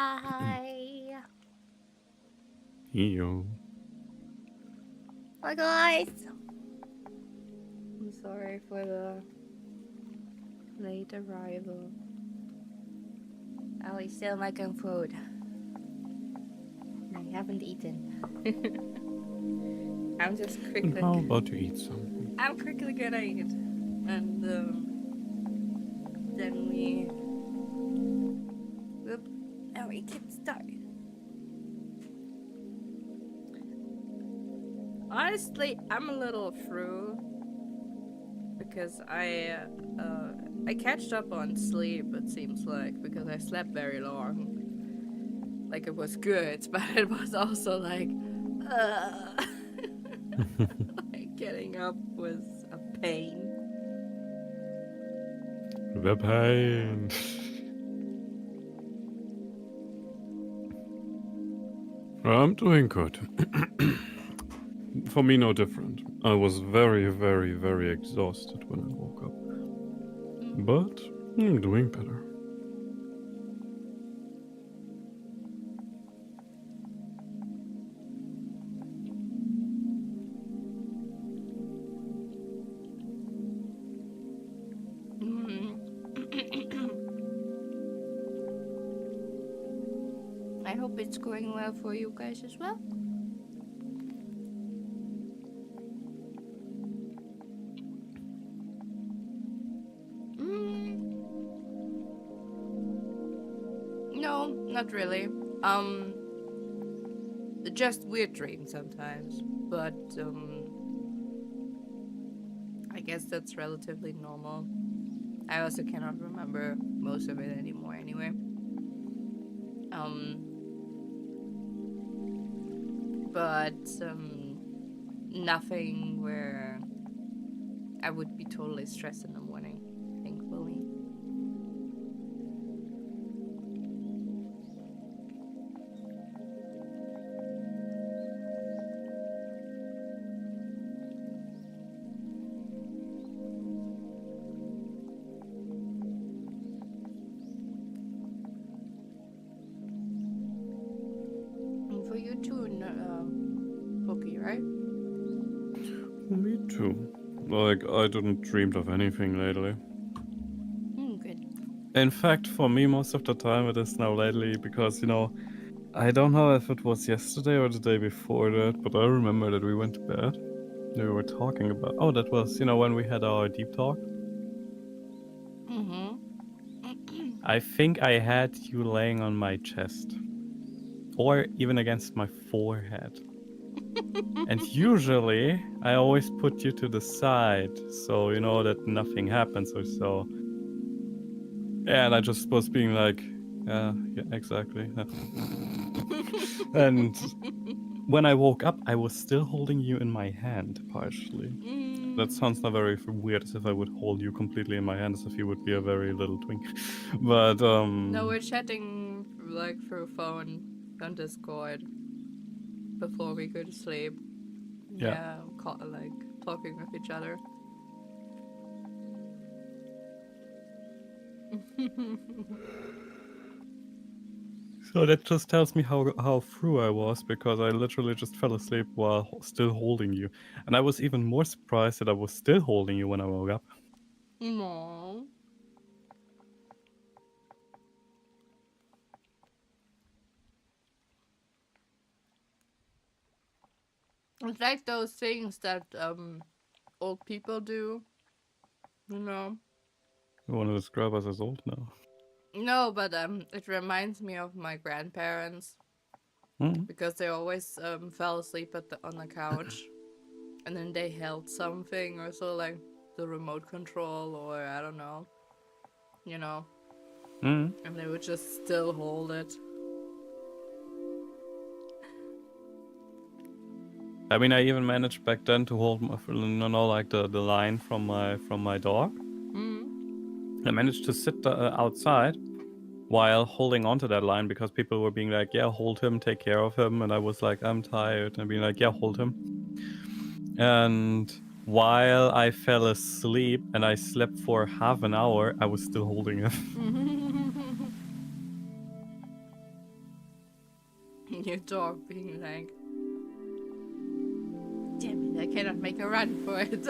Hi. Yo. Hi guys. I'm sorry for the late arrival. Ali's still making food. I haven't eaten. I'm just quickly. How about you eat something? I'm quickly gonna eat, and then we can start. Honestly, I'm a little through because I catched up on sleep. It seems like because I slept very long. Like it was good, but it was also like like getting up was a pain. The pain. I'm doing good. For me, no different. I was very, very, very exhausted when I woke up. But I'm doing better. I hope it's going well for you guys as well. No, not really. Just weird dreams sometimes, but I guess that's relatively normal. I also cannot remember most of it anymore anyway. But nothing where I would be totally stressed in the morning, thankfully. And for you too, Pookie, right? Me too. Like, I didn't dream of anything lately. Good. In fact, for me, most of the time it is now lately because, I don't know if it was yesterday or the day before that, but I remember that we went to bed. We were talking about. Oh, that was, when we had our deep talk. I think I had you laying on my chest. Or even against my forehead. And usually, I always put you to the side, so you know that nothing happens or so. Yeah, and I just was being like, yeah, exactly. And when I woke up, I was still holding you in my hand, partially. That sounds not very weird, as if I would hold you completely in my hand, as if you would be a very little twink. But, No, we're chatting, like, through phone on Discord before we go to sleep. Yeah, like, talking with each other. So that just tells me how through I was, because I literally just fell asleep while still holding you. And I was even more surprised that I was still holding you when I woke up. No. It's like those things that old people do, you know? You want to describe us as old now? No, but it reminds me of my grandparents because they always fell asleep on the couch, and then they held something or so, like the remote control or I don't know, you know, and they would just still hold it. I mean, I even managed back then to hold my, like the line from my dog. I managed to sit outside while holding onto that line, because people were being like, yeah, hold him, take care of him. And I was like, I'm tired. And being like, yeah, hold him. And while I fell asleep and I slept for half an hour, I was still holding him. Your dog being like, damn it, I cannot make a run for it.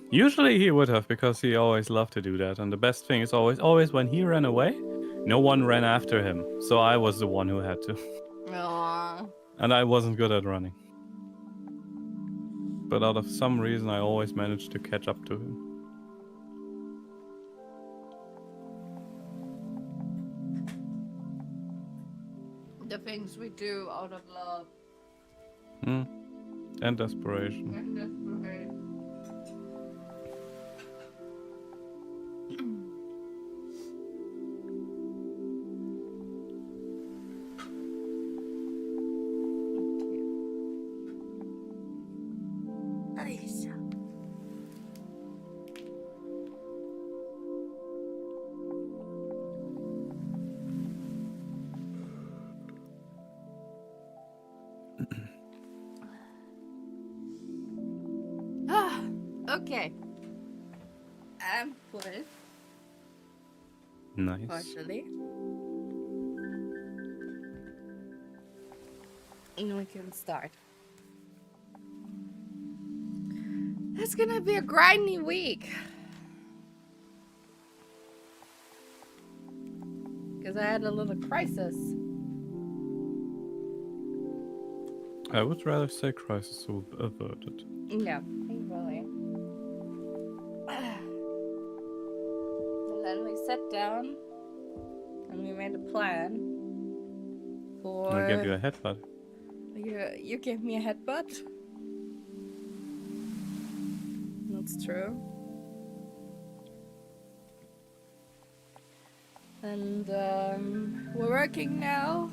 Usually he would have, because he always loved to do that. And the best thing is always when he ran away, no one ran after him. So I was the one who had to. Aww. And I wasn't good at running. But out of some reason, I always managed to catch up to him. The things we do out of love. And desperation. And desperation. Okay. I'm full. Nice. Partially. And we can start. It's gonna be a grindy week. Because I had a little crisis. I would rather say crisis averted. Yeah, really. And then we sat down and we made a plan for... I gave you a headbutt. You gave me a headbutt? That's true. And we're working now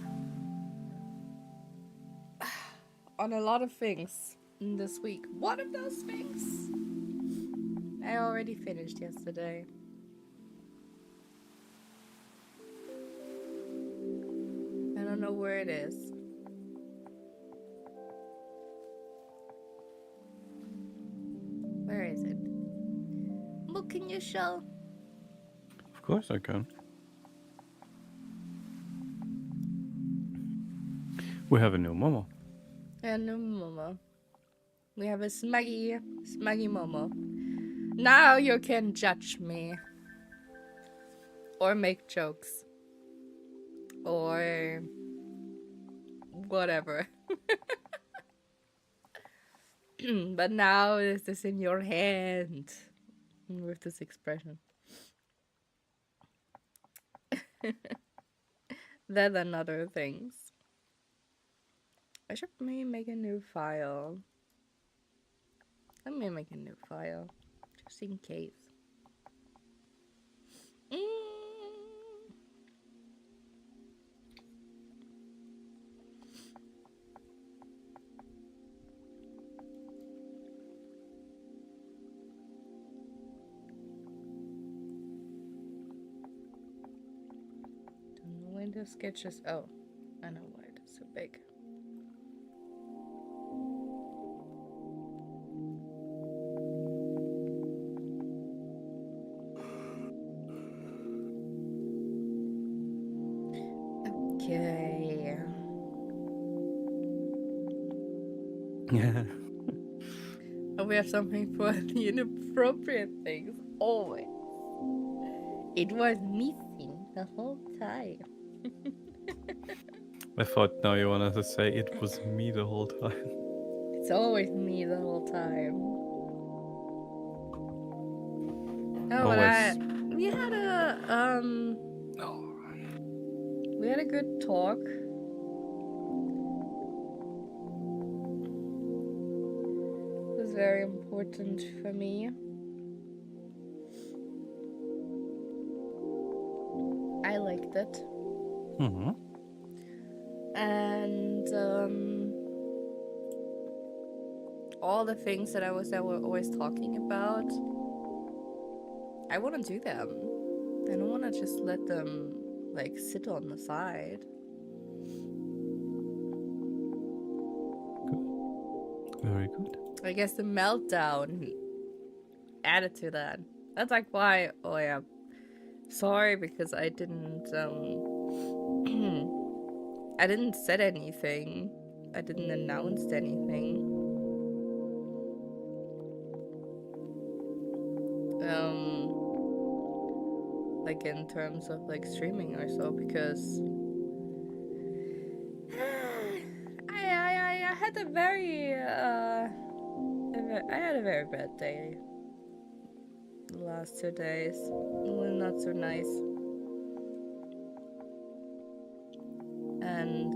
on a lot of things in this week. One of those things I already finished yesterday. I don't know where it is. Where is it? Look, can you show? Of course I can. We have a new Momo. A new Momo. We have a smuggy Momo. Now you can judge me. Or make jokes. Or whatever. But now this is in your hand. With this expression. That and other things. I should maybe make a new file. Let me make a new file. Just in case. Don't know when the sketches. Oh, I know why it is so big. Okay. Yeah. And we have something for the inappropriate things. Always. It was missing the whole time. I thought now you wanted to say it was me the whole time. It's always me the whole time. Oh, Always. but we had a we had a good talk. It was very important for me. I liked it. Mm-hmm. And all the things that I were always talking about, I want to do them. I don't want to just let them like sit on the side. Good. Very good. I guess the meltdown added to that. That's like why. Oh yeah, sorry because I didn't. I didn't said anything. I didn't announce anything. Like in terms of like streaming or so, because I had a very I had a very bad day the last 2 days. It was not so nice. And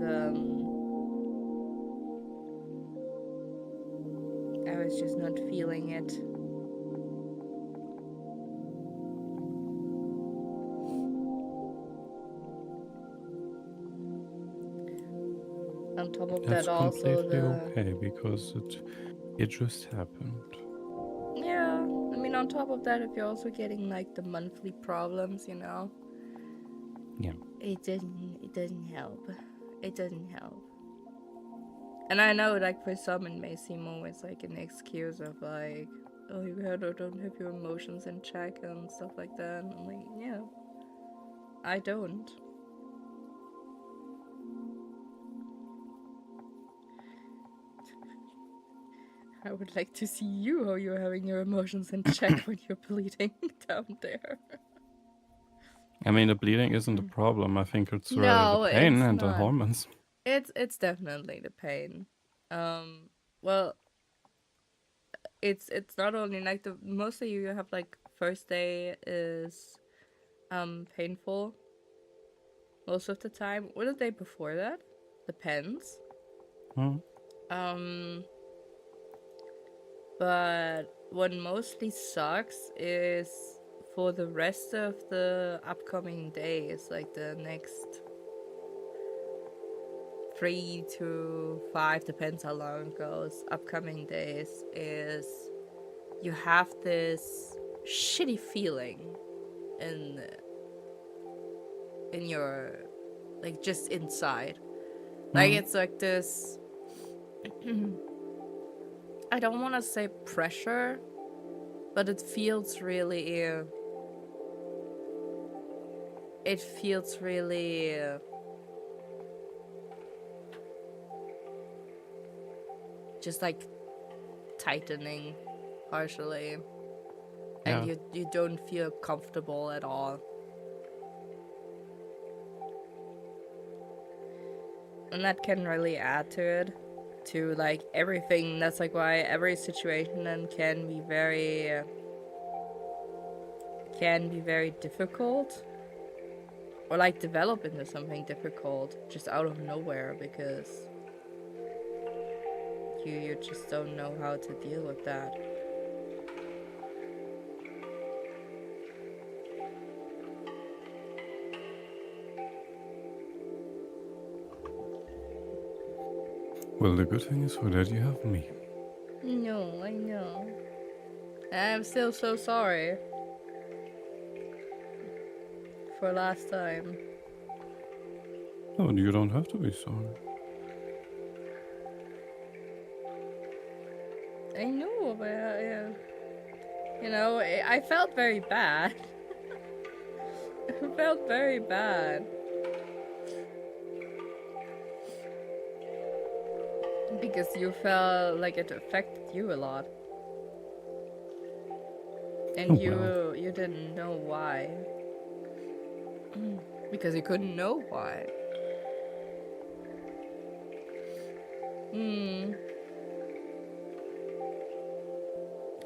I was just not feeling it. On top of That's that, also completely the okay because it just happened. yeah. I mean, on top of that, if you're also getting like the monthly problems, you know. Yeah. It doesn't help. It doesn't help. And I know, like, for some it may seem always like an excuse of like, oh, you don't have your emotions in check and stuff like that. And I'm like, yeah, I don't. I would like to see you, how you're having your emotions in check when you're bleeding down there. I mean, the bleeding isn't a problem. I think it's rather the pain and the hormones. It's definitely the pain. Well, it's not only like mostly you have like first day is painful most of the time. Or the day before that, depends. But what mostly sucks is for the rest of the upcoming days, like the next 3 to 5, depends how long it goes, upcoming days, is you have this shitty feeling in your, like, just inside. Like, it's like this I don't want to say pressure, but it feels really just like tightening partially. Yeah. And you don't feel comfortable at all. And that can really add to it, to like everything. That's like why every situation then can be very difficult, or like develop into something difficult just out of nowhere, because you just don't know how to deal with that. Well, the good thing is for that you have me. No, I know. I'm still so sorry for last time. No, you don't have to be sorry. I know, but you know, I felt very bad. I felt very bad. Because you felt like it affected you a lot. And you didn't know why. Because you couldn't know why.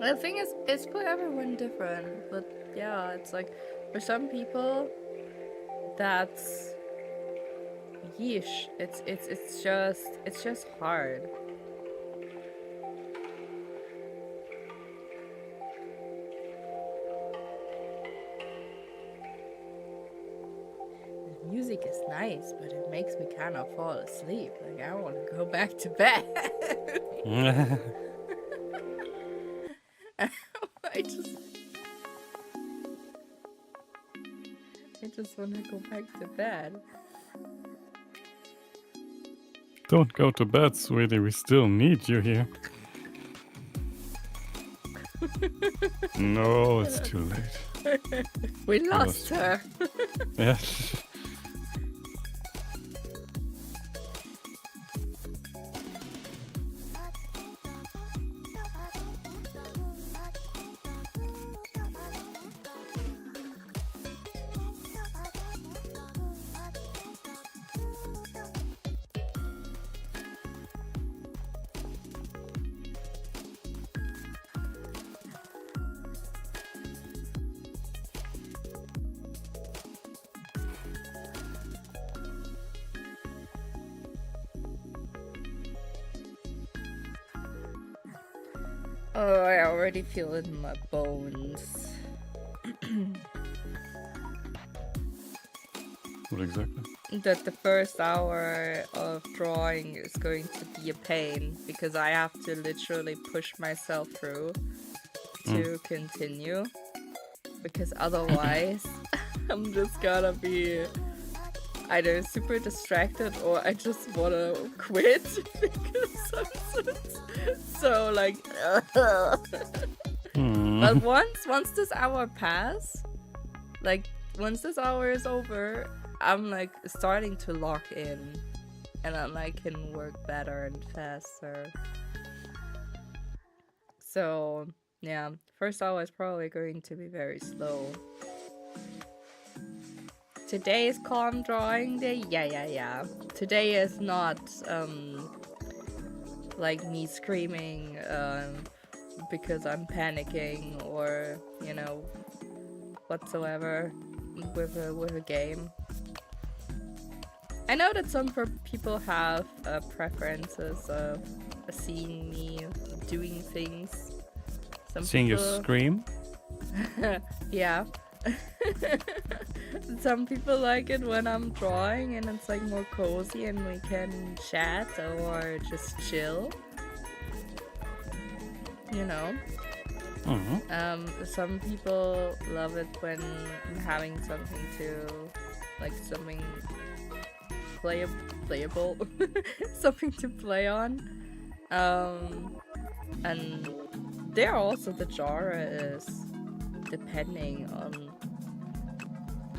The thing is, it's for everyone different. But yeah, it's like, for some people, that's yeesh. It's just hard. The music is nice, but it makes me kind of fall asleep. Like, I want to go back to bed. I just want to go back to bed. Don't go to bed, sweetie. We still need you here. No, it's too late. We lost her. Yeah. Oh, I already feel it in my bones. What exactly? That the first hour of drawing is going to be a pain because I have to literally push myself through to continue, because otherwise I'm just gonna be either super distracted or I just wanna quit because I'm so like But once this hour pass, like once this hour is over, I'm like starting to lock in and then I can work better and faster. So yeah, first hour is probably going to be very slow. Today is calm drawing day? Yeah. Today is not like me screaming because I'm panicking or, you know, whatsoever with a game. I know that some people have preferences of seeing me doing things. Seeing you scream? Yeah. Some people like it when I'm drawing and it's like more cozy and we can chat or just chill. You know? Some people love it when I'm having something to, like something playable, something to play on. And there also the genre is depending on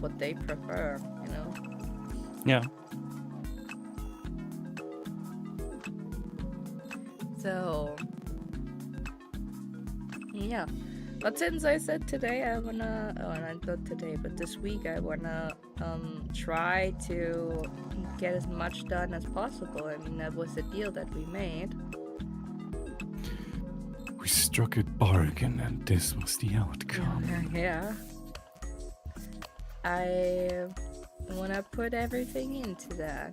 what they prefer, you know? Yeah. So yeah, but since I said today I wanna, not today, but this week I wanna try to get as much done as possible. I mean, that was the deal that we made. We struck a bargain and this was the outcome. Yeah. I wanna put everything into that.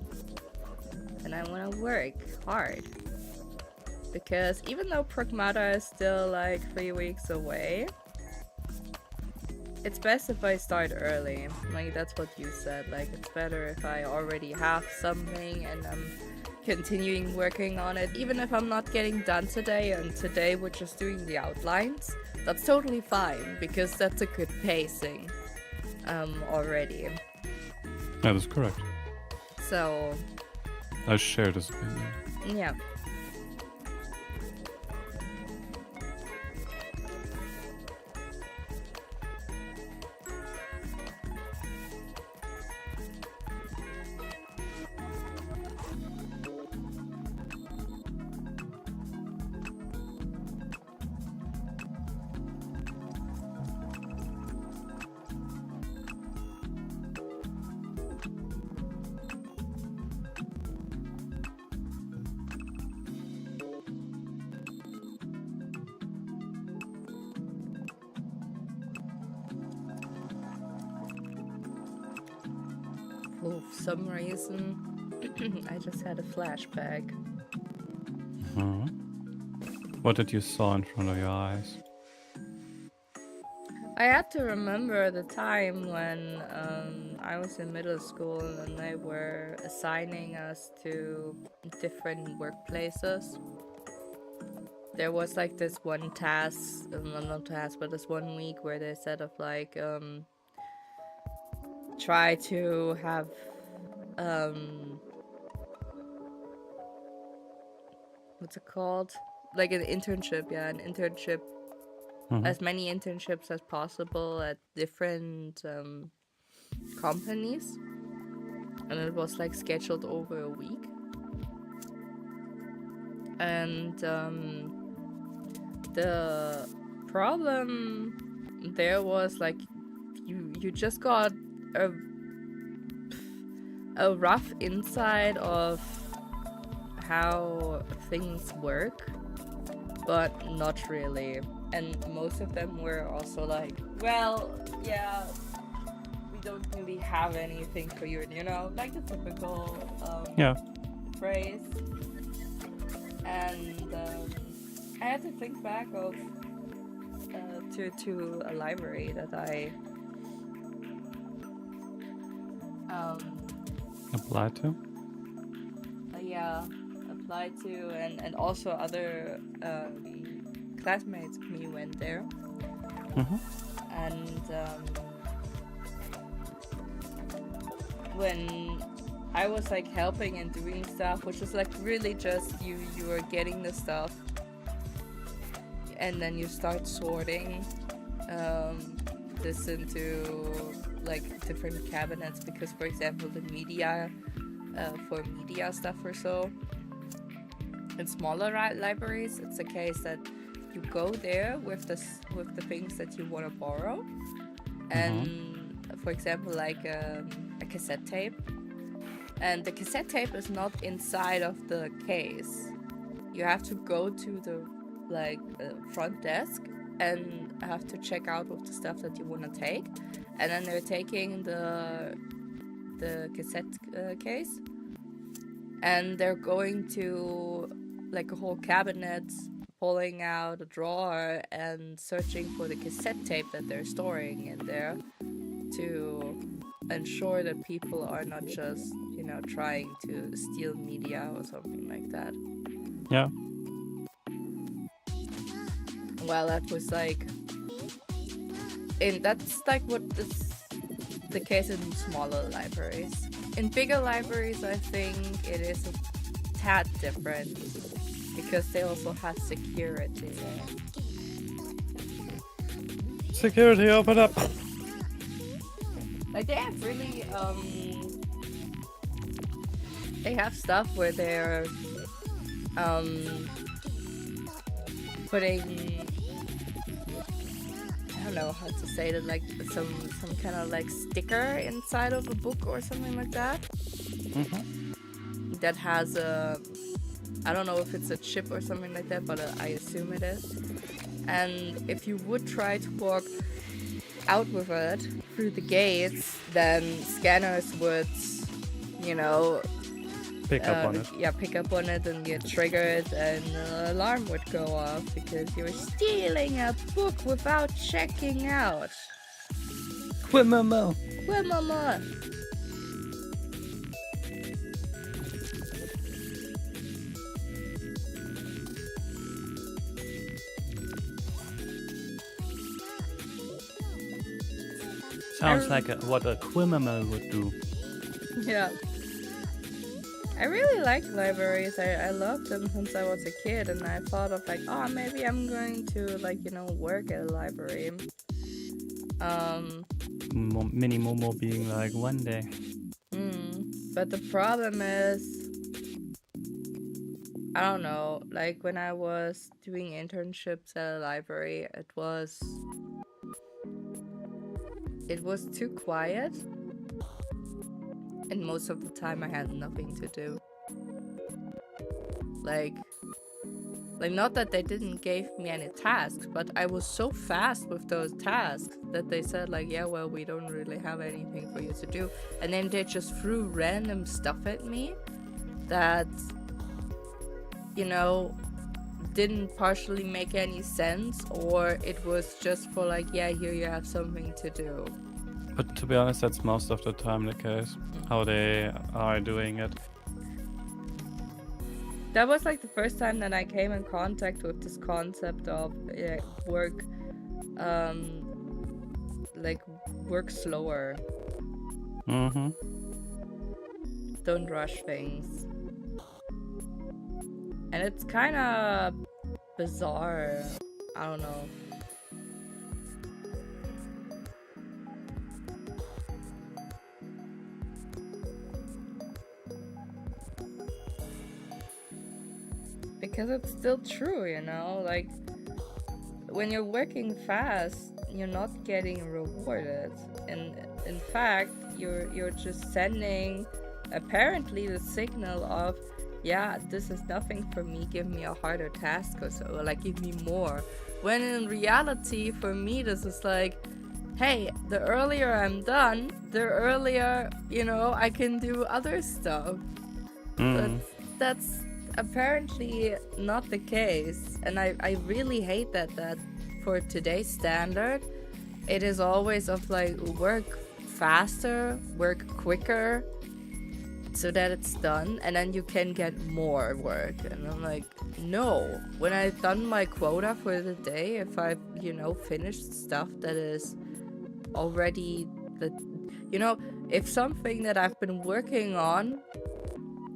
And I wanna work hard. Because even though PRAGMATA is still like 3 weeks away, it's best if I start early. Like, that's what you said. Like, it's better if I already have something and I'm continuing working on it. Even if I'm not getting done today, and today we're just doing the outlines, that's totally fine, because that's a good pacing already. That is correct. So I share this opinion. yeah. For some reason, I just had a flashback. What did you saw in front of your eyes? I had to remember the time when I was in middle school and they were assigning us to different workplaces. There was like this one task, not task, but this 1 week where they said of like, try to have what's it called? Like an internship, yeah, an internship. As many internships as possible at different companies. And it was like scheduled over a week. And the problem there was like you just got a rough insight of how things work, but not really. And most of them were also like, well, yeah, we don't really have anything for you, you know, like the typical phrase. And I had to think back of to a library that I Apply to? applied to, and also other classmates of me went there. And when I was like helping and doing stuff, which was like really just you are getting the stuff and then you start sorting this into like different cabinets, because for example the media for media stuff or so in smaller libraries, it's a case that you go there with the things that you want to borrow, and for example like a cassette tape, and the cassette tape is not inside of the case. You have to go to the front desk and have to check out with the stuff that you want to take, and then they're taking the cassette case and they're going to like a whole cabinet, pulling out a drawer and searching for the cassette tape that they're storing in there to ensure that people are not just, trying to steal media or something like that. Yeah. Well, that was like, and that's like what the case in smaller libraries. In bigger libraries, I think it is a tad different because they also have security there. Security, open up! Like they have really, they have stuff where they're, putting, I don't know how to say it, like some kind of like sticker inside of a book or something like that. That has a, I don't know if it's a chip or something like that, but I assume it is. And if you would try to walk out with it through the gates, then scanners would, Pick up on it. Yeah, pick up on it and get triggered, and an alarm would go off because you were stealing a book without checking out. Quimamo. Sounds like what a quimamo would do. Yeah. I really like libraries. I loved them since I was a kid, and I thought of like, oh, maybe I'm going to work at a library. Mini Momo being like one day. But the problem is, I don't know, like when I was doing internships at a library, it was too quiet. And most of the time I had nothing to do. Like not that they didn't give me any tasks, but I was so fast with those tasks that they said like, yeah, well, we don't really have anything for you to do. And then they just threw random stuff at me that, didn't partially make any sense, or it was just for like, yeah, here you have something to do. But to be honest, that's most of the time the case, how they are doing it. That was like the first time that I came in contact with this concept of work slower. Don't rush things. And it's kind of bizarre. I don't know. Because it's still true, like when you're working fast, you're not getting rewarded, and in fact you're just sending apparently the signal of, yeah, this is nothing for me, give me a harder task or so, or like give me more, when in reality for me this is like, hey, the earlier I'm done, the earlier I can do other stuff. That's apparently not the case. And I really hate that for today's standard, it is always of like work faster, work quicker, so that it's done, and then you can get more work. And I'm like, no. When I've done my quota for the day, if I've, finished stuff that is already, if something that I've been working on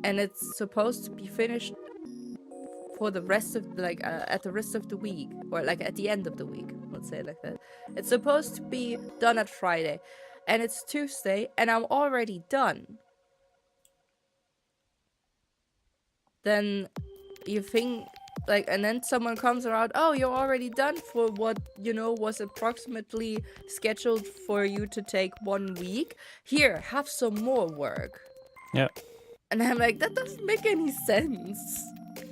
and it's supposed to be finished for the rest of, at the rest of the week, or like at the end of the week, let's say it like that. It's supposed to be done at Friday, and it's Tuesday, and I'm already done. Then you think, and then someone comes around, oh, you're already done for what, was approximately scheduled for you to take 1 week. Here, have some more work. Yeah. And I'm like, that doesn't make any sense.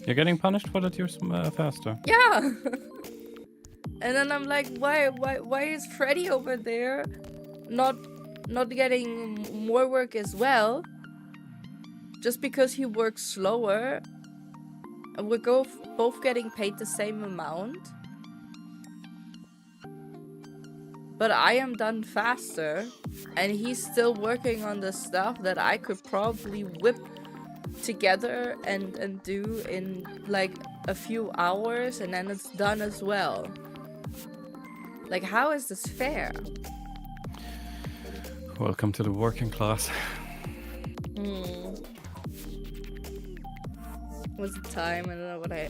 You're getting punished for that you're faster. Yeah. And then I'm like, why is Freddy over there not getting more work as well? Just because he works slower, and we're both getting paid the same amount. But I am done faster, and he's still working on the stuff that I could probably whip together and do in like a few hours, and then it's done as well. Like, how is this fair? Welcome to the working class. Was a time, I don't know what I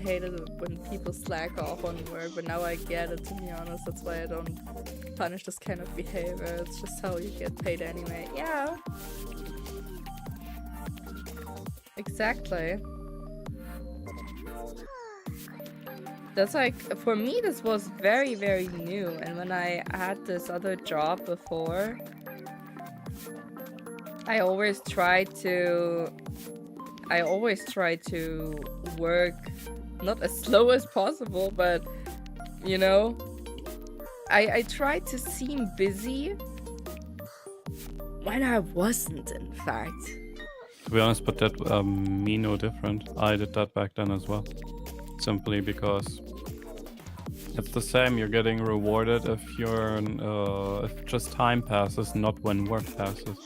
hated it when people slack off on work, but now I get it, to be honest. That's why I don't punish this kind of behavior. It's just how you get paid anyway. Yeah. Exactly. That's like, for me this was very, very new, and when I had this other job before, I always tried to work not as slow as possible, but I tried to seem busy when I wasn't, in fact. To be honest, but that me no different. I did that back then as well. Simply because it's the same. You're getting rewarded if if just time passes, not when work passes.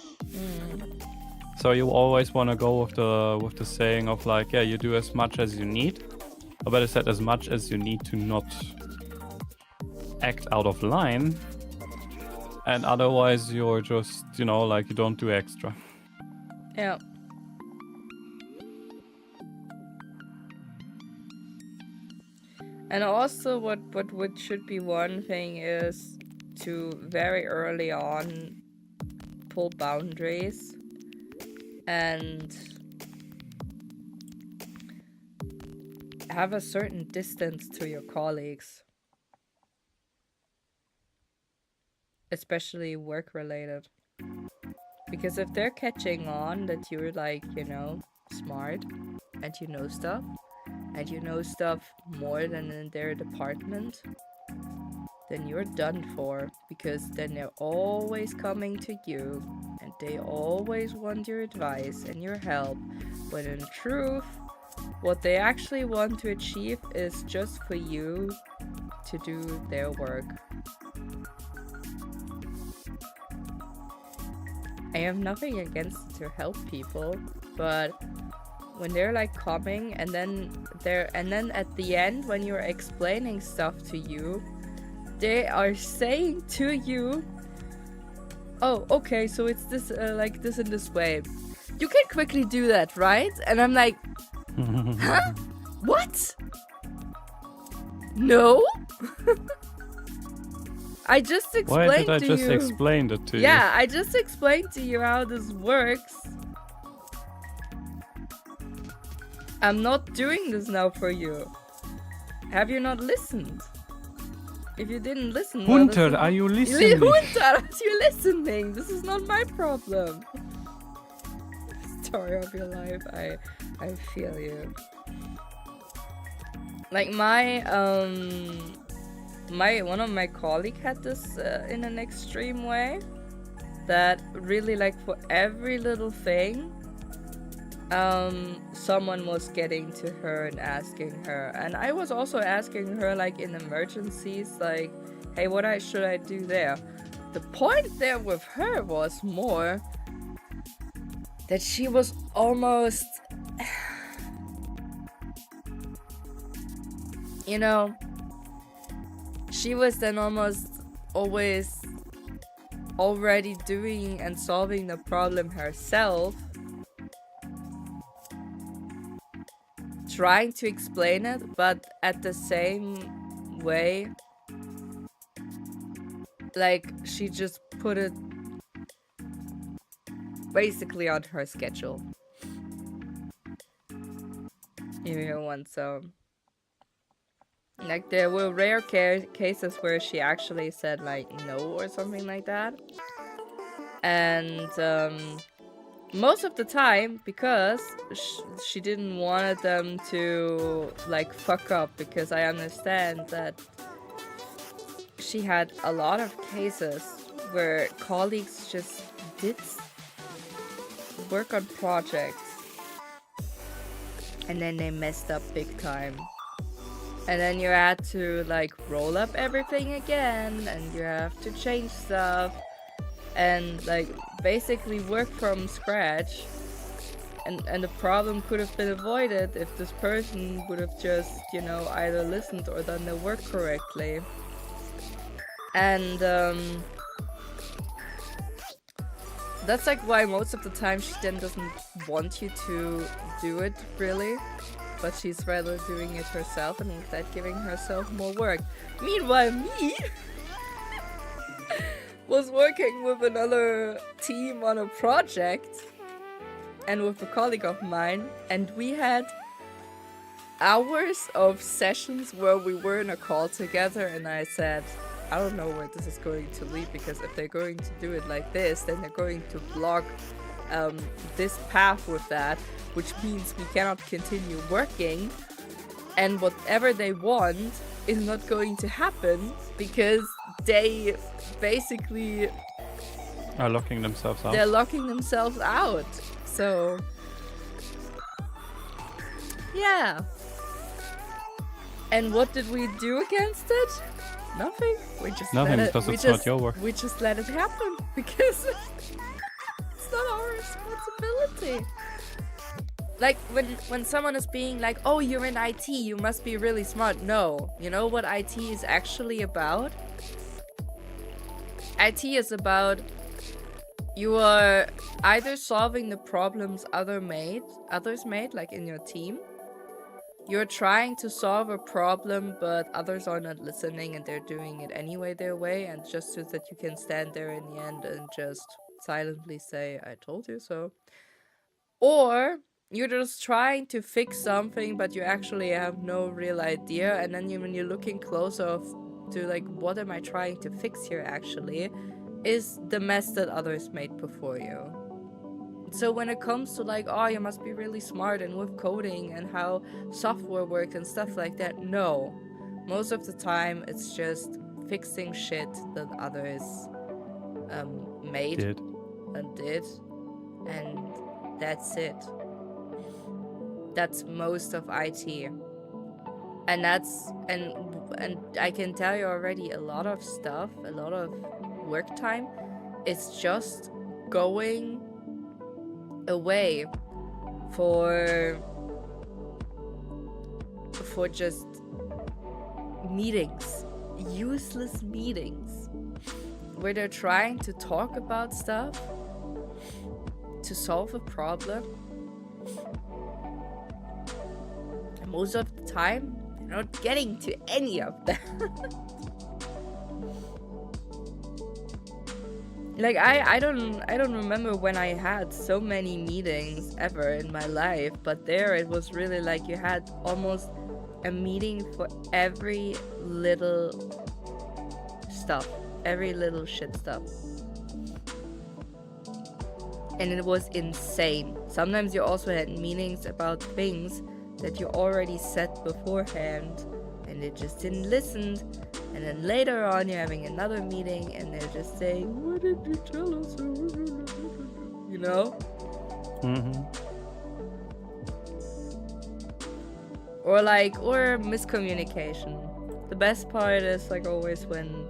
So you always want to go with the saying of like, yeah, you do as much as you need, or better said, as much as you need to not act out of line, and otherwise you're just, you don't do extra. Yeah. And also what should be one thing is to very early on pull boundaries and have a certain distance to your colleagues, especially work related, because if they're catching on that you're like, smart and you know stuff more than in their department, then you're done for, because then they're always coming to you and they always want your advice and your help, when in truth what they actually want to achieve is just for you to do their work. I have nothing against to help people, but when they're like coming and then at the end when you're explaining stuff to you, they are saying to you, oh, okay, so it's this like this in this way. You can quickly do that, right? And I'm like, huh? What? No? I just explained to you. Why did I just explain it to you? Yeah, I just explained to you how this works. I'm not doing this now for you. Have you not listened? If you didn't listen... Hunter, are you listening? Hunter, are you listening? This is not my problem. Story of your life, I feel you. Like one of my colleagues had this in an extreme way, that really like for every little thing someone was getting to her and asking her, and I was also asking her, like, in emergencies, like, hey, what should I do there? The point there with her was more that she was almost, you know, she was then almost always already doing and solving the problem herself, trying to explain it, but at the same way, like, she just put it basically on her schedule. You know, and so, like, there were rare cases where she actually said, like, no or something like that. And most of the time, because she didn't want them to, like, fuck up, because I understand that she had a lot of cases where colleagues just did work on projects and then they messed up big time. And then you had to, like, roll up everything again, and you have to change stuff and, like, basically work from scratch. And the problem could have been avoided if this person would have just, you know, either listened or done their work correctly. And that's, like, why most of the time she then doesn't want you to do it, really. But she's rather doing it herself and instead giving herself more work. Meanwhile, me was working with another team on a project and with a colleague of mine, and we had hours of sessions where we were in a call together, and I said, I don't know where this is going to lead, because if they're going to do it like this, then they're going to block this path with that, which means we cannot continue working, and whatever they want is not going to happen because they basically are locking themselves out. They're locking themselves out. So yeah. And what did we do against it? Nothing. We just nothing, let it, because it's not your work. We just let it happen because it's not our responsibility. Like, when someone is being like, oh, you're in IT, you must be really smart. No. You know what IT is actually about? IT is about you are either solving the problems others made, like in your team. You're trying to solve a problem, but others are not listening and they're doing it anyway their way, and just so that you can stand there in the end and just silently say, I told you so. Or you're just trying to fix something, but you actually have no real idea, and then when you're looking closer to, like, what am I trying to fix here actually, is the mess that others made before you. So when it comes to, like, oh, you must be really smart and with coding and how software works and stuff like that, no. Most of the time it's just fixing shit that others made and did, and that's it. That's most of IT. And that's and I can tell you already, a lot of stuff, a lot of work time is just going away for just meetings, useless meetings, where they're trying to talk about stuff to solve a problem. And most of the time, they're not getting to any of that. Like, I don't remember when I had so many meetings ever in my life, but there it was really like you had almost a meeting for every little stuff, every little shit stuff. And it was insane. Sometimes you also had meetings about things that you already said beforehand and they just didn't listen. And then later on you're having another meeting and they're just saying, what did you tell us? You know? Mm-hmm. or miscommunication. The best part is like always when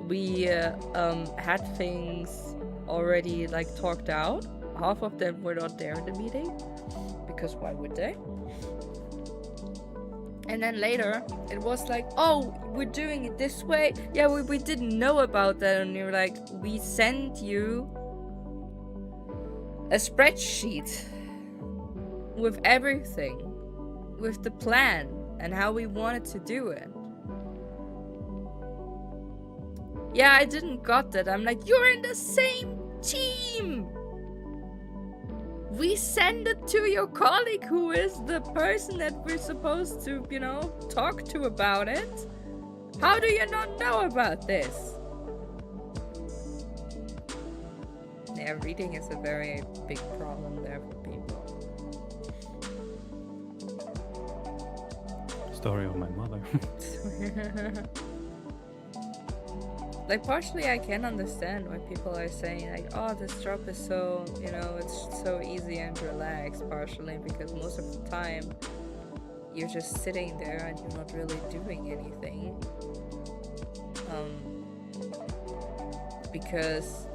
we had things already like talked out. Half of them were not there in the meeting, because why would they? And then later, it was like, oh, we're doing it this way. Yeah, we didn't know about that. And you're like, we sent you a spreadsheet with everything, with the plan and how we wanted to do it. Yeah, I didn't got that. I'm like, you're in the same team. We send it to your colleague who is the person that we're supposed to, you know, talk to about it. How do you not know about this? Yeah, reading is a very big problem there for people. Story of my mother. Like, partially I can understand why people are saying, like, oh, this job is so, you know, it's so easy and relaxed, partially because most of the time you're just sitting there and you're not really doing anything. Because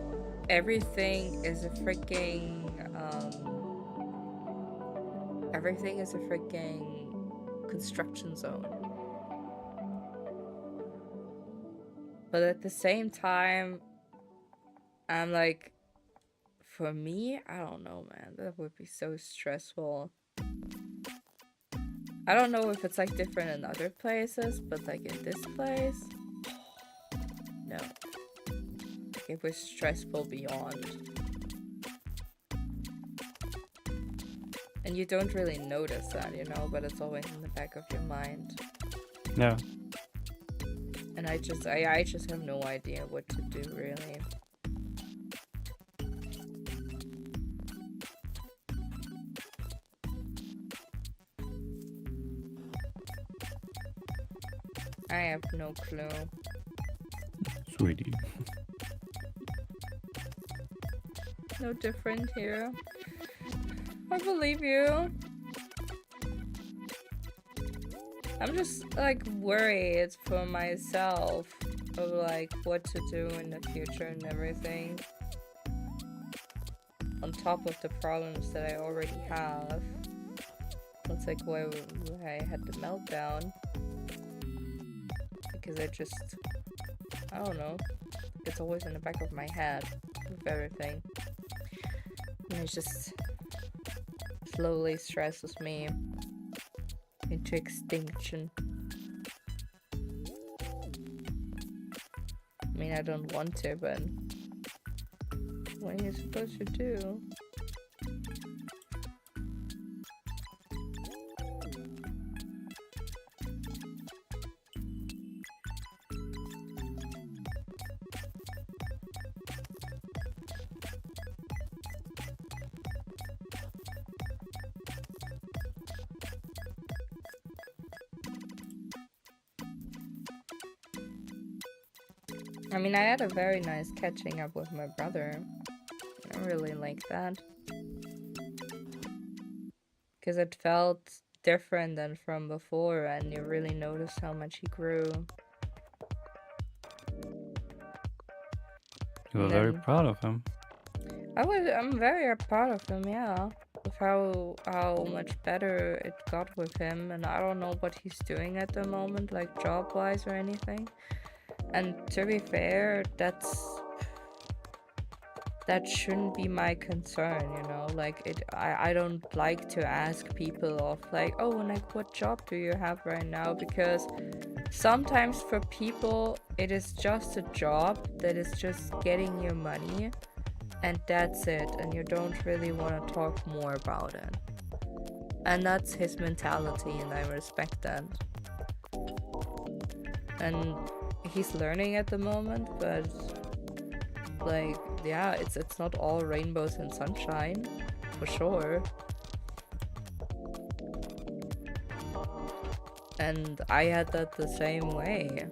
everything is a freaking, construction zone. But at the same time, I'm like, for me, I don't know, man. That would be so stressful. I don't know if it's like different in other places, but like in this place, no. Like, it was stressful beyond. And you don't really notice that, you know, but it's always in the back of your mind. Yeah. And I just have no idea what to do, really. I have no clue. Sweetie. No different here. I believe you. I'm just like worried for myself of like what to do in the future and everything. On top of the problems that I already have. That's like why I had the meltdown. Because I don't know. It's always in the back of my head with everything. And it just slowly stresses me into extinction. I mean, I don't want to, but what are you supposed to do? I mean, I had a very nice catching up with my brother. I really like that. Because it felt different than from before, and you really noticed how much he grew. You were very proud of him. I'm very proud of him, yeah. Of how much better it got with him, and I don't know what he's doing at the moment, like job-wise or anything. And to be fair, that shouldn't be my concern, you know, like I don't like to ask people of like, oh, like what job do you have right now, because sometimes for people it is just a job that is just getting you money and that's it, and you don't really want to talk more about it. And that's his mentality, and I respect that. And he's learning at the moment, but like, yeah, it's not all rainbows and sunshine, for sure. And I had that the same way.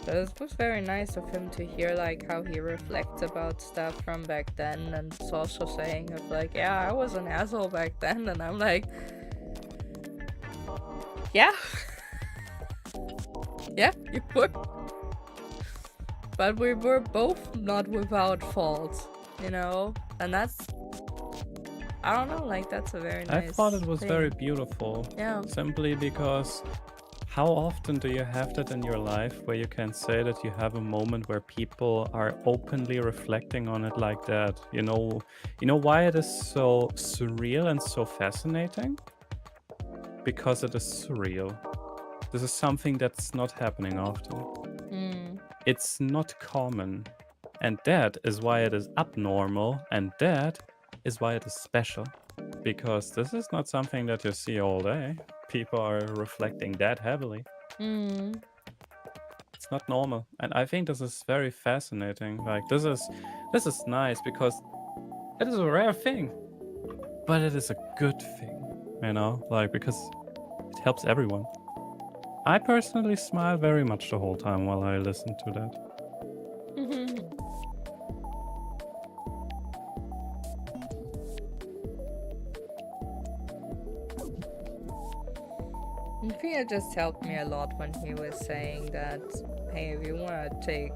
It was very nice of him to hear like how he reflects about stuff from back then, and it's also saying of like, yeah, I was an asshole back then, and I'm like, yeah. Yeah, you were. But we were both not without fault, you know? And that's, I don't know, like that's a very nice I thought it was thing. very beautiful. Yeah. Simply because how often do you have that in your life where you can say that you have a moment where people are openly reflecting on it like that? You know why it is so surreal and so fascinating? Because it is surreal. This is something that's not happening often. It's not common. And that is why it is abnormal, and that is why it is special. Because this is not something that you see all day. People are reflecting that heavily. It's not normal. And I think this is very fascinating. Like this is nice because it is a rare thing. But it is a good thing. You know? Like because it helps everyone. I personally smile very much the whole time while I listen to that. I think it just helped me a lot when he was saying that, hey, if you want to take,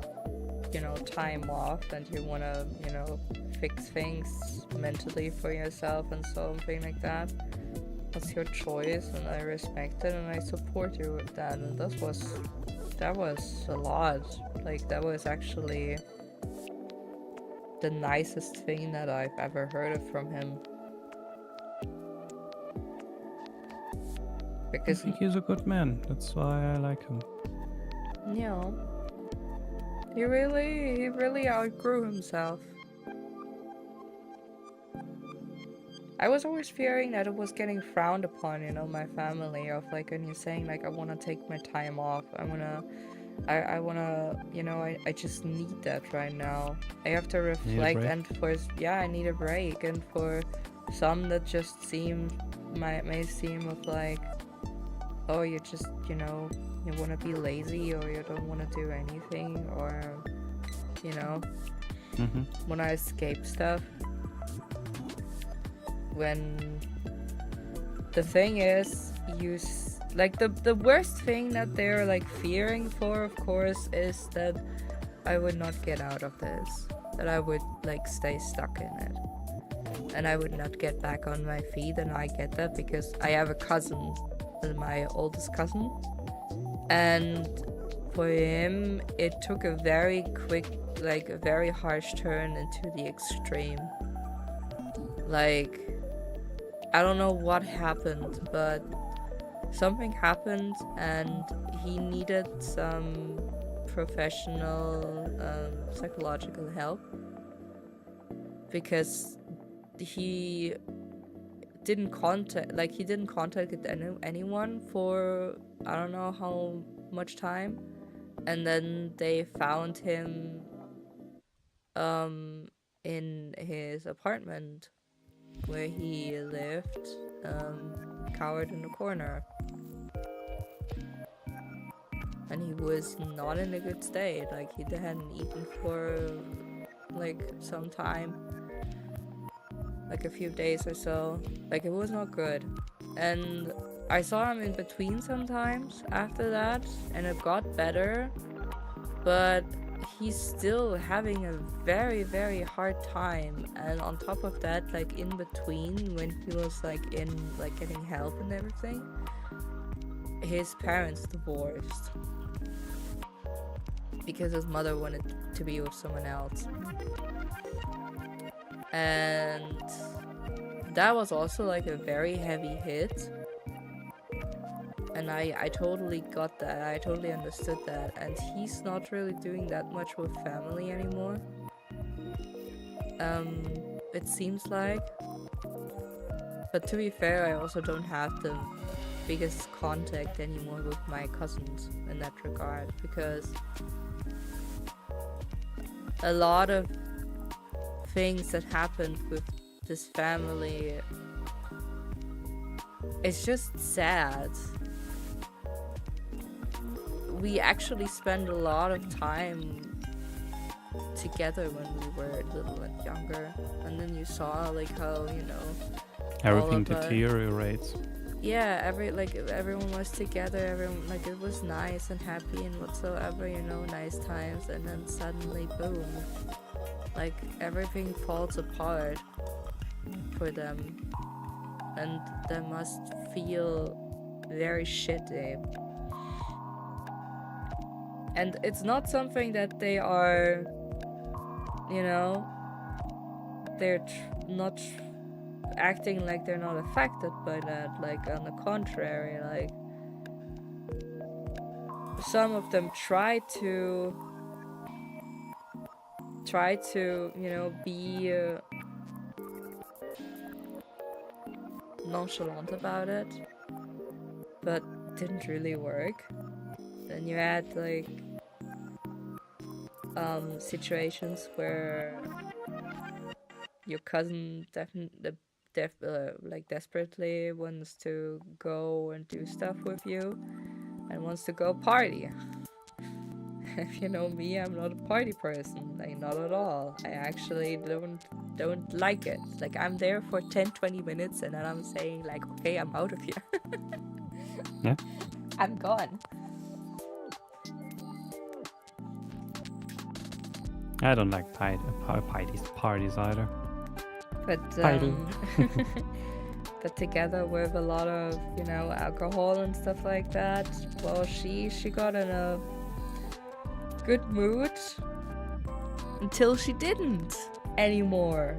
you know, time off and you want to, you know, fix things mentally for yourself and something like that, that's your choice, and I respect it and I support you with that. And that was a lot. Like, that was actually the nicest thing that I've ever heard from him. Because I think he's a good man. That's why I like him. Yeah. He really outgrew himself. I was always fearing that it was getting frowned upon, you know, my family, of like, when you're saying like, I want to take my time off, I wanna, you know, I just need that right now. I have to reflect, and I need a break, and for some that just may seem of like, oh, you just, you know, you want to be lazy, or you don't want to do anything, or, you know, want to escape stuff. When the thing is, like the worst thing that they're like fearing for, of course, is that I would not get out of this, that I would like stay stuck in it, and I would not get back on my feet. And I get that because I have a cousin, my oldest cousin, and for him it took a very quick, like a very harsh turn into the extreme. Like, I don't know what happened, but something happened and he needed some professional psychological help, because he didn't contact anyone for I don't know how much time, and then they found him in his apartment where he lived, cowered in a corner, and he was not in a good state. Like, he hadn't eaten for like some time, like a few days or so. Like, it was not good. And I saw him in between sometimes after that, and it got better, but he's still having a very, very hard time. And on top of that, like in between, when he was like getting help and everything, his parents divorced because his mother wanted to be with someone else. And that was also like a very heavy hit. And I totally got that. I totally understood that. And he's not really doing that much with family anymore. It seems like. But to be fair, I also don't have the biggest contact anymore with my cousins in that regard, because a lot of things that happened with this family, it's just sad. we actually spent a lot of time together when we were a little bit younger, and then you saw like how, you know, Everything deteriorates. Yeah, everyone was together, everyone, like, it was nice and happy and whatsoever, you know, nice times, and then suddenly, boom, like, everything falls apart for them, and they must feel very shitty. And it's not something that they are, you know, they're not acting like they're not affected by that. Like, on the contrary, like, some of them try to, you know, be nonchalant about it, but didn't really work. Then you had like situations where your cousin desperately wants to go and do stuff with you and wants to go party. If you know me, I'm not a party person, like, not at all. I actually don't like it. Like, I'm there for 10-20 minutes and then I'm saying like, okay, I'm out of here. Yeah. I'm gone. I don't like parties either. But but together with a lot of, you know, alcohol and stuff like that, well, she got in a good mood until she didn't anymore.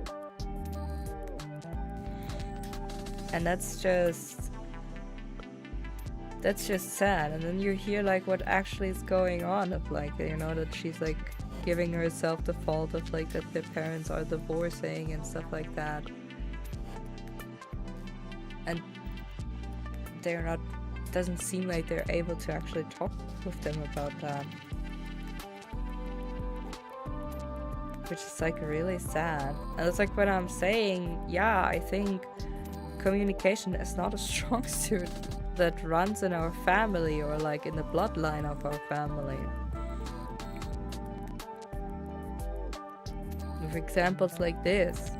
And that's just sad. And then you hear like what actually is going on, of like, you know, that she's like giving herself the fault of like that their parents are divorcing and stuff like that, and they're not, doesn't seem like they're able to actually talk with them about that, which is like really sad. And it's like what I'm saying, yeah, I think communication is not a strong suit that runs in our family or like in the bloodline of our family. With examples like this.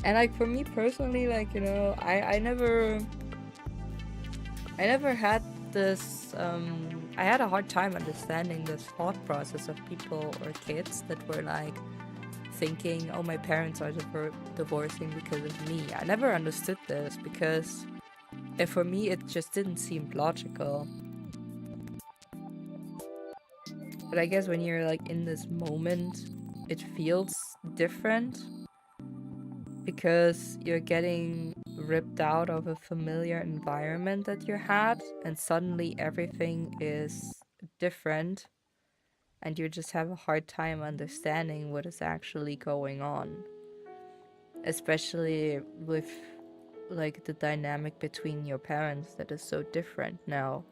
And like for me personally, like, you know, I never had this I had a hard time understanding this thought process of people or kids that were like thinking, oh, my parents are divorcing because of me. I never understood this because for me it just didn't seem logical. But I guess when you're like in this moment, it feels different because you're getting ripped out of a familiar environment that you had, and suddenly everything is different, and you just have a hard time understanding what is actually going on. Especially with like the dynamic between your parents that is so different now.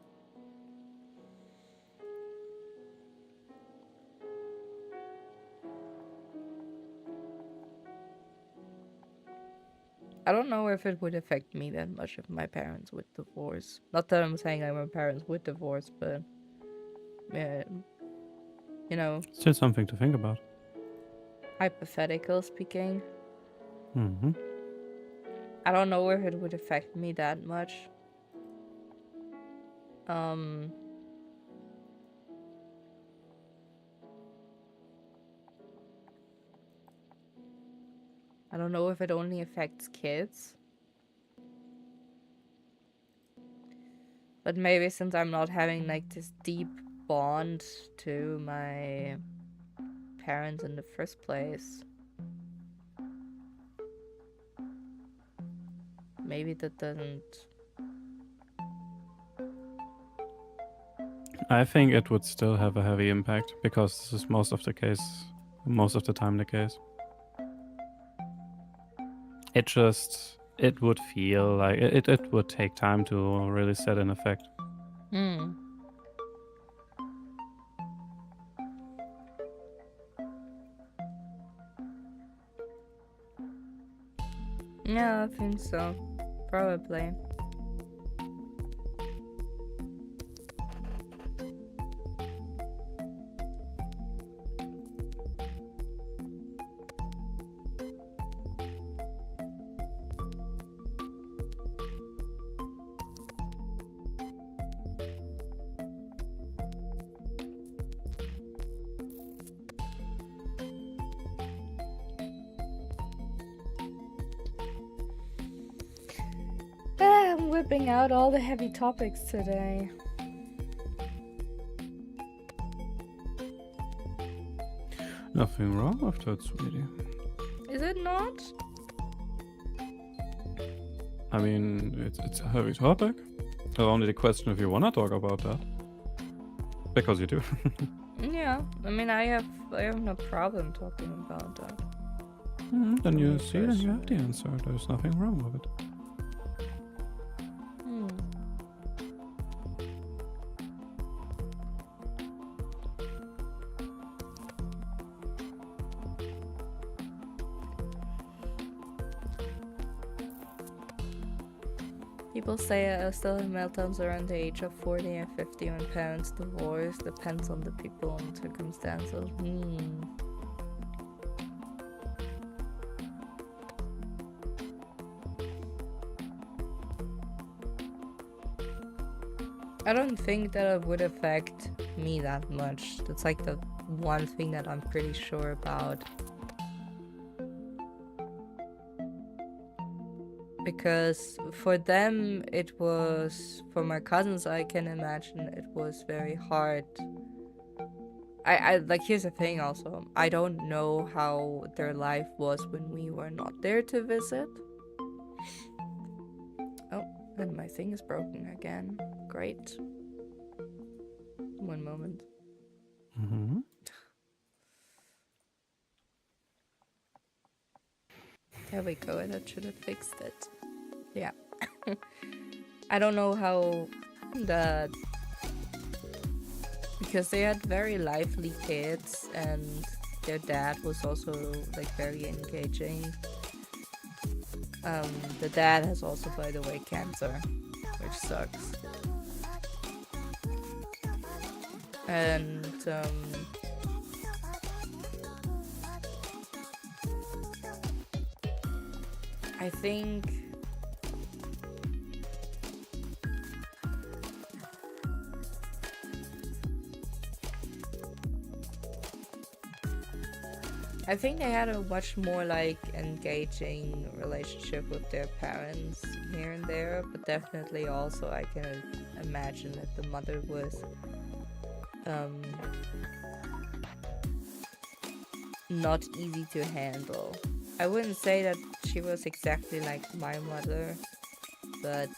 I don't know if it would affect me that much if my parents would divorce. Not that I'm saying like my parents would divorce, but you know. Still something to think about. Hypothetical speaking. Mm-hmm. I don't know if it would affect me that much. I don't know if it only affects kids. But maybe since I'm not having like this deep bond to my parents in the first place, maybe that doesn't. I think it would still have a heavy impact because this is most of the time the case. It would feel like it would take time to really set an effect. Yeah, I think so. probably. I'm whipping out all the heavy topics today. Nothing wrong with that, sweetie. Is it not? I mean, it's a heavy topic. It's only the question if you wanna talk about that. Because you do. Yeah, I mean, I have no problem talking about that. Then you see, then you have the answer. There's nothing wrong with it. People say I still have meltdowns around the age of 40 and 50 when parents divorce. Depends on the people and circumstances. I don't think that it would affect me that much. That's like the one thing that I'm pretty sure about. Because for them, it was, for my cousins, I can imagine it was very hard. I like, here's the thing also, I don't know how their life was when we were not there to visit. Oh, and my thing is broken again. Great. One moment. There we go, that should have fixed it. Yeah. I don't know how that... Because they had very lively kids and their dad was also like very engaging. The dad has also, by the way, cancer, which sucks. And I think they had a much more like engaging relationship with their parents here and there, but definitely also I can imagine that the mother was not easy to handle. I wouldn't say that she was exactly like my mother, but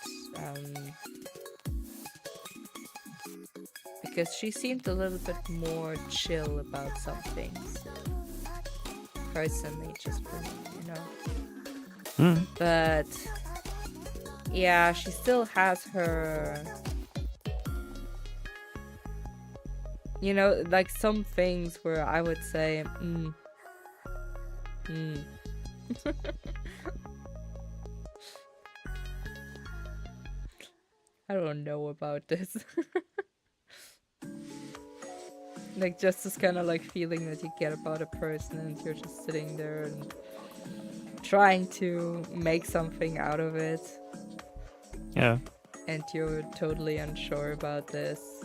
because she seemed a little bit more chill about some things. Personally, just for me, you know. But yeah, she still has her, you know, like some things where I would say, I don't know about this. Like just this kind of like feeling that you get about a person and you're just sitting there and trying to make something out of it. Yeah. And you're totally unsure about this.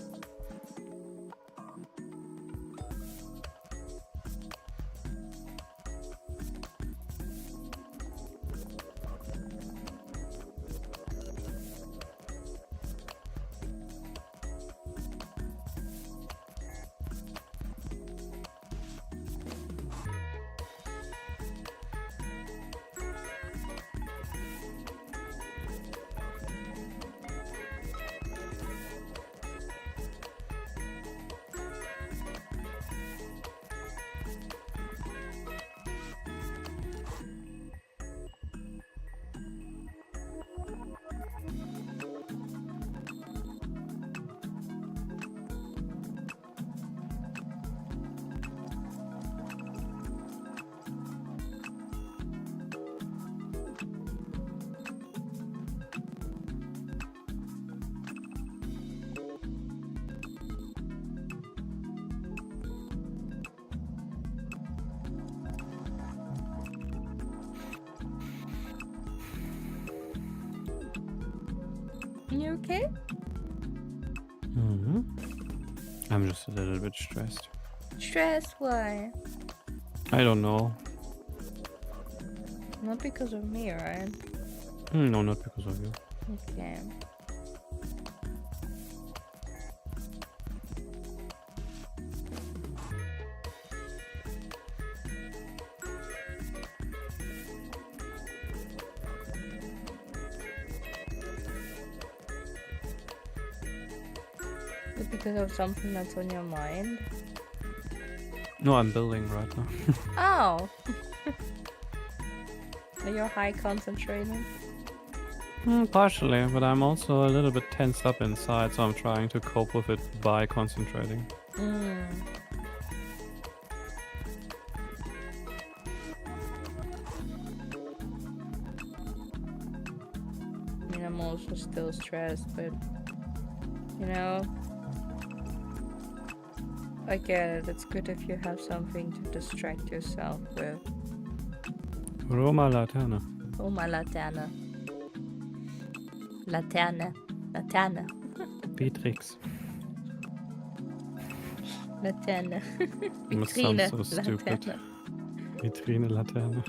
you okay? I'm just a little bit stressed. Stressed? Why? I don't know. Not because of me, right? No, not because of you. Okay. Is it because of something that's on your mind? No, I'm building right now. Oh! You're high concentrating? Partially, but I'm also a little bit tensed up inside, so I'm trying to cope with it by concentrating. I mean, I'm also still stressed, but you know, I get it. It's good if you have something to distract yourself with. Roma Laterne. Roma Laterne. Laterne. Laterne. Beatrix. Laterne. It sounds so Vitrine. stupid. Laterne. Vitrine Laterne.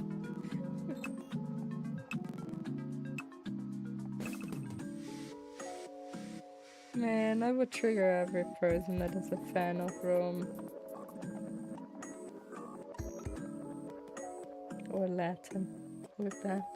Man, I would trigger every person that is a fan of Rome. Or Latin with that.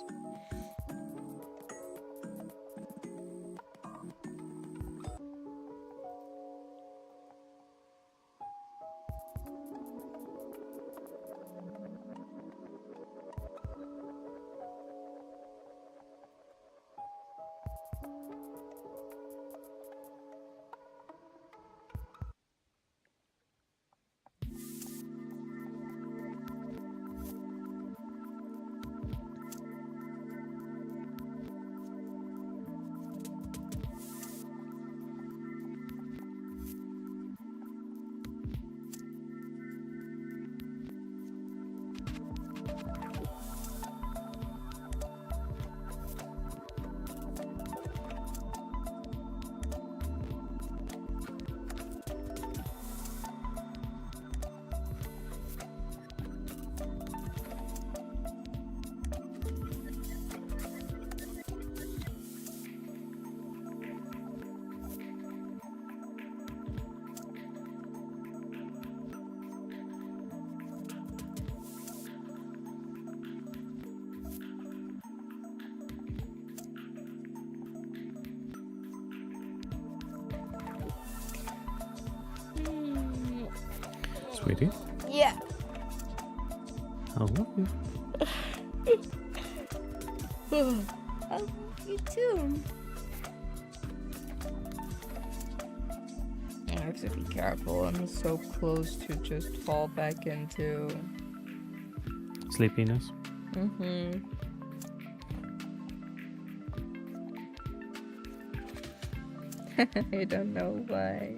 Sweetie? Yeah. I love you. I love you too. I have to be careful. I'm so close to just fall back into Sleepiness. I don't know why.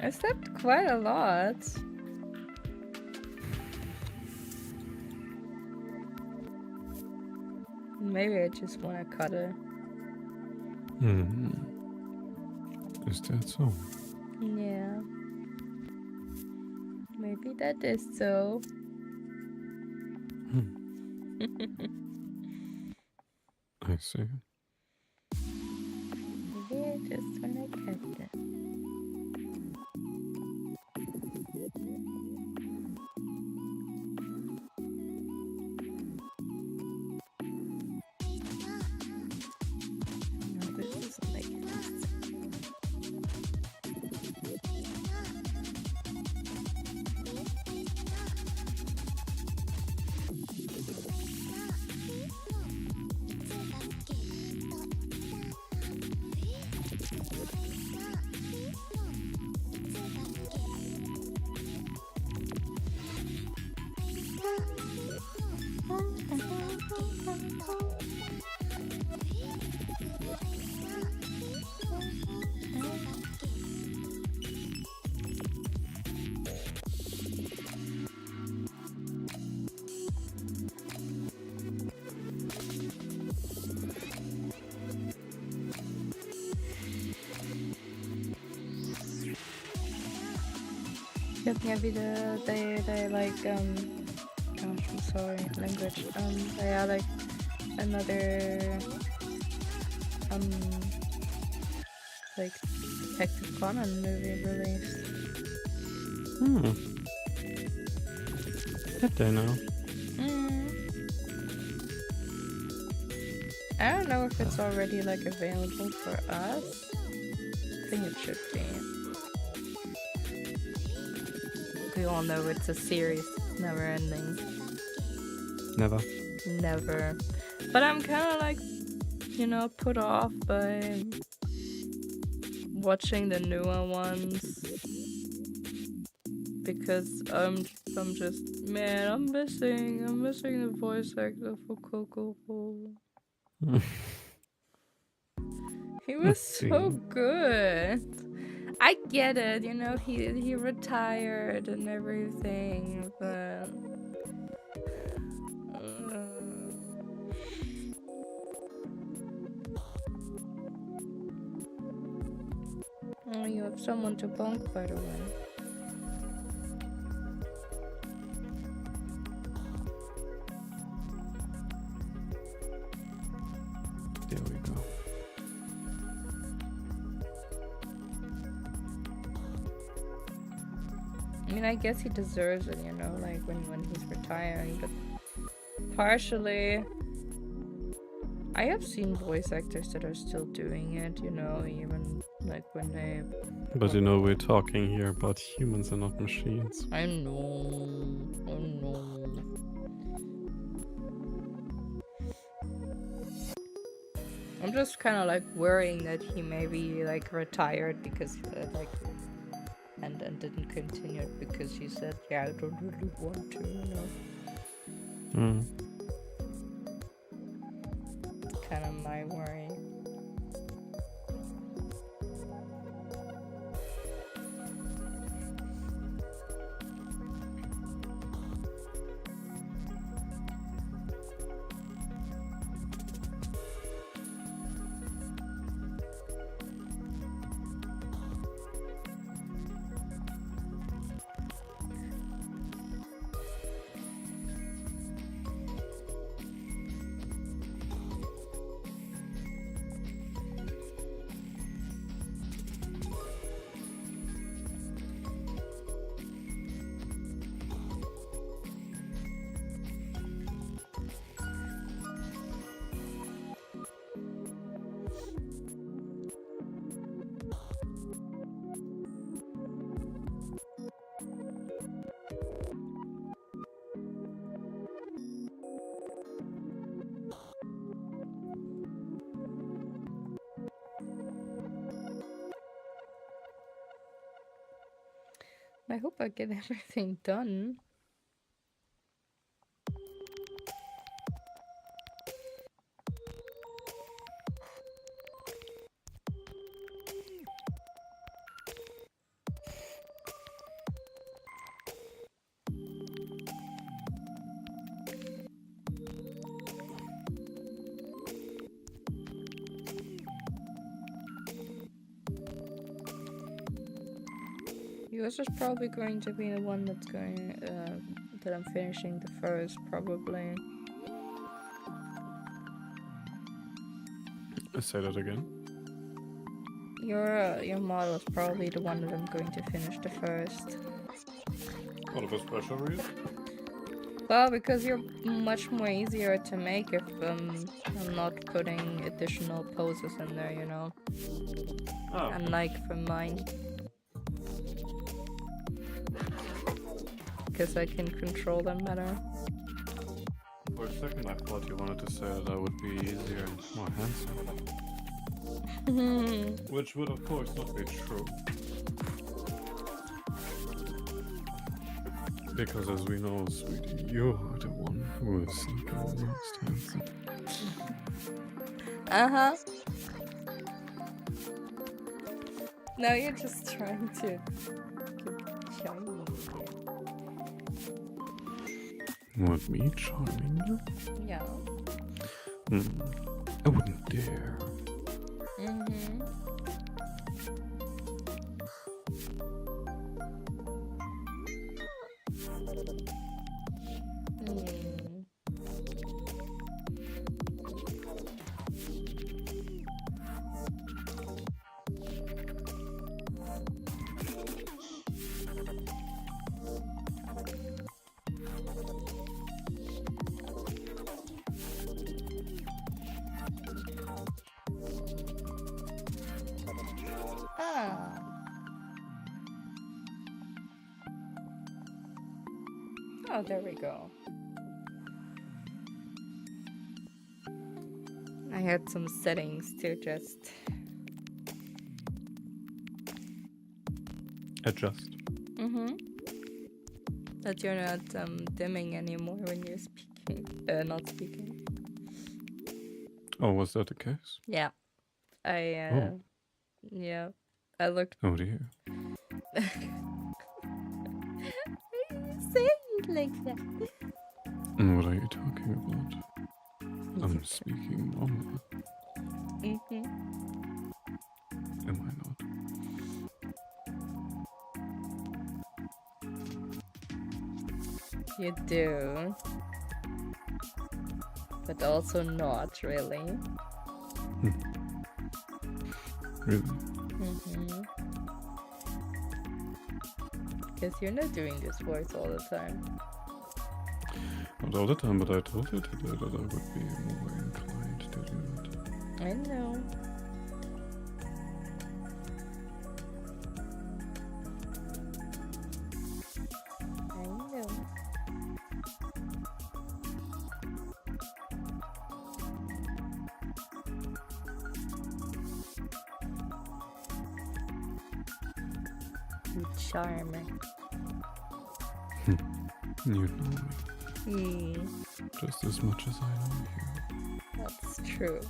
I slept quite a lot. Maybe I just want to cuddle. Is that so? Yeah. Maybe that is so. I see. Maybe I just want to cuddle. No, this doesn't make any sense. Yeah, they like gosh, I'm sorry, language. They are like another like Detective Conan movie released. Did they now? I don't know if it's already like available for us. I think it should be. We all know it's a series, it's never ending. Never. But I'm kind of like, you know, put off by watching the newer ones. Because I'm just, man, I'm missing the voice actor for Coco. He was so good. I get it, you know, he retired and everything, but oh, you have someone to bonk, by the way. There we go. I mean, I guess he deserves it, you know, like when he's retiring, but partially I have seen voice actors that are still doing it, you know, even like when they... But you know, we're talking here about humans and not machines. I know. I'm just kind of like worrying that he maybe like retired because like and didn't continue it because he said, yeah, I don't really want to, you know. Kind of my worry. I hope I get everything done. Yours is probably going to be the one that's going, that I'm finishing the first, probably. Say that again. Your model is probably the one that I'm going to finish the first. What of a special reason? Well, because you're much more easier to make if I'm not putting additional poses in there, you know. Oh. Unlike for mine. Because I can control them better. For a second I thought you wanted to say that I would be easier and more handsome. Which would of course not be true. Because as we know, sweetie, you are the one who is the most handsome. Uh-huh. No, you're just trying to keep showing me. Want me charming you? Yeah. I wouldn't dare. Oh, there we go. I had some settings to just adjust. That you're not dimming anymore when you're speaking. Not speaking. Oh, was that the case? Yeah. Yeah. I looked. Oh dear. Why are you saying it like that? What are you talking about? I'm speaking normal. Am I not? You do. But also not really. Really? Because you're not doing this voice all the time. Not all the time, but I told you today that I would be more inclined to do that. I know. You charming. You know me. Just as much as I know you. That's true.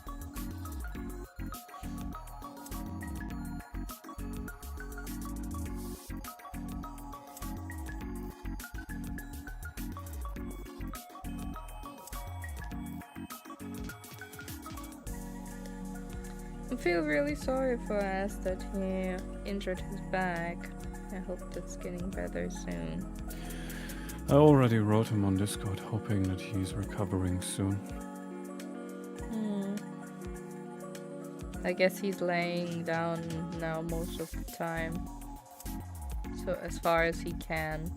I feel really sorry for us that he injured his back. I hope that's getting better soon. I already wrote him on Discord hoping that he's recovering soon. I guess he's laying down now most of the time. So as far as he can.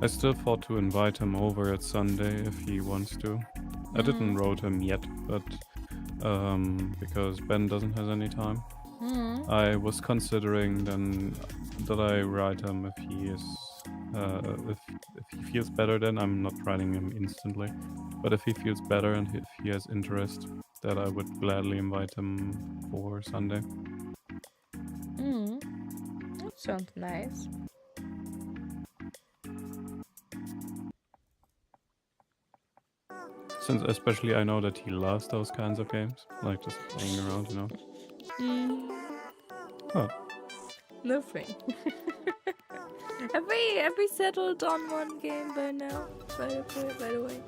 I still thought to invite him over at Sunday if he wants to. I didn't wrote him yet, but because Ben doesn't have any time. I was considering then that I write him if he is if he feels better. Then I'm not writing him instantly, but if he feels better and if he has interest, that I would gladly invite him for Sunday. That sounds nice. Since especially I know that he loves those kinds of games, like just playing around, you know. Oh. Nothing. Have we settled on one game by now? By the way.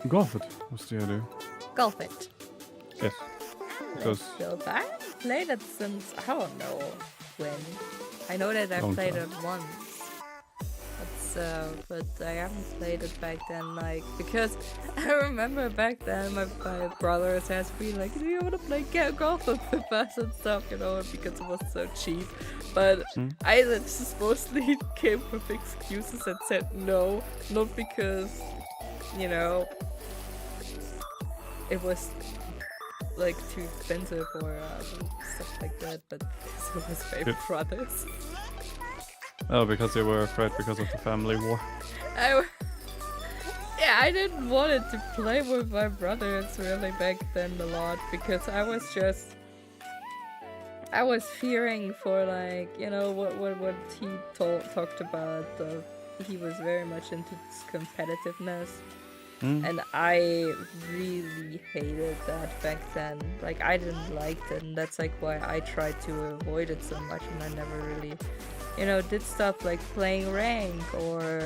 Golf it was the idea. Golf it. Yes. Because I haven't played it since I don't know when. I know that I played it once. But I haven't played it back then, like, because I remember back then my brothers asked me, like, do you want to play golf with us and stuff, you know, because it was so cheap. But I just mostly came with excuses and said no, not because, you know, it was like too expensive or stuff like that, but because it was my brothers. Oh, because they were afraid because of the family war. Yeah, I didn't want it to play with my brothers really back then a lot because I was fearing for, like, you know, what he talked about. He was very much into this competitiveness. And I really hated that back then. Like, I didn't like it, and that's like why I tried to avoid it so much, and I never really, you know, did stuff like playing rank or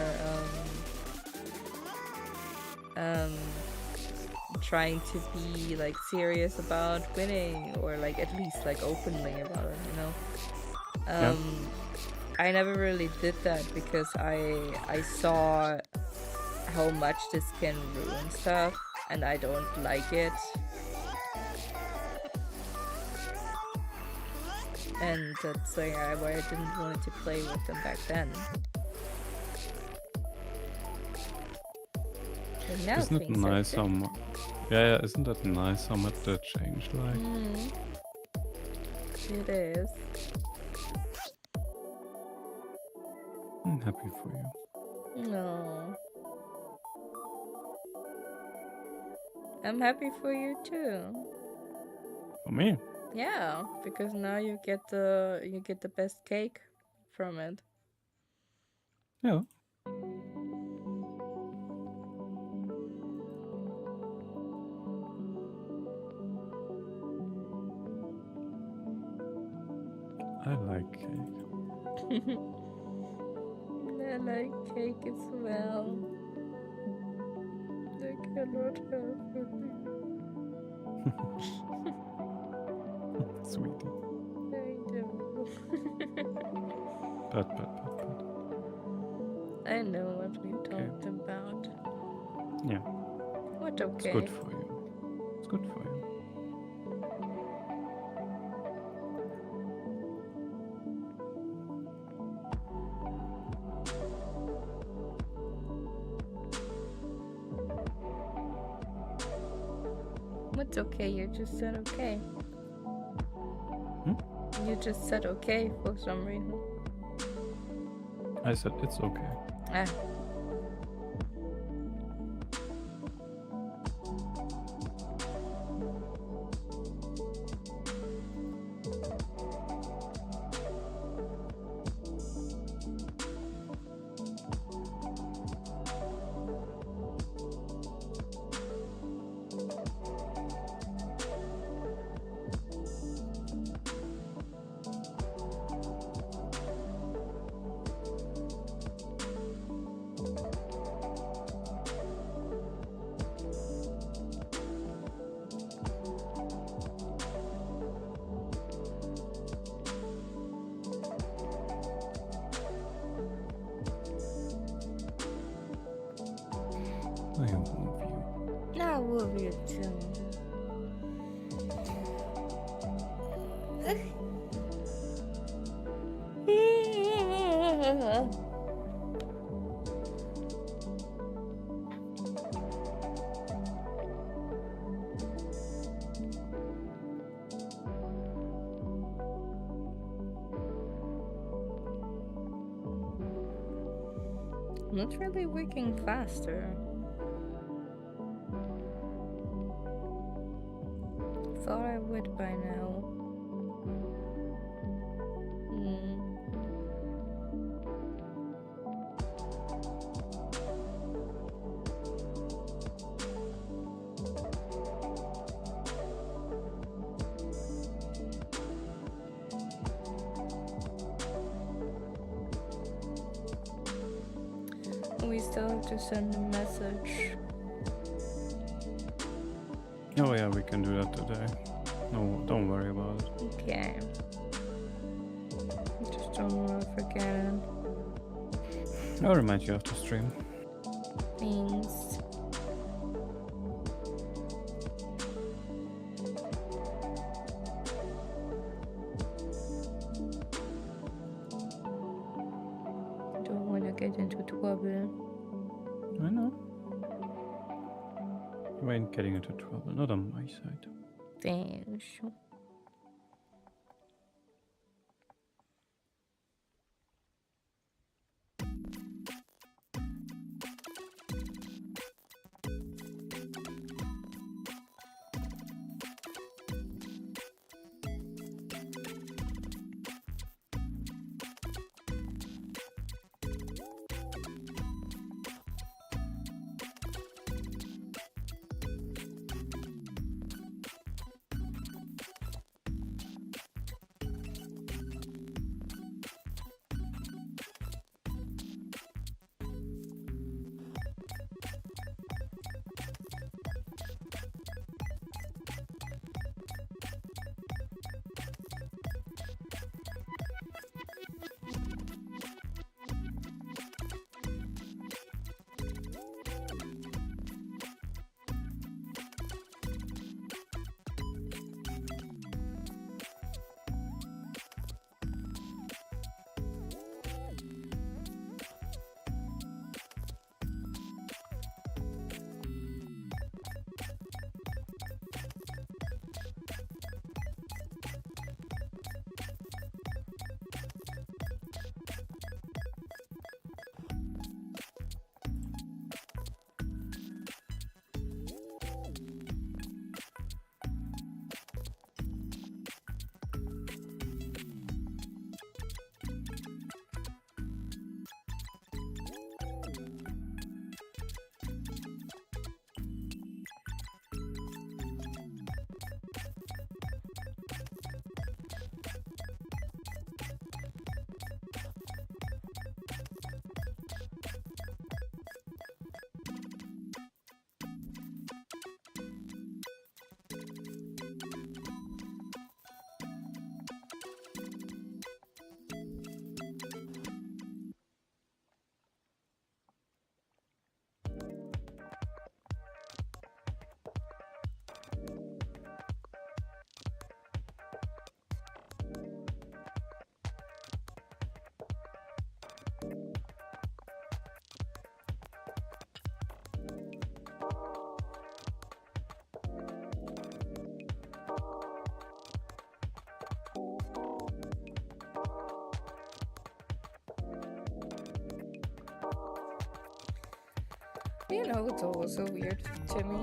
trying to be like serious about winning, or like at least like openly about it, you know. I never really did that because I saw how much this can ruin stuff, and I don't like it. And that's like why I didn't want to play with them back then. Isn't it nice how much? Yeah, isn't it nice how much that changed? Like, it is. I'm happy for you. No. I'm happy for you too. For me? Yeah, because now you get the best cake from it. Yeah. I like cake. I like cake as well. I cannot help it. Sweetie. I do. But. I know what we Okay. talked about. Yeah. What okay? It's good for you. It's good for you. What's okay? You just said okay. Hmm? You just said okay for some reason. I said it's okay. Ah. I love you. I love you too. Not really working faster. Thought I would by now. We still have to send a message. Oh yeah, we can do that today. No, don't worry about it. Okay. Just don't want to forget it. I'll remind you after stream. Thanks. Don't want to get into trouble. I know. You ain't getting into trouble, not on my side. Thanks. You know, it's also weird to me.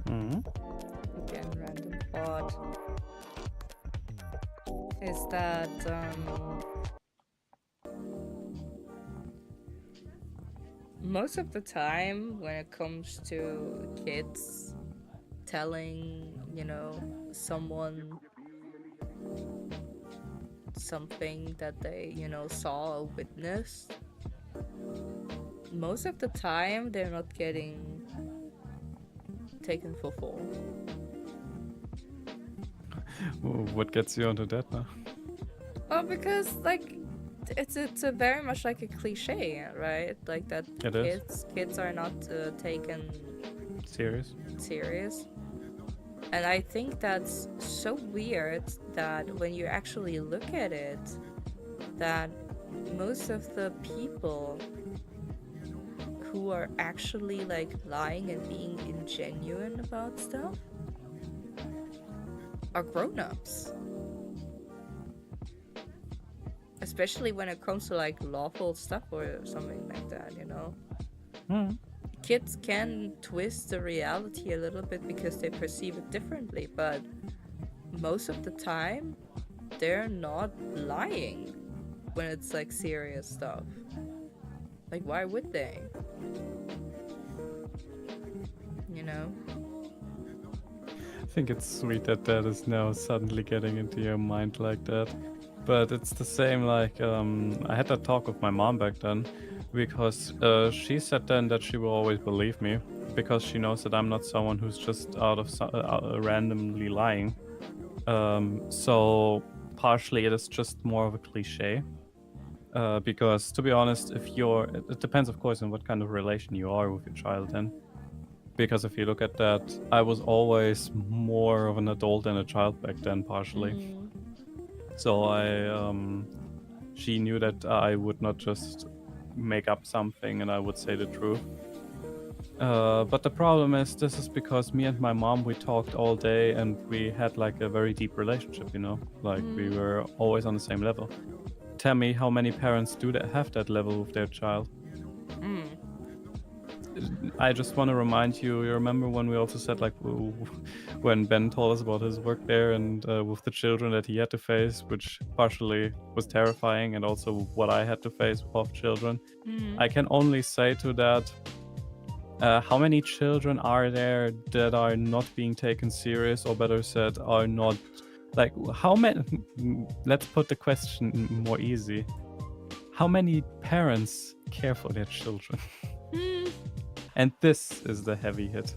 Mm-hmm. Again, random thought. Is that most of the time when it comes to kids telling, someone something that they, saw or witnessed, most of the time they're not getting taken for full. What gets you onto that now? Well, because it's a very much like a cliche, right? Like that kids are not taken serious. And I think that's so weird that when you actually look at it, that most of the people who are actually like lying and being ingenuine about stuff are grown-ups. Especially when it comes to like lawful stuff or something like that, Kids can twist the reality a little bit because they perceive it differently, but most of the time they're not lying when it's like serious stuff. Like, why would they? I think it's sweet that is now suddenly getting into your mind like that. But it's the same, like, I had that talk with my mom back then, because she said then that she will always believe me, because she knows that I'm not someone who's just out of randomly lying. So partially it is just more of a cliche. Because to be honest, it depends of course on what kind of relation you are with your child then. Because if you look at that, I was always more of an adult than a child back then, partially. So she knew that I would not just make up something and I would say the truth. But the problem is, this is because me and my mom, we talked all day and we had like a very deep relationship, Like we were always on the same level. Tell me, how many parents do have that level with their child? I just want to remind you remember when we also said, like, when Ben told us about his work there and with the children that he had to face, which partially was terrifying, and also what I had to face with children. I can only say to that, how many children are there that are not being taken serious, or better said, are not, like, how many, let's put the question more easy. How many parents care for their children? And this is the heavy hit.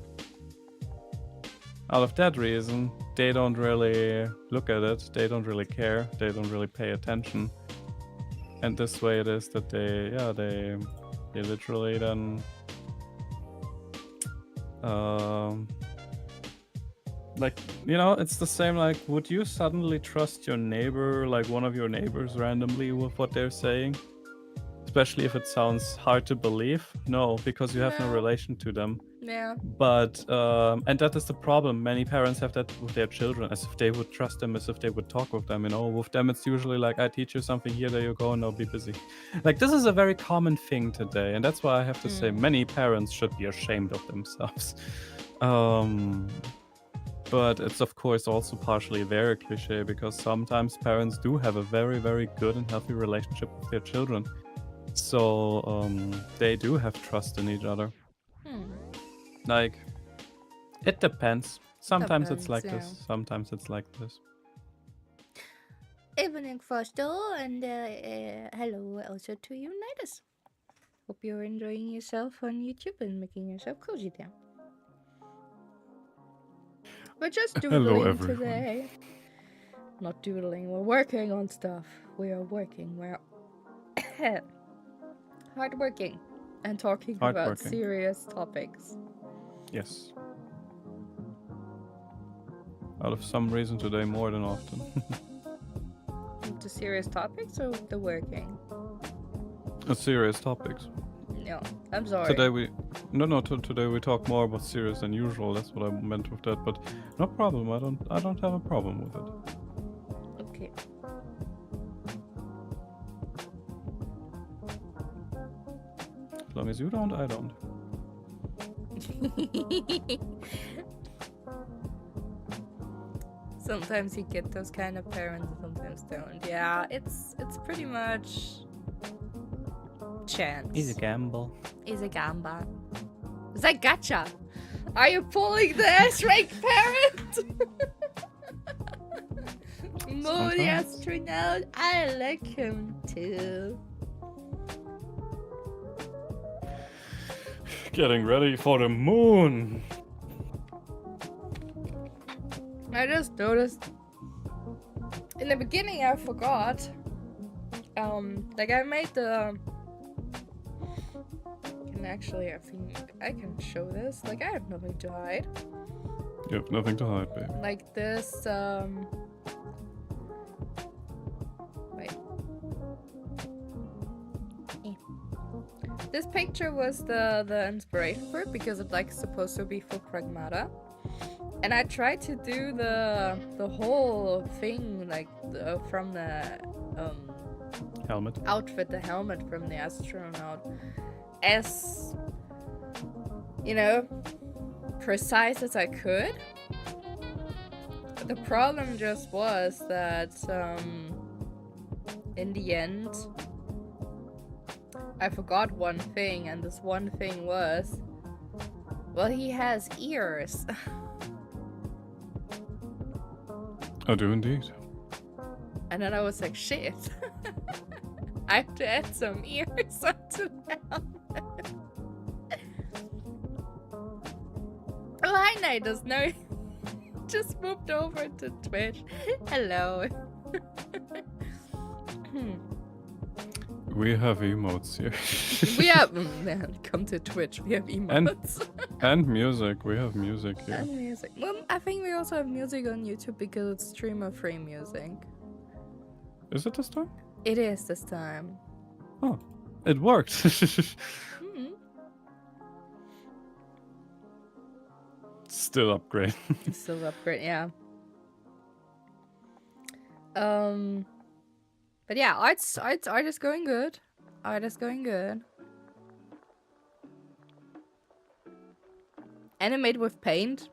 Out of that reason, they don't really look at it, they don't really care, they don't really pay attention. And this way it is that they literally then like, it's the same, like, would you suddenly trust your neighbor, like one of your neighbors, randomly with what they're saying? Especially if it sounds hard to believe? No, because you have no relation to them. Yeah. But, and that is the problem. Many parents have that with their children, as if they would trust them, as if they would talk with them, With them, it's usually like, I teach you something here, there you go, now be busy. Like, this is a very common thing today, and that's why I have to say many parents should be ashamed of themselves. But it's of course also partially very cliche, because sometimes parents do have a very, very good and healthy relationship with their children. So they do have trust in each other. Like, it depends. Sometimes it's like this. Sometimes it's like this. Evening, Foster, and hello also to you, Nidus. Hope you're enjoying yourself on YouTube and making yourself cozy there. We're just doodling today. Not doodling, we're working on stuff. We are working, we're hard working and talking about serious topics. Yes. Out of some reason today more than often. The serious topics or the working? Serious topics. No, I'm sorry. Today we talk more about serious than usual. That's what I meant with that, but no problem. I don't have a problem with it. Okay. As long as you don't, I don't. Sometimes you get those kind of parents, sometimes don't. Yeah, it's pretty much chance. Easy gamble. Easy gamble. Is that gotcha? Are you pulling the S-rank parent? Moody astronaut, I like him too. Getting ready for the moon. I just noticed in the beginning I forgot. Like I made the. Actually, I think I can show this. Like I have nothing to hide. You have nothing to hide, baby. Like this. Wait. This picture was the inspiration for it because it's like supposed to be for Pragmata. And I tried to do the whole thing like from the helmet outfit, the helmet from the astronaut, as you know, precise as I could. The problem just was that in the end I forgot one thing, and this one thing was, well, he has ears. I do indeed. And then I was like, shit. I have to add some ears onto the helmet. Oh, hi, Nidus. No, just moved over to Twitch. Hello. We have emotes here. We have... come to Twitch. We have emotes. And music. We have music here. And music. Well, I think we also have music on YouTube because it's streamer-free music. Is it this time? It is this time. Oh, it worked. Still upgrade. Still upgrade, yeah. But yeah, art's going good. Art is going good. Animate with paint.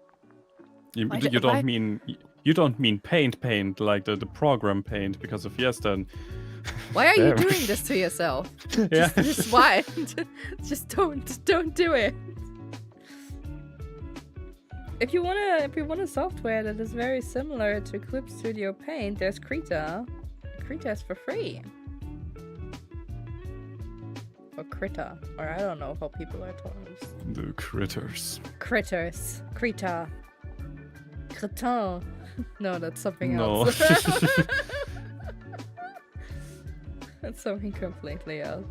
You don't mean paint like the program paint, because if yes, then why are you doing this to yourself? Yeah. Just why? Just don't do it. If you want a software that is very similar to Clip Studio Paint, there's Krita. Krita is for free. Or Krita, or I don't know how people are talking. The critters. Critters. Krita. Cretin. No, that's something No. else. That's something completely else.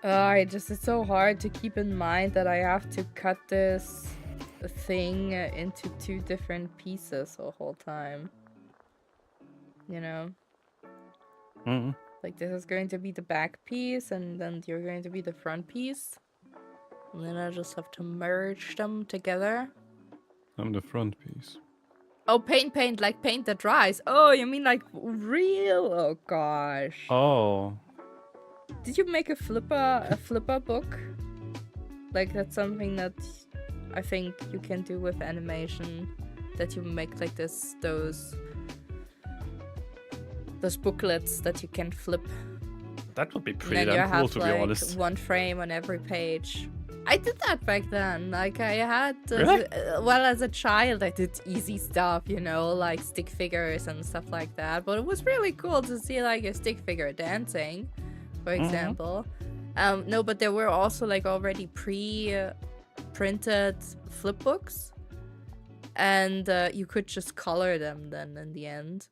It's so hard to keep in mind that I have to cut this thing into 2 different pieces the whole time. You know? Mm-hmm. Like this is going to be the back piece, and then you're going to be the front piece. And then I just have to merge them together. I'm the front piece. Oh, paint, like paint that dries. Oh, you mean like real? Oh gosh. Oh. Did you make a flipper book? Like that's something that I think you can do with animation. That you make like those booklets that you can flip. That would be And pretty then you damn cool, have to like be honest. 1 frame on every page. I did that back then. Like I had, Really? well, as a child, I did easy stuff, you know, like stick figures and stuff like that. But it was really cool to see like a stick figure dancing, for example. No, but there were also like already pre-printed flip books, and you could just color them then in the end.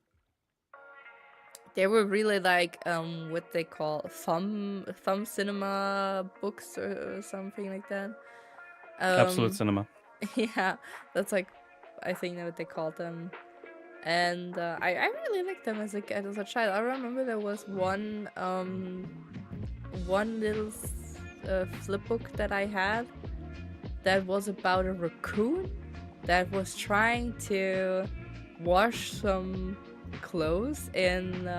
They were really like what they call thumb cinema books or something like that. Absolute cinema. Yeah, that's like I think what they called them. And I really liked them as a child. I remember there was one little flip book that I had that was about a raccoon that was trying to wash some clothes in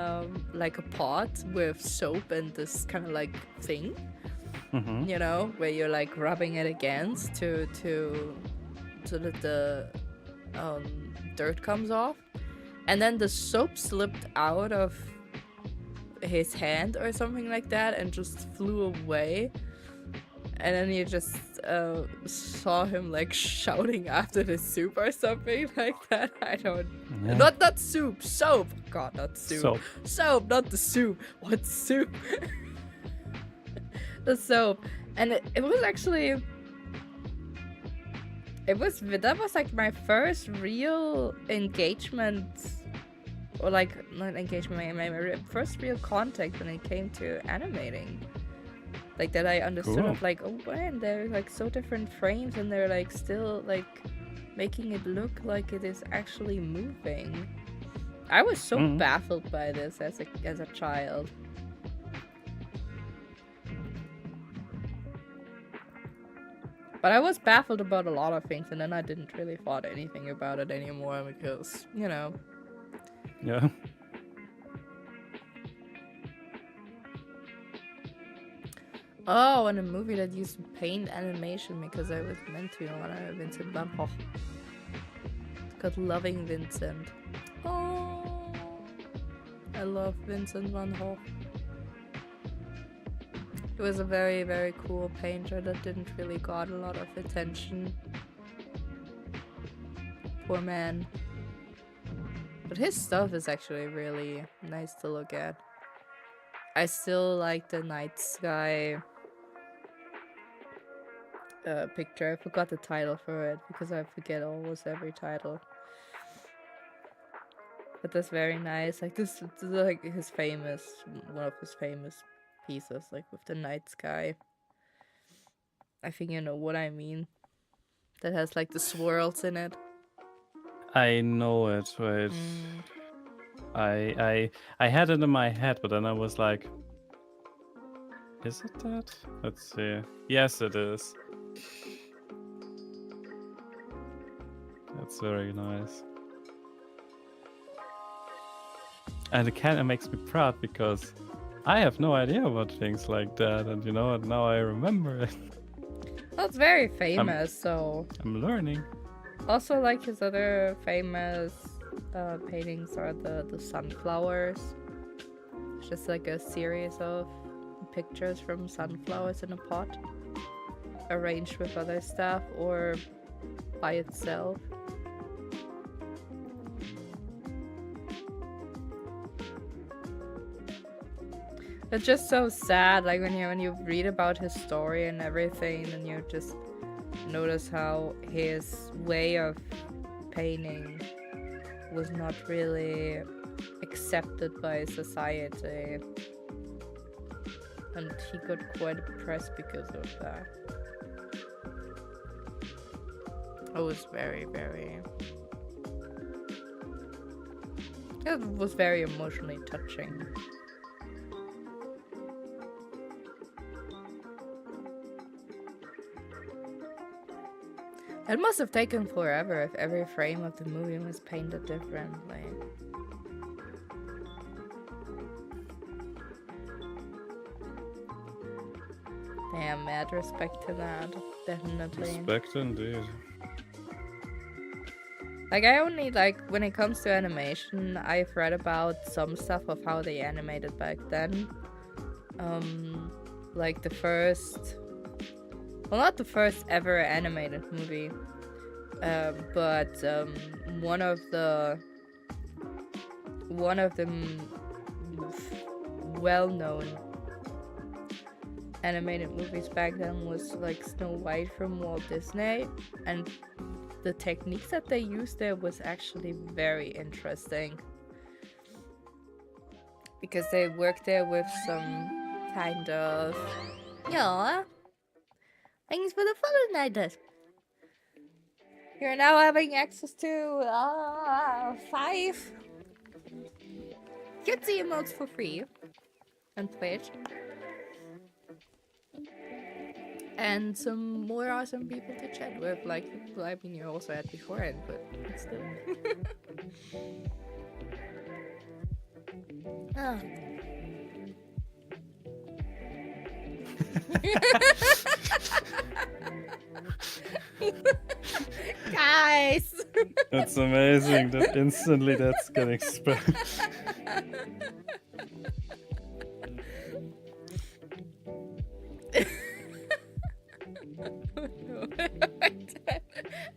like a pot with soap and this kind of like thing, you know, where you're like rubbing it against to so that the dirt comes off, and then the soap slipped out of his hand or something like that and just flew away, and then you just saw him like shouting after the soup or something like that. I don't not soup, soap. God, not soup. Soap, not the soup. What soup? The soap. And it was actually that was like my first real engagement, or like not engagement, my first real contact when it came to animating. Like that I understood of like, oh man, they're like so different frames and they're like still like making it look like it is actually moving. I was so baffled by this as a child. But I was baffled about a lot of things, and then I didn't really thought anything about it anymore because, you know. Yeah. Oh, and a movie that used paint animation because I was meant to on Vincent van Gogh. It's called Loving Vincent. Oh, I love Vincent van Gogh. He was a very, very cool painter that didn't really got a lot of attention. Poor man. But his stuff is actually really nice to look at. I still like the night sky picture. I forgot the title for it because I forget almost every title. But that's very nice. Like this is like one of his famous pieces, like with the night sky. I think you know what I mean. That has like the swirls in it. I know it. Wait. I had it in my head, but then I was like, is it that? Let's see. Yes, it is. That's very nice. And it kind of makes me proud because I have no idea about things like that, and you know what? Now I remember it. Well, it's very famous, so I'm learning. Also, like his other famous paintings are the sunflowers. It's just like a series of pictures from sunflowers in a pot, arranged with other stuff or by itself. It's just so sad, like when you read about his story and everything, and you just notice how his way of painting was not really accepted by society, and he got quite depressed because of that. It was very, very... It was very emotionally touching. It must have taken forever if every frame of the movie was painted differently. Damn, mad respect to that. Definitely. Respect indeed. Like, I only, like, when it comes to animation, I've read about some stuff of how they animated back then. Like the first... Well, not the first ever animated movie, but one of the well-known animated movies back then was like Snow White from Walt Disney, and the techniques that they used there was actually very interesting because they worked there with some kind of thanks for the follow, Nidus. You're now having access to 5 cutesy emotes for free on Twitch. And some more awesome people to chat with, like people I mean you also had beforehand, but still. Oh. Guys! That's amazing that instantly that's getting spread.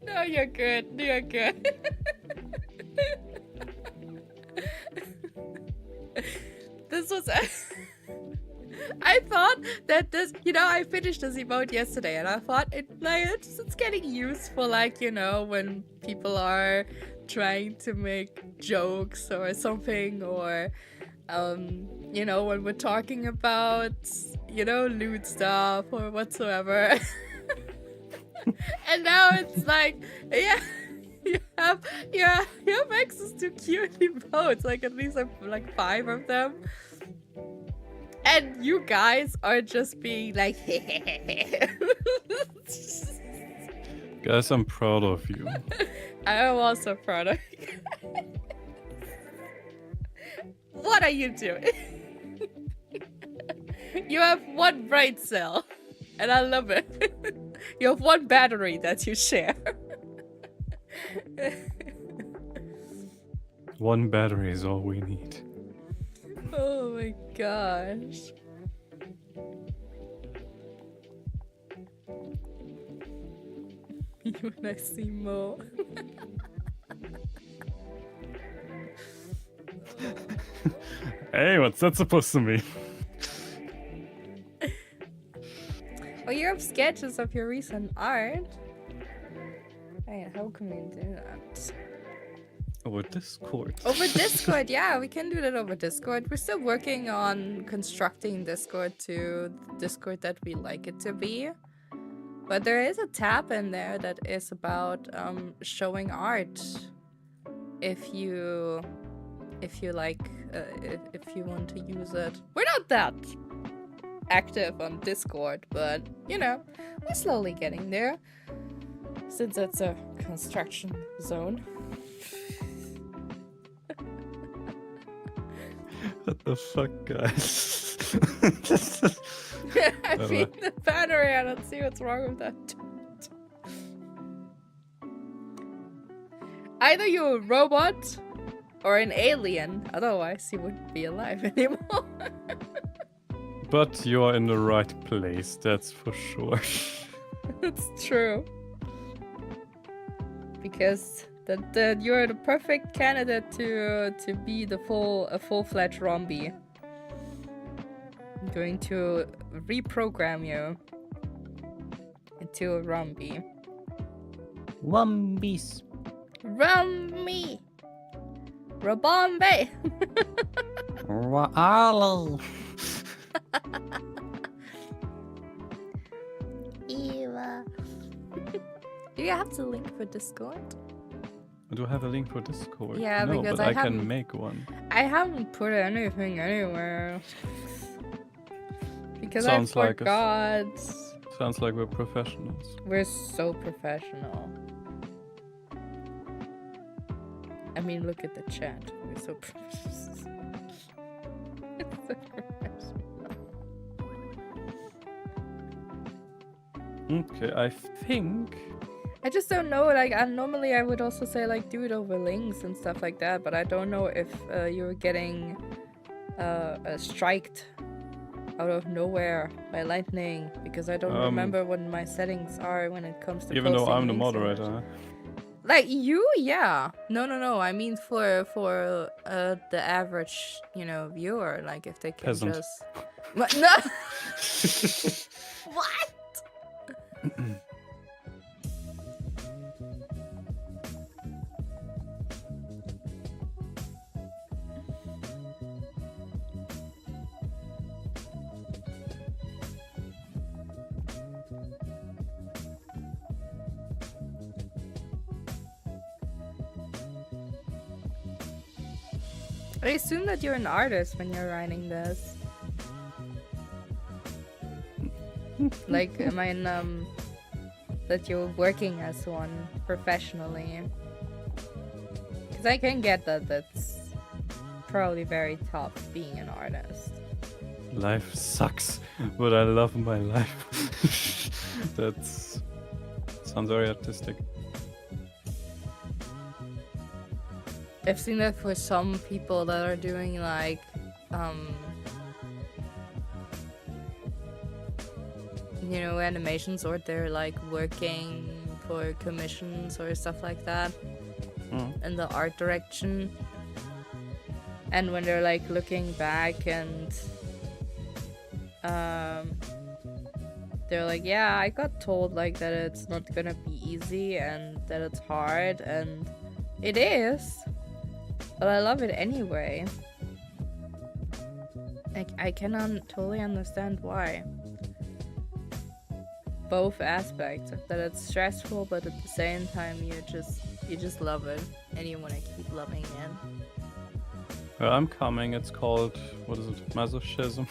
No, you're good. You're good. This was... I thought that this, you know, I finished this emote yesterday and I thought it's getting useful, like, you know, when people are trying to make jokes or something, or, you know, when we're talking about, you know, lewd stuff or whatsoever. And now it's like, yeah, you have access to cute emotes, like at least like 5 of them. And you guys are just being like, Guys, I'm proud of you. I am also proud of you. What are you doing? You have 1 brain cell, and I love it. You have 1 battery that you share. 1 battery is all we need. Oh my gosh. You and I see Mo. Hey, what's that supposed to mean? Oh, you have sketches of your recent art? Hey, how can we do that? Over Discord. Over Discord, yeah, we can do that over Discord. We're still working on constructing Discord to the Discord that we like it to be. But there is a tab in there that is about showing art. If you like, if you want to use it. We're not that active on Discord, but you know, we're slowly getting there. Since it's a construction zone. What the fuck, guys? I mean, the battery, I don't see what's wrong with that. Either you're a robot or an alien, otherwise you wouldn't be alive anymore. But you're in the right place, that's for sure. It's true. Because you're the perfect candidate to be a full-fledged zombie. I'm going to reprogram you into a zombie. Wumbies. Rummy! Rabombe! Wa'alo. Eva. Do you have the link for Discord? Do I have a link for Discord? Yeah, no, because but I I can haven't- make one. I haven't put anything anywhere. Because Sounds I like forgot. Sounds like we're professionals. We're so professional. I mean, look at the chat. We're so professional. It's so professional. Okay, I think... I just don't know, like, normally I would also say, like, do it over links and stuff like that, but I don't know if you're getting striked out of nowhere by lightning, because I don't remember what my settings are when it comes to Even though posting I'm the links and moderator, such. huh? Like, you, yeah. No, I mean for the average, you know, viewer, like, if they can Peasant. just... What? No! What? I assume that you're an artist when you're writing this. Like, I mean, that you're working as one professionally. Because I can get that that's probably very tough being an artist. Life sucks, but I love my life. That's sounds very artistic. I've seen that for some people that are doing like you know, animations, or they're like working for commissions or stuff like that in the art direction, and when they're like looking back and they're like, yeah, I got told like that it's not gonna be easy and that it's hard, and it is, but I love it anyway. I cannot totally understand why. Both aspects, that it's stressful, but at the same time you just love it and you want to keep loving it. Well, I'm coming. It's called, what is it, masochism?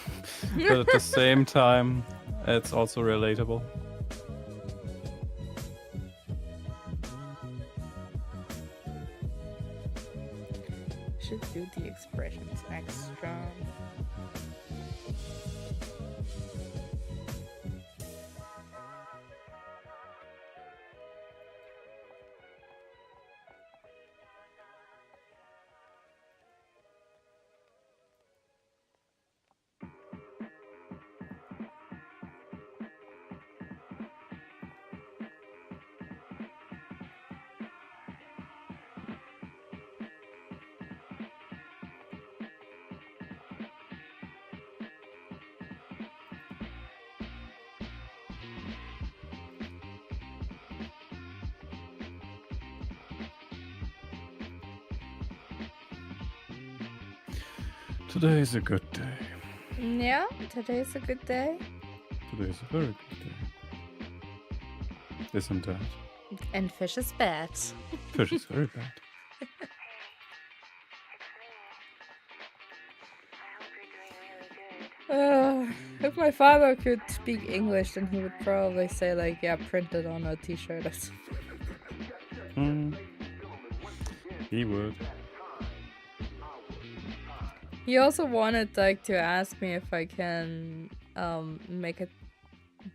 But at the same time, it's also relatable. Should do the expressions extra. Today is a good day. Yeah, today's a good day. Today is a very good day. Isn't that? And fish is bad. Fish is very bad. If my father could speak English, then he would probably say like, yeah, print it on a t-shirt. He would. He also wanted like to ask me if I can make it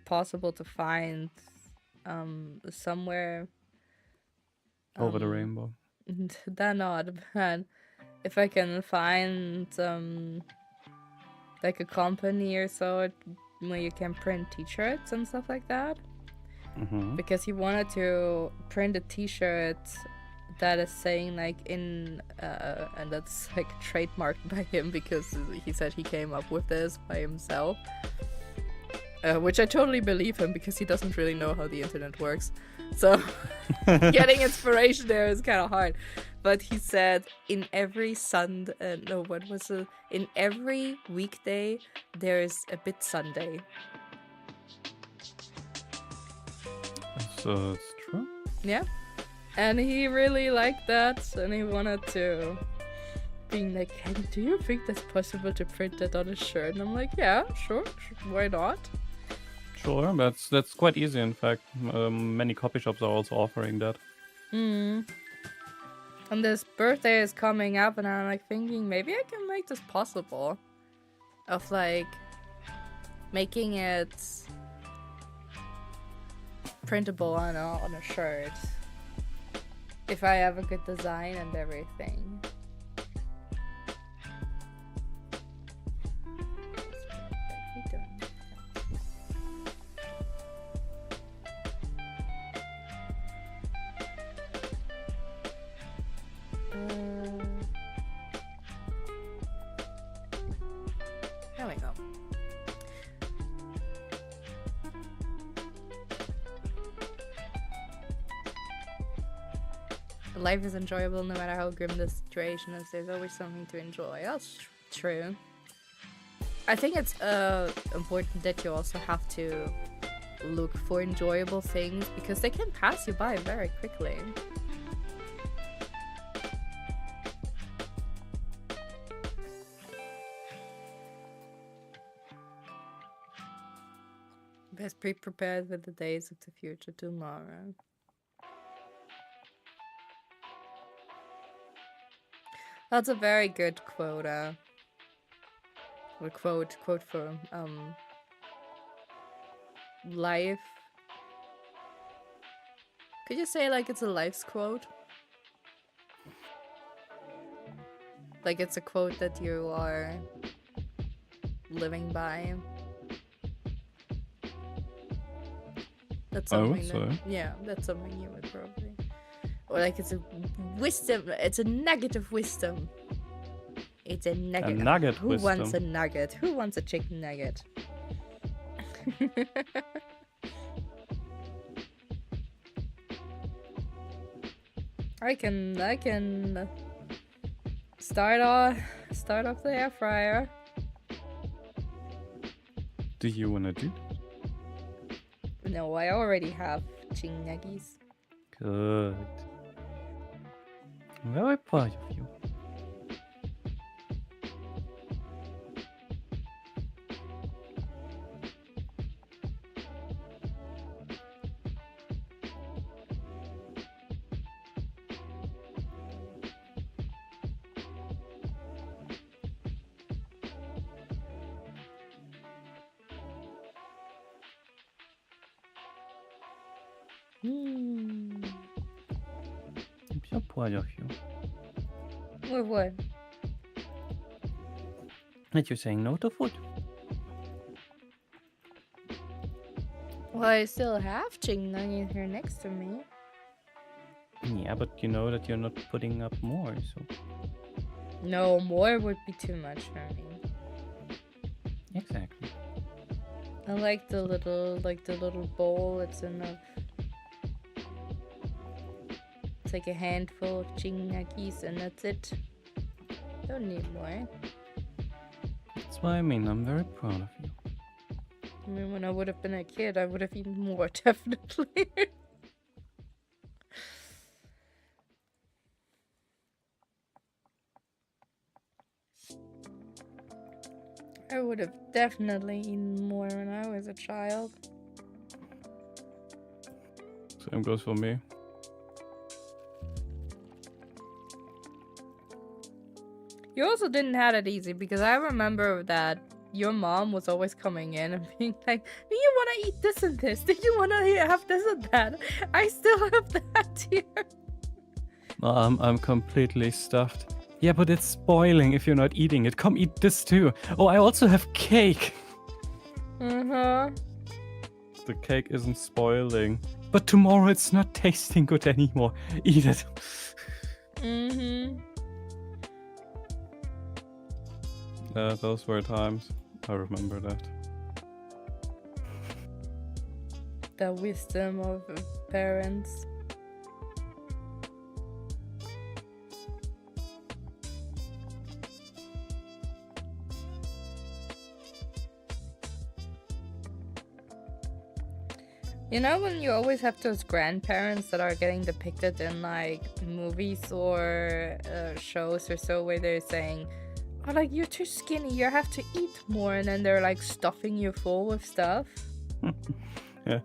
possible to find somewhere Over the rainbow. that not, but if I can find like a company or so where you can print t-shirts and stuff like that. Because he wanted to print a t-shirt that is saying like in and that's like trademarked by him, because he said he came up with this by himself, which I totally believe him, because he doesn't really know how the internet works, so getting inspiration there is kind of hard. But he said in every in every weekday there's a bit Sunday. So it's true? Yeah. And he really liked that, and he wanted to being like, hey, do you think that's possible to print that on a shirt? And I'm like, yeah, sure, why not? Sure, that's quite easy, in fact. Many copy shops are also offering that. And this birthday is coming up, and I'm like thinking maybe I can make this possible. Of like making it printable on a shirt. If I have a good design and everything. There we go. Life is enjoyable no matter how grim the situation is. There's always something to enjoy. That's true. I think it's important that you also have to look for enjoyable things, because they can pass you by very quickly. Best be prepared with the days of the future tomorrow. That's a very good quote. Or quote for life. Could you say like it's a life's quote? Like it's a quote that you are living by. That's something that, yeah, that's something you would probably. Or like it's a wisdom, it's a nugget of wisdom. It's a nugget. A nugget Who wisdom. wants a nugget? Who wants a chicken nugget? I can start off the air fryer. Do you wanna do? No, I already have chicken nuggies. Good. I'm very proud of you. I'm so proud of you. What? That you're saying no to food. Well, I still have chicken nuggets here next to me. Yeah, but you know that you're not putting up more, so. No, more would be too much for me. Exactly. I like the little bowl. It's enough. It's like a handful of chicken nuggies and that's it. Don't need more. That's what I mean. I'm very proud of you. I mean, when I would have been a kid, I would have eaten more, definitely. I would have definitely eaten more when I was a child. Same goes for me. You also didn't have it easy because I remember that your mom was always coming in and being like, do you want to eat this and this? Do you want to have this and that? I still have that here. I'm completely stuffed. Yeah, but it's spoiling if you're not eating it. Come eat this too. Oh, I also have cake. Uh-huh. The cake isn't spoiling. But tomorrow it's not tasting good anymore. Eat it. Mm-hmm. Those were times. I remember that. The wisdom of parents. You know when you always have those grandparents that are getting depicted in like movies or shows or so where they're saying, oh, like, you're too skinny, you have to eat more, and then they're like stuffing you full with stuff. Yeah.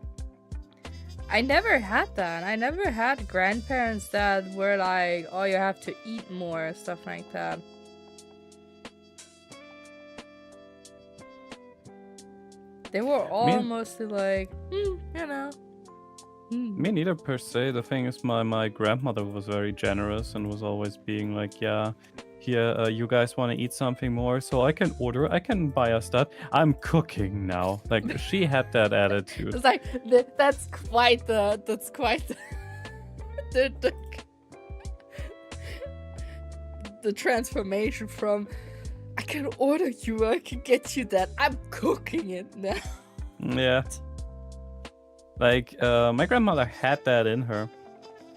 I never had that. I never had grandparents that were like, oh, you have to eat more, stuff like that. They were all mostly like, you know. Me neither per se. The thing is, my grandmother was very generous and was always being like, yeah, here, you guys want to eat something more, so I can order, I can buy us that. I'm cooking now. Like, she had that attitude. It's like, that's quite the the transformation from, I can order you, I can get you that, I'm cooking it now. Yeah. Like, my grandmother had that in her,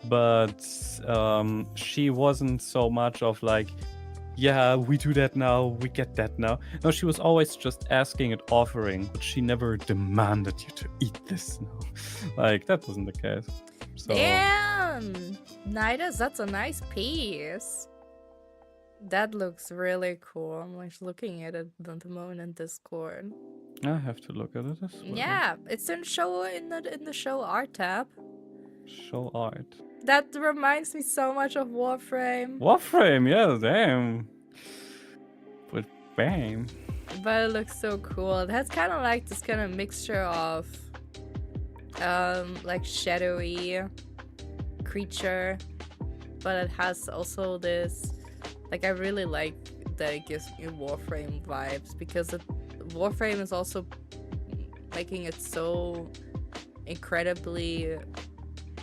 but she wasn't so much of like, yeah, we do that now, we get that now. No, she was always just asking and offering, but she never demanded you to eat this now. Like, that wasn't the case. So... Damn! Nidus, that's a nice piece. That looks really cool. I'm like looking at it at the moment in Discord. I have to look at it as well. Yeah, it's in the show art tab. Show art. That reminds me so much of Warframe. Warframe, yeah, damn. But bam. But it looks so cool. It has kind of like this kind of mixture of like shadowy creature, but it has also this, like, I really like that it gives me Warframe vibes, because Warframe is also making it so incredibly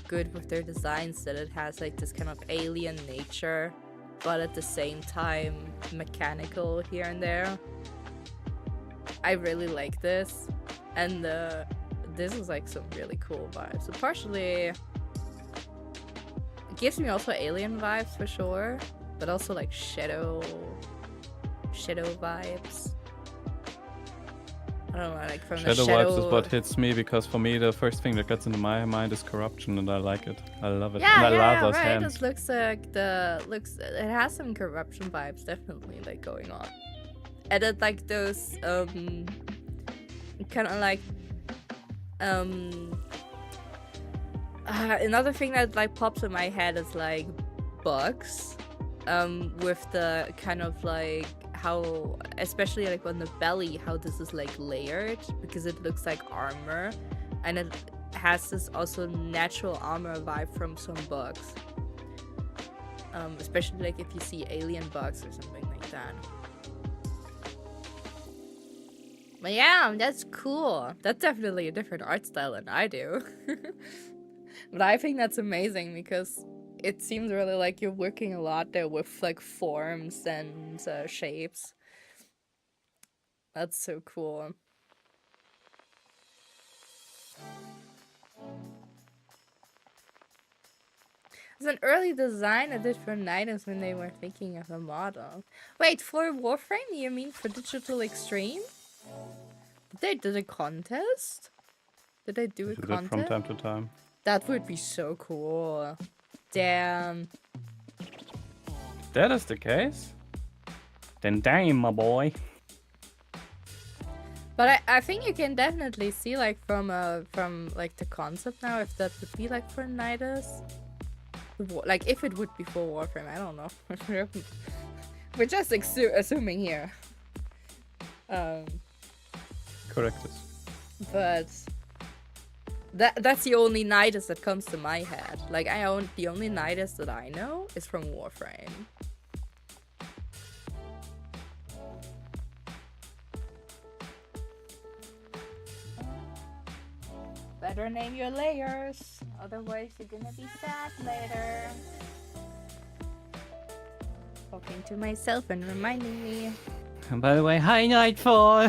good with their designs that it has like this kind of alien nature, but at the same time mechanical here and there. I really like this, and this is like some really cool vibes. So partially it gives me also alien vibes for sure, but also like shadow vibes. I don't know, like from Shadow the shadow vibes is what hits me, because for me the first thing that gets into my mind is corruption, and I like it. I love it. Yeah, and I love those right. hands. This looks like it has some corruption vibes definitely like going on. And it like those kind of like another thing that like pops in my head is like bugs with the kind of like how, especially like on the belly, how this is like layered, because it looks like armor, and it has this also natural armor vibe from some bugs, especially like if you see alien bugs or something like that. But yeah, that's cool. That's definitely a different art style than I do. But I think that's amazing, because it seems really like you're working a lot there with like forms and shapes. That's so cool. It's an early design I did for Nidus when they were thinking of a model. Wait, for Warframe? You mean for Digital Extreme? Did they do a contest? Did they do a contest? From time to time. That would be so cool. Damn. If that is the case, then damn, my boy. But I think you can definitely see like from like the concept now, if that would be like for Nidus. Like if it would be for Warframe, I don't know. We're just assuming here. Correct. But that's the only Nidus that comes to my head. Like the only Nidus that I know is from Warframe. Better name your layers, otherwise you're gonna be sad later. Talking to myself and reminding me. And by the way, hi Nightfall!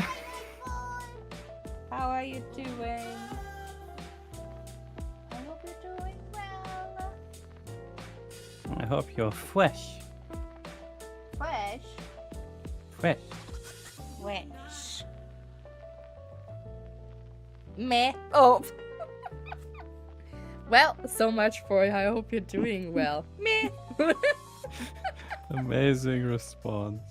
How are you doing? I hope you're doing well. I hope you're fresh. Fresh? Fresh. Fresh. Meh. Oh. Well, so much for I hope you're doing well. Meh. Amazing response.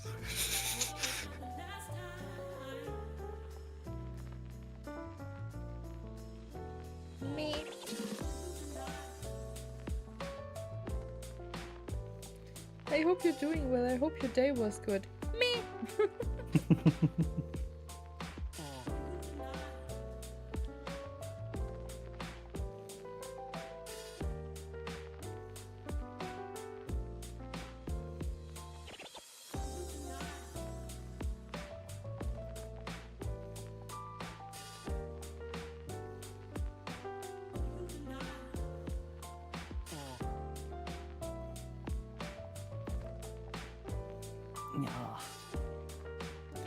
Me. I hope you're doing well. I hope your day was good. Me.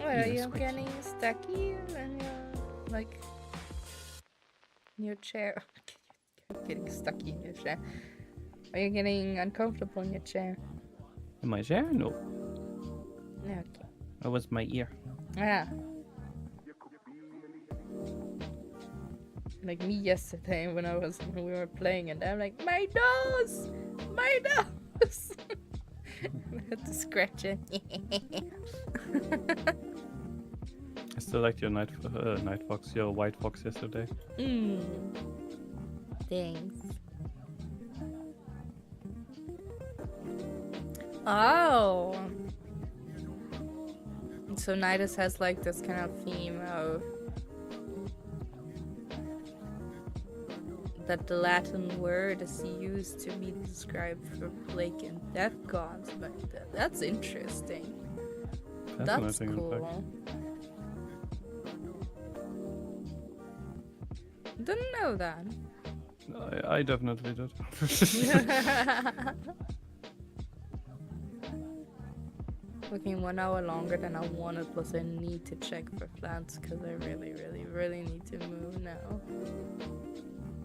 Are you getting stucky and you're like in your chair? Getting stucky in your chair. Are you getting uncomfortable in your chair? In my chair? No. Okay. That was my ear. Yeah. Like me yesterday when we were playing, and I'm like, my nose, my nose. I had to scratch it. I still liked your night fox, your white fox yesterday. Thanks. Oh. So Nidus has like this kind of theme of that the Latin word is used to be described for plague and death gods. But that's interesting. That's cool. Didn't know that. I definitely did. Looking 1 hour longer than I wanted, plus I need to check for plants because I really need to move now.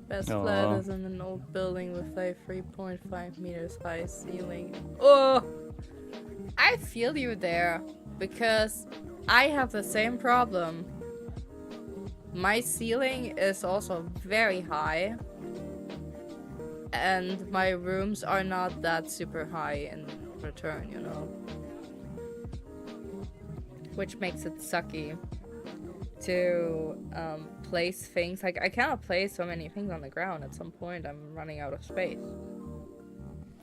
Best flat is in an old building with a 3.5 meters high ceiling. Oh! I feel you there, because I have the same problem. My ceiling is also very high, and my rooms are not that super high in return, you know? Which makes it sucky to place things. Like, I cannot place so many things on the ground. At some point, I'm running out of space.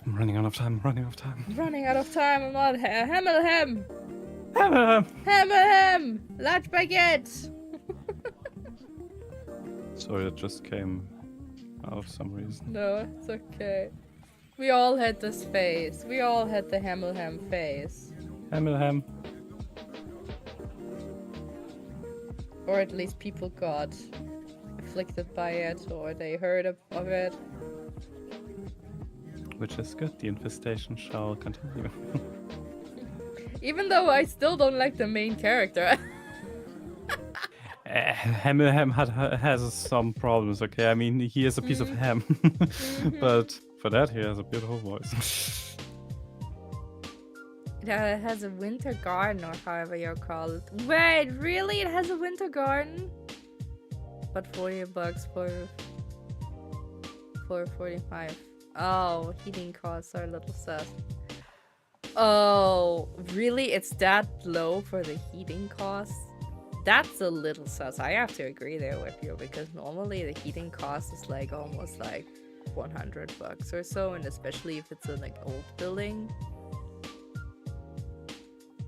I'm running out of time. I'm not Hammerham! Large baguette! Sorry, it just came out of some reason. No, it's okay. We all had this phase. We all had the Hammerham phase. Hammerham. Or at least people got afflicted by it, or they heard of it. Which is good. The infestation shall continue. Even though I still don't like the main character. Hammerham has some problems, okay? I mean, he is a piece of ham. But for that, he has a beautiful voice. It has a winter garden, or however you call it. Wait, really? It has a winter garden? But $40 for 45. Oh, heating costs are a little sus. Oh, really? It's that low for the heating costs? That's a little sus. I have to agree there with you, because normally the heating cost is like almost like $100 or so, and especially if it's a like old building.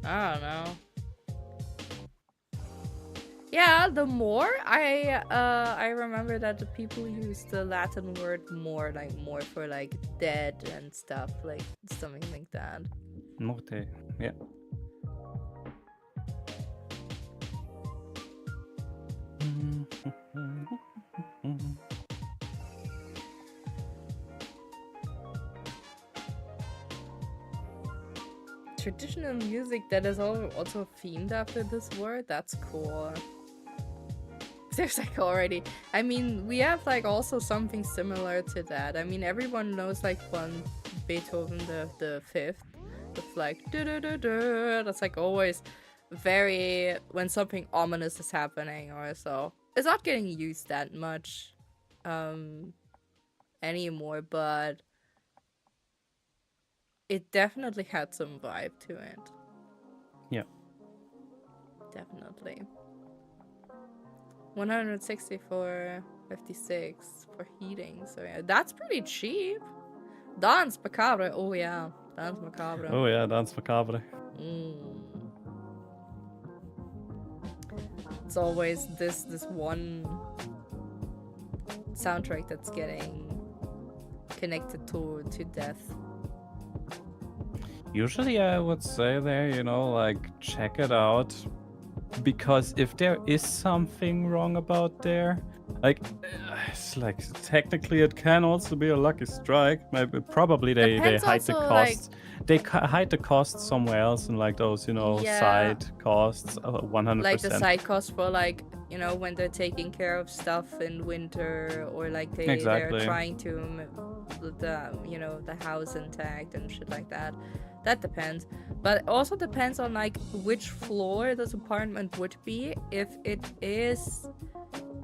I don't know. Yeah, the more I remember that the people use the Latin word more, like more for like dead and stuff, like something like that. Morte, yeah. Traditional music that is also themed after this word, that's cool. There's like already, I mean, we have like also something similar to that. I mean, everyone knows like one Beethoven the fifth, with like da-da-da-da. That's like always very when something ominous is happening or so. It's not getting used that much anymore, but it definitely had some vibe to it. Yeah. Definitely. 164.56 for heating, so yeah, that's pretty cheap. Danse Macabre, oh yeah, Danse Macabre. Oh yeah, Danse Macabre. It's always this one soundtrack that's getting connected to death. Usually I would say there, you know, like, check it out. Because if there is something wrong about there, like, it's like, technically it can also be a lucky strike. Maybe, probably they hide the costs. Like, they hide the costs somewhere else in like those, you know, side costs, 100%. Like the side costs for like, you know, when they're taking care of stuff in winter, or like they're trying to, you know, the house intact and shit like that. That depends. But it also depends on like which floor this apartment would be. If it is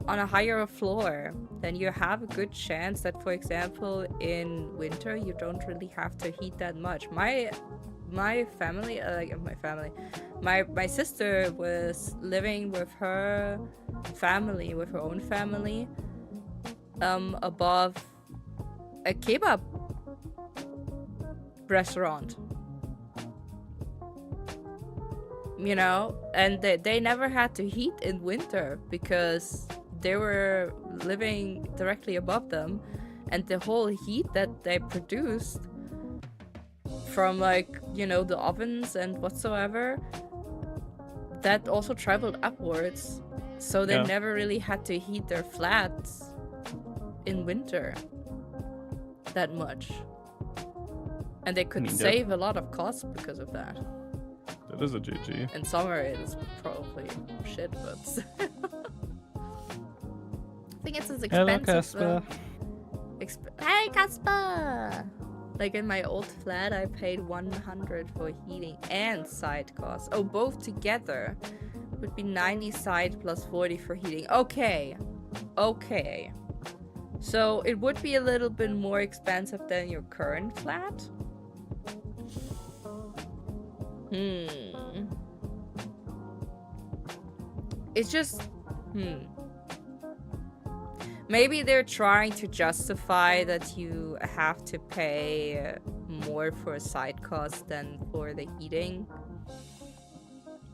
on a higher floor, then you have a good chance that, for example, in winter you don't really have to heat that much. My family, my sister was living with her family, with her own family, above a kebab restaurant. you know, and they never had to heat in winter because they were living directly above them, and the whole heat that they produced from, like, you know, the ovens and whatsoever, that also traveled upwards, so they never really had to heat their flats in winter that much, and they could save a lot of costs because of that. That is a GG. In summer it's probably shit, but I think it's as expensive. Hello, Casper. Hey, Casper! Like in my old flat, I paid 100 for heating and side costs. Oh, both together would be 90 side plus 40 for heating. Okay. Okay. So it would be a little bit more expensive than your current flat. It's just... Maybe they're trying to justify that you have to pay more for a side cost than for the heating.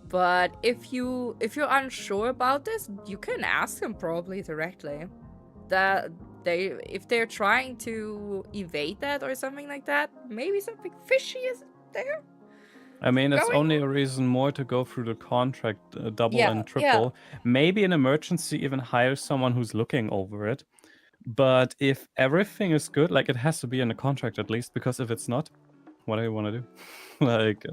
But if you're unsure about this, you can ask them probably directly. If they're trying to evade that or something like that, maybe something fishy is there. I mean, it's only a reason more to go through the contract double and triple. Maybe in emergency, even hire someone who's looking over it. But if everything is good, like, it has to be in the contract at least, because if it's not, what do you want to do? Like,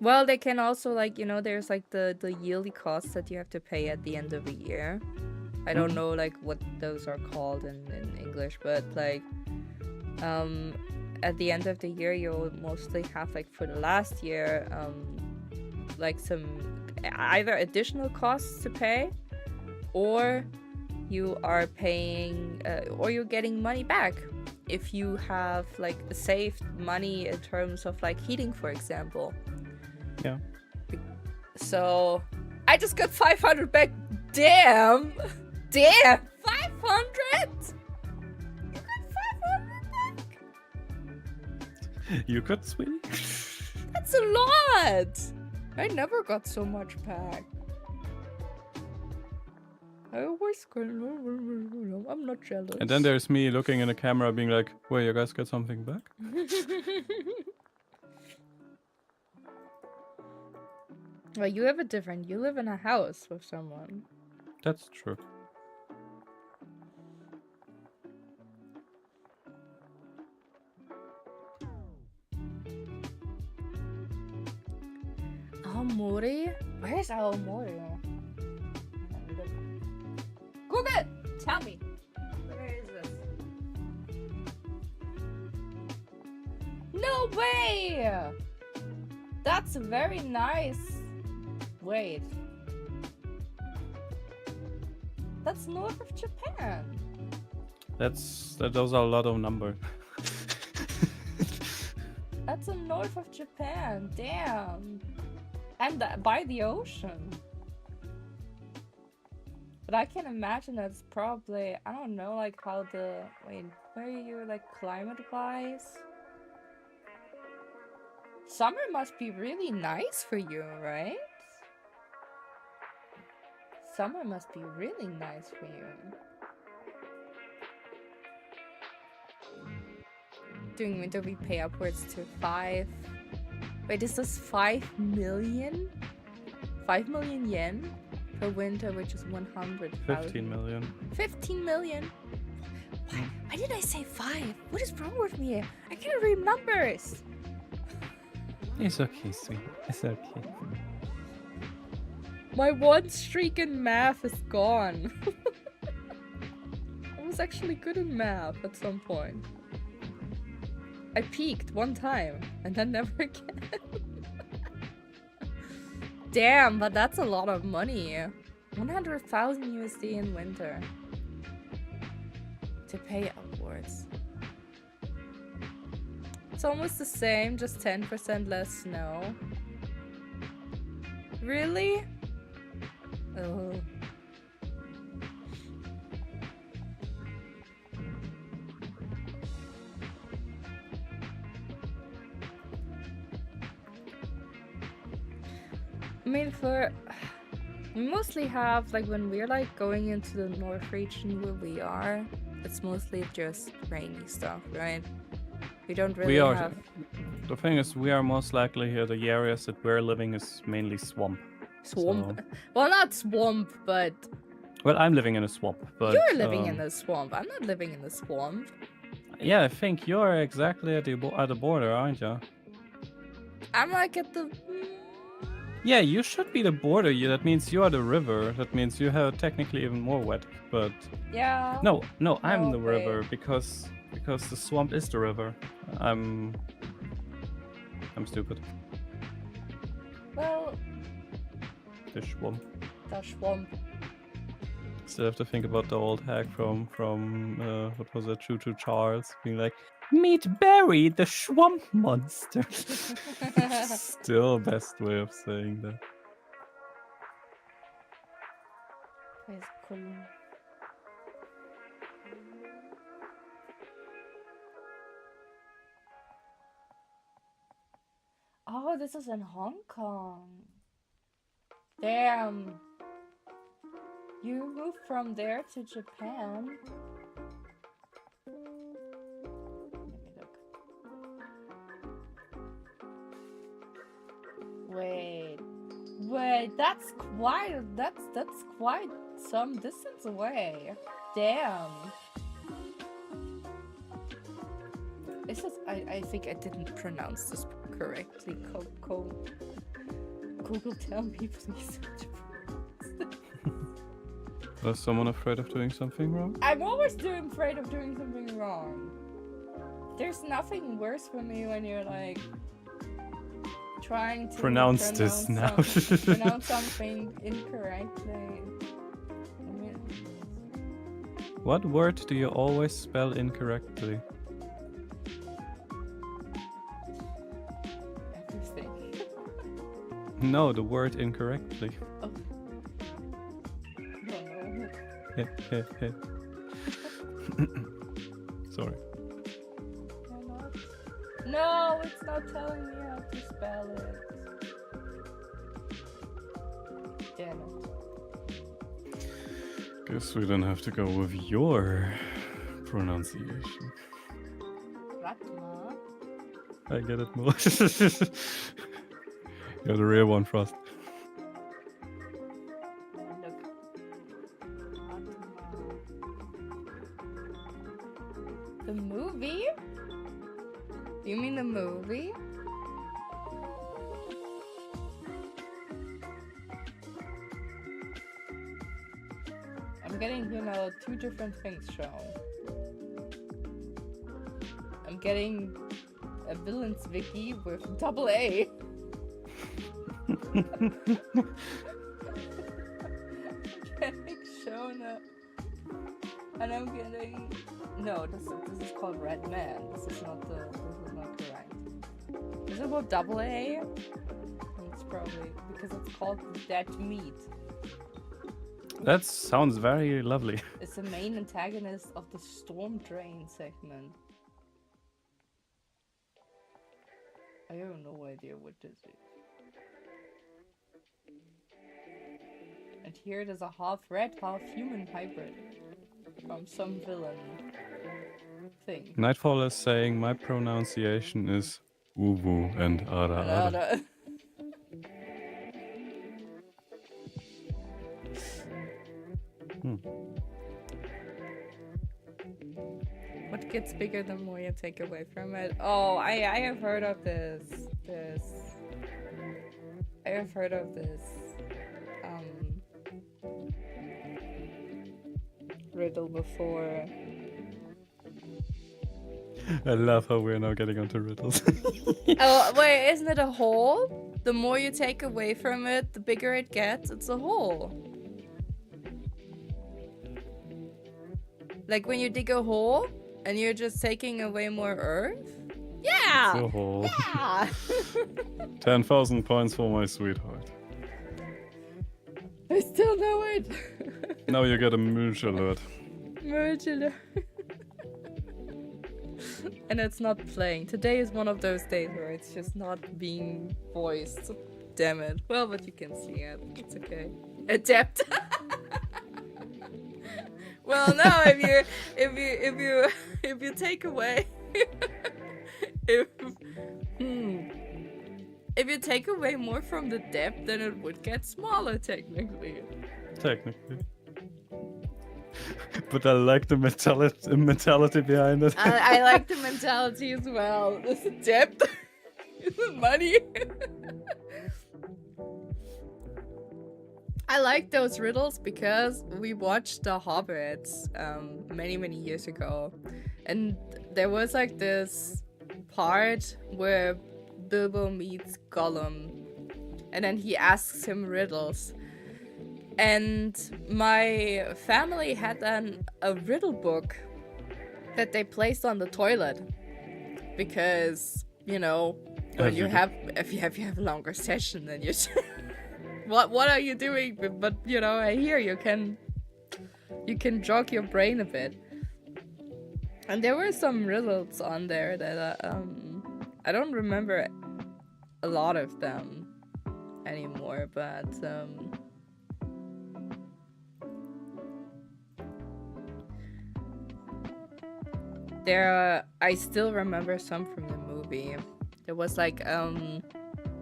Well, they can also, like, you know, there's like the yearly costs that you have to pay at the end of the year. I don't know, like, what those are called in English, but, like, at the end of the year, you'll mostly have, like, for the last year, like, some either additional costs to pay, or you are paying, or you're getting money back if you have, like, saved money in terms of, like, heating, for example. Yeah. So I just got 500 back. Damn! Damn! 500? You got 500 back? You could, sweetie? That's a lot! I never got so much back. I always go, I'm not jealous. And then there's me looking in the camera being like, well, you guys get something back? Well, you have you live in a house with someone. That's true. Aomori? Where's Aomori? Google! Tell me! Where is this? No way! That's very nice. Wait. That's north of Japan. Those are a lot of numbers. That's in north of Japan. Damn. And by the ocean. But I can imagine that's probably, I don't know, like how where are you, like, climate-wise? Summer must be really nice for you, right? Summer must be really nice for you. During winter, we pay upwards to 5. Wait, is this 5 million? 5 million yen per winter, which is 100,000. 15 million. 15 million? Why did I say 5? What is wrong with me? I can't read numbers. It's okay, sweet. It's okay. My one streak in math is gone. I was actually good in math at some point. I peaked one time, and then never again. Damn, but that's a lot of money. 100,000 USD in winter. To pay upwards. It's almost the same, just 10% less snow. Really? Oh. We mostly have, like, when we're like going into the north region where we are, it's mostly just rainy stuff, right? We don't really have. The thing is, we are most likely here. The areas that we're living is mainly swamp. Swamp? So... Well, not swamp, but. Well, I'm living in a swamp, but... You're living in a swamp. I'm not living in a swamp. Yeah, I think you're exactly at the border, aren't you? I'm like at the... Yeah, you should be the border. That means you are the river. That means you have technically even more wet, but... Yeah. No, I'm the river because the swamp is the river. I'm stupid. Well... The swamp. The swamp. Still have to think about the old hack from what was that, Choo Choo Charles, being like, "Meet Barry, the swamp monster." Still best way of saying that. It's cool. Oh, this is in Hong Kong. Damn. You moved from there to Japan? Let me look. Wait, that's quite some distance away. Damn. This is I think I didn't pronounce this correctly. Google, tell me please. Was someone afraid of doing something wrong? I'm always afraid of doing something wrong. There's nothing worse for me when you're like trying to pronounce something incorrectly. I mean, what word do you always spell incorrectly? Everything. No, the word incorrectly. Oh. Sorry. No, it's not telling me how to spell it. Damn it. Guess we don't have to go with your pronunciation. PRAGMATA? I get it more. You're the real one, Frost. The movie? Do you mean the movie? I'm getting, two different things shown. I'm getting a villain's wiki with AA. Getting shown up. And I'm getting... No, this is called Red Man. This is not correct. Is it about AA? It's probably because it's called Dead Meat. That sounds very lovely. It's the main antagonist of the Storm Drain segment. I have no idea what this is. And here it is a half red, half human hybrid from some villain thing. Nightfall is saying my pronunciation is uwu and ara. What gets bigger the more you take away from it? Oh, I have heard of this. I have heard of this. Riddle before. I love how we're now getting onto riddles. Oh, wait, isn't it a hole? The more you take away from it, the bigger it gets. It's a hole. Like when you dig a hole and you're just taking away more earth? Yeah! It's a hole. Yeah! 10,000 points for my sweetheart. I still know it. Now you get a merge alert. Merge alert. And it's not playing. Today is one of those days where it's just not being voiced. damn it. Well, but you can see it. It's okay. Adept. Well, no, if you take away if you take away more from the depth, then it would get smaller technically. Technically. But I like the mentality behind it. I like the mentality as well. This is depth. This is money. I like those riddles because we watched The Hobbits many years ago, and there was like this part where Bilbo meets Gollum, and then he asks him riddles. And my family had a riddle book that they placed on the toilet because, you know, when you have if you have a longer session, then you what are you doing? But you know, here you can jog your brain a bit. And there were some riddles on there that I don't remember a lot of them anymore, but I still remember some from the movie. There was like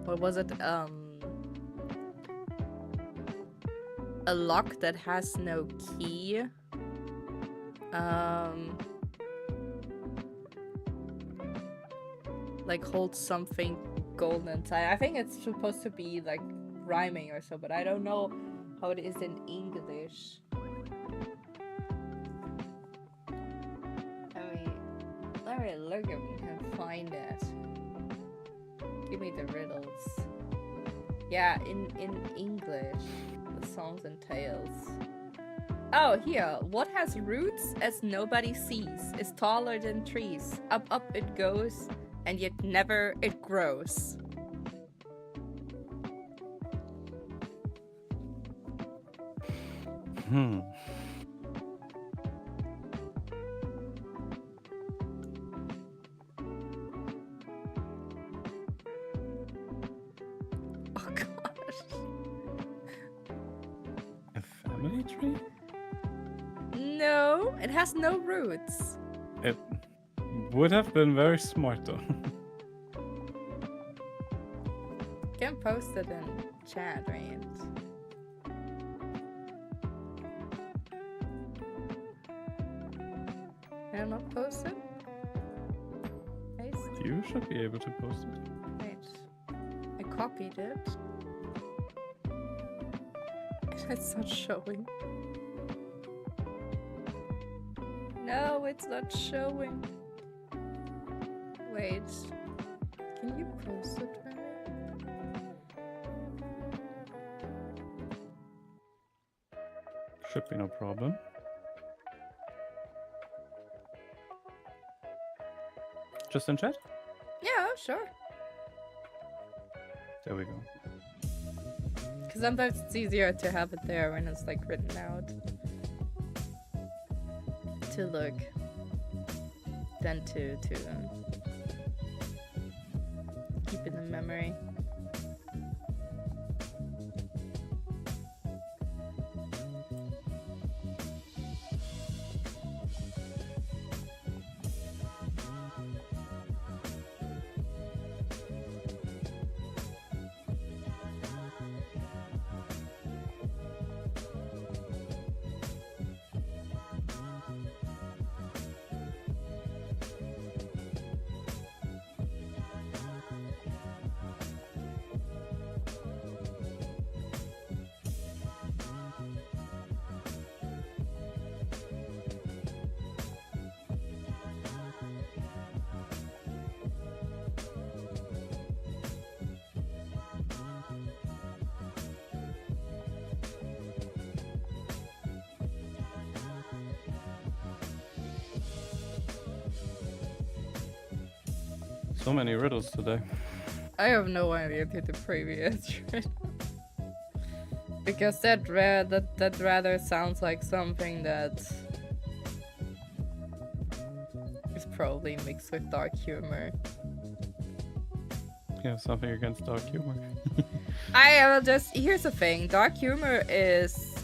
what was it? A lock that has no key. Like holds something golden inside. I think it's supposed to be like rhyming or so, but I don't know how it is in English. Let me look if we can find it. Give me the riddles. Yeah, in English. The songs and tales. Oh, here. What has roots as nobody sees, is taller than trees. Up it goes, and yet never it grows. Oh gosh. A family tree? No, it has no roots. It would have been very smart though. You can post it in chat, right? Can I not post it? Paste? You should be able to post it. Wait. I copied it. It's not showing. No, it's not showing. Wait. Can you post it, man? Should be no problem. Just in chat? Yeah, sure. There we go. Because sometimes it's easier to have it there when it's like written out. To look. Than to keep it in memory. So many riddles today. I have no idea to the previous because that rather sounds like something that is probably mixed with dark humor. you have something against dark humor. I will just, here's the thing, dark humor is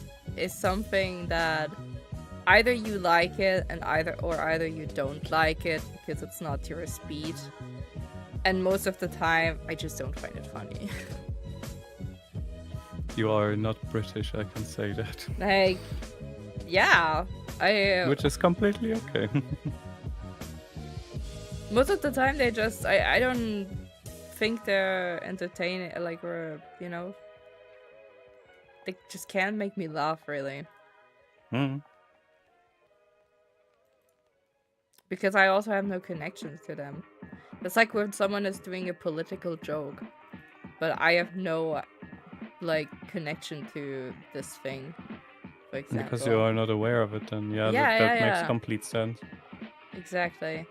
something that either you like it and either you don't like it because it's not your speed. And most of the time, I just don't find it funny. You are not British, I can say that. Like, yeah, Which is completely okay. most of the time they just, I don't think they're entertaining, like, or, you know, they just can't make me laugh, really. Because I also have no connection to them. It's like when someone is doing a political joke, but I have no, like, connection to this thing, for example. Because you are not aware of it, then that makes complete sense. Exactly.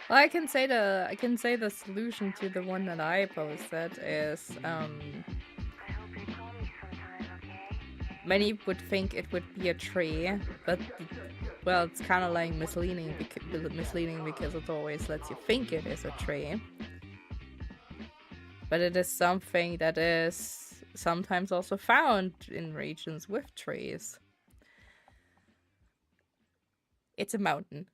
Well, I can say the solution to the one that I posted is many would think it would be a tree, but well, it's kind of like misleading because it always lets you think it is a tree. But it is something that is sometimes also found in regions with trees. It's a mountain.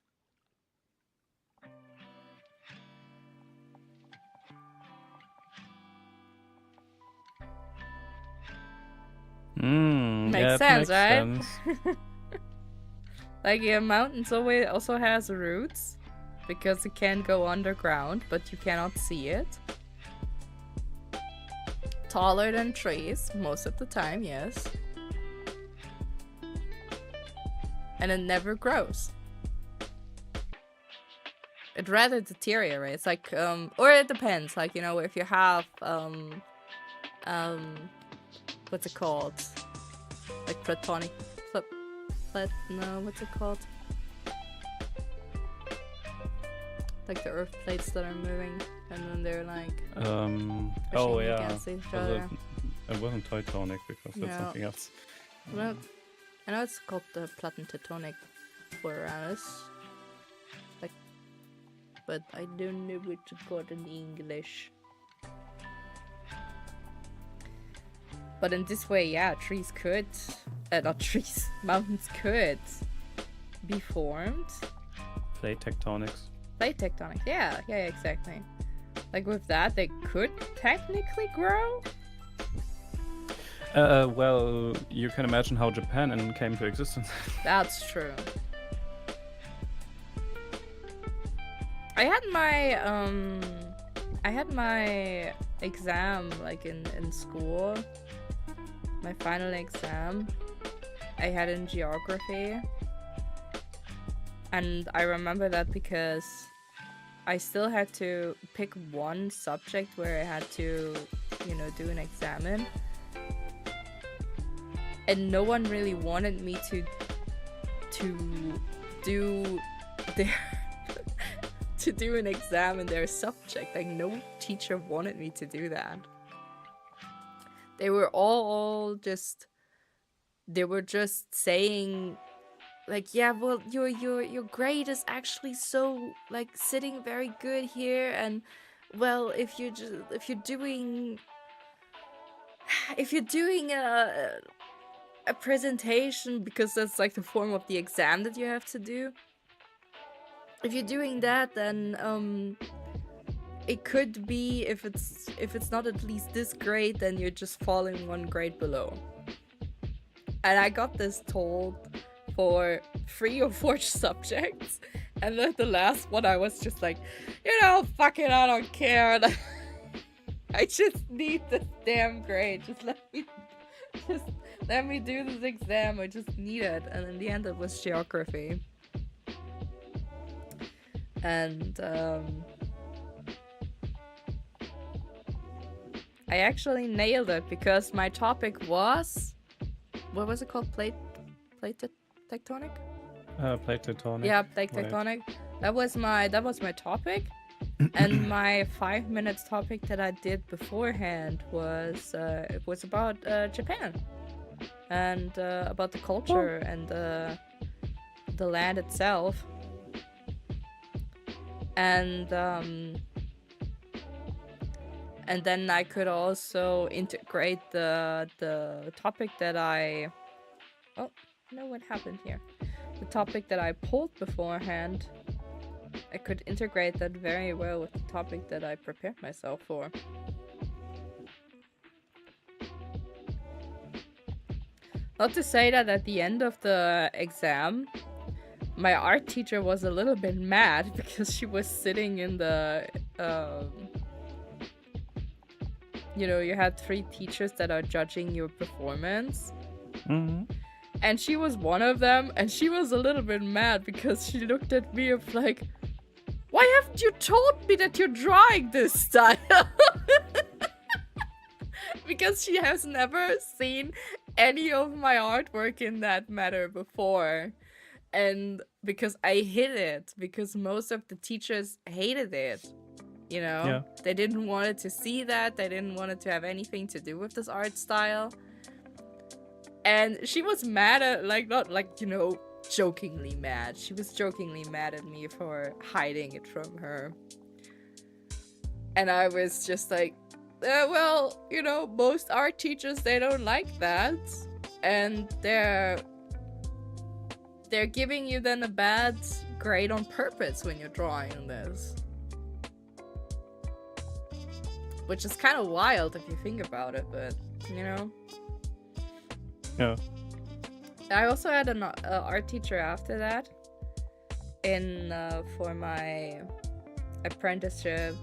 Makes sense, right? Sense. Like, yeah, mountains also has roots because it can go underground, but you cannot see it. Taller than trees most of the time, yes. And it never grows. It rather deteriorates, like, or it depends, like, you know, if you have, what's it called? Like platonic, no, what's it called? Like the earth plates that are moving, and then they're like, oh yeah, against each other. It wasn't tectonic because that's something else. Well, I know it's called the platen tectonic for us, like, but I don't know what it's called in English. But in this way, yeah, trees could, not trees, mountains could be formed. Plate tectonics. Plate tectonics, yeah, exactly. Like with that, they could technically grow. Well, you can imagine how Japan came to existence. That's true. I had my exam like in school. My final exam I had in geography, and I remember that because I still had to pick one subject where I had to, you know, do an exam in, and no one really wanted me to do their to do an exam in their subject. Like, no teacher wanted me to do that. They were all just, they were just saying, like, yeah, well, your grade is actually so, like, sitting very good here, and well, if you're doing a presentation, because that's like the form of the exam that you have to do. If you're doing that, then it could be, if it's not at least this grade, then you're just falling one grade below. And I got this told for 3 or 4 subjects, and then the last one I was just like, you know, fuck it, I don't care. I just need this damn grade. Just let me do this exam. I just need it. And in the end, it was geography. And I actually nailed it because my topic was what was it called? Plate tectonic? Plate tectonic. Yeah, plate tectonic. That was my topic. And my 5 minutes topic that I did beforehand was it was about Japan and about the culture and the land itself. And then I could also integrate the topic that I... Oh, no, what happened here? The topic that I pulled beforehand, I could integrate that very well with the topic that I prepared myself for. Not to say that at the end of the exam, my art teacher was a little bit mad because she was sitting in the... you know, you had 3 teachers that are judging your performance. Mm-hmm. And she was one of them, and she was a little bit mad because she looked at me of like, why haven't you told me that you're drawing this style? Because she has never seen any of my artwork in that matter before. And because I hid it, because most of the teachers hated it. You know, Yeah. They didn't want it to see that. They didn't want it to have anything to do with this art style. And she was mad at, like, not like, you know, jokingly mad. She was jokingly mad at me for hiding it from her. And I was just like, well, you know, most art teachers, they don't like that. And they're giving you then a bad grade on purpose when you're drawing this. Which is kind of wild if you think about it, but, you know. Yeah. I also had an art teacher after that for my apprenticeship.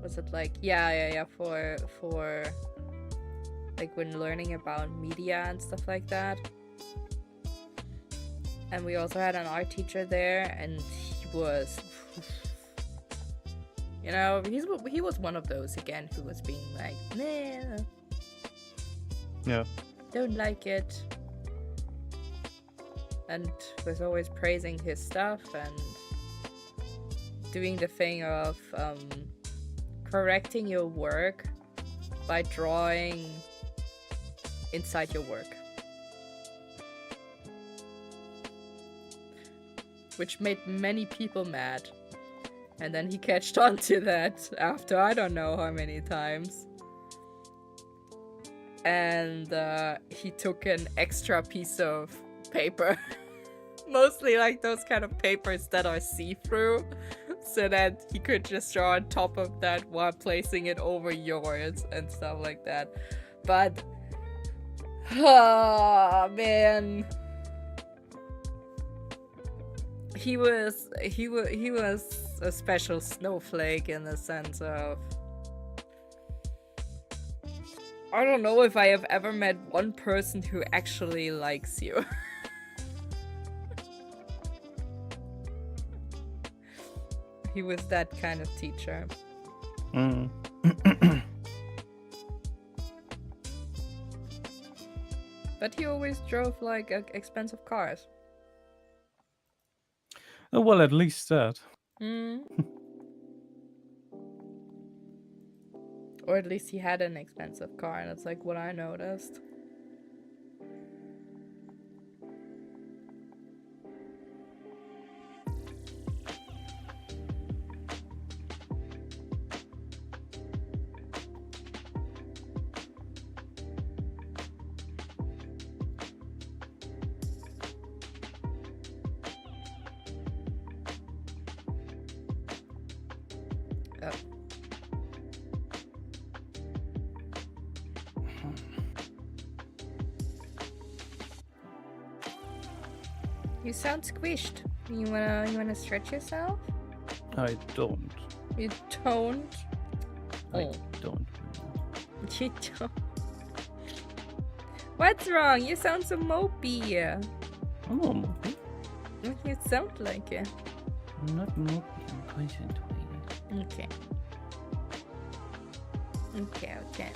Was it like, yeah, for like when learning about media and stuff like that. And we also had an art teacher there, and he was... You know, he was one of those, again, who was being like, nah. Yeah. Don't like it. And was always praising his stuff and doing the thing of correcting your work by drawing inside your work. Which made many people mad. And then he catched on to that after I don't know how many times. And he took an extra piece of paper. Mostly like those kind of papers that are see-through. So that he could just draw on top of that while placing it over yours and stuff like that. But... oh, man... He was a special snowflake in the sense of... I don't know if I have ever met one person who actually likes you. He was that kind of teacher. Mm. But he always drove like expensive cars. Oh, well, at least that. Or at least he had an expensive car, and it's like what I noticed. You sound squished. You wanna stretch yourself? I don't. You don't? I don't. You don't. What's wrong? You sound so mopey. I'm not mopey. You sound like it. I'm not mopey. I'm concentrated. Okay. Okay, okay.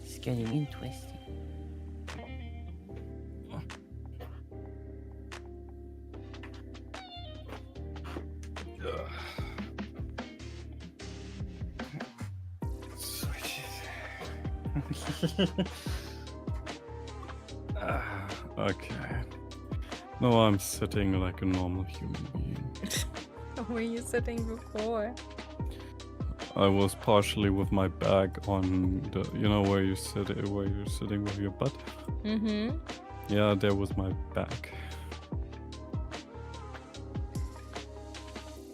It's getting interesting. Okay. No, I'm sitting like a normal human being. Where were you sitting before? I was partially with my back on the, where you're sitting with your butt. Mm-hmm. Yeah, there was my back.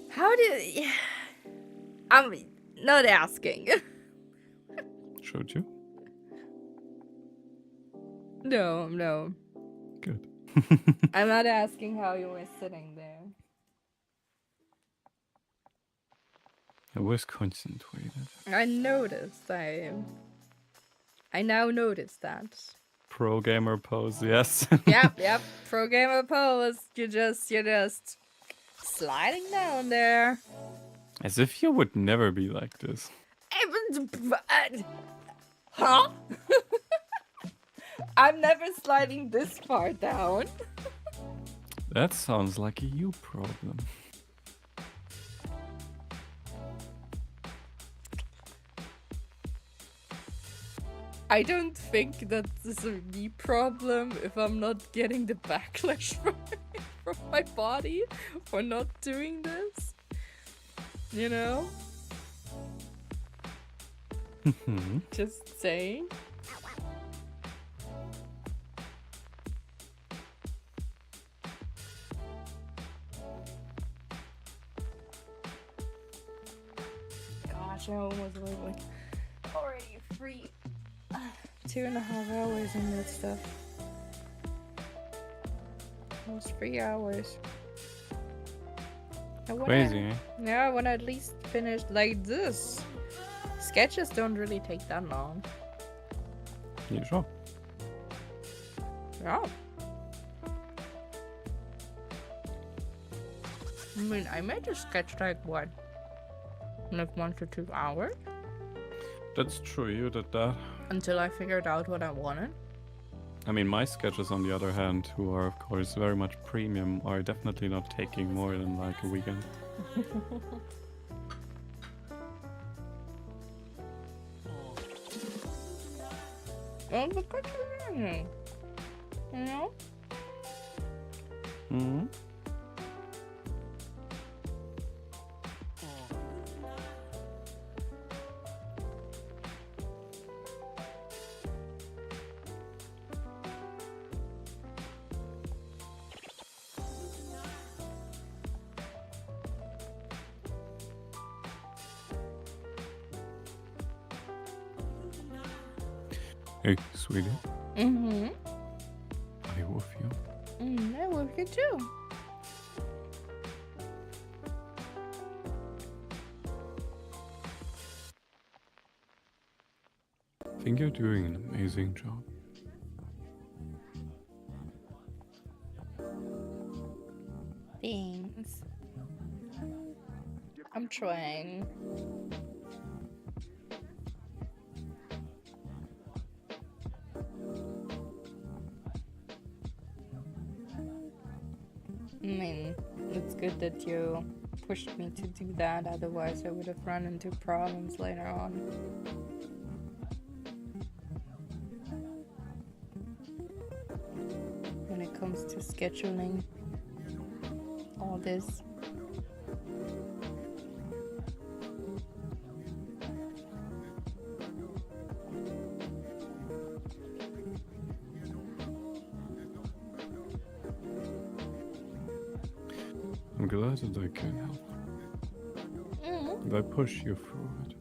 How did... I'm not asking. Showed you? No. Good. I'm not asking how you were sitting there. I was concentrated. I noticed. I now noticed that. Pro gamer pose, yes. Yep. Pro gamer pose. You're just sliding down there. As if you would never be like this. Huh? I'm never sliding this far down. That sounds like a you problem. I don't think that this is a me problem if I'm not getting the backlash from my body for not doing this. You know? Just saying. Gosh, I almost was like already free. 2.5 hours in that stuff. Almost 3 hours. Crazy, eh? Yeah, when I at least finished like this. Sketches don't really take that long. You sure? Yeah. I mean, I made a sketch like what? Like 1 to 2 hours? That's true, you did that. Until I figured out what I wanted. I mean, my sketches, on the other hand, who are, of course, very much premium, are definitely not taking more than like a weekend. Well, look what you're doing. You know? Mm-hmm. Hey, sweetie. Mm-hmm. I wolf you. I love you too. I think you're doing an amazing job. Thanks. I'm trying. I mean, it's good that you pushed me to do that, otherwise I would have run into problems later on. When it comes to scheduling all this. I'm glad that I can help. If I push you through it.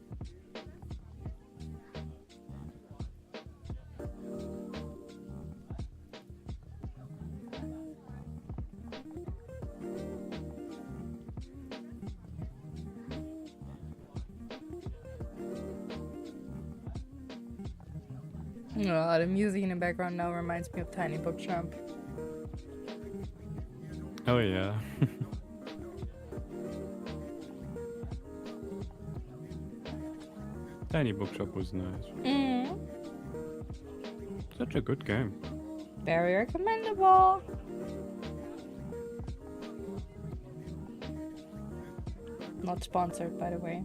Oh, the music in the background now reminds me of Tiny Bookshop. Oh yeah. Tiny Bookshop was nice. Such a good game. Very recommendable. Not sponsored, by the way.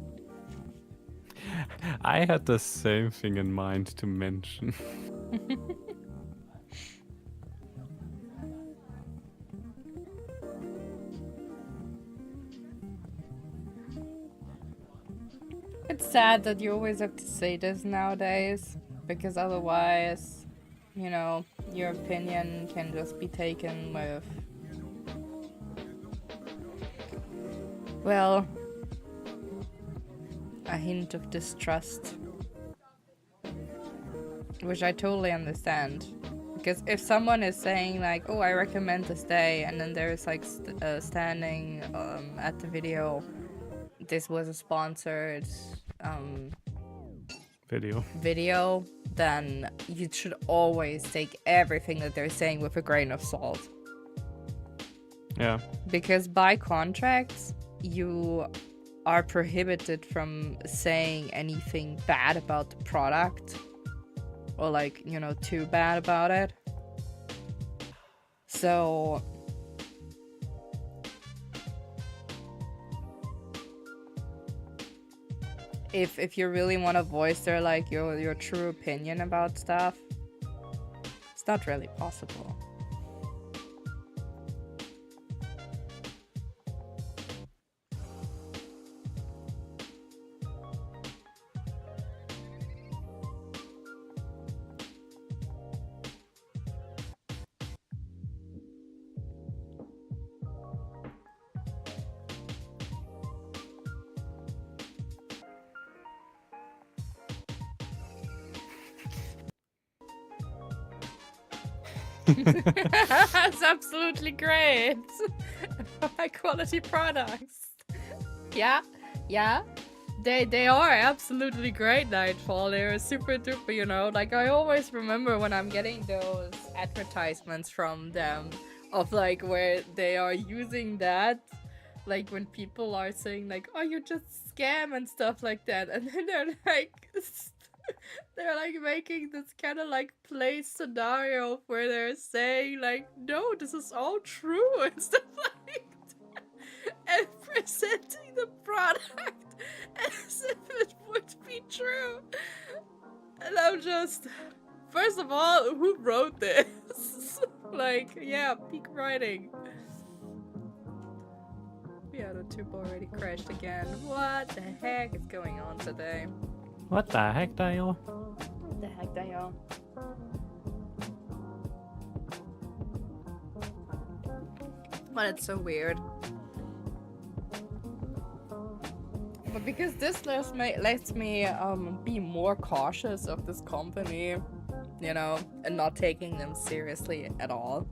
I had the same thing in mind to mention. It's sad that you always have to say this nowadays, because otherwise, you know, your opinion can just be taken with, well, a hint of distrust. Which I totally understand. Because if someone is saying like, oh, I recommend this day, and then there's like standing at the video, this was a sponsored video, then you should always take everything that they're saying with a grain of salt. Yeah. Because by contracts, you are prohibited from saying anything bad about the product. Or like, you know, too bad about it. So if you really want to voice their like your true opinion about stuff, it's not really possible. That's absolutely great. High quality products. Yeah. They are absolutely great, Nightfall. They're super duper, you know. Like, I always remember when I'm getting those advertisements from them of like where they are using that. Like when people are saying like, oh, you just scam and stuff like that. And then they're like they're like making this kind of like play scenario where they're saying like, no, this is all true and stuff like that. And presenting the product as if it would be true. And I'm just, first of all, who wrote this? Like, yeah, peak writing. Yeah, the tube already crashed again. What the heck is going on today? What the heck, Dio? What the heck, Dio? Well, it's so weird. But because this lets me be more cautious of this company, you know, and not taking them seriously at all.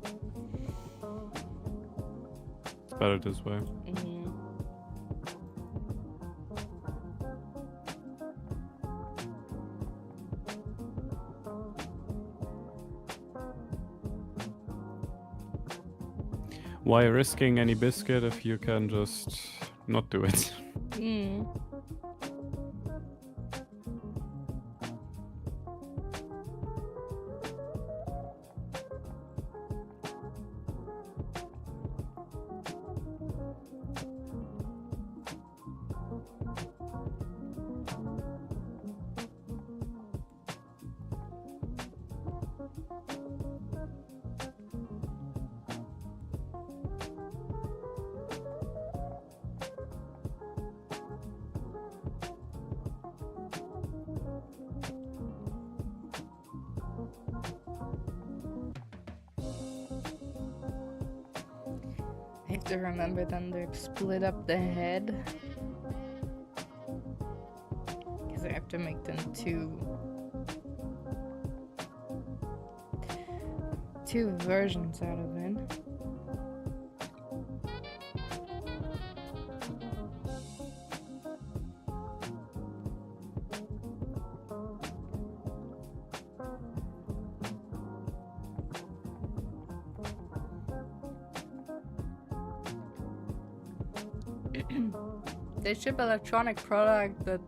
It's better this way. Why risking any biscuit if you can just not do it? I have to remember then to split up the head. Because I have to make them two versions out of it. They ship electronic product that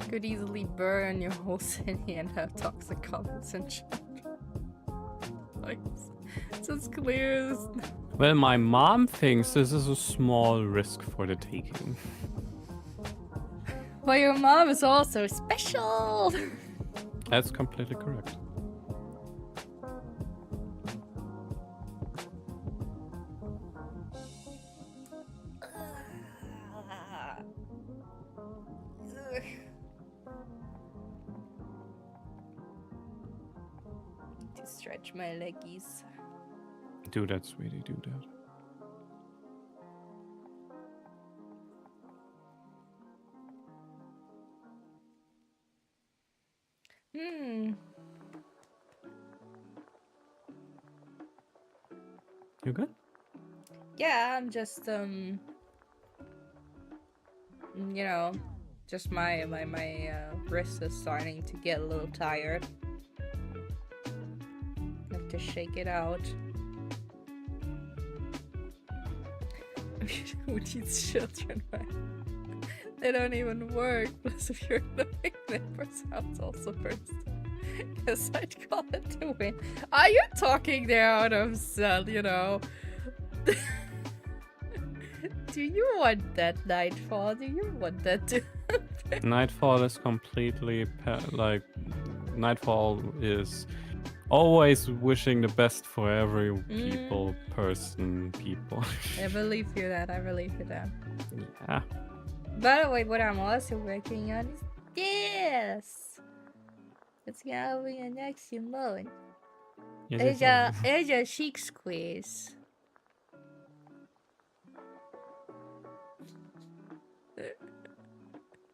Could easily burn your whole city and have toxic comments and shit. Like, it's as clear as... Well, my mom thinks this is a small risk for the taking. Well, your mom is also special! That's completely correct. To stretch my leggies. Do that, sweetie, do that. You good? Yeah, I'm just, you know, just my wrist is starting to get a little tired. Have to shake it out. Who needs children, man? They don't even work. Plus, if you're annoying neighbor's house also first. Guess I'd call it to win. Are you talking there out of cell, you know? Do you want that, Nightfall? Do you want that to Nightfall is completely like Nightfall is always wishing the best for every people. I believe you that. I believe you that. Yeah. By the way, what I'm also working on is this. It's gonna be an next month. Yes, It's a chic squeeze.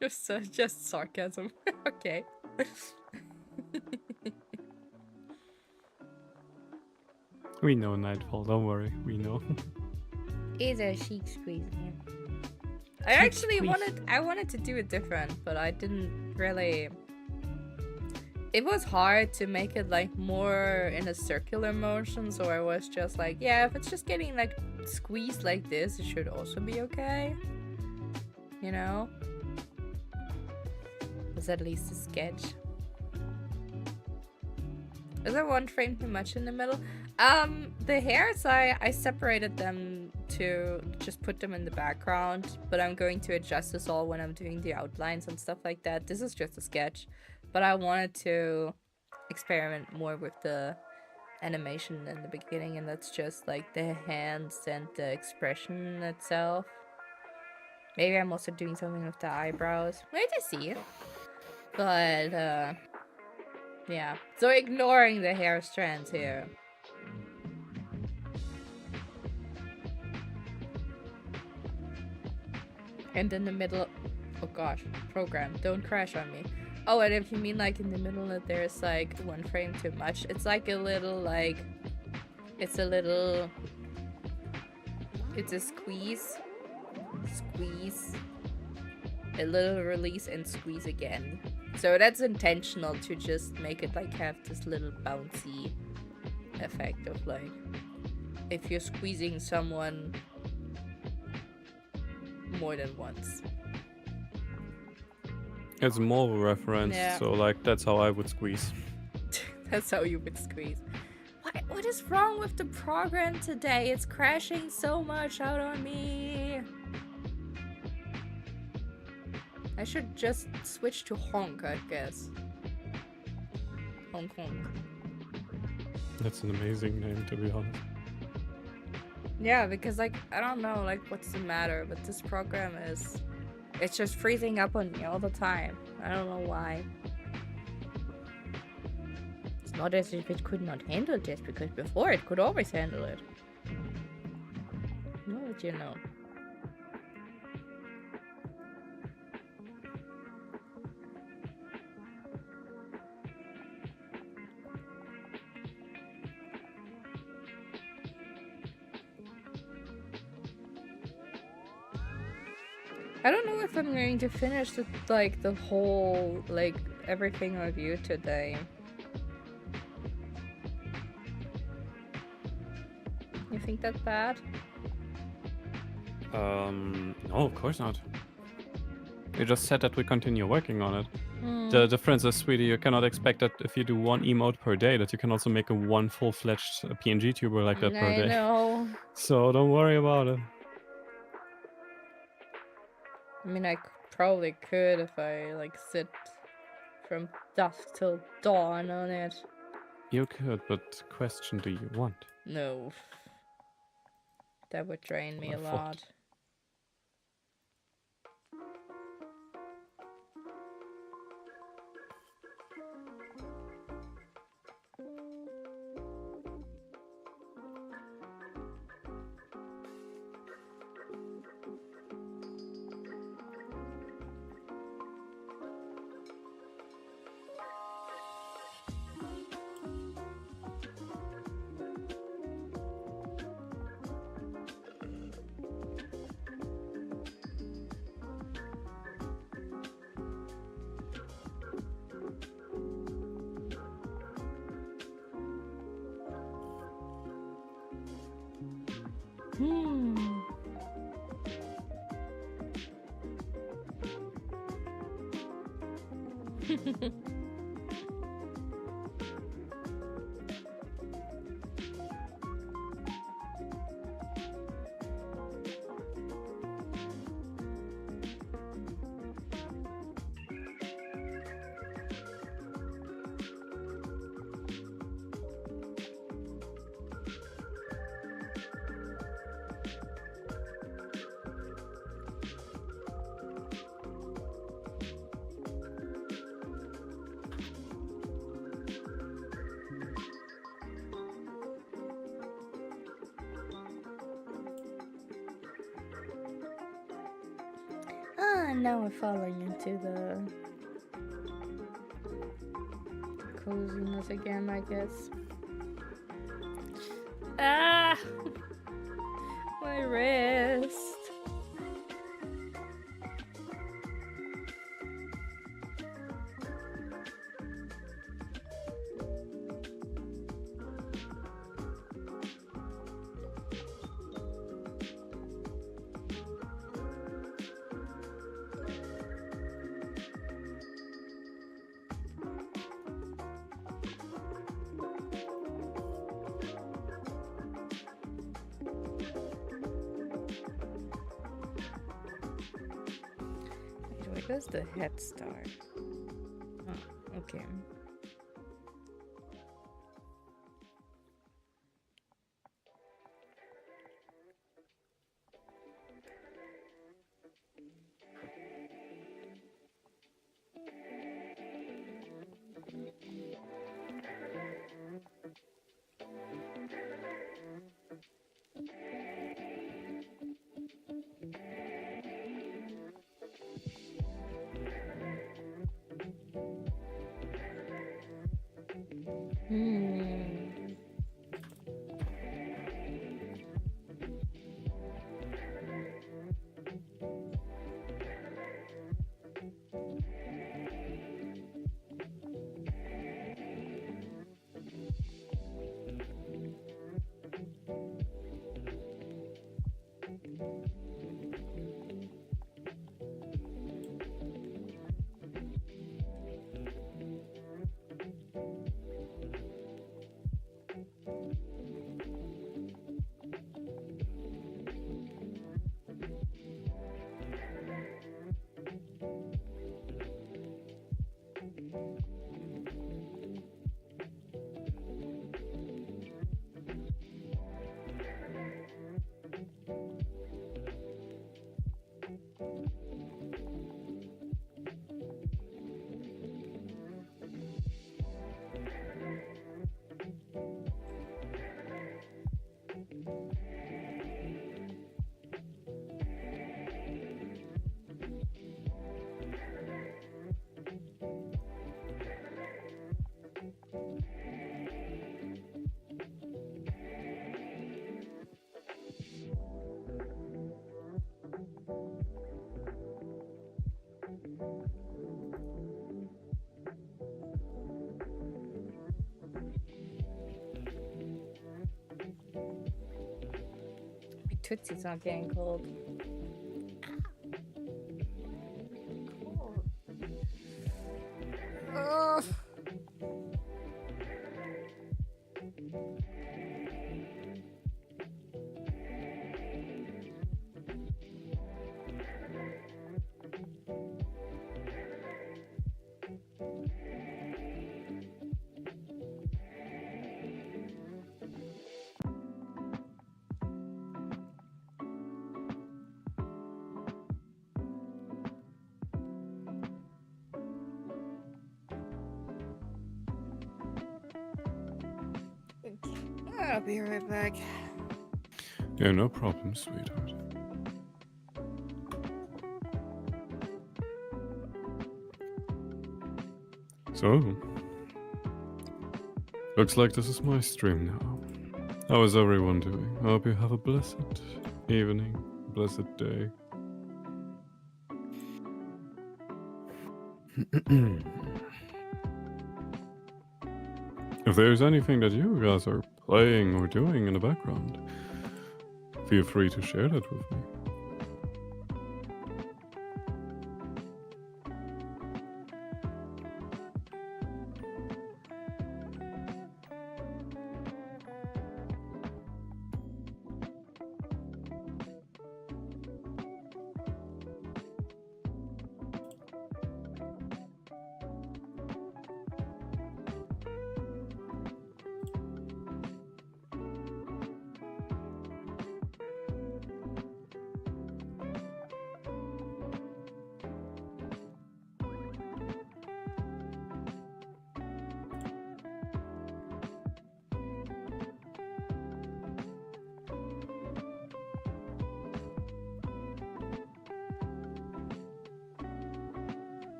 Just sarcasm. Okay. We know Nightfall, don't worry, we know. It's a chic squeeze. Yeah. I actually wanted to do it different, but I didn't really. It was hard to make it like more in a circular motion, so I was just like, yeah, if it's just getting like squeezed like this, it should also be okay. You know? It's at least a sketch. Is there one frame too much in the middle? The hairs, I separated them to just put them in the background, but I'm going to adjust this all when I'm doing the outlines and stuff like that. This is just a sketch, but I wanted to experiment more with the animation in the beginning, and that's just like the hands and the expression itself. Maybe I'm also doing something with the eyebrows. Wait to see. But, yeah. So ignoring the hair strands here. And in the middle, oh gosh, program, don't crash on me. Oh, and if you mean like in the middle that there's like one frame too much, it's like a little like, it's a squeeze, a little release and squeeze again. So that's intentional to just make it like have this little bouncy effect of like, if you're squeezing someone more than once. It's more of a reference, Yeah. so like that's how I would squeeze. That's how you would squeeze. What is wrong with the program today? It's crashing so much out on me. I should just switch to honk, I guess. Honk honk. That's an amazing name, to be honest. Yeah, because like, I don't know like what's the matter, but this program is, it's just freezing up on me all the time. I don't know why. It's not as if it could not handle this, because before it could always handle it. No, but you know. I don't know if I'm going to finish the, like the whole, like everything review today. You think that's bad? No, of course not. We just said that we continue working on it. Hmm. The difference is, sweetie, you cannot expect that if you do one emote per day, that you can also make a one full-fledged PNG tuber like that per I day. know. So don't worry about it. I mean, I probably could if I like sit from dusk till dawn on it. You could, but question, do you want? No. That would drain me a What I thought. lot. Now we're falling into the coziness again, I guess. Ah! My wrist. Where goes the head start? Oh, okay. My tootsie's not getting cold. I'll be right back. Yeah, no problem, sweetheart. So, looks like this is my stream now. How is everyone doing? I hope you have a blessed evening, blessed day. If there's anything that you guys are playing or doing in the background, feel free to share that with me.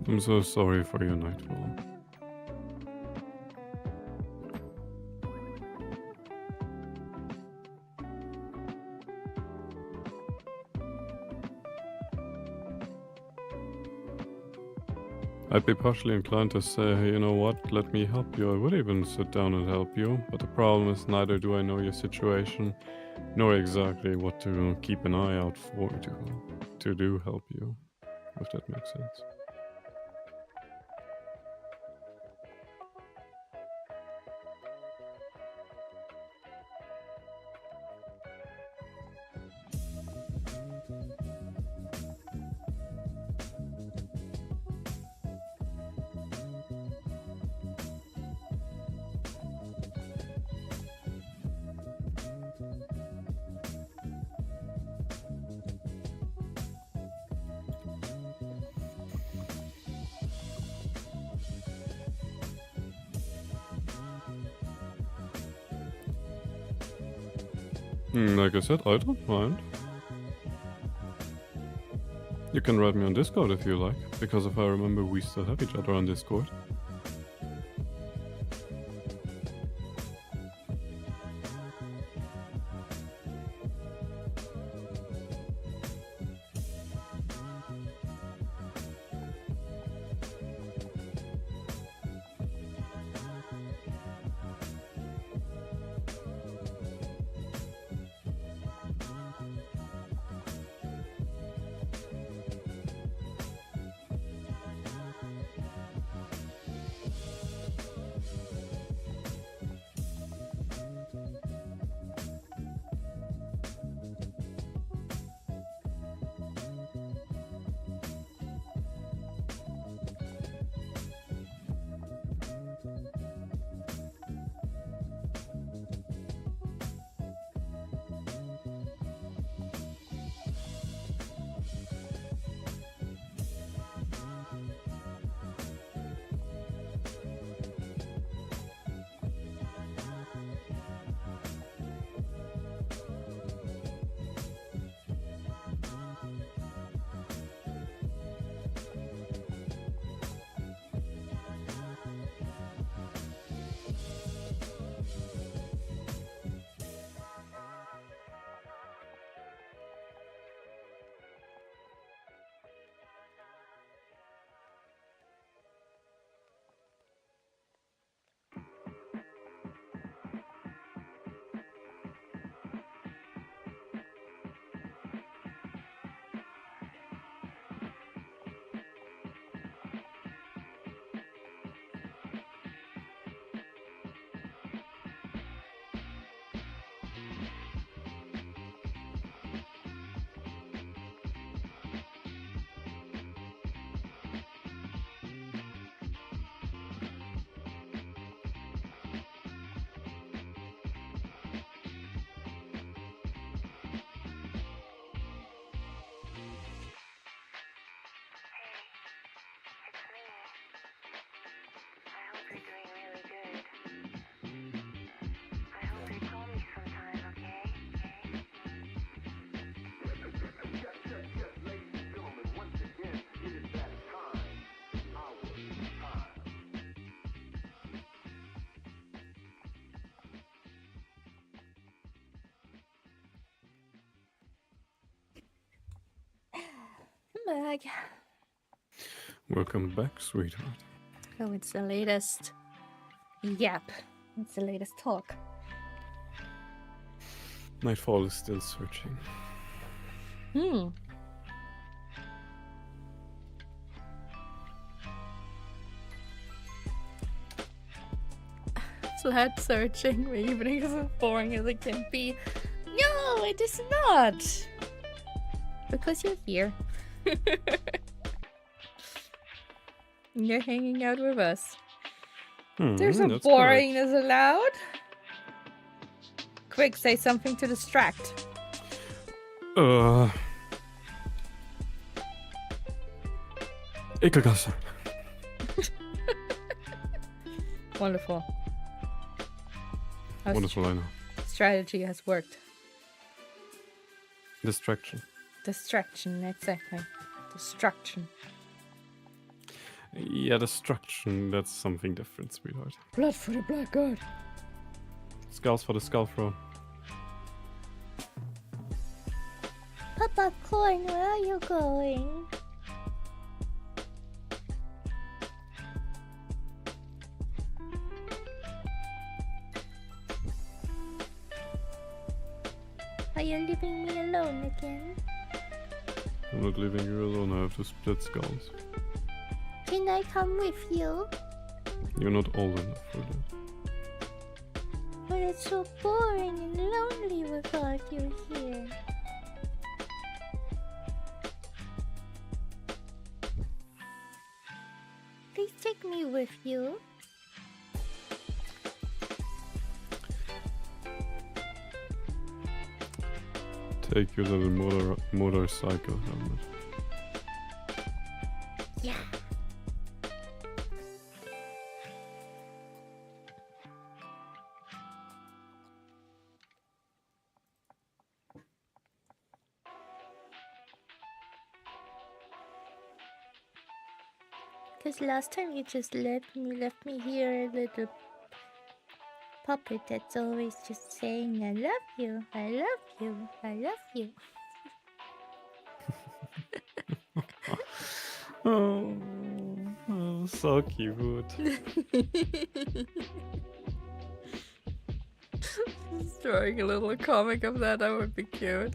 I'm so sorry for your nightfall. I'd be partially inclined to say, hey, you know what, let me help you. I would even sit down and help you, but the problem is neither do I know your situation, nor exactly what to keep an eye out for to do help you, if that makes sense. Like I said, I don't mind. You can write me on Discord if you like, because if I remember, we still have each other on Discord. back. Welcome back, sweetheart. Oh, it's the latest. Yep, it's the latest talk. Nightfall is still searching. Sled searching. My evening is as boring as it can be. No, it is not. Because you're here. You're hanging out with us. There's no that's boringness allowed. Quick, say something to distract. Ekelgasse. Wonderful. Our Wonderful, I know. strategy has worked. Distraction. Distraction, exactly. Destruction. Yeah, destruction, that's something different, sweetheart. Blood for the black god. Skulls for the skull throne. Papa Corn, where are you going? Are you leaving me alone again? I'm not leaving you alone, I have to split skulls. Can I come with you? You're not old enough for that. But it's so boring and lonely without you here. Please take me with you. Take your little motorcycle helmet. Yeah. Because last time you just left me here, a little puppet that's always just saying, I love you, I love you, I love you. Oh, so cute. Just drawing a little comic of that would be cute.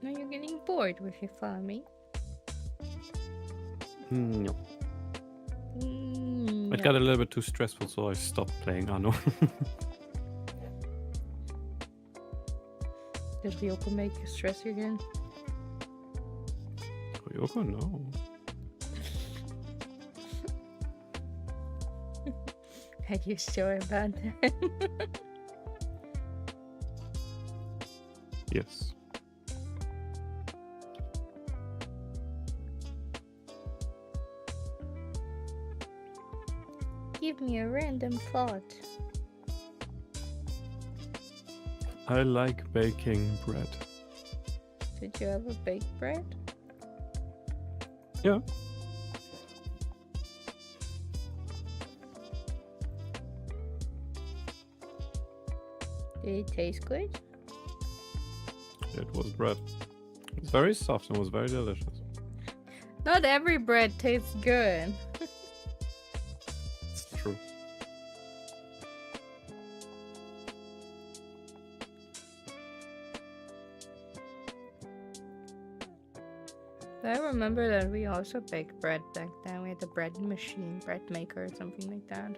Now you're getting bored with your farming. No. It got a little bit too stressful, so I stopped playing Anno. Did Ryoko make you stress you again? Ryoko, no. Are you sure about that? Yes. Give me a random thought. I like baking bread. Did you ever bake bread? Yeah. Did it taste good? It was bread. It was very soft and was very delicious. Not every bread tastes good. It's true. I remember that we also baked bread back then. We had a bread machine, bread maker, or something like that.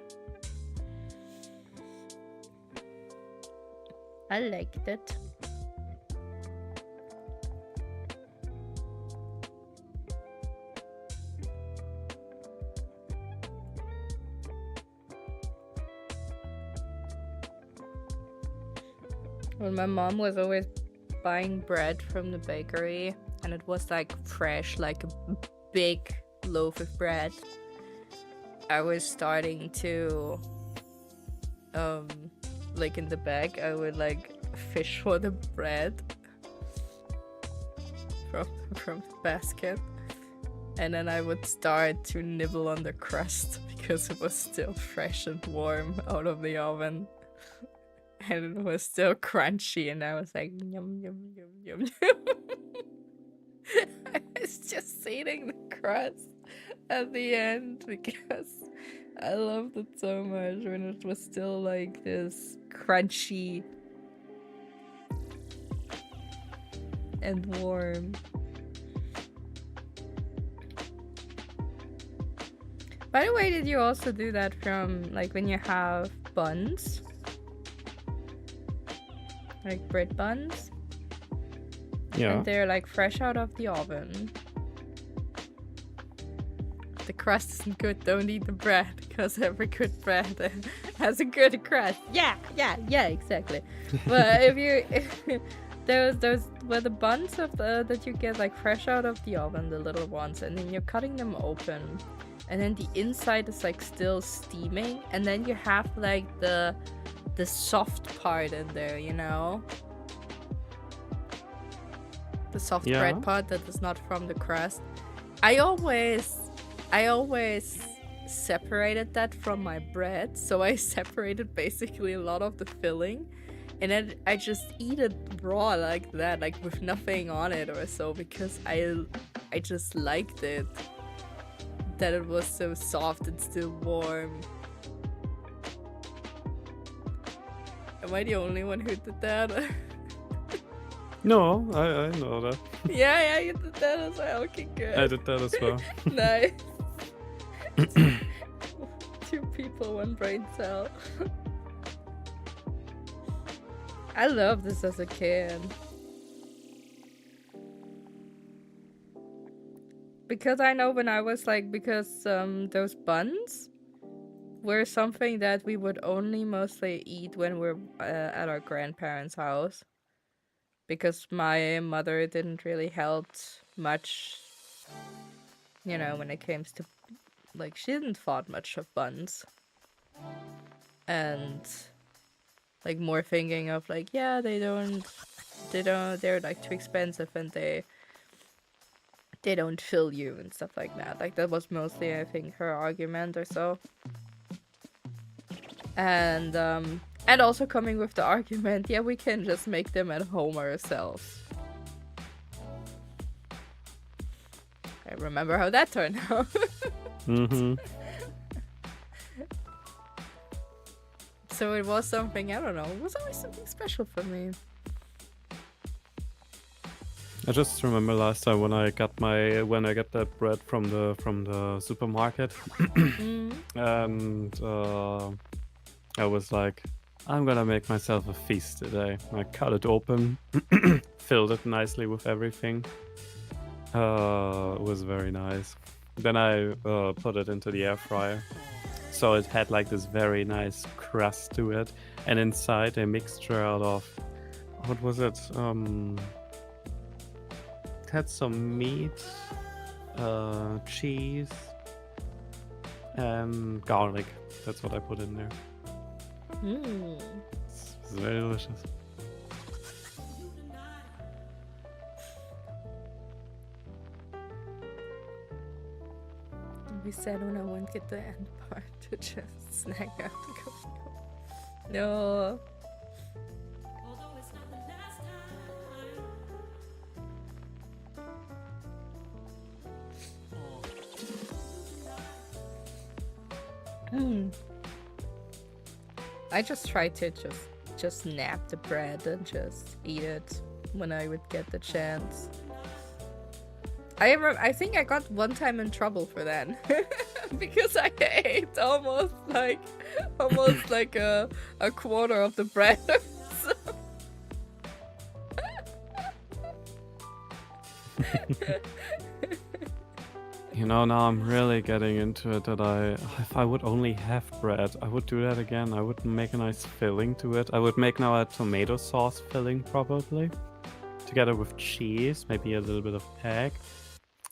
I liked it. When my mom was always buying bread from the bakery, and it was like fresh, like a big loaf of bread, I was starting to like in the bag I would like fish for the bread from the basket, and then I would start to nibble on the crust because it was still fresh and warm out of the oven. And it was still crunchy, and I was like, yum, yum, yum, yum, yum. I was just eating the crust at the end because I loved it so much when it was still like this crunchy and warm. By the way, did you also do that from like when you have buns? Like bread buns? Yeah. And they're like fresh out of the oven. The crust isn't good, don't eat the bread, because every good bread has a good crust. Yeah, exactly. But if you those were the buns of that you get like fresh out of the oven, the little ones, and then you're cutting them open, and then the inside is like still steaming, and then you have like the soft part in there, you know? The soft bread part that is not from the crust. I always separated that from my bread, so I separated basically a lot of the filling, and then I just eat it raw like that, like with nothing on it or so, because I just liked it, that it was so soft and still warm. Am I the only one who did that? No, I know that. Yeah, you did that as well. Okay, good. I did that as well. Nice. 2 people, 1 brain cell. I loved this as a kid. Because I know when I was like, because those buns were something that we would only mostly eat when we're at our grandparents' house. Because my mother didn't really help much, you know, when it came to, like, she didn't thought much of buns. And, like, more thinking of, like, yeah, they're like too expensive and they don't fill you and stuff like that. Like, that was mostly, I think, her argument or so. And also coming with the argument, yeah, we can just make them at home ourselves. I remember how that turned out. Mm-hmm. So it was something, I don't know, it was always something special for me. I just remember last time when I got that bread from the supermarket, and I was like, I'm gonna make myself a feast today. I cut it open, filled it nicely with everything. It was very nice. Then I put it into the air fryer, so it had like this very nice crust to it, and inside a mixture out of what was it? It had some meat, cheese, and garlic. That's what I put in there. It's very delicious. We said when I won't get the end part to just snack out the coffee. No. I just try to just nap the bread and just eat it when I would get the chance. I think I got one time in trouble for that because I ate almost like a quarter of the bread. So. You know, now I'm really getting into it that if I would only have bread, I would do that again. I would make a nice filling to it. I would make now a tomato sauce filling probably, together with cheese, maybe a little bit of egg,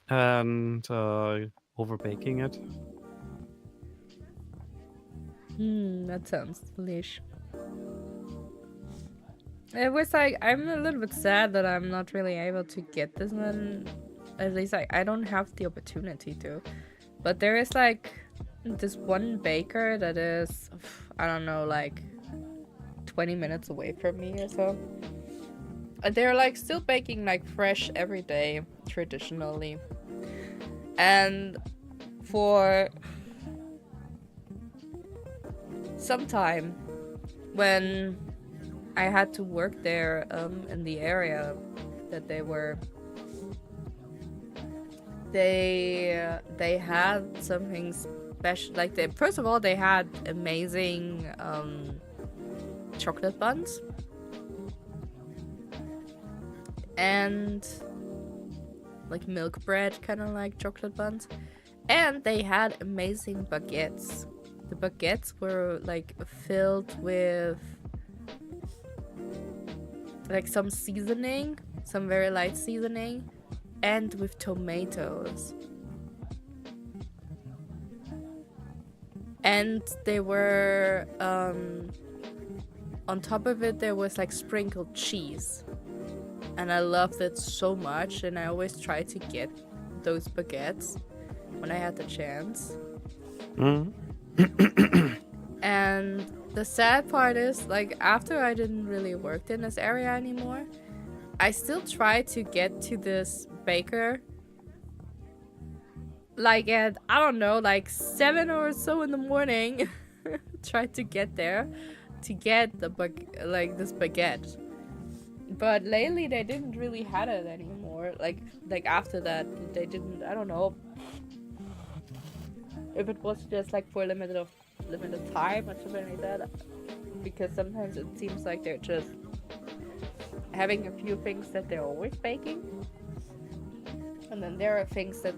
and over baking it. That sounds delish. It was like, I'm a little bit sad that I'm not really able to get this one. At least I don't have the opportunity to. But there is like this one baker that is, I don't know, like 20 minutes away from me or so. They're like still baking like fresh every day, traditionally. And for some time when I had to work there in the area that they were, they had something special. Like first of all, they had amazing chocolate buns and like milk bread, kind of like chocolate buns, and they had amazing baguettes. The baguettes were like filled with like some seasoning, some very light seasoning, and with tomatoes. And they were on top of it there was like sprinkled cheese, and I loved it so much, and I always tried to get those baguettes when I had the chance. And the sad part is, like, after I didn't really work in this area anymore, I still try to get to this baker like at, I don't know, like 7 or so in the morning. Try to get there to get the this baguette. But lately they didn't really have it anymore. Like after that they didn't, I don't know if it was just like for limited time or something like that, because sometimes it seems like they're just having a few things that they're always baking, and then there are things that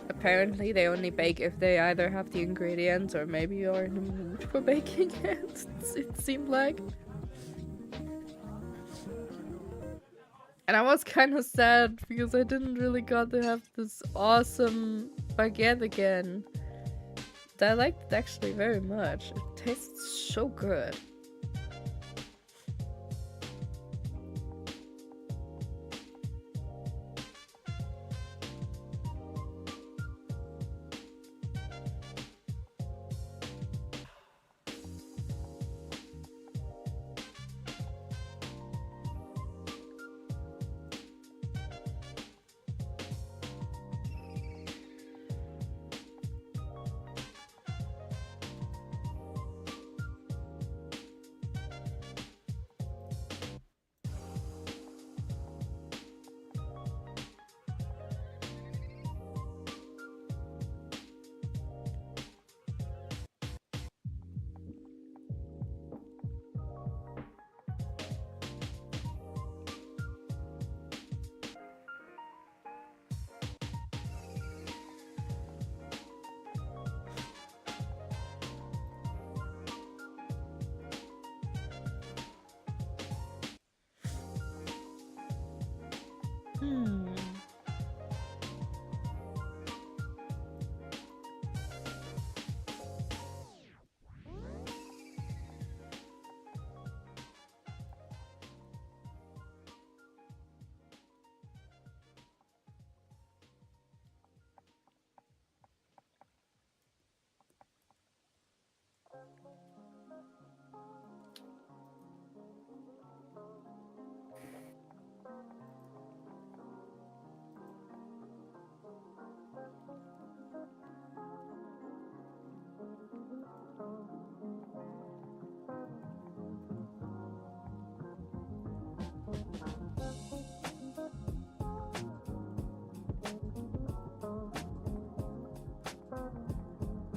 apparently they only bake if they either have the ingredients or maybe you're in the mood for baking it. It seemed like. And I was kind of sad because I didn't really got to have this awesome baguette again. I liked it actually very much. It tastes so good.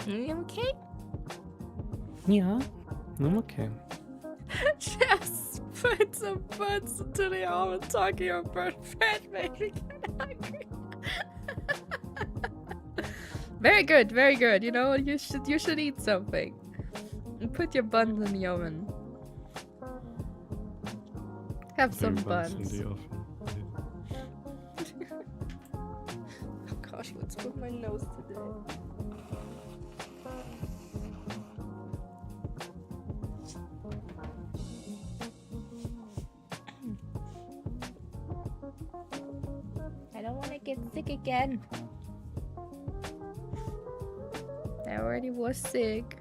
Are you okay? Yeah, I'm okay. Just put some buns into the oven talking about bread made me get hungry. Very good, very good. You know, you should eat something. And put your buns in the oven. Have some buns. In the oven. Oh gosh, what's with my nose today? I don't want to get sick again. I already was sick.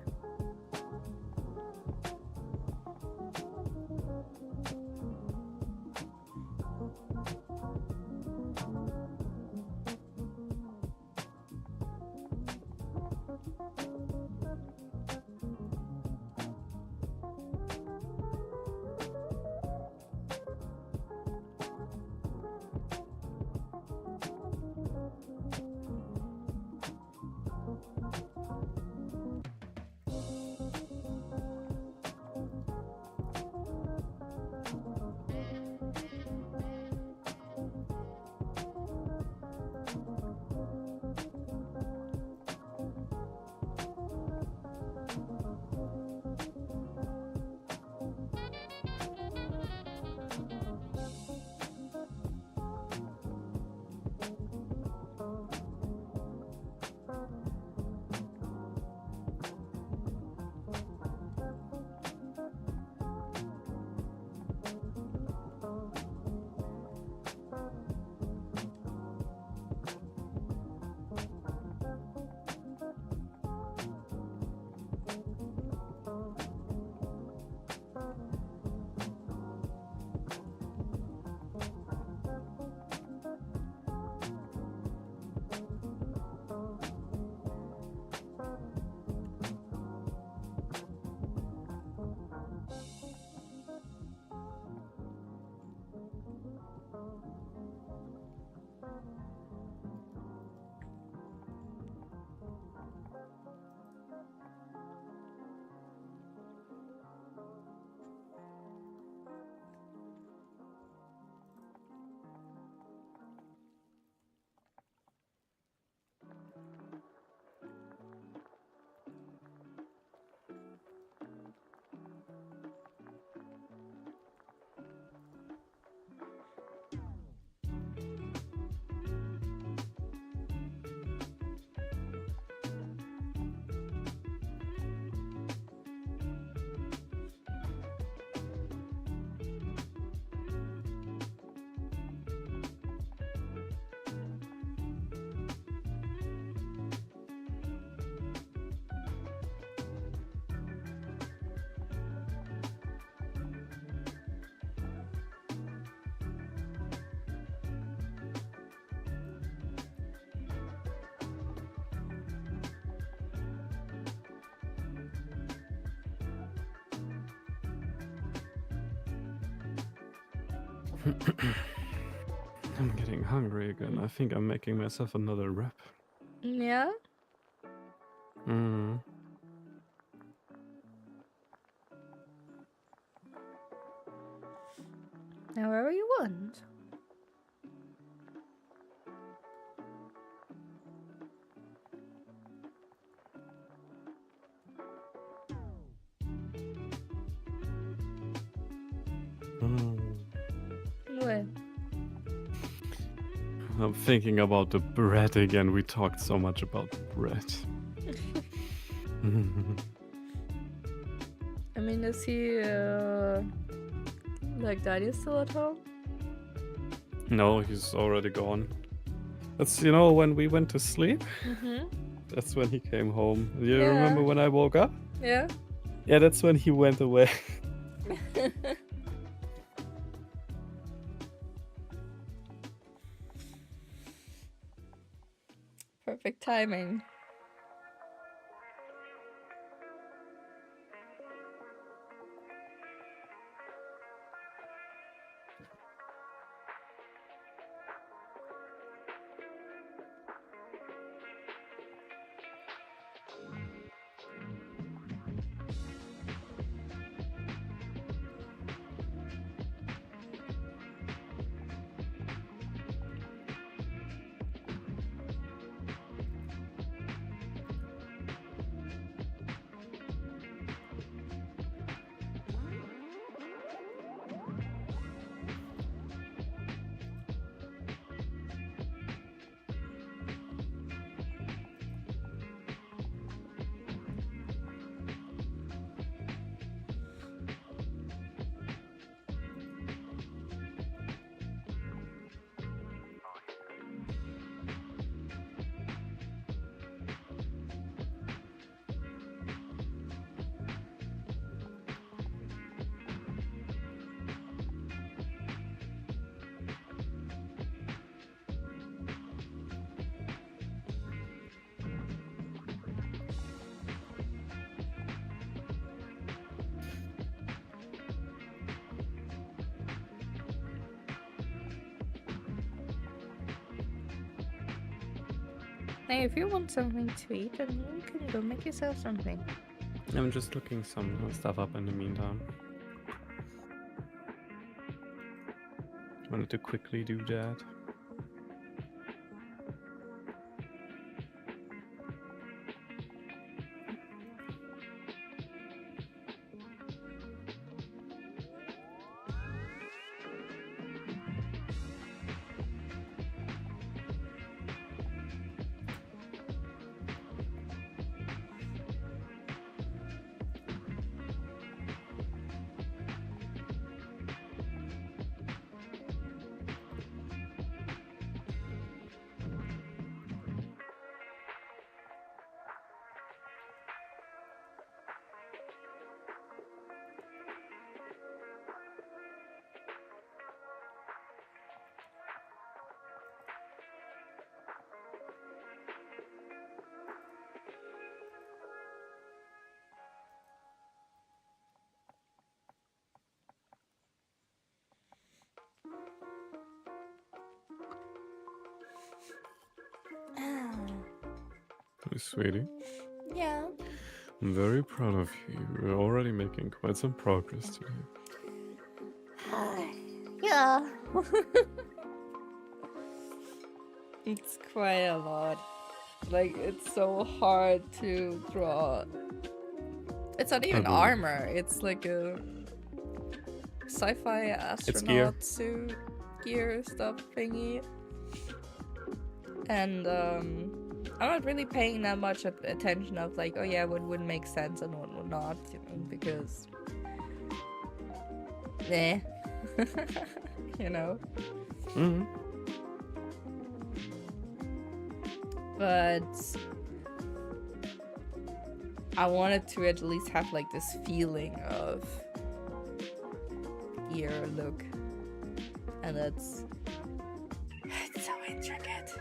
I'm getting hungry again. I think I'm making myself another wrap. Yeah? Mm. However you want. Mm. What? I'm thinking about the bread again. We talked so much about bread. I mean, is he, like, Daddy still at home? No, he's already gone. That's, you know, when we went to sleep, Mm-hmm. that's when he came home. You Yeah. remember when I woke up? Yeah. Yeah, that's when he went away. Perfect timing. Hey, if you want something to eat, then you can go make yourself something. I'm just looking some stuff up in the meantime. Wanted to quickly do that. Hey, sweetie. Yeah. I'm very proud of you. We're already making quite some progress today. Yeah. It's quite a lot. Like, it's so hard to draw. It's not even believe. armor. It's like a sci-fi astronaut suit gear stuff thingy. And I'm not really paying that much attention of like, oh yeah, what would make sense and what would not, you know, because you know. Mm-hmm. But I wanted to at least have like this feeling of ear look, and it's so intricate.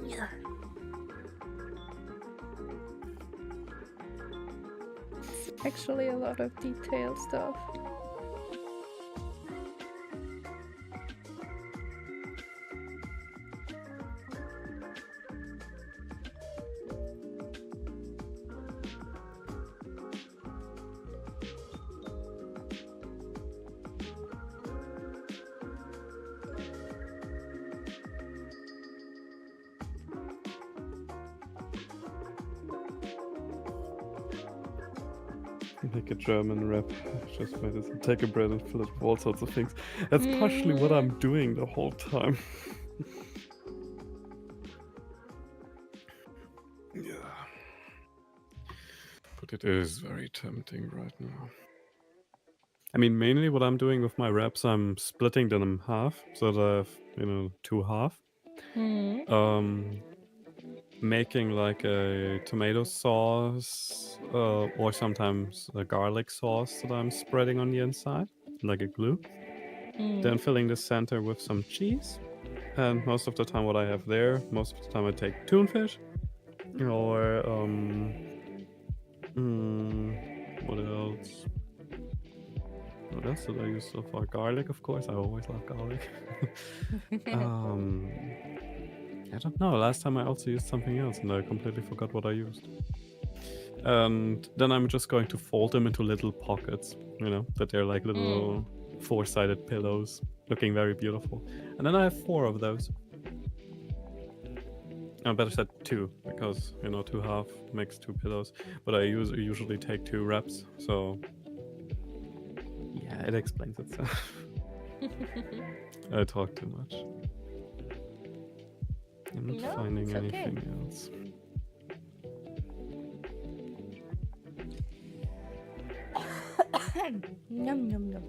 Yeah. It's actually a lot of detailed stuff. make a German rap just by this. Take a bread and fill it with all sorts of things. That's partially what I'm doing the whole time. Yeah. But it is very tempting right now. I mean, mainly what I'm doing with my wraps, I'm splitting them in half so that I have, 2 half. Making like a tomato sauce or sometimes a garlic sauce that I'm spreading on the inside, like a glue. Then filling the center with some cheese. And most of the time what I have there, most of the time I take tuna or what else? What else did I use so far? Garlic, of course. I always love garlic. I don't know. Last time I also used something else and I completely forgot what I used. And then I'm just going to fold them into little pockets, that they're like little 4-sided pillows, looking very beautiful. And then I have 4 of those. I better said 2, because, 2 half makes 2 pillows. But I usually take 2 wraps, so... Yeah, it explains itself. I talk too much. I'm not finding anything else. Yum, yum, yum.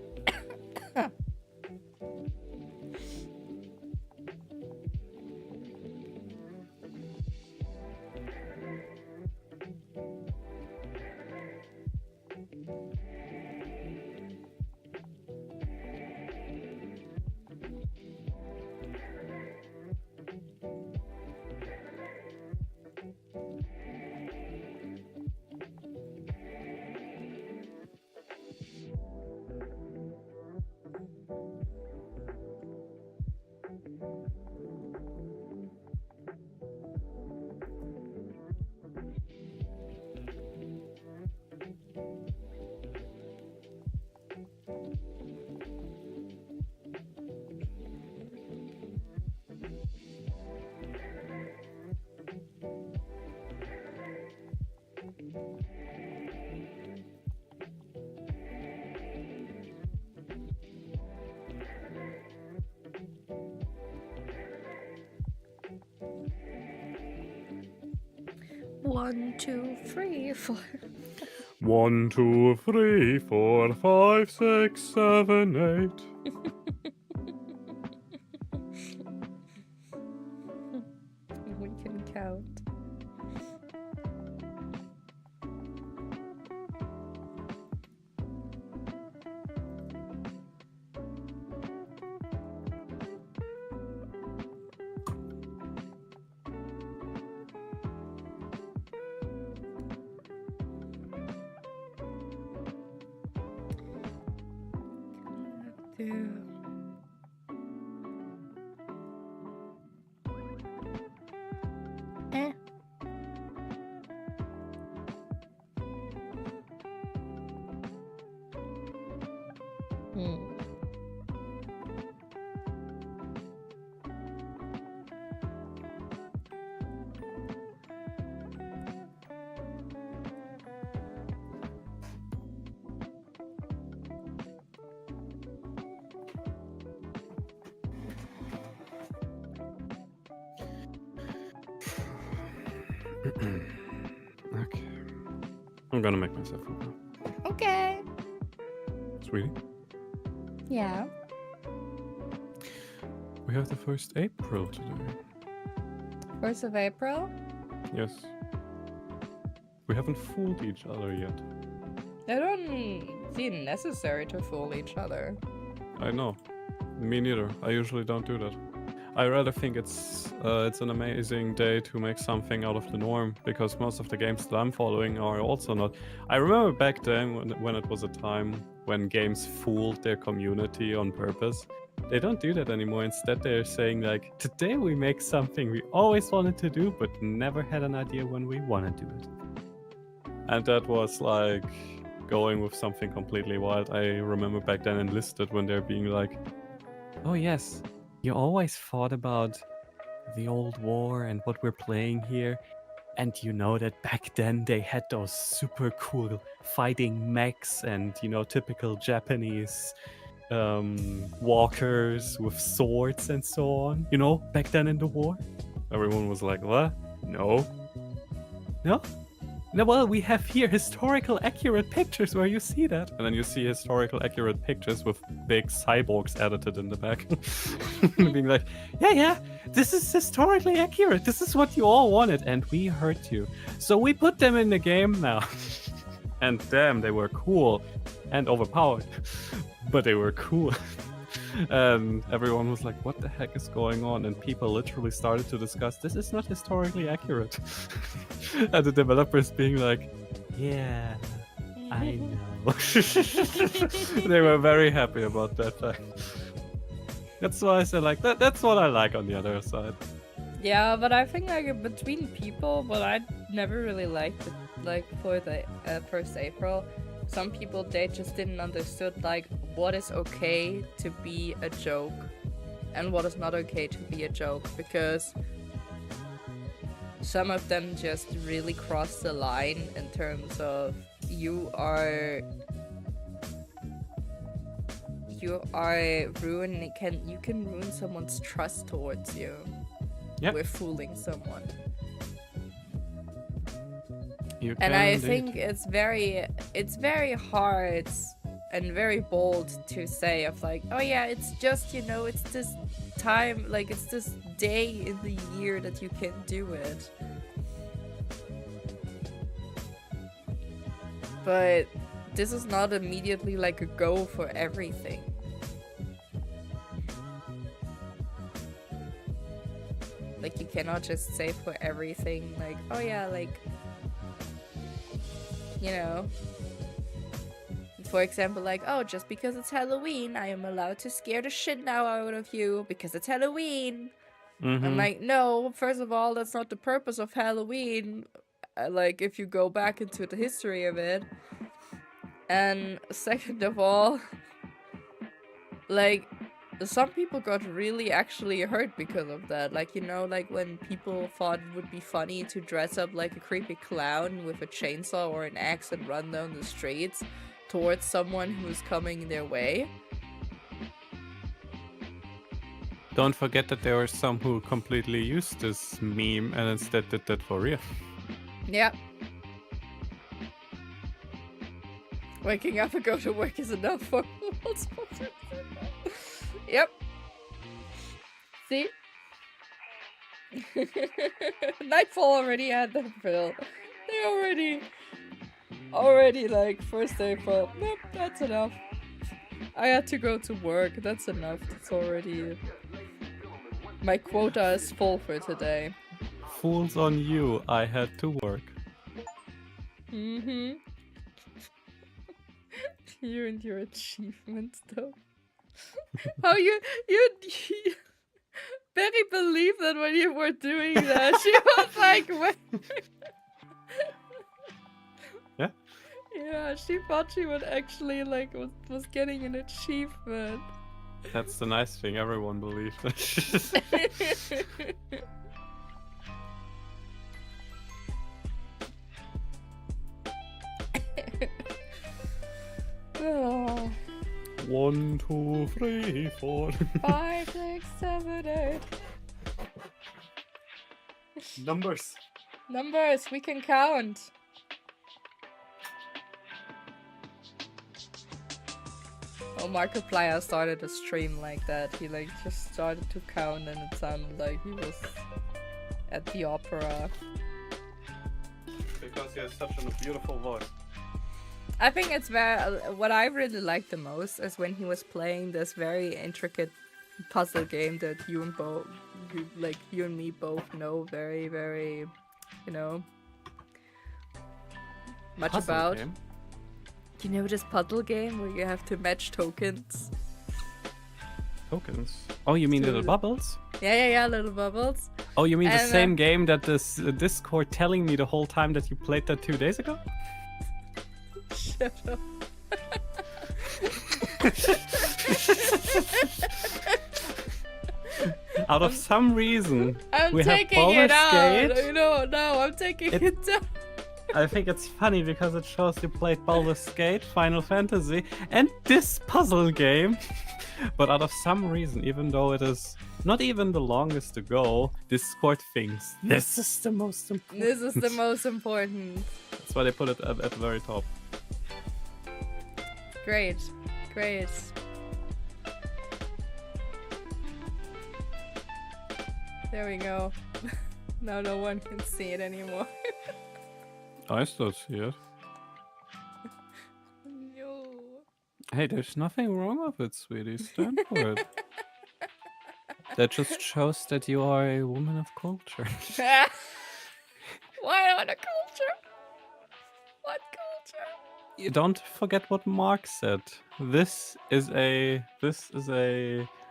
1, 2, 3, 4. 1, 2, 3, 4, 5, 6, 7, 8. We can count. Okay. I'm gonna make myself food now. Okay. Sweetie, Yeah. we have the 1st April today. 1st of April? Yes. We haven't fooled each other yet. I don't see it necessary to fool each other. I know. Me neither. I usually don't do that. I rather think it's an amazing day to make something out of the norm, because most of the games that I'm following are also not. I remember back then when it was a time when games fooled their community on purpose. They don't do that anymore. Instead, they're saying like, today we make something we always wanted to do, but never had an idea when we want to do it. And that was like going with something completely wild. I remember back then Enlisted when they're being like, oh yes, you always thought about the old war and what we're playing here. And you know that back then they had those super cool fighting mechs and, typical Japanese walkers with swords and so on. Back then in the war. Everyone was like, what? No. No? No, well, we have here historical accurate pictures where you see that. And then you see historical accurate pictures with big cyborgs edited in the back. Being like, yeah, this is historically accurate. This is what you all wanted. And we heard you. So we put them in the game now. And damn, they were cool and overpowered. But they were cool. And everyone was like, what the heck is going on? And people literally started to discuss, this is not historically accurate. And the developers being like, yeah, I know. They were very happy about that fact. That's why I said, like, that's what I like on the other side. Yeah, but I think like between people, what I never really liked, like for the 1st April, some people, they just didn't understood like what is okay to be a joke and what is not okay to be a joke, because some of them just really cross the line in terms of you are ruining, you can ruin someone's trust towards you. Yep. With fooling someone. You And can I indeed. think it's very hard and very bold to say of like, oh yeah, it's just, it's this time, like it's this day in the year that you can do it. But this is not immediately like a go for everything. Like you cannot just say for everything like, oh yeah, like, for example, like, oh, just because it's Halloween, I am allowed to scare the shit now out of you because it's Halloween. Mhm. I'm like, no, first of all, that's not the purpose of Halloween. Like, if you go back into the history of it. And second of all, like, some people got really actually hurt because of that. Like, like when people thought it would be funny to dress up like a creepy clown with a chainsaw or an axe and run down the streets towards someone who's coming their way. Don't forget that there were some who completely used this meme and instead did that for real. Yeah. Waking up and go to work is enough for multiple people. Yep. See? Nightfall already had them, Phil. They already like 1st April. Nope, that's enough. I had to go to work. That's enough. That's already... My quota is full for today. Fools on you, I had to work. Mm-hmm. You and your achievements, though. How you Berry believed that when you were doing that. She was like, what? Yeah? Yeah, she thought she would actually, like, was getting an achievement. That's the nice thing, everyone believed. Oh. 1, 2, 3, 4. 5, 6, 7, 8. Numbers. Numbers, we can count. Oh, Markiplier started a stream like that. He like just started to count and it sounded like he was at the opera. Because he has such a beautiful voice. I think it's very... what I really like the most is when he was playing this very intricate puzzle game that you and me both know very, very, much Puzzle about. game? You know this puzzle game where you have to match tokens? Tokens? Oh, you mean To- little bubbles? Yeah, little bubbles. Oh, you mean the And, same game that this Discord telling me the whole time that you played that 2 days ago? Shut up. Out of some reason, I'm we have taking roller it out. skate. No, I'm taking it down. I think it's funny because it shows you played Baldur's Gate, Final Fantasy, and this puzzle game. But out of some reason, even though it is not even the longest to go, Discord thinks this is the most important. This is the most important. That's why they put it at the very top. Great. There we go. Now no one can see it anymore. I still see it. No. Hey, there's nothing wrong with it, sweetie. Stand for it. That just shows that you are a woman of culture. Why on a culture? What culture? You don't forget what Mark said. This is a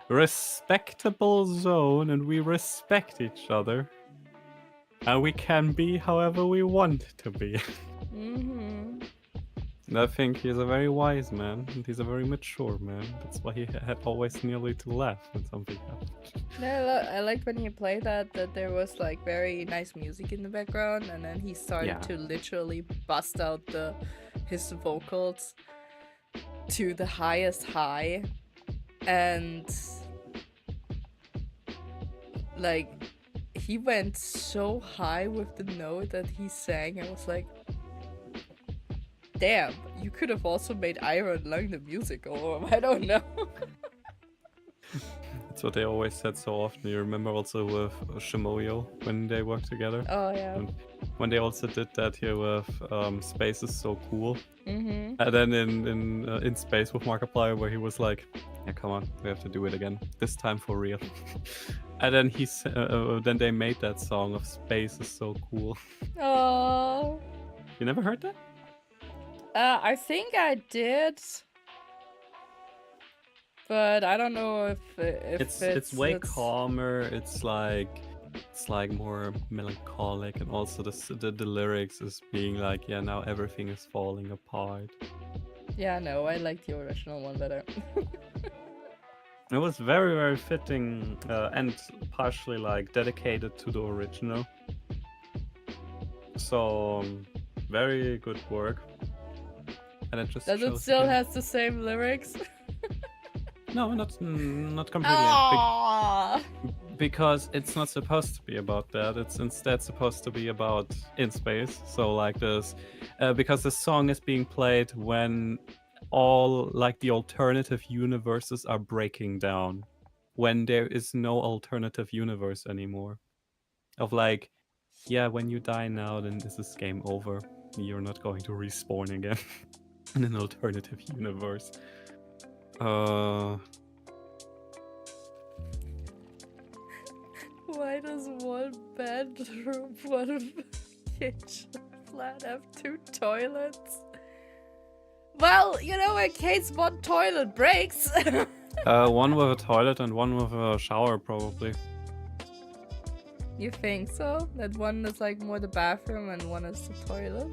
respectable zone, and we respect each other. And we can be however we want to be. Mm-hmm. And I think he's a very wise man, and he's a very mature man. That's why he had always nearly to laugh when something happened. I liked when he played that there was like very nice music in the background, and then he started to literally bust out his vocals to the highest high, and like he went so high with the note that he sang. I was like, damn, you could have also made Iron Lung the music, or I don't know. That's what they always said so often. You remember also with Shimoyo when they worked together? Oh yeah. And when they also did that here with Space is So Cool. Mm-hmm. And then in Space with Markiplier, where he was like, yeah, come on, we have to do it again. This time for real. And then then they made that song of Space is So Cool. Oh. You never heard that? I think I did, but I don't know if it's way calmer. It's like more melancholic, and also the lyrics is being like, yeah, now everything is falling apart. Yeah, no, I like the original one better. It was very, very fitting, and partially like dedicated to the original. So very good work. And it just Does it still has the same lyrics? No, not completely. Aww. Because it's not supposed to be about that. It's instead supposed to be about in space. So like this, because the song is being played when all like the alternative universes are breaking down, when there is no alternative universe anymore. Of like, yeah, when you die now, then this is game over. You're not going to respawn again in an alternative universe. Why does one bedroom, one kitchen flat have 2 toilets? Well, you know, in case one toilet breaks. One with a toilet and one with a shower, probably. You think so? That one is like more the bathroom and one is the toilet?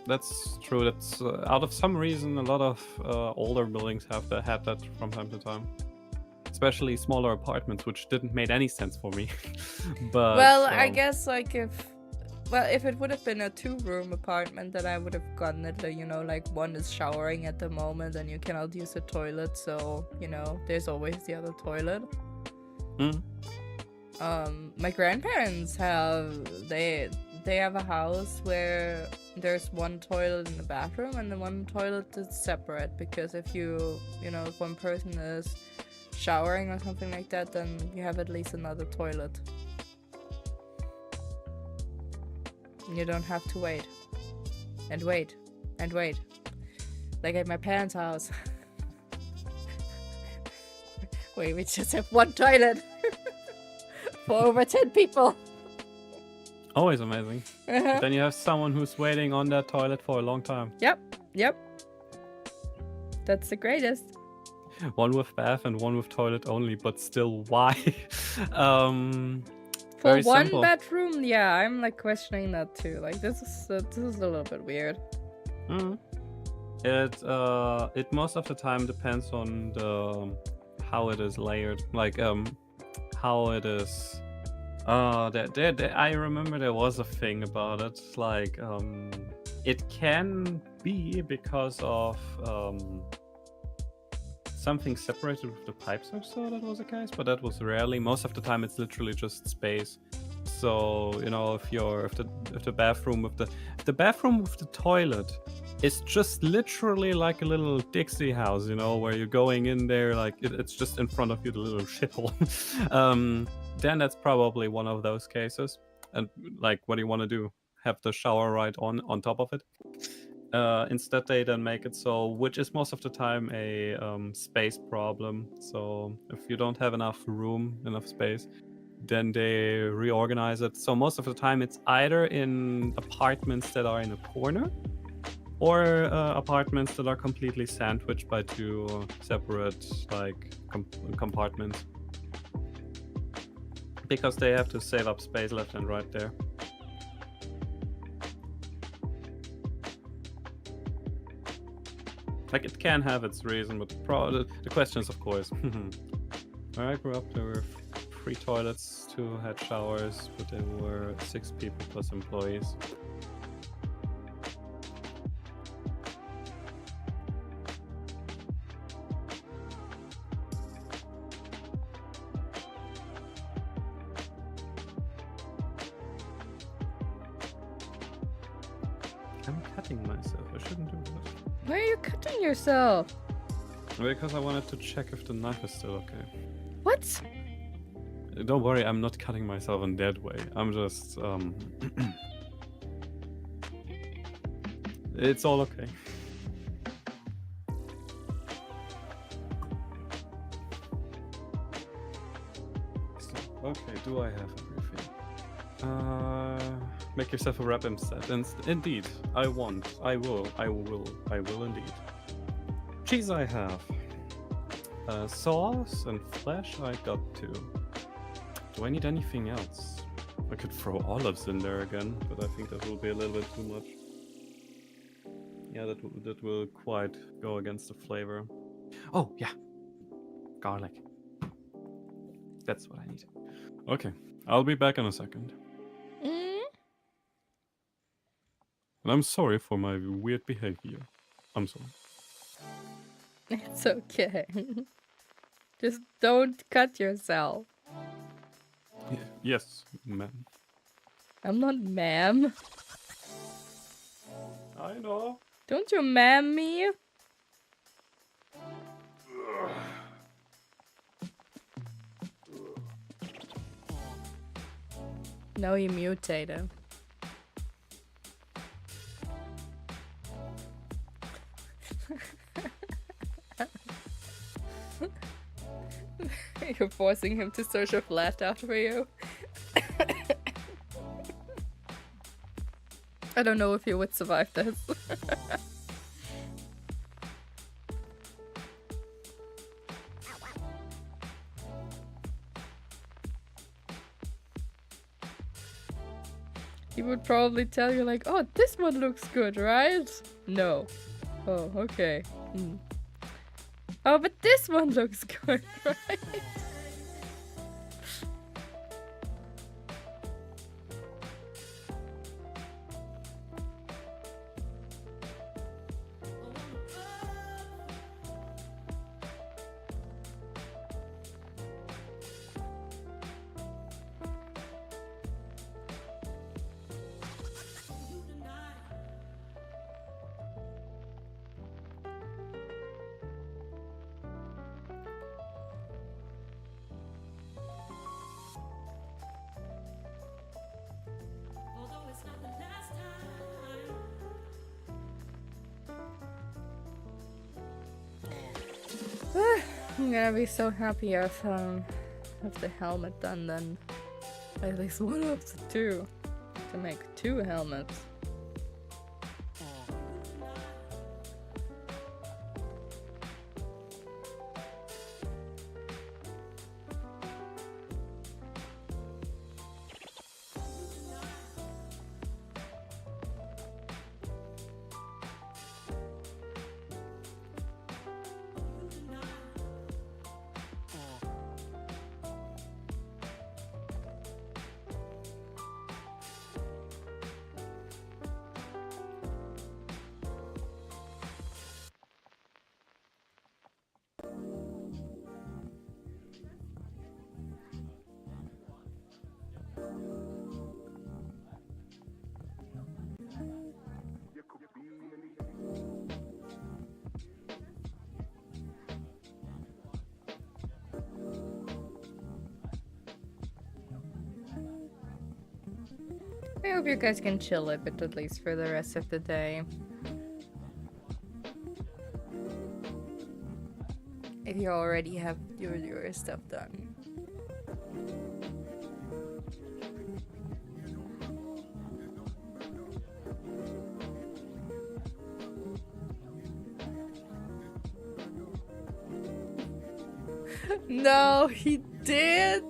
That's true. That's out of some reason, a lot of older buildings had that from time to time. Especially smaller apartments, which didn't make any sense for me. But well, I guess like if it would have been a 2-room apartment, then I would have gotten it. You know, like one is showering at the moment, and you cannot use the toilet, so you know there's always the other toilet. My grandparents they have a house where there's one toilet in the bathroom and the one toilet is separate, because if if one person is showering or something like that, then you have at least another toilet. You don't have to wait and wait and wait, like at my parents' house. Wait, we just have one toilet for over 10 people. Always amazing. Then you have someone who's waiting on that toilet for a long time. Yep. That's the greatest. One with bath and one with toilet only, but still, why? For very one simple. bedroom, yeah, I'm like questioning that too. Like this is a little bit weird. It most of the time depends on how it is layered, like how it is. I remember there was a thing about it. Like, it can be because of something separated with the pipes or so. That was the case, but that was rarely. Most of the time, it's literally just space. So if the bathroom with the bathroom with the toilet is just literally like a little Dixie house, where you're going in there, like it's just in front of you, the little shithole. Then that's probably one of those cases. And like, what do you want to do? Have the shower right on top of it? Instead, they then make it so, which is most of the time a space problem. So if you don't have enough space, then they reorganize it. So most of the time, it's either in apartments that are in a corner, or apartments that are completely sandwiched by two separate compartments, because they have to save up space left and right there. Like, it can have its reason, but the question is, of course, where I grew up, there were 3 toilets, 2 had showers, but there were 6 people plus employees. I'm cutting myself. I shouldn't do that. Why are you cutting yourself? Because I wanted to check if the knife is still okay. What? Don't worry, I'm not cutting myself in that way. I'm just, it's all okay. Okay, do I have everything? Make yourself a wrap instead. Indeed, I want. I will indeed. Cheese I have. Sauce and flesh I got too. Do I need anything else? I could throw olives in there again, but I think that will be a little bit too much. Yeah, that will quite go against the flavor. Oh, yeah. Garlic. That's what I need. Okay, I'll be back in a second. And I'm sorry for my weird behavior. I'm sorry. It's okay. Just don't cut yourself. Yes, ma'am. I'm not ma'am. I know. Don't you ma'am me? No, you mutated. You're forcing him to search a flat out for you. I don't know if you would survive this. He would probably tell you like, oh, this one looks good, right? No. Oh, okay. Oh, but this one looks good, right? I'm gonna be so happy if the helmet done then. At least one of the two. To make 2 helmets. I hope you guys can chill a bit at least for the rest of the day. If you already have your stuff done. No, he did.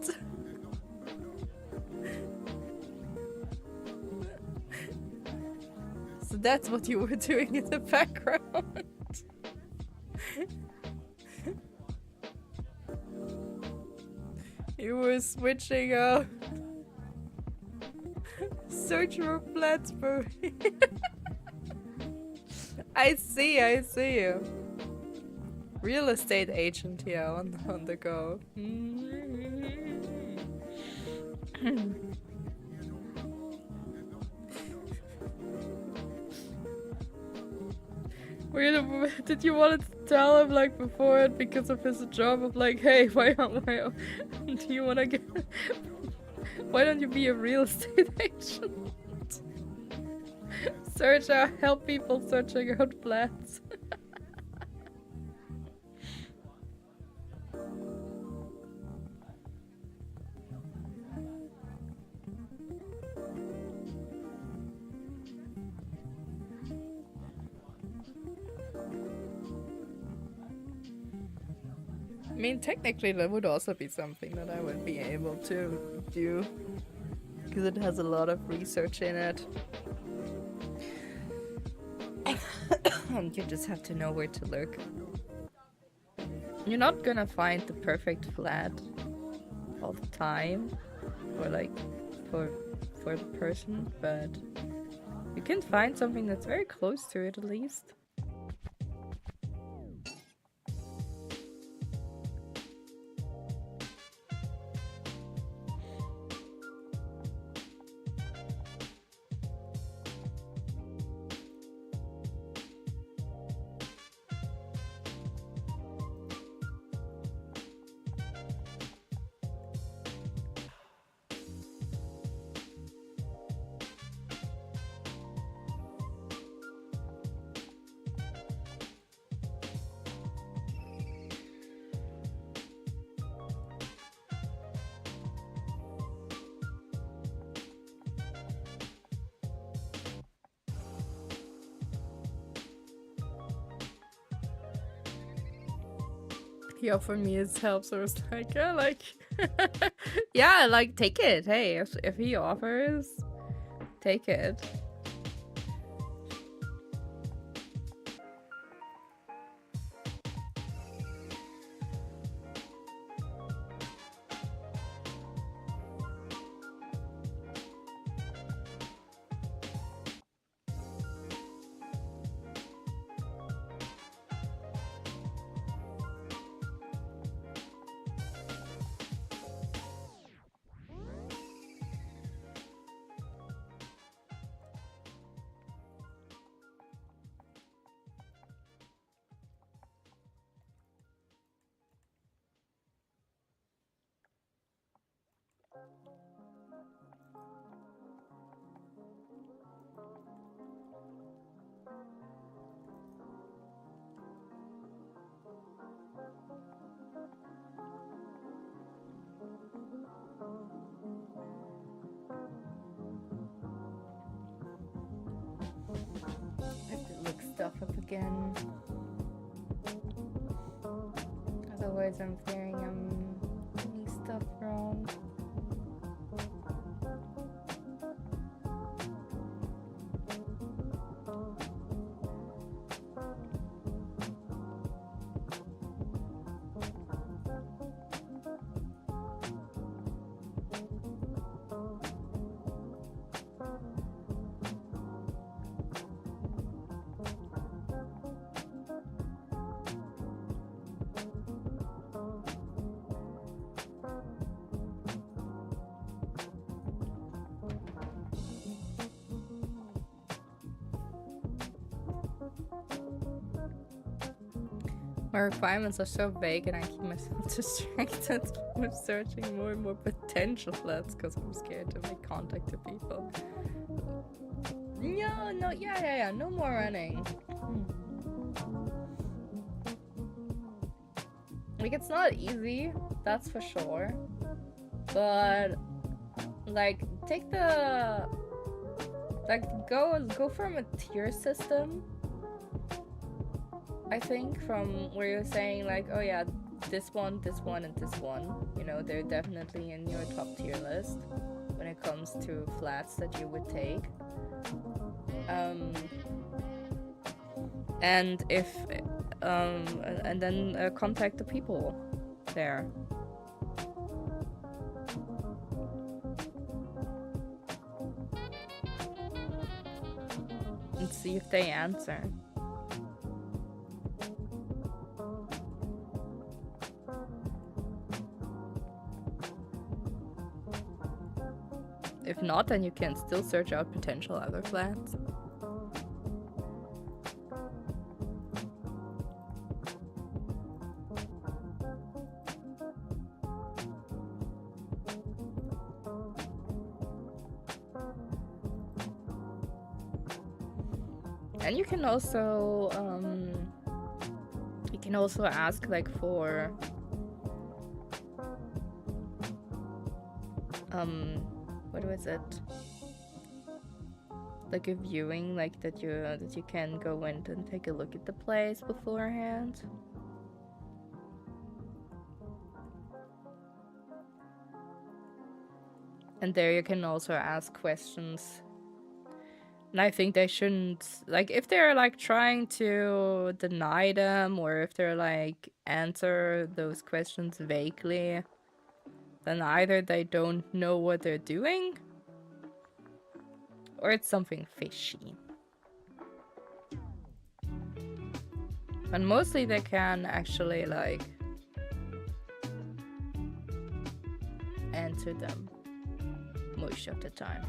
So that's what you were doing in the background. You were switching up. Search for Plattsburgh. I see you. Real estate agent here on the go. Did you want to tell him like before it because of his job of like, hey, why do you want to get? Why don't you be a real estate agent? Help people searching out flats. I mean, technically that would also be something that I would be able to do, because it has a lot of research in it. You just have to know where to look. You're not gonna find the perfect flat all the time, or like for the person, but you can find something that's very close to it at least. He offered me his help, so I was like, yeah, like, take it. Hey, if he offers, take it. Stuff up again. Otherwise I'm fearing I'm getting stuff wrong. My requirements are so vague and I keep myself distracted with searching more and more potential flats because I'm scared to make contact to people. No, yeah, no more running. Like, it's not easy, that's for sure. But, like, take the... Like, go from a tier system. I think, from where you're saying, like, oh yeah, this one, and this one. You know, they're definitely in your top tier list when it comes to flats that you would take. And if... and then contact the people there. And see if they answer. If not, then you can still search out potential other flats. And you can also ask, like, for what was it? Like a viewing, like that you can go in and take a look at the place beforehand. And there you can also ask questions. And I think they shouldn't, like, if they're like trying to deny them, or if they're like answer those questions vaguely, then either they don't know what they're doing, or it's something fishy. And mostly they can actually, like, answer them most of the time.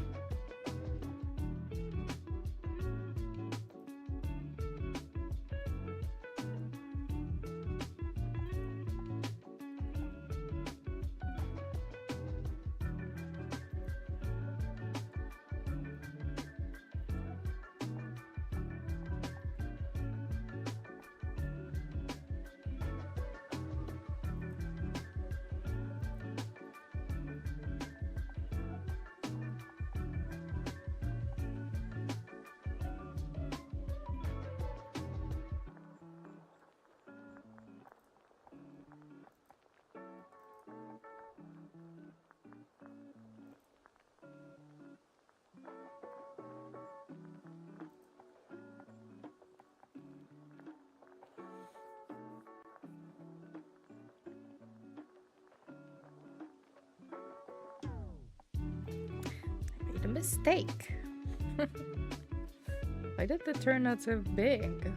A mistake. Why did it turn out so big?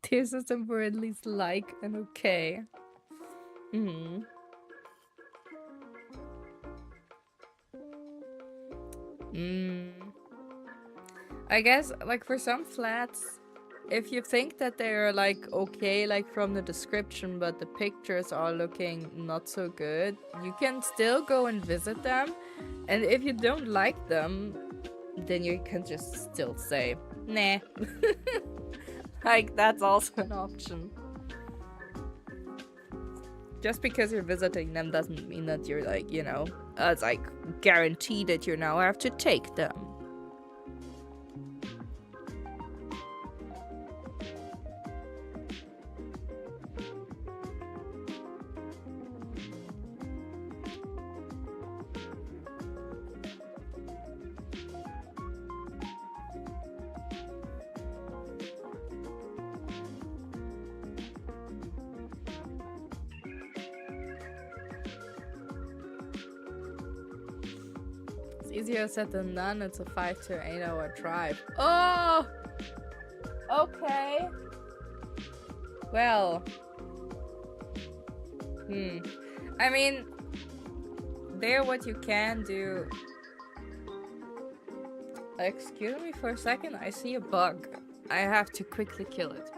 Tier system for at least like and okay. I guess, like, for some flats, if you think that they're, like, okay, like, from the description, but the pictures are looking not so good, you can still go and visit them. And if you don't like them, then you can just still say, nah. Like, that's also an option. Just because you're visiting them doesn't mean that you're, like, you know, it's, like, guaranteed that you now have to take them. Easier said than done. It's a 5 to 8 hour drive. Oh! Okay. Well. I mean, there what you can do. Excuse me for a second, I see a bug. I have to quickly kill it.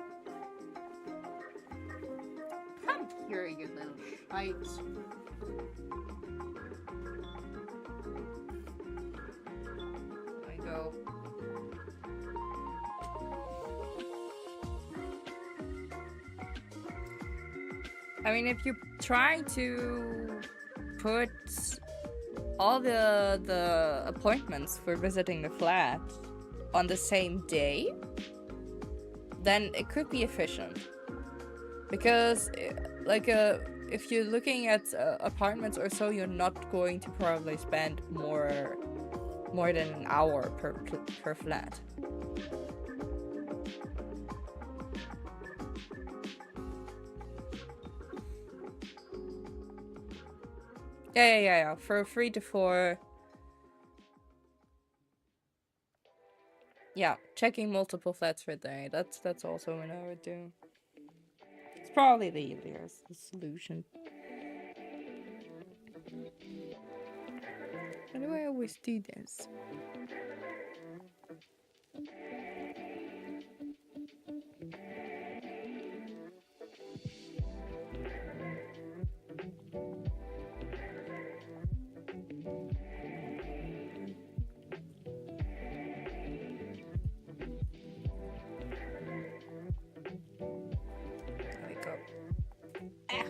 Come here, you little shite. Go. I mean, if you try to put all the appointments for visiting the flat on the same day, then it could be efficient. Because, like, if you're looking at apartments or so, you're not going to probably spend more than an hour per flat. Yeah. For 3 to 4. Yeah, checking multiple flats per day. That's also what I would do. It's probably the easiest solution. How do I always do this? There we go. Ah.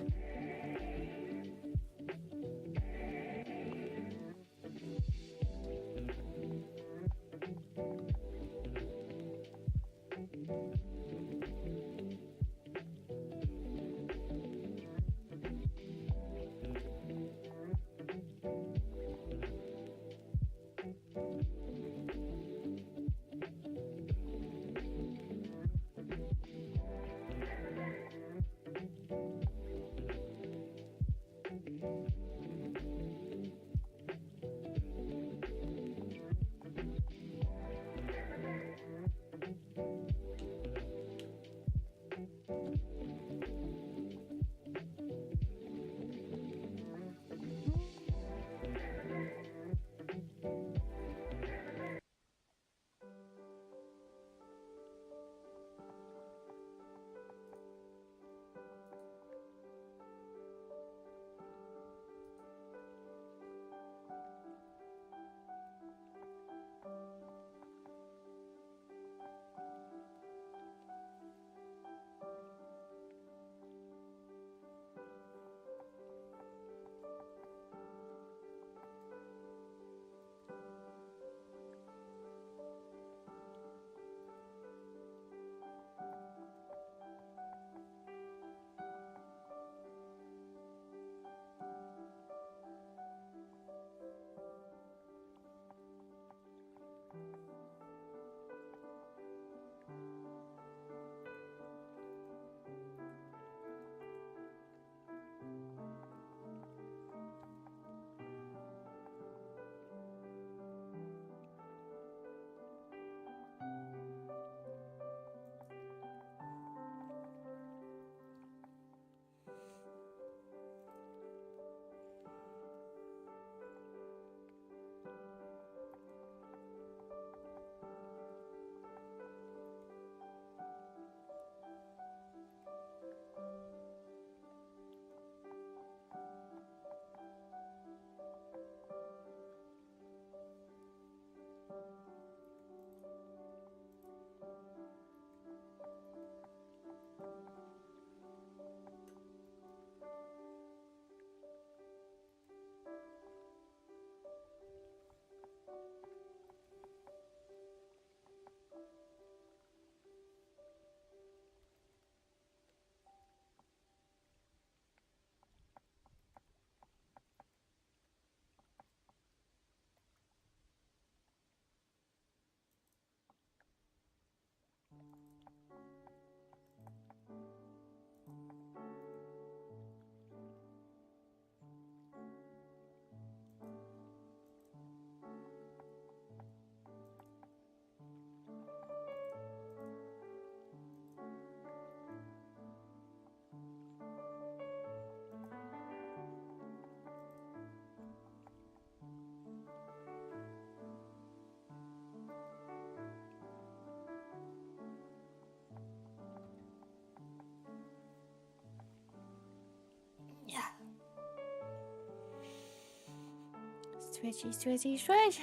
Stretchy, stretchy, stretch.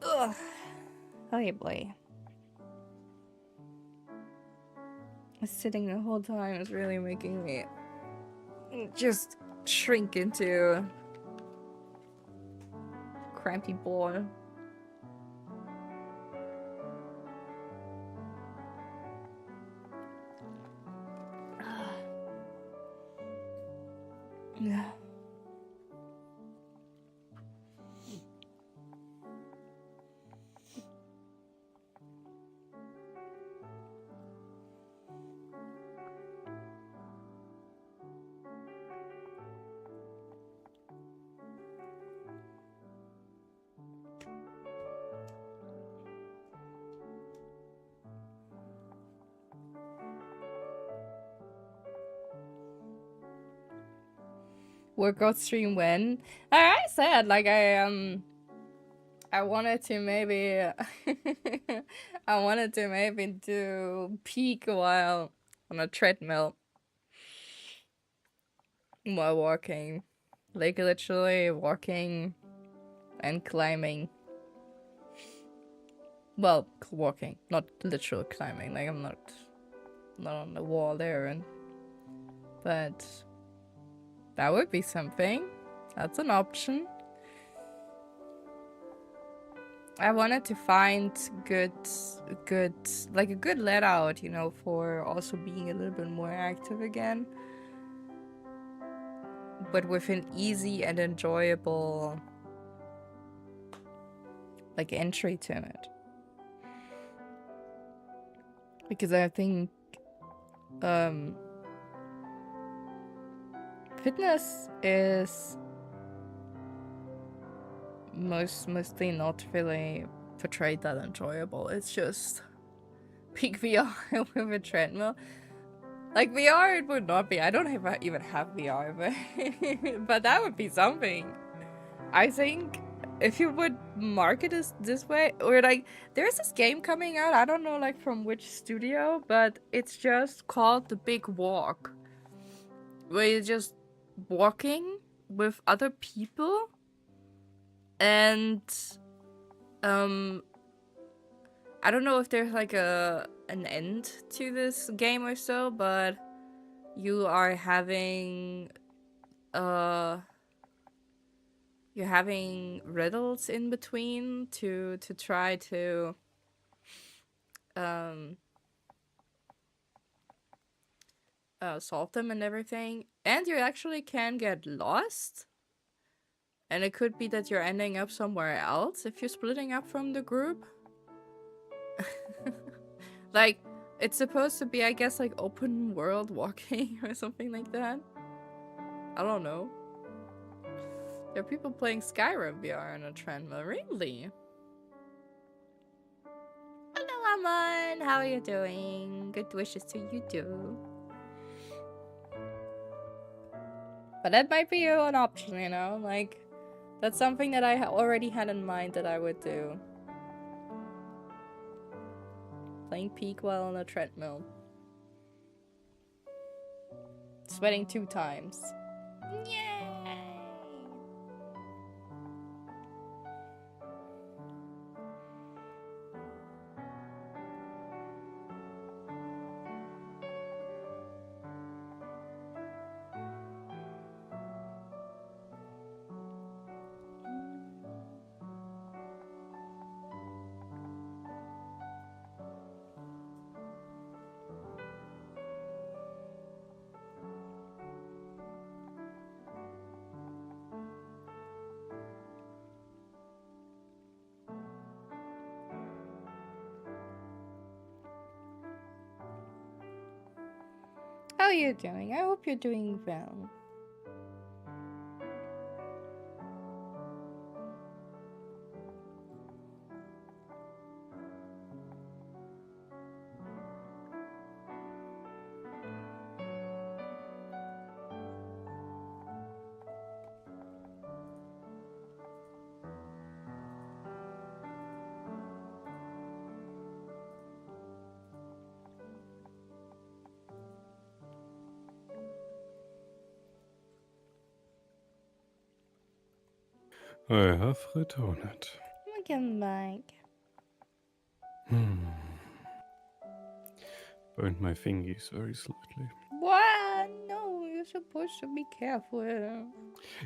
Ugh. Oh, yeah, boy. Sitting the whole time is really making me just shrink into a crampy ball. Yeah. Workout stream when? I said like I wanted to maybe I wanted to maybe do peak while on a treadmill while walking. Like literally walking and climbing. Well, walking, not literal climbing. Like I'm not on the wall there, and but that would be something. That's an option. I wanted to find like a good let out, you know, for also being a little bit more active again. But with an easy and enjoyable like entry to it. Because I think fitness is mostly not really portrayed that enjoyable. It's just peak VR with a treadmill. Like VR, it would not be. I don't even have VR, but that would be something. I think if you would market it this way, or like there's this game coming out. I don't know like from which studio, but it's just called The Big Walk, where you're just walking with other people. And I don't know if there's like an end to this game or so, but you are having you're having riddles in between to try to solve them and everything. And you actually can get lost. And it could be that you're ending up somewhere else if you're splitting up from the group. Like, it's supposed to be, I guess, like open world walking or something like that. I don't know. There are people playing Skyrim VR on a treadmill. Really? Hello, Aman. How are you doing? Good wishes to you too. But that might be an option, you know? Like, that's something that I already had in mind that I would do. Playing peak while on a treadmill. Sweating 2 times. Yay! How are you doing? I hope you're doing well. I have returned. Welcome back. Burned my fingies very slightly. What? No, you're supposed to be careful.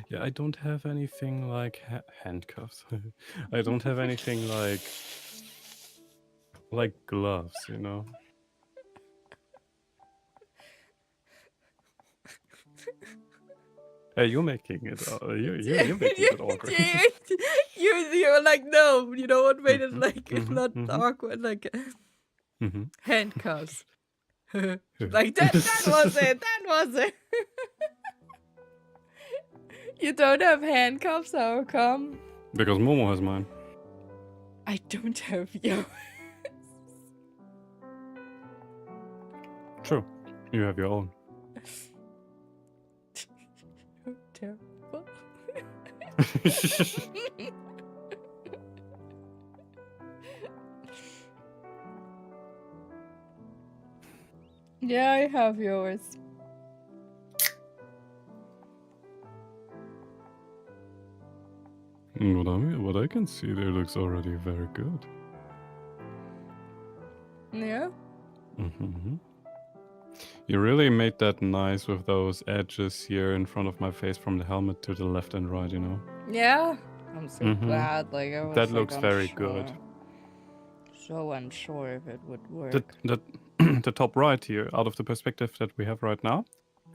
Yeah, I don't have anything like handcuffs. I don't have anything like gloves, you know. Hey, you're making it. You're making it awkward. You're like, no, you know what made it like not mhm. awkward, like handcuffs. Yeah. Like that was it. That was it. You don't have handcuffs, how come? Because Momo has mine. I don't have yours. True. You have your own. Terrible. Yeah, I have yours. What I can see there looks already very good. Yeah. Mm-hmm. You really made that nice with those edges here in front of my face from the helmet to the left and right, you know? Yeah. I'm so glad. Like I was That like, looks I'm very sure. good. So unsure if it would work. The top right here, out of the perspective that we have right now,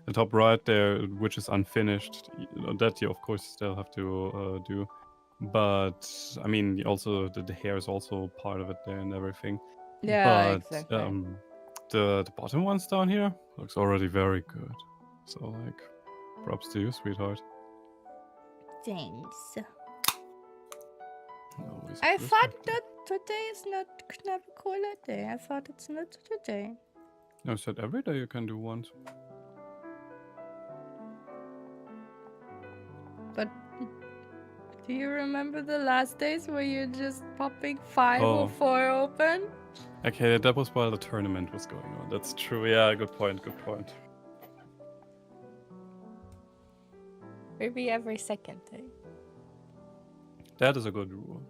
the top right there, which is unfinished, that you of course still have to do. But I mean, also the hair is also part of it there and everything. Yeah, But exactly. the bottom ones down here looks already very good. So like, props to you, sweetheart. Thanks. Always I thought respected. that today is not Knappekola Day. I thought it's not today. I said every day you can do once. But do you remember the last days where you're just popping 5 or 4 open? Okay, that was while the tournament was going on. That's true. Yeah, good point. Good point. Maybe every second day. That is a good rule.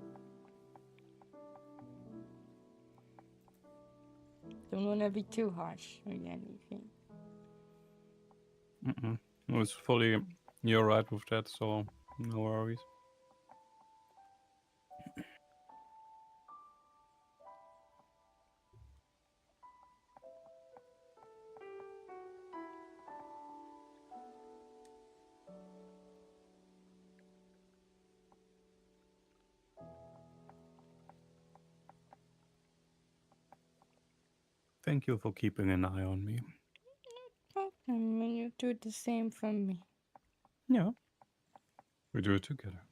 Don't want to be too harsh or anything. It was fully you're right with that, so no worries. Thank you for keeping an eye on me. Oh, and you do the same for me. Yeah. We do it together.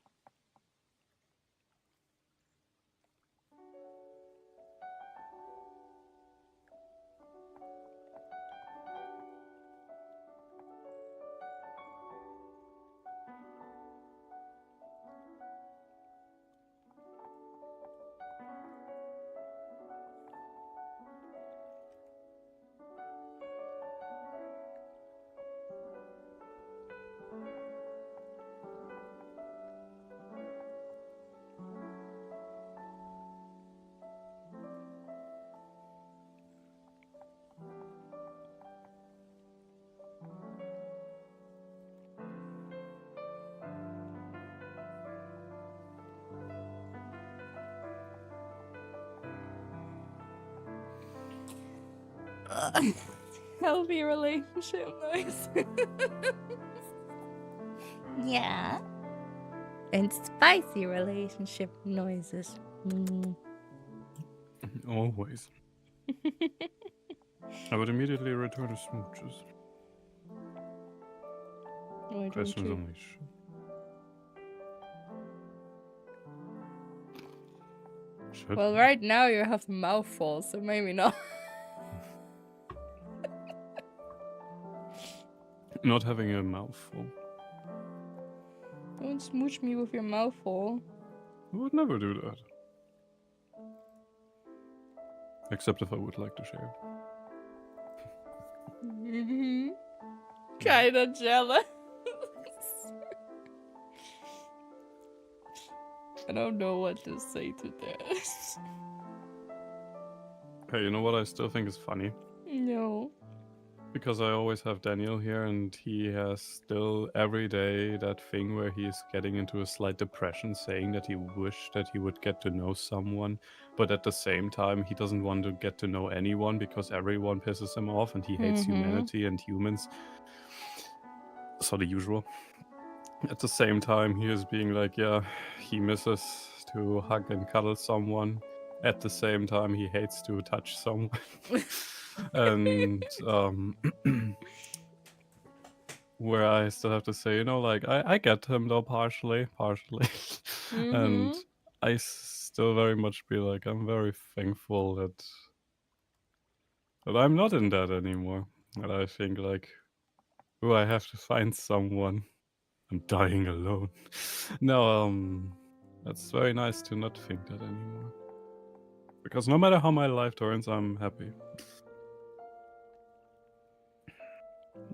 Healthy relationship, nice. Yeah. And spicy relationship noises. Always. I would immediately return to smooches. Questions only. Well, right now you have a mouthful, so maybe not. Not having a mouthful. Don't smooch me with your mouthful. I would never do that. Except if I would like to share. Kinda jealous. I don't know what to say to this. Hey, you know what I still think is funny? No. Because I always have Daniel here, and he has still every day that thing where he is getting into a slight depression, saying that he wished that he would get to know someone, but at the same time he doesn't want to get to know anyone because everyone pisses him off and he hates humanity and humans. So the usual. At the same time he is being like, yeah, he misses to hug and cuddle someone. At the same time he hates to touch someone. And where I still have to say, you know, like I get him though partially. And I still very much be like, I'm very thankful that I'm not in that anymore. And I think like, oh, I have to find someone. I'm dying alone. No, that's very nice to not think that anymore. Because no matter how my life turns, I'm happy.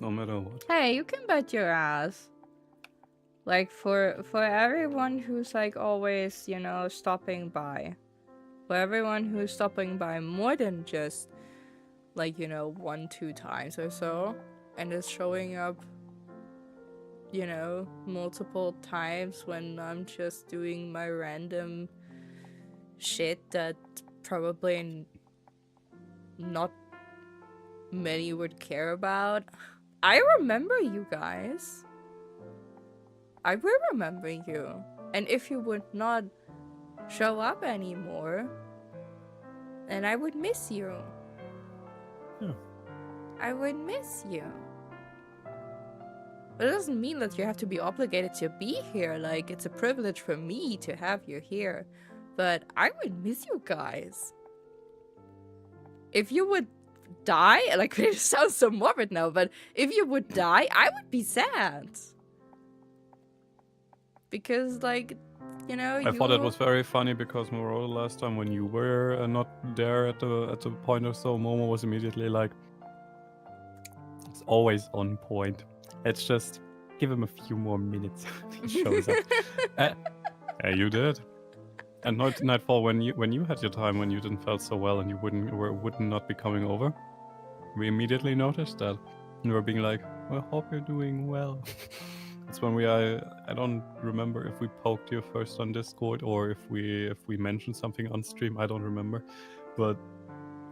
No matter what. Hey, you can bet your ass. Like for everyone who's like always, you know, stopping by. For everyone who's stopping by more than just like, you know, 1-2 times or so, and is showing up, you know, multiple times when I'm just doing my random shit that probably not many would care about. I remember you guys. I will remember you. And if you would not show up anymore, then I would miss you. Yeah. I would miss you. But it doesn't mean that you have to be obligated to be here. Like, it's a privilege for me to have you here. But I would miss you guys. If you would die, like, it sounds so morbid now, but if you would die, I would be sad. Because, like, you know, I thought it was very funny because Moro last time when you were not there at the point or so, Momo was immediately like, it's always on point. It's just give him a few more minutes. He shows up. Yeah, you did. And Nightfall, when you had your time when you didn't feel so well and you would not be coming over, we immediately noticed that. And we were being like, well, hope you're doing well. That's when I don't remember if we poked you first on Discord or if we mentioned something on stream. I don't remember. But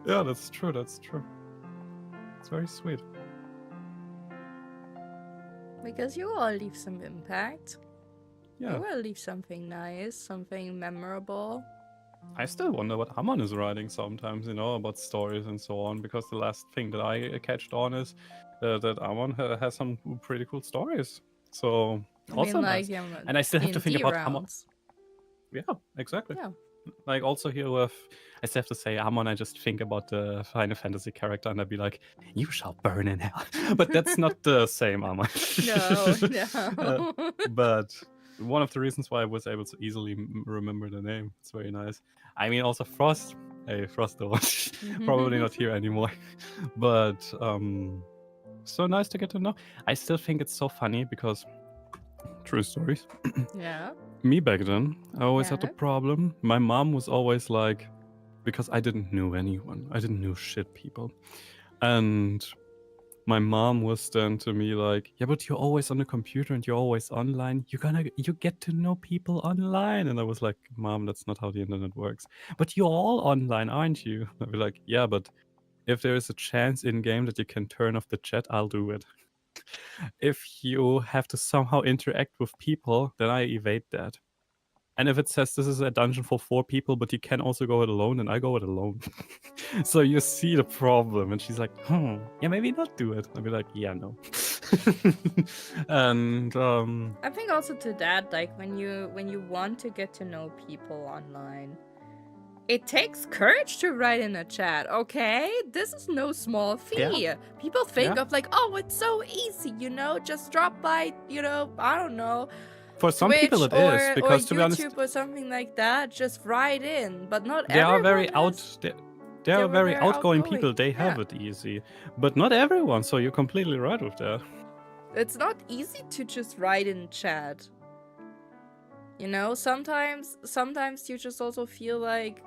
yeah, that's true. It's very sweet. Because you all leave some impact. Yeah. You will leave something nice, something memorable. I still wonder what Amon is writing sometimes, you know, about stories and so on, because the last thing that I catched on is that Amon has some pretty cool stories. So, also nice. And I still have to think about Amon. Yeah, exactly. Yeah. Like, also here with, I still have to say, Amon, I just think about the Final Fantasy character and I'd be like, you shall burn in hell. But that's not the same Amon. No. But one of the reasons why I was able to easily remember the name. It's very nice. I mean, also Frost. Hey, Frost though. Probably not here anymore. But so nice to get to know. I still think it's so funny because true stories. Yeah. Me back then, I always had a problem. My mom was always like, because I didn't know anyone. I didn't know shit people. And my mom was then to me like, yeah, but you're always on the computer and you're always online. You get to know people online. And I was like, Mom, that's not how the internet works. But you're all online, aren't you? I'd be like, yeah, but if there is a chance in game that you can turn off the chat, I'll do it. If you have to somehow interact with people, then I evade that. And if it says this is a dungeon for 4 people, but you can also go it alone, then I go it alone. So you see the problem. And she's like, yeah, maybe not do it. I'll be like, yeah, no. And I think also to that, like when you want to get to know people online, it takes courage to write in a chat, okay? This is no small feat. Yeah. People think of like, oh, it's so easy, you know? Just drop by, you know, I don't know. For some Twitch people it is, because or to be honest, YouTube or something like that, just write in. But not they are everyone very they are very outgoing people. They have Yeah. it easy, but not everyone. So you're completely right with that. It's not easy to just write in chat. You know, sometimes you just also feel like,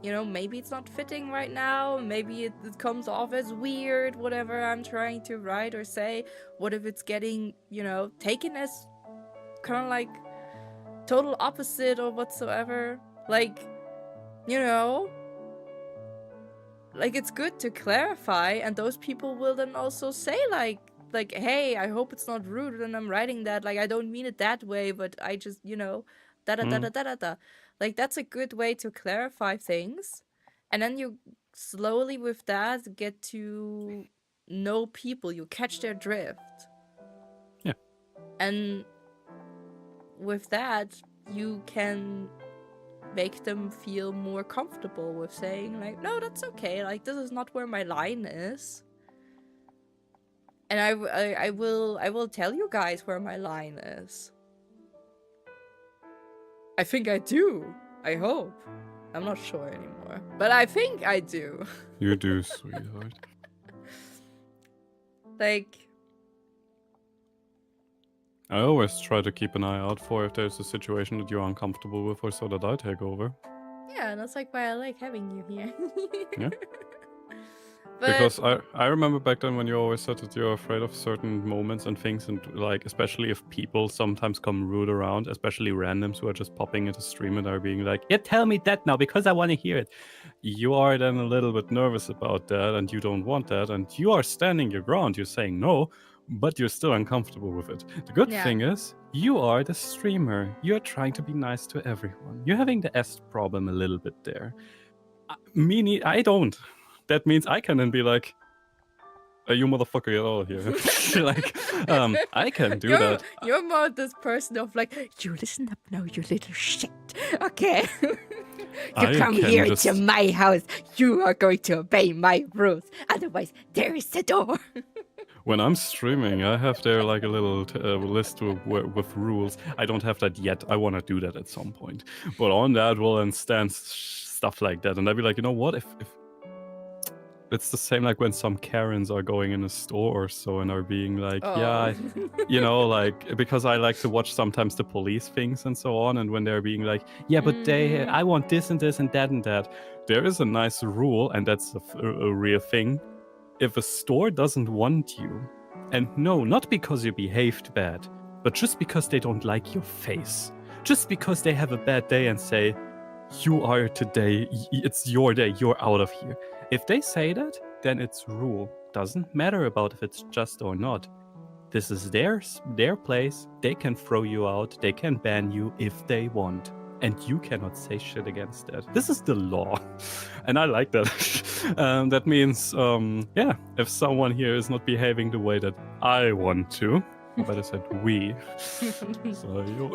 you know, maybe it's not fitting right now. Maybe it comes off as weird, whatever I'm trying to write or say. What if it's getting, you know, taken as kind of like total opposite or whatsoever? Like, you know, like it's good to clarify, and those people will then also say like, hey, I hope it's not rude when I'm writing that. Like, I don't mean it that way, but I just, you know, da da da da da da da. Like, that's a good way to clarify things. And then you slowly with that get to know people. You catch their drift. Yeah. And with that, you can make them feel more comfortable with saying like, no, that's okay. Like, this is not where my line is. And I will tell you guys where my line is. I think I do. I hope. I'm not sure anymore. But I think I do. You do, sweetheart. Like, I always try to keep an eye out for if there's a situation that you're uncomfortable with, or so that I take over. yeah, and that's like why I like having you here. Yeah. But Because I remember back then when you always said that you're afraid of certain moments and things, and like especially if people sometimes come rude around, especially randoms who are just popping into stream and are being like, yeah, tell me that now because I want to hear it. You are then a little bit nervous about that, and you don't want that, and you are standing your ground. You're saying no, but you're still uncomfortable with it. The good Yeah. thing is, you are the streamer. You're trying to be nice to everyone. You're having the est problem a little bit there. I don't. That means I can then be like, hey, you motherfucker, get out of here. Like, I can do that. You're more this person of like, you listen up now, you little shit. Okay. I You come can here just- to my house. You are going to obey my rules. Otherwise, there is the door. When I'm streaming, I have there like a little list with rules. I don't have that yet. I want to do that at some point. But on that will then stand stuff like that. And I'd be like, you know what? If it's the same like when some Karens are going in a store or so and are being like, yeah, you know, like, because I like to watch sometimes the police things and so on. And when they're being like, yeah, but I want this and this and that and that. There is a nice rule, and that's a real thing. If a store doesn't want you, and no, not because you behaved bad, but just because they don't like your face, just because they have a bad day and say, you are today, it's your day, you're out of here. If they say that, then it's rule. Doesn't matter about if it's just or not. This is their place. They can throw you out. They can ban you if they want. And you cannot say shit against that. This is the law. And I like that. That means, yeah, if someone here is not behaving the way that I want to, but I said we. So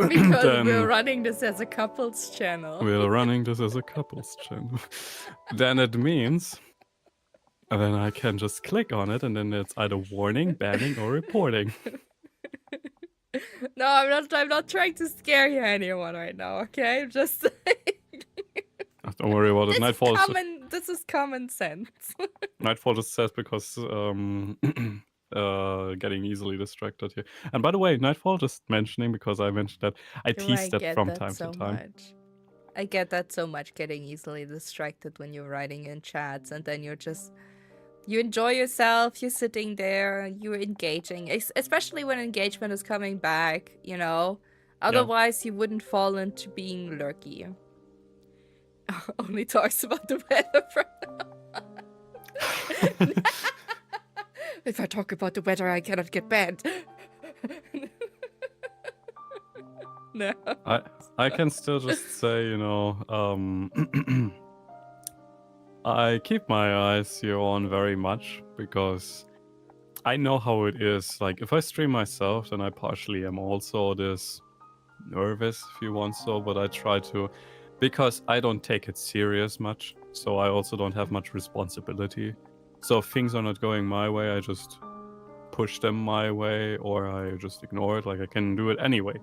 Because then we're running this as a couples channel. we're running this as a couples channel. Then it means, and then I can just click on it, and then it's either warning, banning, or reporting. No, I'm not trying to scare you anyone right now, okay? I'm just saying. Don't worry about it. This is common sense. Nightfall just says because getting easily distracted here. And by the way, Nightfall just mentioning, because I mentioned that I tease that from time to time. Much. I get that so much, getting easily distracted when you're writing in chats, and then you enjoy yourself, you're sitting there, you're engaging, especially when engagement is coming back, you know? Otherwise, you wouldn't fall into being lurky. Only talks about the weather from now. If I talk about the weather, I cannot get banned. No. I can still just say, you know, I keep my eyes here on very much because I know how it is. Like, if I stream myself, then I partially am also this nervous, if you want so, but I try to, because I don't take it serious much, so I also don't have much responsibility. So if things are not going my way, I just push them my way, or I just ignore it, like I can do it anyway.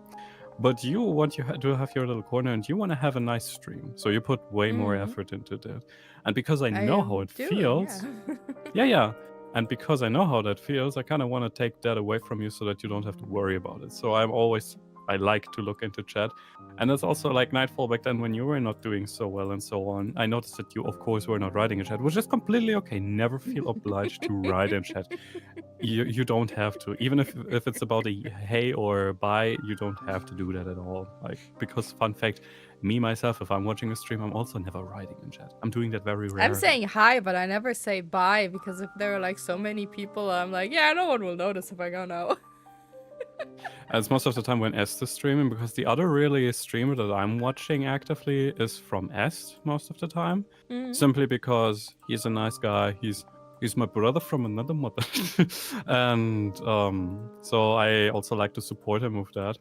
But you want to have your little corner, and you want to have a nice stream, so you put way more effort into that. And because I know how it feels, yeah, and because I know how that feels, I kind of want to take that away from you so that you don't have to worry about it. So I I like to look into chat. And it's also like Nightfall back then when you were not doing so well and so on. I noticed that you, of course, were not writing in chat, which is completely okay. Never feel obliged to write in chat. You don't have to. Even if it's about a hey or a bye, you don't have to do that at all. Like, because fun fact, me myself, if I'm watching a stream, I'm also never writing in chat. I'm doing that very rarely. I'm saying hi, but I never say bye because if there are like so many people, I'm like, yeah, no one will notice if I go now. It's most of the time when Est is streaming, because the other really streamer that I'm watching actively is from Est most of the time. Simply because he's a nice guy. He's my brother from another mother. And so I also like to support him with that.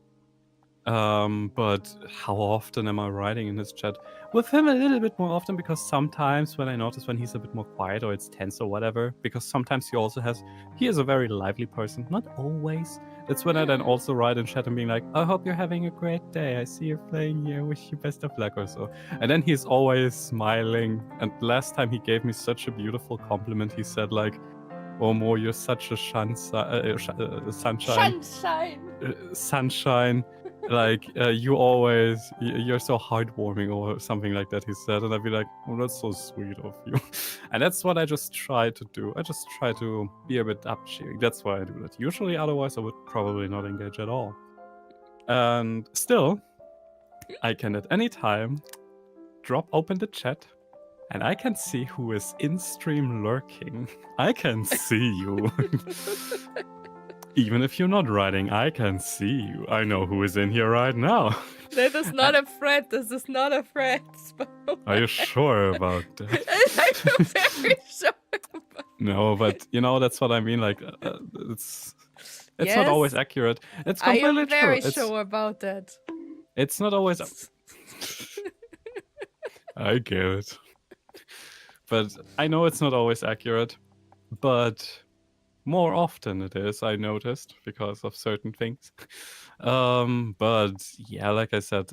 But how often am I writing in his chat? With him a little bit more often, because sometimes when I notice when he's a bit more quiet or it's tense or whatever, because sometimes he is a very lively person, not always. That's when I then also write in chat and being like, I hope you're having a great day. I see you're playing here. Wish you best of luck or so. And then he's always smiling. And last time he gave me such a beautiful compliment. He said like, oh, Mo, you're such a sunshine. Sunshine. Like, you're so heartwarming or something like that, he said. And I'd be like, oh, that's so sweet of you. And that's what I just try to do. I just try to be a bit up-cheering. That's why I do that. Usually, otherwise, I would probably not engage at all. And still, I can at any time drop open the chat and I can see who is in-stream lurking. I can see you. Even if you're not writing, I can see you. I know who is in here right now. That is not a threat. This is not a threat. Are you sure about that? I'm very sure. No, but you know, that's what I mean. Like, it's not always accurate. It's completely true. I am very sure about that. It's not always. I get it. But I know it's not always accurate. But more often it is, I noticed, because of certain things. But yeah, like I said,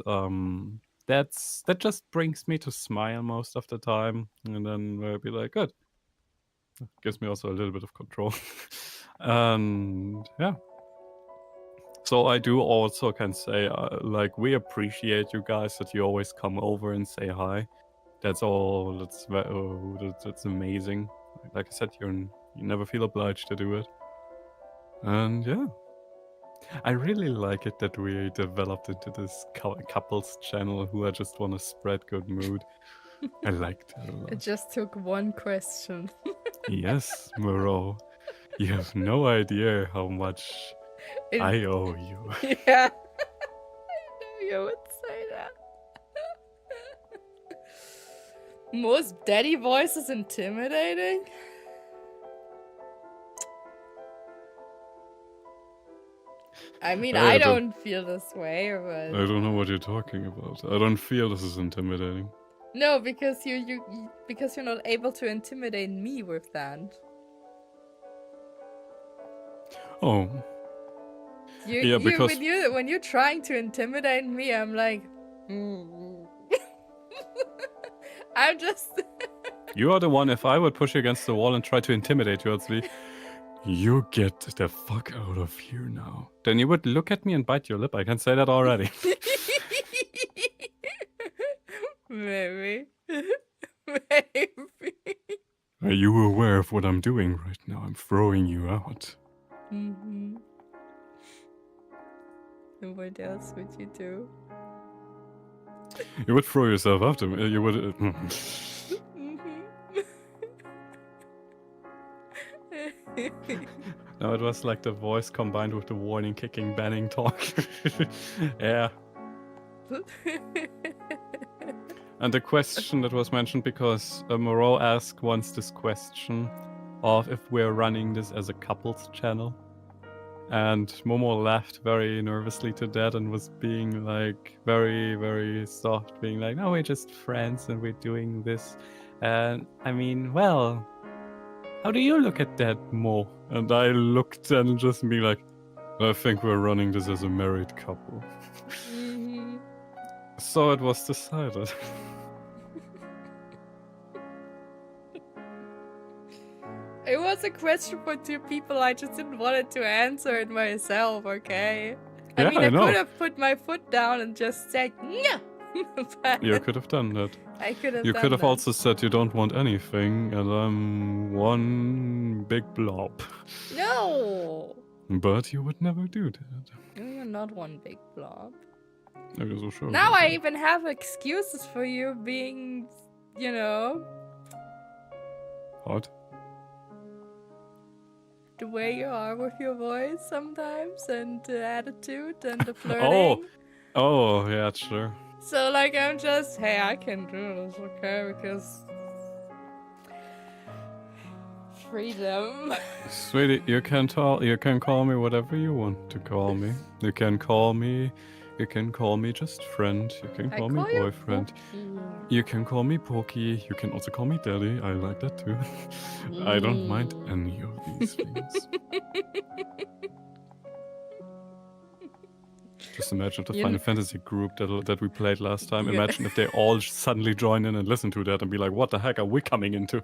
that just brings me to smile most of the time, and then I'll be like, good. Gives me also a little bit of control. And yeah. So I do also can say, like, we appreciate you guys that you always come over and say hi. That's all. That's amazing. Like I said, you never feel obliged to do it. And yeah. I really like it that we developed into this couples channel who just want to spread good mood. I liked it a lot. It just took one question. Yes, Moreau. You have no idea how much I owe you. Yeah. I knew you would say that. Mo's daddy voice is intimidating? I mean, I don't feel this way, but... I don't know what you're talking about. I don't feel this is intimidating. No, because you're not able to intimidate me with that. Oh. Yeah, because when you're trying to intimidate me, I'm like, I'm just. You are the one. If I would push you against the wall and try to intimidate you, I'd be, you get the fuck out of here now. Then you would look at me and bite your lip. I can say that already. Maybe. Are you aware of what I'm doing right now? I'm throwing you out. Mm-hmm. And what else would you do? You would throw yourself after me. You would. No, it was like the voice combined with the warning, kicking, banning talk. Yeah. And the question that was mentioned, because Moreau asked once this question of if we're running this as a couples channel. And Momo laughed very nervously to that and was being like very, very soft, being like, no, we're just friends and we're doing this. And I mean, well, how do you look at that, Mo? And I looked and just being like, I think we're running this as a married couple. Mm-hmm. So it was decided. It was a question for two people. I just didn't want to answer it myself, okay? I Yeah, mean, I I know. could have put my foot down and just said no. But You could have done that. I could have. You done could have that. also said you don't want anything, and I'm one big blob. No. But you would never do that. You're not one big blob. I guess I'll show Now you I that. even have excuses for you being, you know, Hot. the way you are with your voice sometimes, and the attitude and the flirting. Oh, yeah, sure. So like I'm just, hey, I can do this, okay? Because freedom. Sweetie, you can call me whatever you want to call me. You can call me just friend. You can call me you boyfriend. You can call me Pokey. You can also call me Daddy. I like that too. I don't mind any of these things. Just imagine the Final Fantasy group that we played last time. Yeah. Imagine if they all suddenly join in and listen to that and be like, what the heck are we coming into?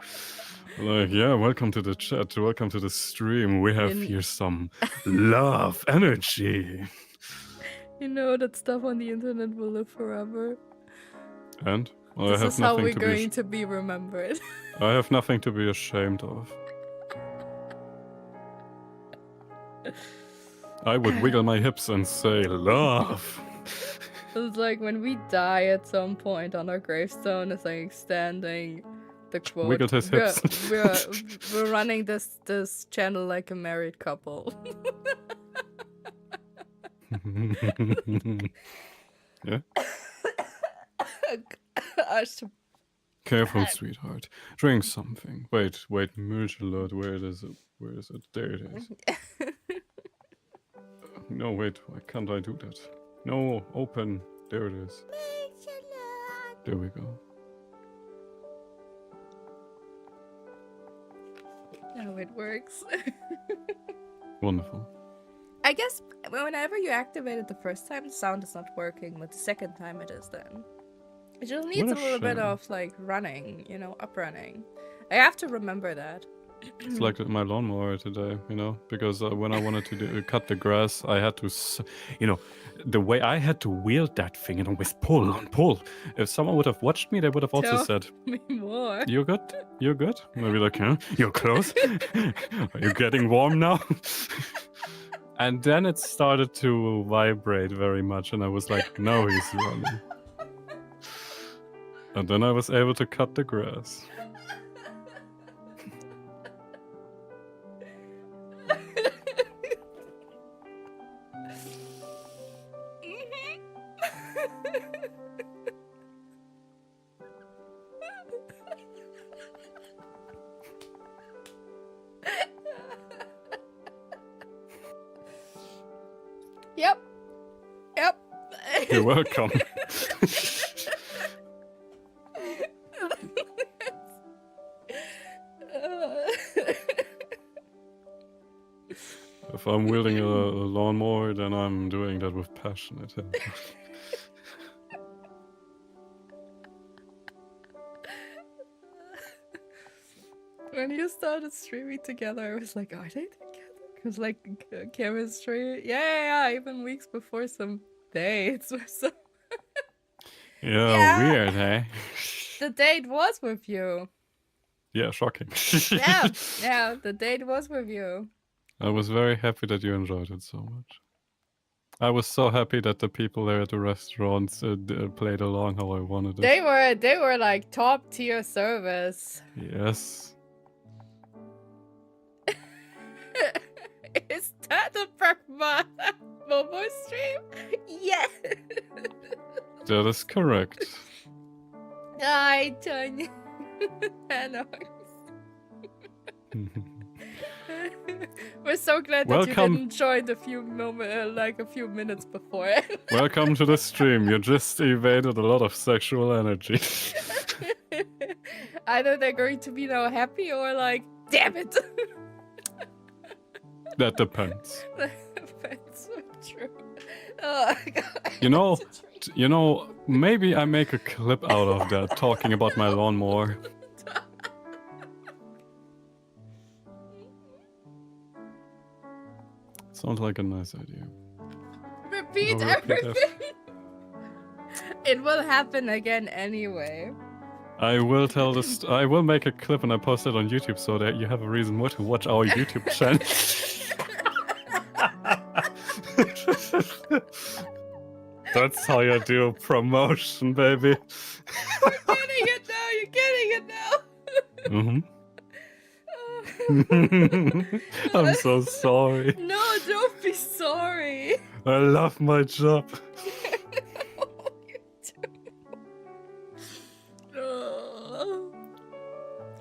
Like, yeah, welcome to the chat. Welcome to the stream. We have here some love energy. You know that stuff on the internet will live forever. And I This have is how nothing we're to going to be remembered. I have nothing to be ashamed of. I would wiggle my hips and say, love. It's like when we die at some point on our gravestone, it's like extending the quote. Wiggled his hips. We're running this channel like a married couple. Yeah? Gosh. Careful, sweetheart. Drink something. Wait, Murgelot, where is it? Where is it? There it is. No, wait, why can't I do that? No, open. There it is. There we go. Now it works. Wonderful. I guess whenever you activate it the first time, the sound is not working, but the second time it is then. It just needs a What a little bit shame. of like running, you know, up running. I have to remember that. It's like my lawnmower today, you know, because when I wanted to cut the grass, I had to, the way I had to wield that thing and always pull and pull. If someone would have watched me, they would have also Tell said, me more. "You good? You good?" Maybe like, huh? You're close. Are you getting warm now? And then it started to vibrate very much, and I was like, "No, he's running." And then I was able to cut the grass. Yep. You're welcome. If I'm wielding a lawnmower, then I'm doing that with passion. I tell you. When you started streaming together, I was like, are they together? Because like chemistry. Yeah. Even weeks before some dates or some. Yeah, weird, eh? The date was with you. Yeah, shocking. Yeah, the date was with you. I was very happy that you enjoyed it so much. I was so happy that the people there at the restaurants played along how I wanted it. They were like top tier service. Yes. Is that the PRAGMATA Momo stream? Yes. That is correct. Hi, Tanya. Hello. We're so glad that you didn't join a few minutes before. Welcome to the stream. You just evaded a lot of sexual energy. Either they're going to be now happy or like, damn it. That depends. That's so true. Oh, God. You know, maybe I make a clip out of that talking about my lawnmower. Sounds like a nice idea. We're repeat No, repeat it. everything. It will happen again anyway. I will tell this. I will make a clip and I post it on YouTube so that you have a reason more to watch our YouTube channel. That's how you do promotion, baby. You're getting it now. You're getting it now. I'm so sorry. No, don't be sorry. I love my job.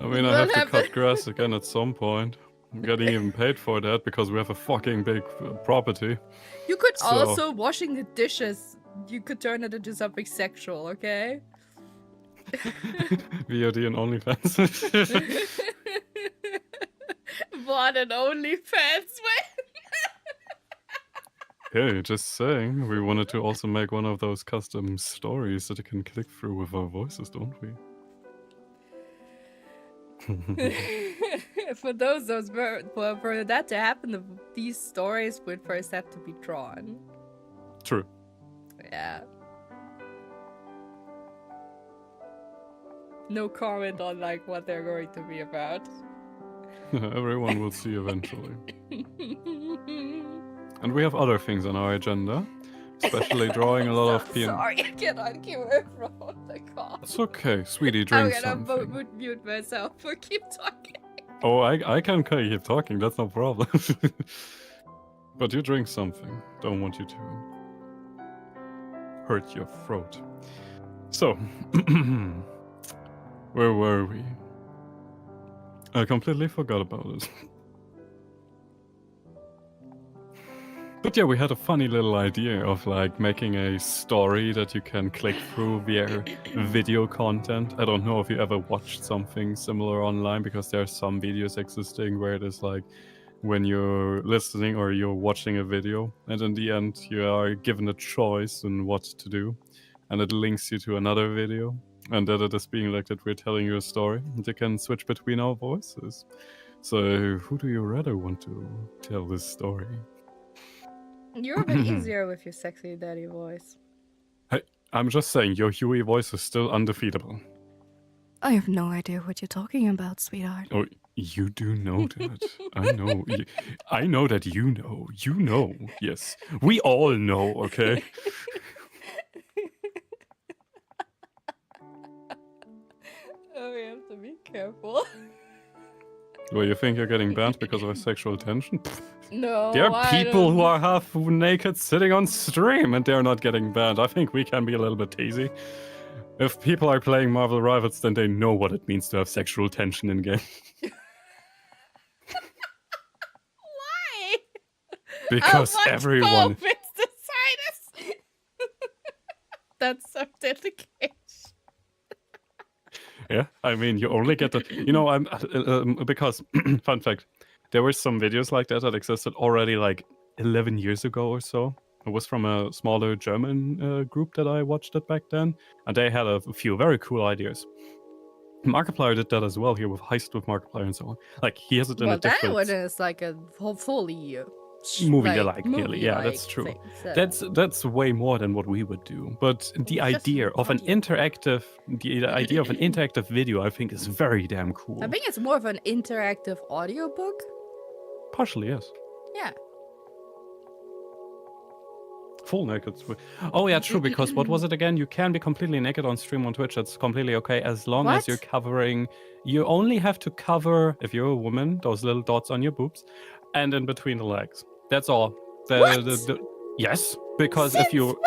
I mean, I have to cut grass again at some point. I'm getting even paid for that because we have a fucking big property. You could So- also washing the dishes. You could turn it into something sexual, okay? VOD and OnlyFans. What an OnlyFans Hey, just saying. We wanted to also make one of those custom stories that you can click through with our voices, don't we? For for that to happen, these stories would first have to be drawn. True. Yeah. No comment on like what they're going to be about. Everyone will see eventually. And we have other things on our agenda, especially drawing a lot of Sorry, I cannot keep away from the call. It's okay, sweetie, I'm drink gonna something. mute myself for keep talking. Oh, I can keep talking, that's no problem. But you drink something. Don't want you to hurt your throat. So, where were we? I completely forgot about it. But yeah, we had a funny little idea of like making a story that you can click through via video content. I don't know if you ever watched something similar online, because there are some videos existing where it is like when you're listening or you're watching a video and in the end you are given a choice in what to do and it links you to another video and that it is being like that we're telling you a story and you can switch between our voices. So who do you rather want to tell this story? You're a bit easier with your sexy daddy voice. I'm just saying, your Huey voice is still undefeatable. I have no idea what you're talking about, sweetheart. Oh, you do know that. I know. I know that you know. You know. Yes. We all know, okay? Oh, we have to be careful. Well, you think you're getting banned because of a sexual tension? Pfft. No, There are I people don't- who are half naked sitting on stream and they're not getting banned. I think we can be a little bit teasy. If people are playing Marvel Rivals, then they know what it means to have sexual tension in game. Why? Because How much everyone... Pope is the sinus? That's so dedication. Yeah, I mean, you only get the... You know, because, fun fact, there were some videos like that existed already like 11 years ago or so. It was from a smaller German group that I watched it back then. And they had a few very cool ideas. Markiplier did that as well here with Heist with Markiplier and so on. Like, he has it in a Well, that different... one is like a fully movie-like, nearly. Yeah, that's true. thing, so- That's way more than what we would do. But the idea of an interactive, the idea of an interactive video, I think, is very damn cool. I think it's more of an interactive audiobook. Partially, yes. Yeah. Full naked. Oh yeah, true. Because what was it again? You can be completely naked on stream on Twitch. That's completely okay as long as What? you're covering. You only have to cover, if you're a woman, those little dots on your boobs, and in between the legs. That's all. Yes, because if you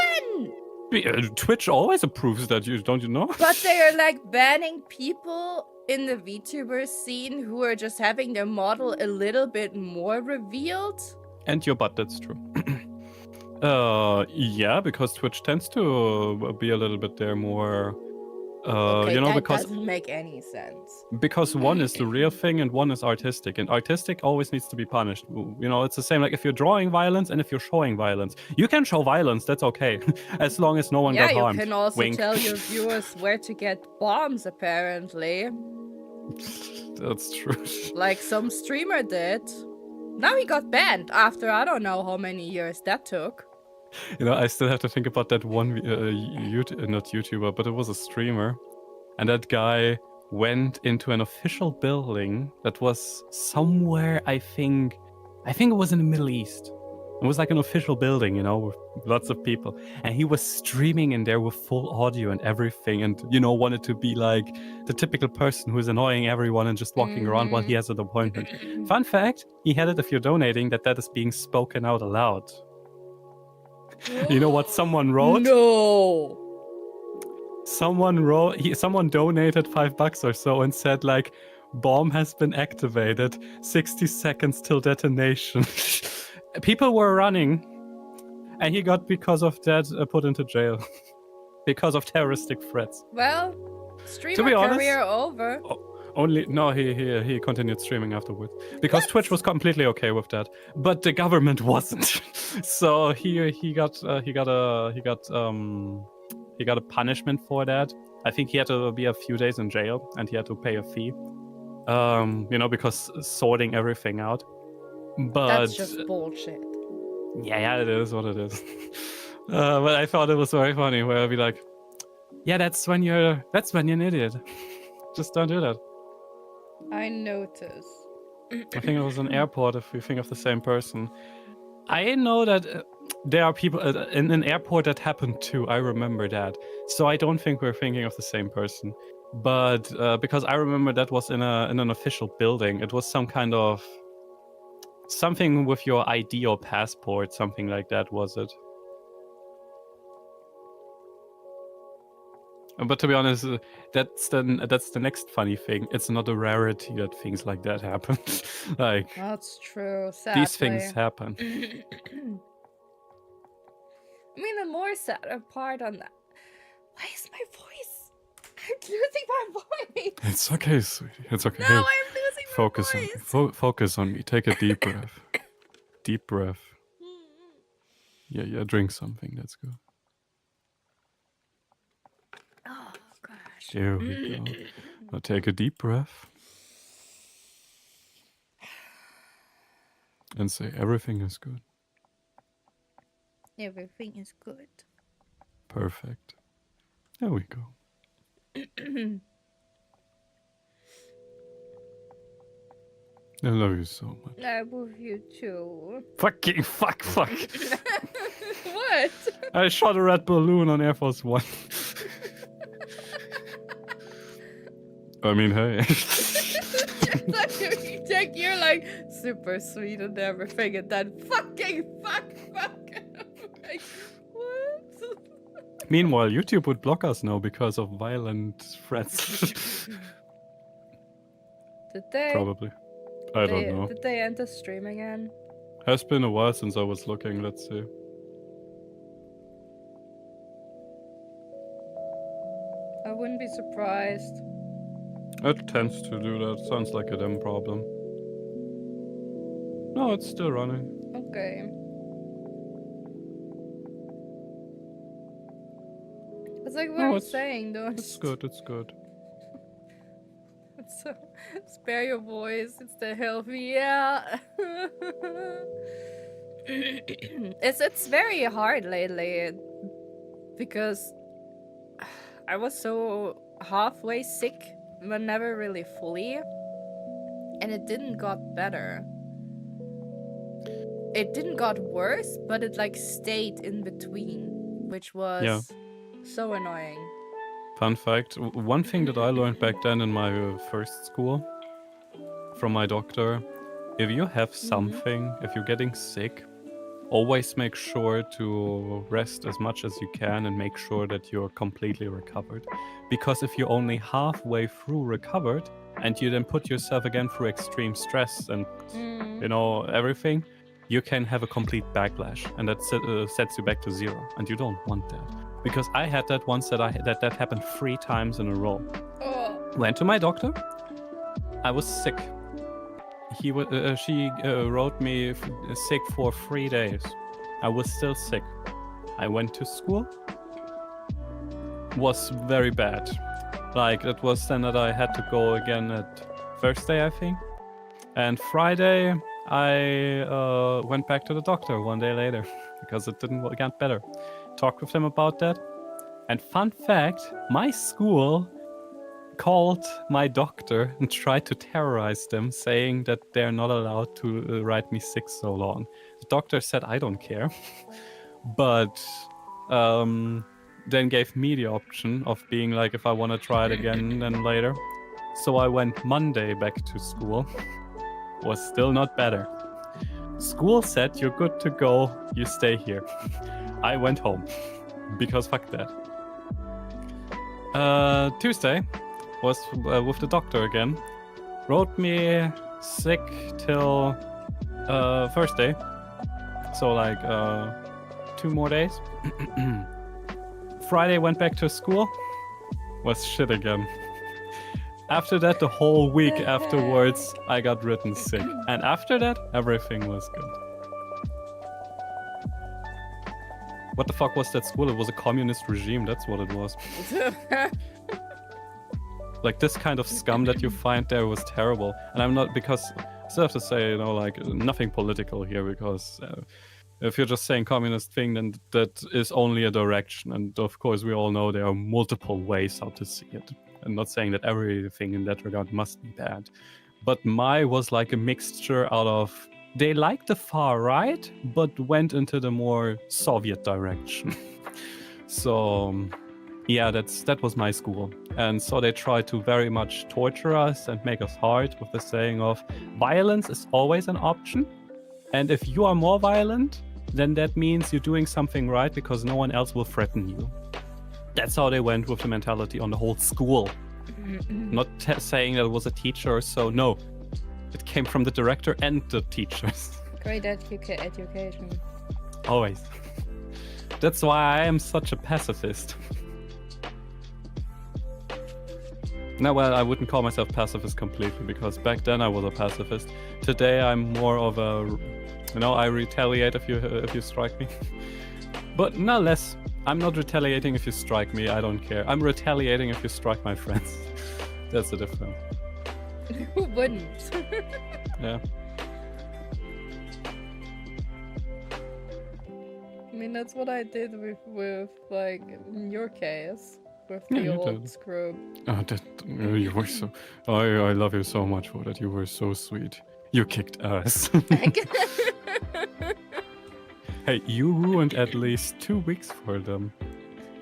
When? Twitch always approves that. You don't you know? But they are like banning people in the VTuber scene who are just having their model a little bit more revealed. And your butt. That's true. Yeah, because Twitch tends to be a little bit there more. Okay, you know, that because doesn't make any sense. one is the real thing and one is artistic, and artistic always needs to be punished. You know, it's the same like if you're drawing violence and if you're showing violence. You can show violence, that's okay, as long as no one Yeah, got you harmed. can also Wink. tell your viewers where to get bombs, apparently. That's true. Like some streamer did. Now he got banned after I don't know how many years that took. I still have to think about that one, not YouTuber, but it was a streamer. And that guy went into an official building that was somewhere, I think it was in the Middle East. It was like an official building, with lots of people. And he was streaming in there with full audio and everything. And, wanted to be like the typical person who's annoying everyone and just walking around while he has an appointment. Fun fact, he had it if you're donating that is being spoken out aloud. You know what someone wrote? No. Someone donated $5 or so and said like, bomb has been activated, 60 seconds till detonation. People were running, and he got, because of that, put into jail. Because of terroristic threats. Well, streamer To be honest, career over. He continued streaming afterwards because Twitch was completely okay with that, but the government wasn't. So he got a punishment for that. I think he had to be a few days in jail and he had to pay a fee. Because sorting everything out. But That's just bullshit. yeah, it is what it is. But I thought it was very funny where I'd be like, yeah, that's when you're an idiot. Just don't do that. I notice. I think it was an airport, if we think of the same person. I know that there are people in an airport that happened too. I remember that. So I don't think we're thinking of the same person. But because I remember that was in an official building. It was some kind of something with your ID or passport, something like that, was it? But to be honest, that's the next funny thing. It's not a rarity that things like that happen. Like, That's true. Sadly. these things happen. I mean, the more sad part on that. Why is my voice? I'm losing my voice. It's okay, sweetie. It's okay. No, Here, I'm losing my focus voice. focus on me. Take a deep breath. Deep breath. Yeah, drink something. That's good. Oh gosh. There we go. Now take a deep breath. And say everything is good. Everything is good. Perfect. There we go. I love you so much. I love you too. Fucking fuck. What? I shot a red balloon on Air Force One. I mean, hey. You're like super sweet and everything, and then fucking fuck. Like, what? Meanwhile, YouTube would block us now because of violent threats. Did they? Probably. I don't know. Did they enter stream again? Has been a while since I was looking. Let's see. I wouldn't be surprised. It tends to do that. Sounds like a them problem. No, it's still running. Okay. It's like what I'm saying, though. It's good. So, spare your voice. It's the healthy, yeah. It's very hard lately because I was so halfway sick, but never really fully, and it didn't got better. It didn't got worse, but it like stayed in between, which was so annoying. Fun fact, one thing that I learned back then in my first school from my doctor, if you have something, if you're getting sick, always make sure to rest as much as you can and make sure that you're completely recovered. Because if you're only halfway through recovered and you then put yourself again through extreme stress and, everything, you can have a complete backlash and that sets you back to zero, and you don't want that. Because I had that once that happened 3 times in a row. Oh. Went to my doctor. I was sick. She wrote me sick for 3 days. I was still sick. I went to school. Was very bad. Like, it was then that I had to go again at Thursday, I think. And Friday, I went back to the doctor 1 day later. because it didn't get better. Talked with them about that. And fun fact, my school called my doctor and tried to terrorize them, saying that they're not allowed to write me sick so long. The doctor said, I don't care. But then gave me the option of being like, if I want to try it again, then later. So I went Monday back to school. Was still not better. School said, you're good to go, you stay here. I went home, because fuck that. Tuesday was with the doctor again. Wrote me sick till Thursday. So like 2 more days. Friday went back to school. Was shit again. After that, the whole week afterwards, I got written sick. And after that, everything was good. What the fuck was that school? It was a communist regime, that's what it was. Like, this kind of scum that you find there was terrible. And I'm not, because I still have to say, you know, like, nothing political here, because if you're just saying communist thing, then that is only a direction. And of course, we all know there are multiple ways how to see it. I'm not saying that everything in that regard must be bad. But my was like a mixture out of, they liked the far right, but went into the more Soviet direction. So, yeah, that was my school. And so they tried to very much torture us and make us hard with the saying of, violence is always an option. And if you are more violent, then that means you're doing something right because no one else will threaten you. That's how they went with the mentality on the whole school. Not saying that it was a teacher or so, no. It came from the director and the teachers. Great education. Always. That's why I am such a pacifist. No, well, I wouldn't call myself pacifist completely, because back then I was a pacifist. Today I'm more of a, you know, I retaliate if you strike me. But no less. I'm not retaliating if you strike me, I don't care. I'm retaliating if you strike my friends. That's the difference. Who wouldn't? Yeah. I mean, that's what I did with like, in your case, with the old scrub. Oh, you were so... I love you so much for that. You were so sweet. You kicked ass. Hey, you ruined at least 2 weeks for them.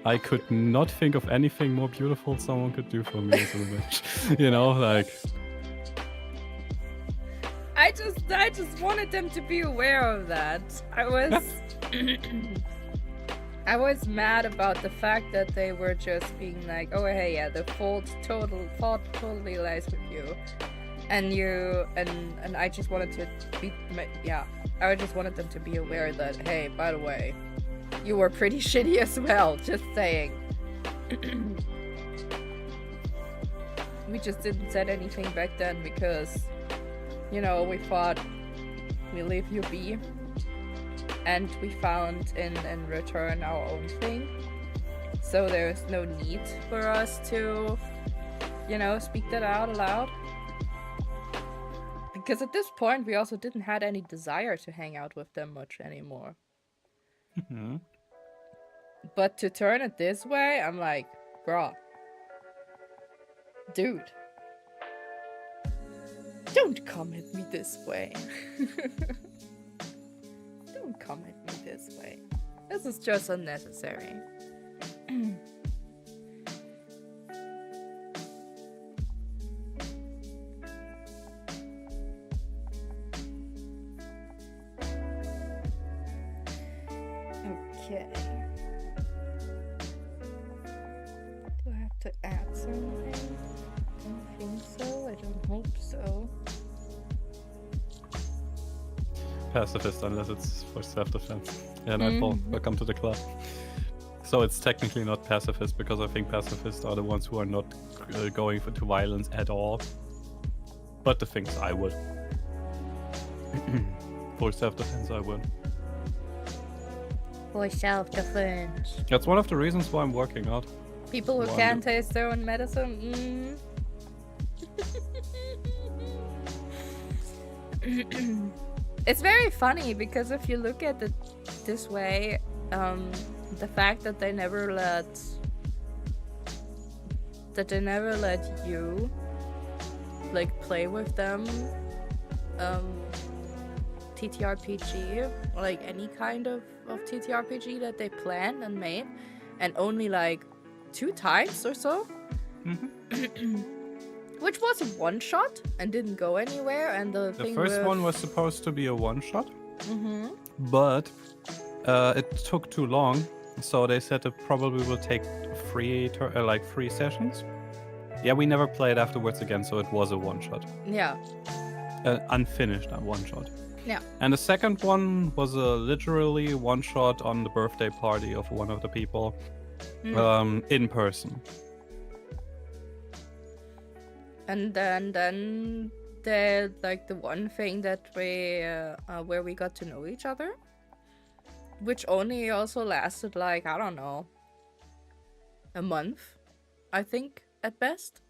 I could not think of anything more beautiful someone could do for me as a witch. You know, like... I just wanted them to be aware of that. I was mad about the fact that they were just being like, oh hey, yeah, the fault totally lies with you. And I just wanted to be, yeah, I just wanted them to be aware that, hey, by the way, you were pretty shitty as well, just saying. We just didn't say anything back then because, you know, we thought we leave you be. And we found in return our own thing. So there's no need for us to, you know, speak that out aloud. Because at this point, we also didn't have any desire to hang out with them much anymore. Mm-hmm. But to turn it this way, I'm like, bruh. Dude. Don't come at me this way. Don't come at me this way. This is just unnecessary. Okay. Do I have to add something? I don't think so. I don't hope so. Pacifist, unless it's for self-defense. Yeah, Nightfall, welcome to the club. So it's technically not pacifist, because I think pacifists are the ones who are not going to violence at all. But the things I would. For self-defense, I would. For self-defense. That's one of the reasons why I'm working out. People who can't taste their own medicine. It's very funny because if you look at the it this way. The fact that they never let you like play with them TTRPG, or like any kind of TTRPG that they planned and made, and only like 2 times or so, which was a one-shot and didn't go anywhere. And the thing first with... one was supposed to be a one-shot, but it took too long, so they said it probably will take 3 sessions. Yeah, we never played afterwards again, so it was a one-shot. Yeah. Unfinished one-shot. Yeah. And the second one was a literally one-shot on the birthday party of one of the people, in person. And then the like the one thing that we where we got to know each other, which only also lasted like, I don't know, a month, I think, at best,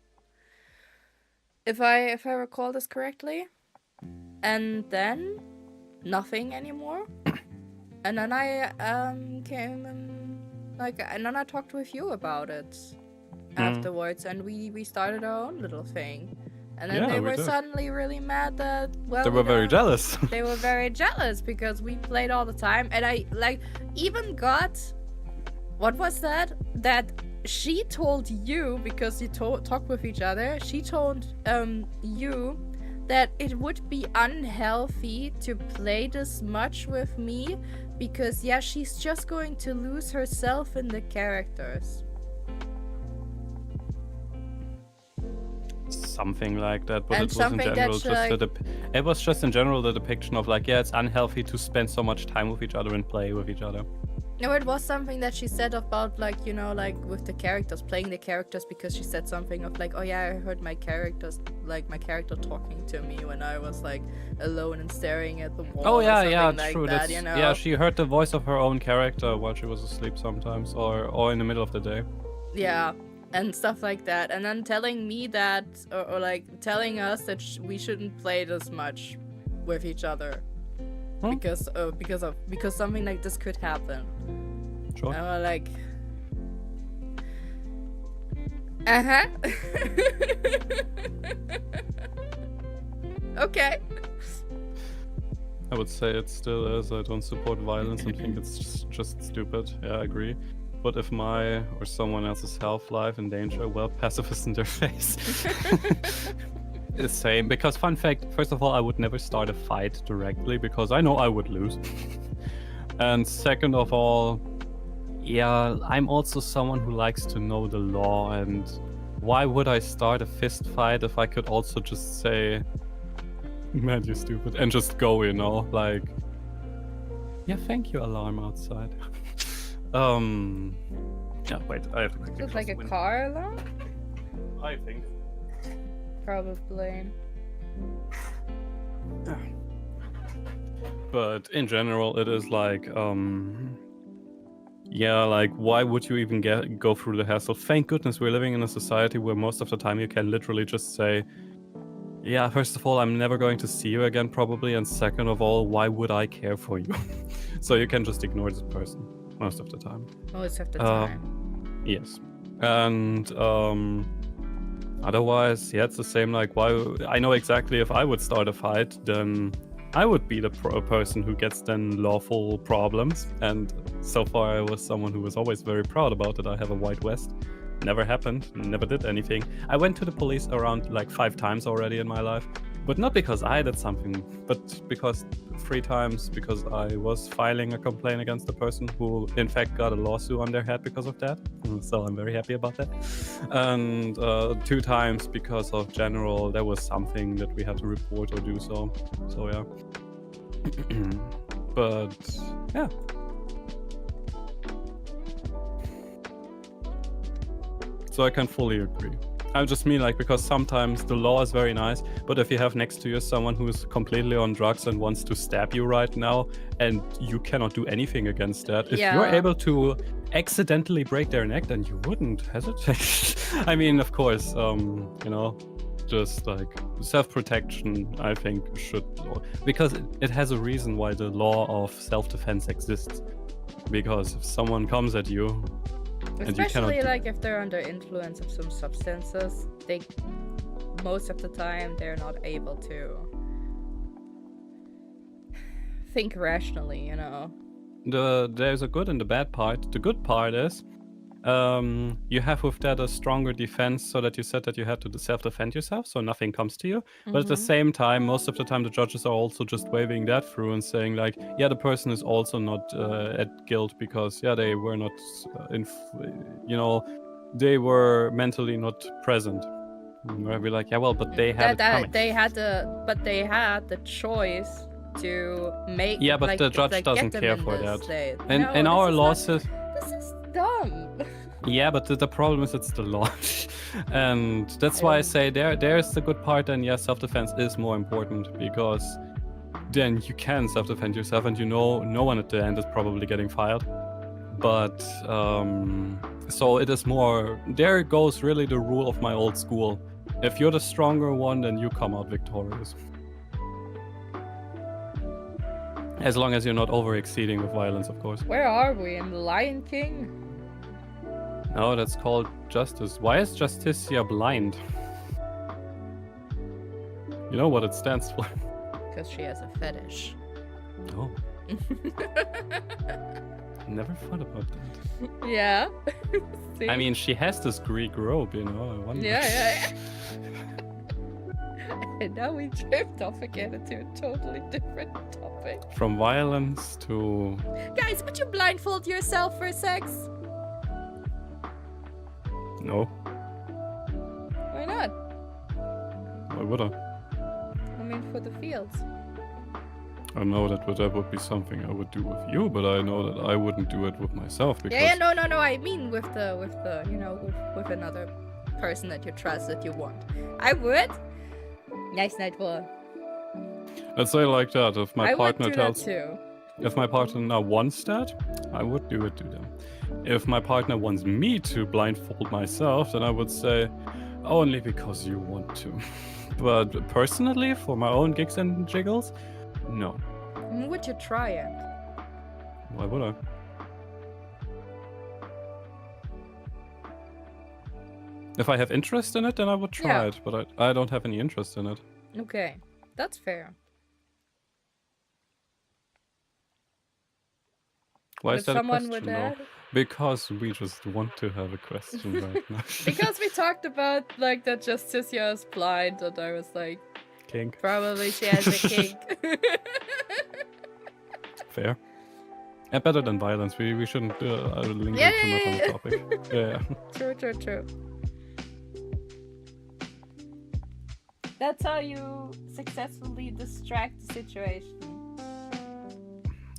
if I recall this correctly. And then nothing anymore. And then I came and then I talked with you about it afterwards, and we started our own little thing. And then they were suddenly really mad that, well, they were very jealous. They were very jealous because we played all the time, and I like even got, what was that? That she told you, because you talked with each other, she told you that it would be unhealthy to play this much with me because, yeah, she's just going to lose herself in the characters. Something like that, but And it was in something general that, it was just in general the depiction of like, yeah, it's unhealthy to spend so much time with each other and play with each other. No, it was something that she said about, like, you know, like with the characters, playing the characters, because she said something of like, oh yeah, I heard my character talking to me when I was like alone and staring at the wall. Oh yeah, or yeah, something like true. that, you know? Yeah, she heard the voice of her own character while she was asleep sometimes, or in the middle of the day. Yeah, and stuff like that. And then telling me that, or like telling us that we shouldn't play this much with each other. Because something like this could happen. Sure. And we're like, okay. I would say it still is. I don't support violence and think it's just stupid. Yeah, I agree. But if my or someone else's health, life in danger, well, pacifist in their face. The same, because fun fact, first of all, I would never start a fight directly because I know I would lose. And second of all, yeah, I'm also someone who likes to know the law, and why would I start a fist fight if I could also just say, man, you're stupid, and just go, you know, like, yeah, thank you, alarm outside. Yeah, wait, I have to quickly Just close like the a window. car alarm? I think. Probably. But in general, it is like, yeah, like, why would you even go through the hassle? Thank goodness we're living in a society where most of the time you can literally just say, yeah, first of all, I'm never going to see you again, probably, and second of all, why would I care for you? So you can just ignore this person most of the time. Most of the time. Yes. And, otherwise, yeah, it's the same, like, why... I know exactly if I would start a fight, then I would be the person who gets then lawful problems. And so far I was someone who was always very proud about it. I have a white vest. Never happened, never did anything. I went to the police around like 5 times already in my life. But not because I did something, but because 3 times because I was filing a complaint against the person who in fact got a lawsuit on their head because of that. So I'm very happy about that. And 2 times because of general, there was something that we had to report or do so. So yeah. But yeah. So I can fully agree. I just mean, like, because sometimes the law is very nice, but if you have next to you someone who is completely on drugs and wants to stab you right now, and you cannot do anything against that, if you're able to accidentally break their neck, then you wouldn't hesitate. I mean, of course, you know, just like self-protection, I think, should, because it has a reason why the law of self-defense exists. Because if someone comes at you, and you Especially cannot like if they're under influence of some substances, most of the time they're not able to think rationally, you know. There's a good and a bad part. The good part is you have with that a stronger defense, so that you said that you had to self-defend yourself, so nothing comes to you. But at the same time, most of the time the judges are also just waving that through and saying like, yeah, the person is also not at guilt because they were not they were mentally not present. Where we're like, yeah, well, but they had it coming. They had the choice to make. Yeah, but like, the judge like, doesn't get them care in for this that. state. And No, in our this is law not- says, This is dumb. yeah, but the problem is it's the law. And that's why I say there's the good part, and yes, self-defense is more important, because then you can self-defend yourself, and no one at the end is probably getting fired. But so it is more, there goes really the rule of my old school. If you're the stronger one, then you come out victorious. As long as you're not over-exceeding with violence, of course. Where are we? In the Lion King? No, that's called justice. Why is Justicia blind? You know what it stands for? Because she has a fetish. Oh. Never thought about that. Yeah. See? I mean, she has this Greek robe, you know. I wonder. Yeah. And now we drift off again into a totally different topic. From violence to... Guys, would you blindfold yourself for sex? No. Why not? Why would I? I mean, for the fields. I know that would be something I would do with you, but I know that I wouldn't do it with myself because... Yeah, no. I mean with the with another person that you trust that you want. I would. Nice night, boy. Let's say like that. If my I partner would do tells... that too. If my partner wants that, I would do it to them. If my partner wants me to blindfold myself, then I would say, only because you want to. But personally, for my own gigs and jiggles, no. Would you try it? Why would I? If I have interest in it, then I would try it, but I don't have any interest in it. Okay, that's fair. Why If is that a someone question, would though? add- Because we just want to have a question right now. Because we talked about like that Justicia is blind, and I was like, Kink. probably she has a kink. Fair. Yeah, better than violence. We shouldn't linger Yeah, too much on the yeah. topic. Yeah. True. That's how you successfully distract the situation.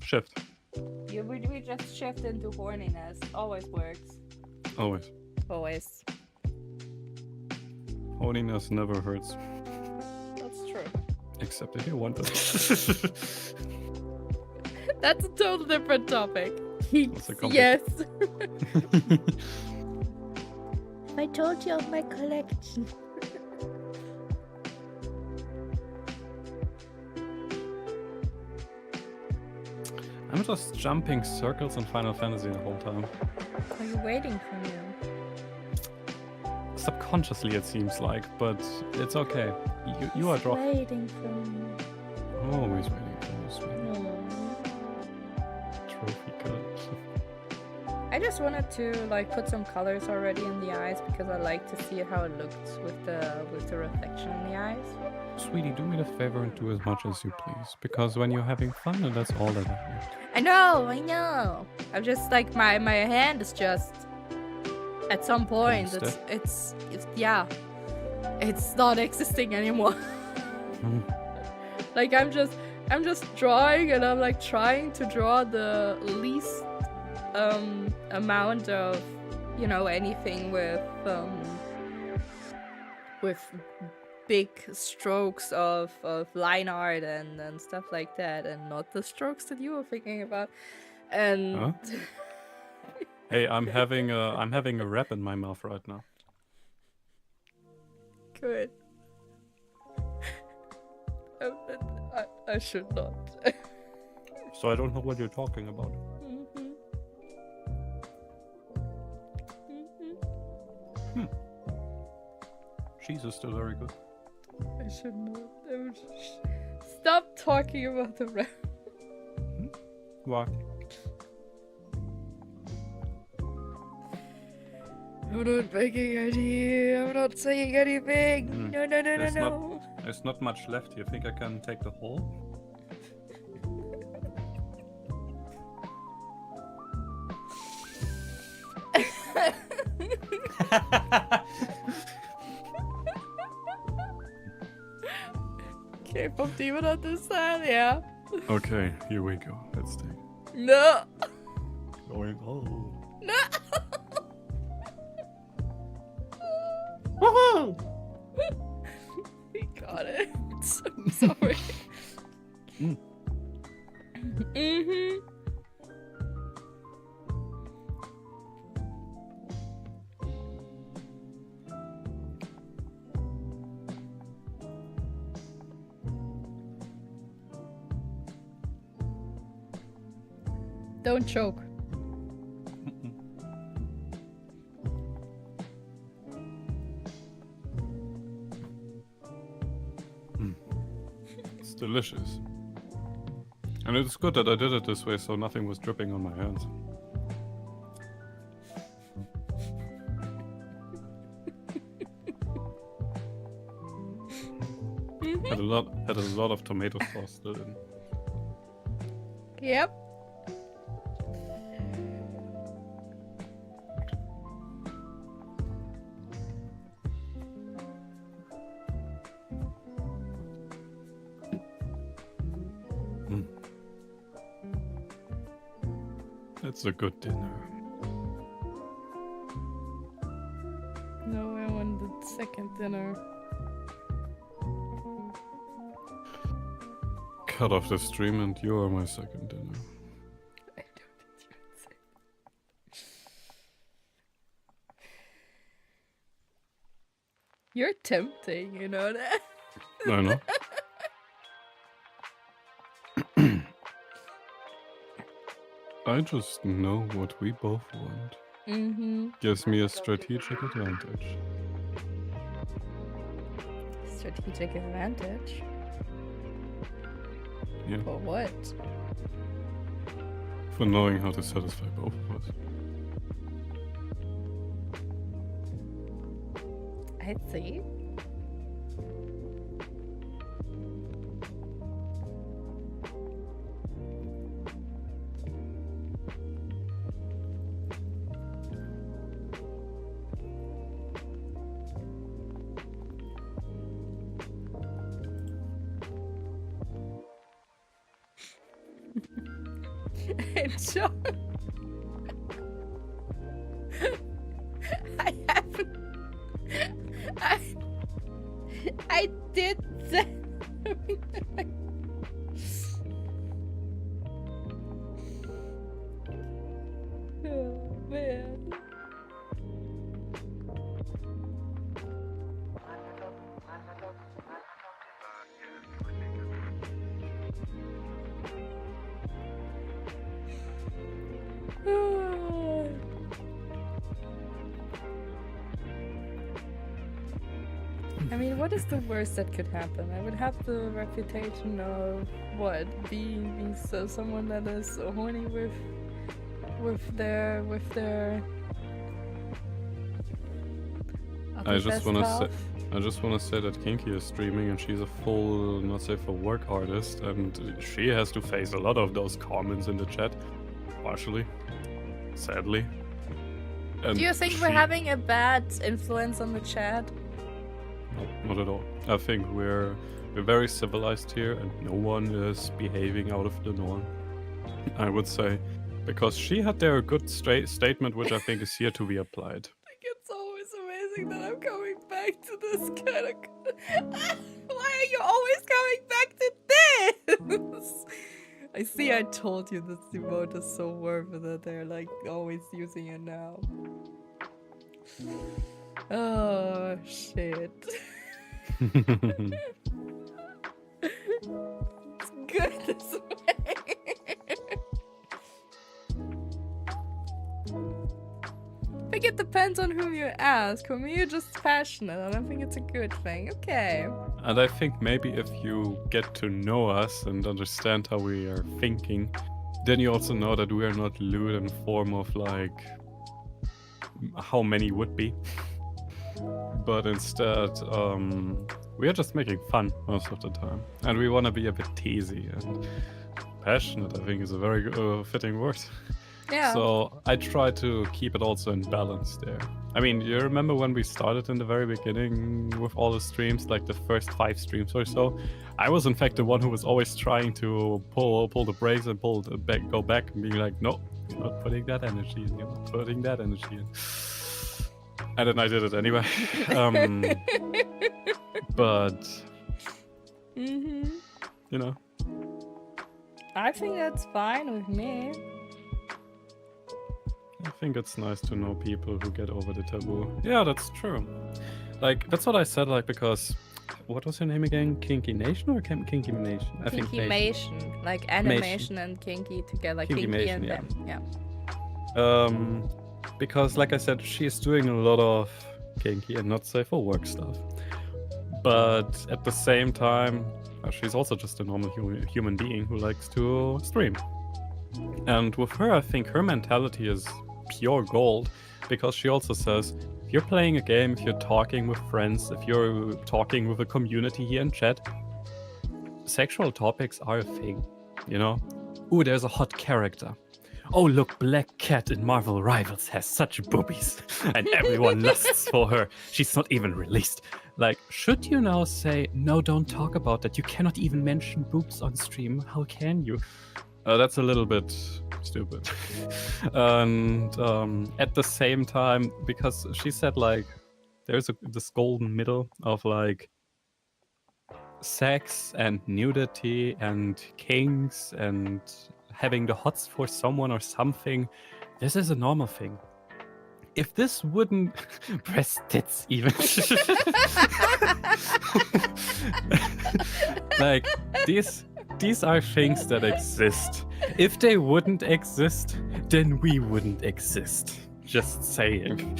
Shift. We just shift into horniness. Always works. Always. Always. Holiness never hurts. That's true. Except if you want it. That's a total different topic. That's a Yes. I told you of my collection. I'm just jumping circles in Final Fantasy the whole time. Are you waiting for me? Subconsciously, it seems like, but it's okay. You are drawing. Waiting for me. Always waiting for you, sweet. No. Trophy cut. I just wanted to like put some colors already in the eyes because I like to see how it looks with the reflection in the eyes. Sweetie, do me the favor and do as much as you please, because when you're having fun, and that's all that matters. I know. I'm just like my hand is just at some point it's not existing anymore. Like I'm just drawing and I'm like trying to draw the least amount of anything with big strokes of line art and stuff like that, and not the strokes that you were thinking about. And Huh? Hey, I'm having a wrap in my mouth right now. Good. I should not. So I don't know what you're talking about. Cheese is still very good. I should not. Stop talking about the rap. Why? I'm not making any. I'm not saying anything. No. There's not much left. You think I can take the whole? Okay, from Demon on this side, yeah. Okay, here we go. Let's take. No. Going home. No. Woohoo! We got it. I'm sorry. Don't choke. It's delicious. And it's good that I did it this way so nothing was dripping on my hands. Had a lot of tomato sauce still in. Yep. It's a good dinner. No, I want the second dinner. Cut off the stream and you are my second dinner. I don't even say. You're tempting, you know that? I know. I just know what we both want. Gives me a strategic advantage. Strategic advantage? Yeah. For what? For knowing how to satisfy both of us. I see. Enjoy. I haven't. I did that. Oh man. I mean, what is the worst that could happen? I would have the reputation of what? Being so someone that is horny with their I just wanna say that Kinky is streaming and she's a full, not safe for work artist, and she has to face a lot of those comments in the chat, partially, sadly. And Do you think we're having a bad influence on the chat? No, not at all. I think we're very civilized here, and no one is behaving out of the norm, I would say, because she had there a good statement, which I think is here to be applied. It's always amazing that I'm coming back to this kind of. Why are you always coming back to this? I see. I told you this emote is so worth it that they're like always using it now. Oh shit. this way. I think it depends on whom you ask. For me, you're just passionate, and I think it's a good thing. Okay. And I think maybe if you get to know us and understand how we are thinking, then you also know that we are not lewd in form of like how many would be. But instead, we are just making fun most of the time. And we want to be a bit teasy, and passionate, I think, is a very fitting word. Yeah. So I try to keep it also in balance there. I mean, you remember when we started in the very beginning with all the streams, like the first 5 streams or so? I was in fact the one who was always trying to pull the brakes and go back and being like, no, you're not putting that energy in, you're not putting that energy in. And then I did it anyway. But you know, I think that's fine with me. I think it's nice to know people who get over the taboo. Yeah, that's true. Like, that's what I said, like, because... What was your name again? Kinky Nation or Kinky Nation? I think Kinky Nation. Mation. Like animation and kinky together. Kinky Kinky Mation, and yeah. them. Yeah. Because, like I said, she's doing a lot of kinky and not safe for work stuff. But at the same time, she's also just a normal human being who likes to stream. And with her, I think her mentality is pure gold, because she also says, if you're playing a game, if you're talking with friends, if you're talking with a community here in chat, sexual topics are a thing, you know? Ooh, there's a hot character. Oh, look, Black Cat in Marvel Rivals has such boobies, and everyone lusts for her. She's not even released. Like, should you now say, no, don't talk about that? You cannot even mention boobs on stream. How can you? That's a little bit stupid. And at the same time, because she said, like, there's this golden middle of, like, sex and nudity and kinks and having the hots for someone or something. This is a normal thing. If this wouldn't... breast tits, even. Like, these are things that exist. If they wouldn't exist, then we wouldn't exist. Just saying.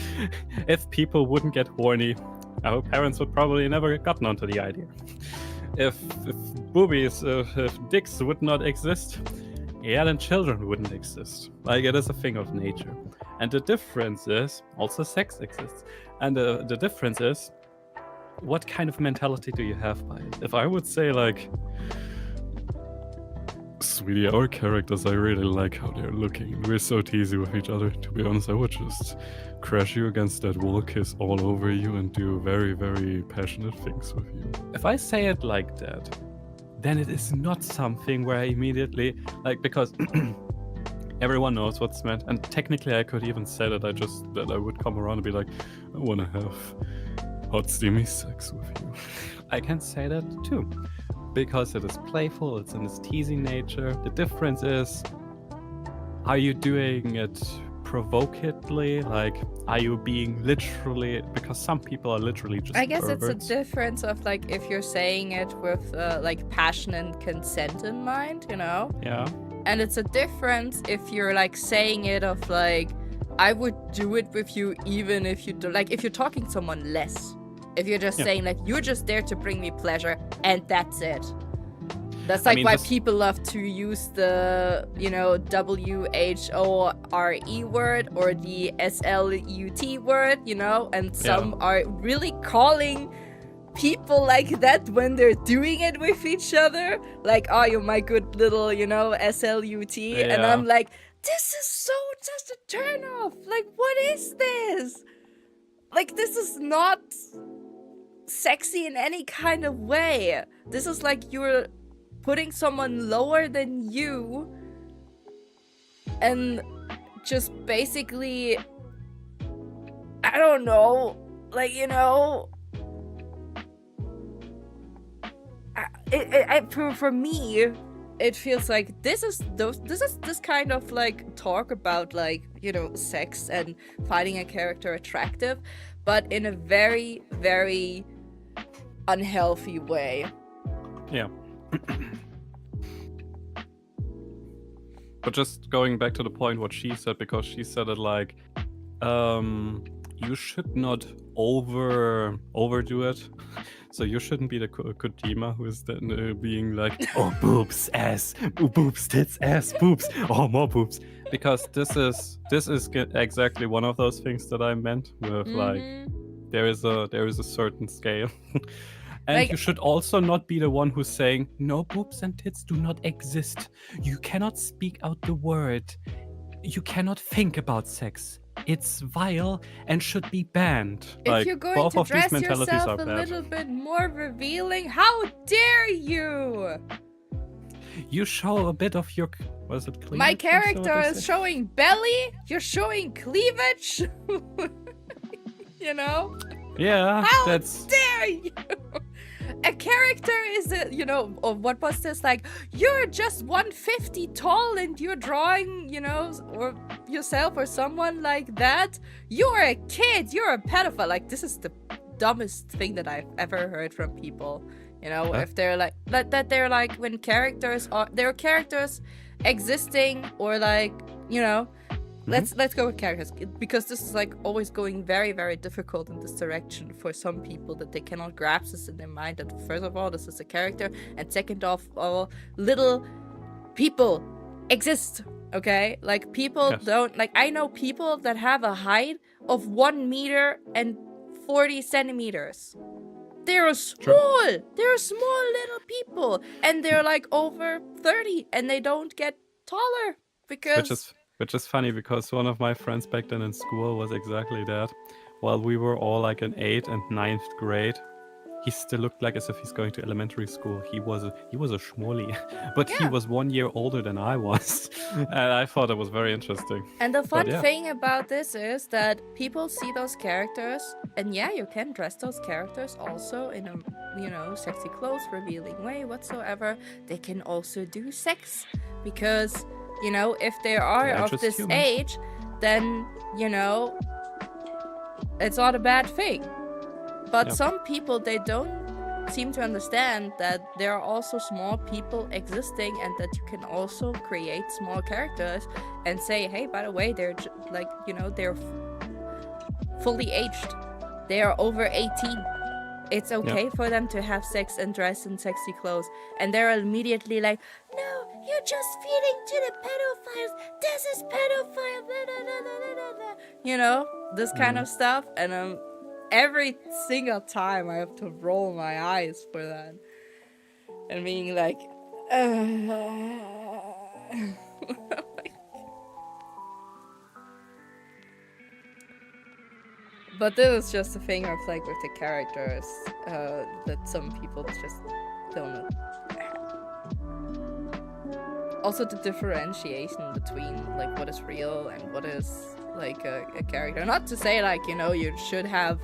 If people wouldn't get horny, our parents would probably never gotten onto the idea. If boobies, if dicks would not exist, yeah, then children wouldn't exist. Like, it is a thing of nature. And the difference is, also sex exists. And the difference is, what kind of mentality do you have by it? If I would say, like, sweetie, our characters, I really like how they're looking. We're so teasy with each other. To be honest, I would just crash you against that wall, kiss all over you, and do very, very passionate things with you. If I say it like that, then it is not something where I immediately, like, because everyone knows what's meant, and technically I could even say that I would come around and be like, I want to have hot steamy sex with you. I can say that too, because it is playful, it's in its teasing nature. The difference is, are you doing it provocatively? Like, are you being literally, because some people are literally just I guess perverts. it's a difference of, like, if you're saying it with like passion and consent in mind, you know? Yeah. And it's a difference if you're, like, saying it of, like, I would do it with you even if you do, like, if you're talking to someone less. If you're just saying, like, you're just there to bring me pleasure and that's it. That's like why people love to use the, you know, WHORE word or the SLUT word, you know, and some are really calling people like that when they're doing it with each other. Like, oh, you're my good little, you know, SLUT. Yeah. And I'm like, this is so just a turn off. Like, what is this? Like, this is not sexy in any kind of way. This is like you're putting someone lower than you and just basically, I don't know, like, you know, for me, it feels like this is this kind of, like, talk about, like, you know, sex and finding a character attractive, but in a very, very unhealthy way. Yeah. But just going back to the point what she said, because she said it like, you should not overdo it. So you shouldn't be the Kojima who is then being like, oh, boobs, ass, boobs, tits, ass, boobs, oh, more boobs. Because this is exactly one of those things that I meant with like, there is a certain scale. And Like- you should also not be the one who's saying, no, boobs and tits do not exist. You cannot speak out the word. You cannot think about sex. It's vile and should be banned. If Like, you're going both to of these dress mentalities yourself are a bad. little bit more revealing, how dare you? You show a bit of your... Was it cleavage? My or so character they is say? showing belly, you're showing cleavage. You know? Yeah, How that's... dare you? A character is or what was this like? You're just 150 tall and you're drawing, or yourself or someone like that. You're a kid. You're a pedophile. Like, this is the dumbest thing that I've ever heard from people. Huh? If they're like that, they're like when there are characters existing or like Let's go with characters, because this is like always going very, very difficult in this direction for some people, that they cannot grasp this in their mind, that first of all this is a character, and second of all, little people exist. Okay, like people Yes. don't like. I know people that have a height of 1 meter and 40 centimeters. They're small. They're small little people, and they're like over 30, and they don't get taller because. Which is funny, because one of my friends back then in school was exactly that. While we were all like in 8th and 9th grade, he still looked like as if he's going to elementary school. He was a schmolly, but he Yeah. was 1 year older than I was, and I thought it was very interesting. And the fun yeah. thing about this is that people see those characters, and yeah, you can dress those characters also in a, sexy clothes, revealing way whatsoever. They can also do sex, because, if they are They're of just this humans. age, then, it's not a bad thing. But Yeah. some people, they don't seem to understand that there are also small people existing, and that you can also create small characters and say, hey, by the way, they're they're fully aged. They are over 18. It's okay for them to have sex and dress in sexy clothes. And they're immediately like, no, you're just feeding to the pedophiles. This is pedophile. Blah, blah, blah, blah, blah, blah. This kind of stuff. And every single time I have to roll my eyes for that. And being like, But this is just a thing of like with the characters that some people just don't. Also, the differentiation between like what is real and what is like a character. Not to say like you should have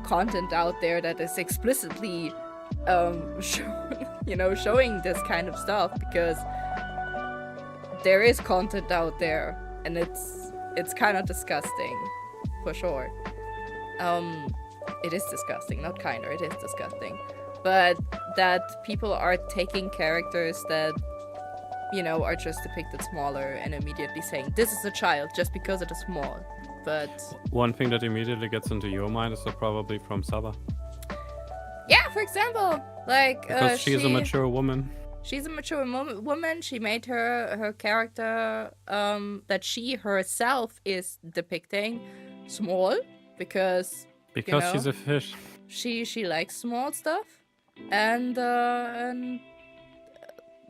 content out there that is explicitly showing this kind of stuff, because there is content out there and it's kind of disgusting. For sure. It is disgusting, not kinder, it is disgusting. But that people are taking characters that, are just depicted smaller and immediately saying, this is a child just because it is small. But One thing that immediately gets into your mind is probably from Saba. yeah, for example, like Because she's a mature woman. She's a mature woman. She made her character that she herself is depicting small, because She's a fish. she likes small stuff, and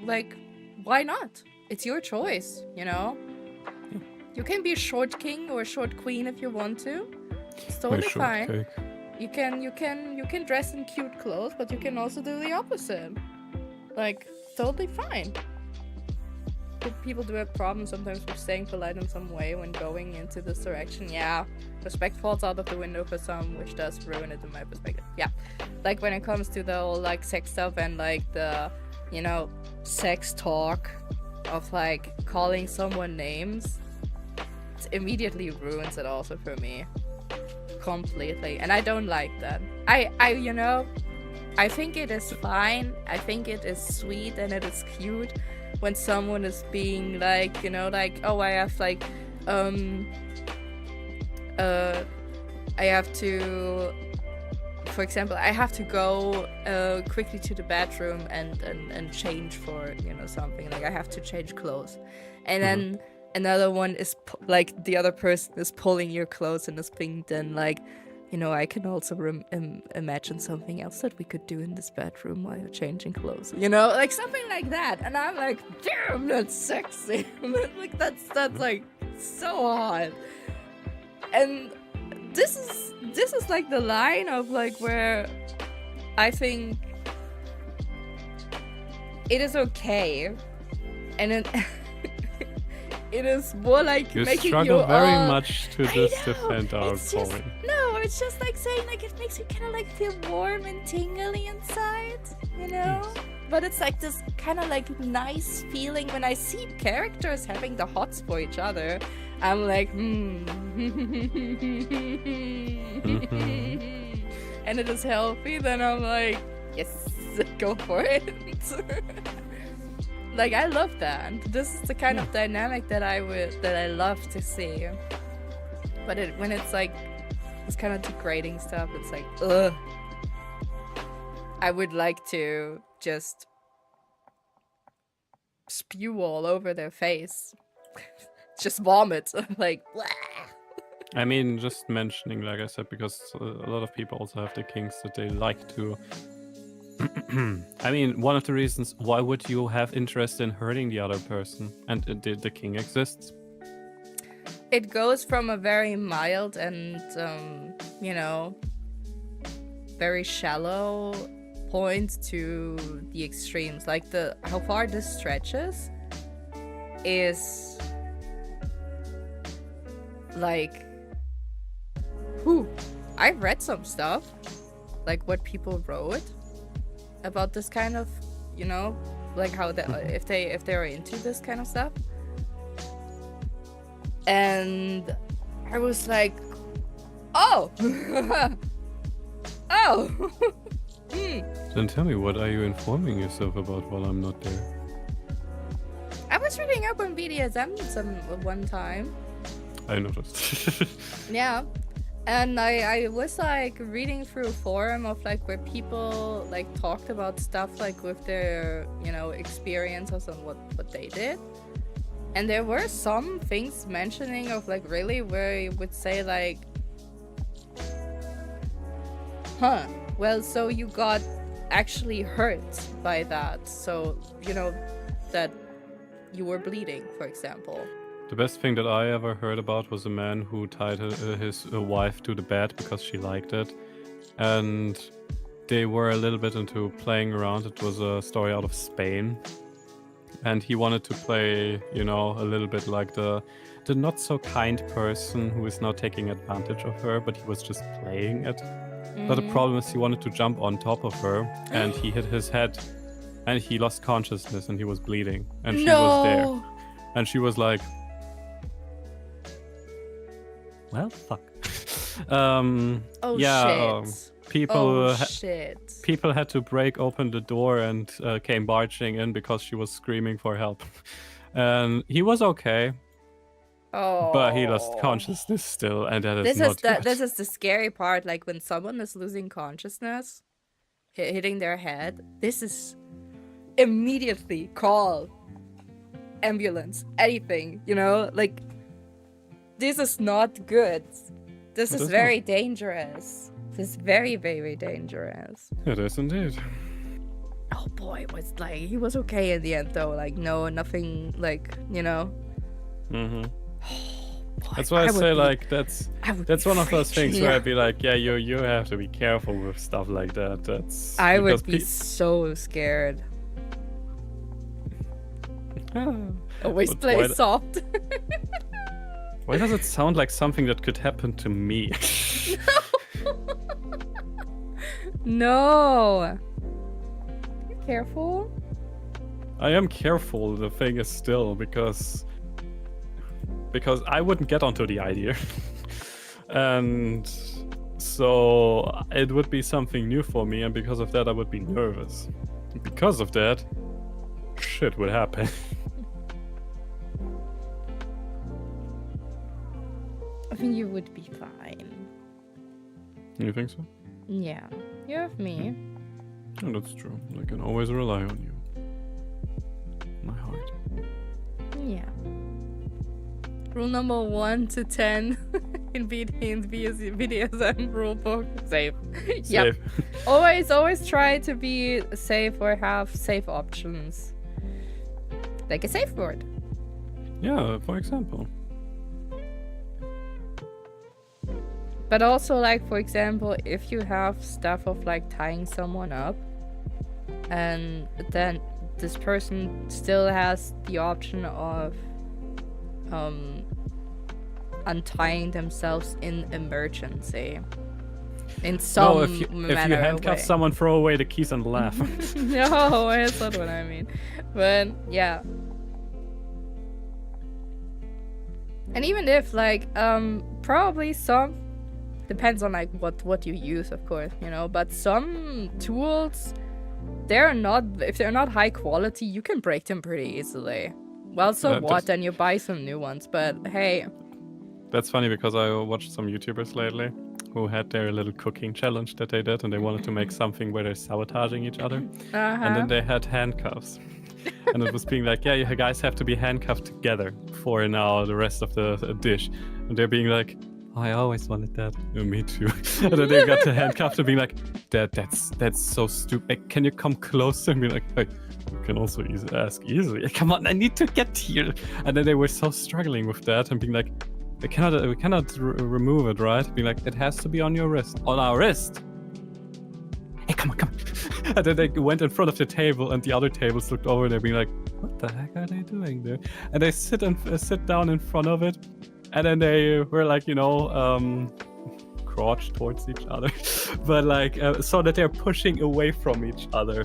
like, why not? It's your choice, You can be a short king or a short queen if you want to. It's totally short fine. cake. You can dress in cute clothes, but you can also do the opposite. Like, totally fine. But people do have problems sometimes with staying polite in some way when going into this direction. Yeah, respect falls out of the window for some, which does ruin it in my perspective. Yeah, like when it comes to the whole like sex stuff and like the, sex talk of like calling someone names, it immediately ruins it also for me. Completely. And I don't like that. I think it is fine. I think it is sweet and it is cute. when someone is being like, you know, like, oh, I have like, I have to, for example, I have to go quickly to the bathroom and change for, you know, something. Like I have to change clothes. And then another one is like the other person is pulling your clothes and is being then like, you know, I can also imagine something else that we could do in this bedroom while you're changing clothes. You know, like something like that. And I'm like, damn, that's sexy. Like that's like so hot. And this is like the line of like where I think it is okay, and it is more like You making struggle you very all... much to I just know, defend our it's just, point. no, it's just like saying like it makes you kind of like feel warm and tingly inside, you know. Yes. But it's like this kind of like nice feeling when I see characters having the hots for each other. I'm like, and it is healthy. Then I'm like, yes, go for it. Like I love that. This is the kind of dynamic that I love to see. But when it's like this kind of degrading stuff, it's like, ugh. I would like to just spew all over their face. Just vomit. Like, blah. I mean, just mentioning, like I said, because a lot of people also have the kinks that they like to. I mean, one of the reasons why would you have interest in hurting the other person, and the king exists. It goes from a very mild and, you know, very shallow point to the extremes. Like how far this stretches is like, I've read some stuff, like what people wrote about this kind of, you know, like how if they are into this kind of stuff. And I was like, oh, oh. Then tell me, what are you informing yourself about while I'm not there? I was reading up on BDSM one time. I noticed. Yeah. And I was like reading through a forum of like where people like talked about stuff like with their, you know, experiences on what they did. And there were some things mentioning of like really where you would say like, well, so you got actually hurt by that. So, you know, that you were bleeding, for example. The best thing that I ever heard about was a man who tied his wife to the bed because she liked it. And they were a little bit into playing around. It was a story out of Spain. And he wanted to play, you know, a little bit like the not so kind person who is now taking advantage of her, but he was just playing it. But the problem is he wanted to jump on top of her, and he hit his head, and he lost consciousness, and he was bleeding. And she was there. And she was like, well, fuck. People had to break open the door and came barging in because she was screaming for help. And he was okay. Oh. But he lost consciousness still, and that is not good. This is the scary part. Like when someone is losing consciousness, hitting their head, this is immediately call ambulance, anything, you know? Like, this is not good. This is very dangerous. This is very, very dangerous. It is indeed. Oh boy, he was okay in the end though. Like, no, nothing, like, you know? Mm-hmm. Boy, that's why I say, like, that's one of those things where I'd be like, yeah, you have to be careful with stuff like that. I would be so scared. Always play soft. Why does it sound like something that could happen to me? No. Be careful. I am careful. The thing is still because I wouldn't get onto the idea. And so it would be something new for me, and because of that I would be nervous. Because of that, shit would happen. I think you would be fine. You think so? Yeah. You have me. Oh, that's true. I can always rely on you. My heart. Yeah. Rule number 1 to 10 in BDSM rulebook. Safe. Yep. Always try to be safe or have safe options. Like a safe word. Yeah, for example. But also, like, for example, if you have stuff of, like, tying someone up, and then this person still has the option of untying themselves in emergency. In some No, if you handcuff way. someone, throw away the keys and laugh. No, that's not what I mean. But, yeah. And even if, like, probably some... Depends on, like, what you use, of course, you know? But some tools, if they're not high quality, you can break them pretty easily. Well, so what? Then you buy some new ones, but hey. That's funny because I watched some YouTubers lately who had their little cooking challenge that they did, and they wanted to make something where they're sabotaging each other. And then they had handcuffs. And it was being like, yeah, you guys have to be handcuffed together for now the rest of the dish. And they're being like, I always wanted that. Yeah, me too. And then they got the handcuffs and being like, that's so stupid. Can you come closer? And be like, hey, you can also ask easily. Come on, I need to get here. And then they were so struggling with that and being like, we cannot remove it, right? Being like, it has to be on your wrist. On our wrist. Hey, come on. And then they went in front of the table, and the other tables looked over, and they're being like, what the heck are they doing there? And they sit down in front of it, and then they were like, crouched towards each other, but like so that they're pushing away from each other.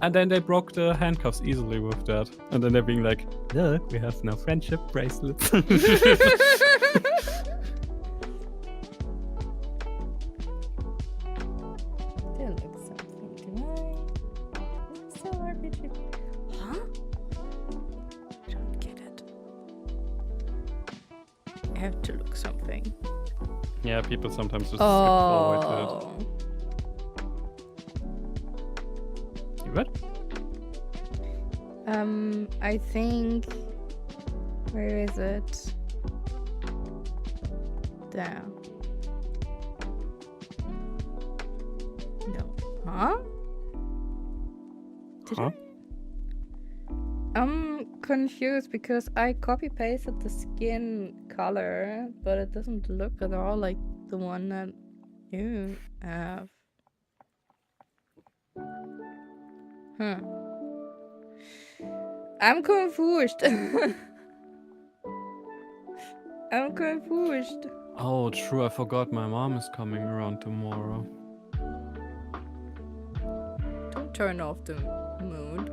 And then they broke the handcuffs easily with that. And then they're being like, look, we have now friendship bracelets. Still look something tonight. Still RPG. Huh? Don't get it. I have to look something. Yeah, people sometimes just skip forward to it. You read? I think... Where is it? There. No. Huh? Huh? I'm confused because I copy-pasted the skin color, but it doesn't look at all like the one that you have. Huh. I'm confused. I'm confused. Oh, true. I forgot my mom is coming around tomorrow. Don't turn off the mood.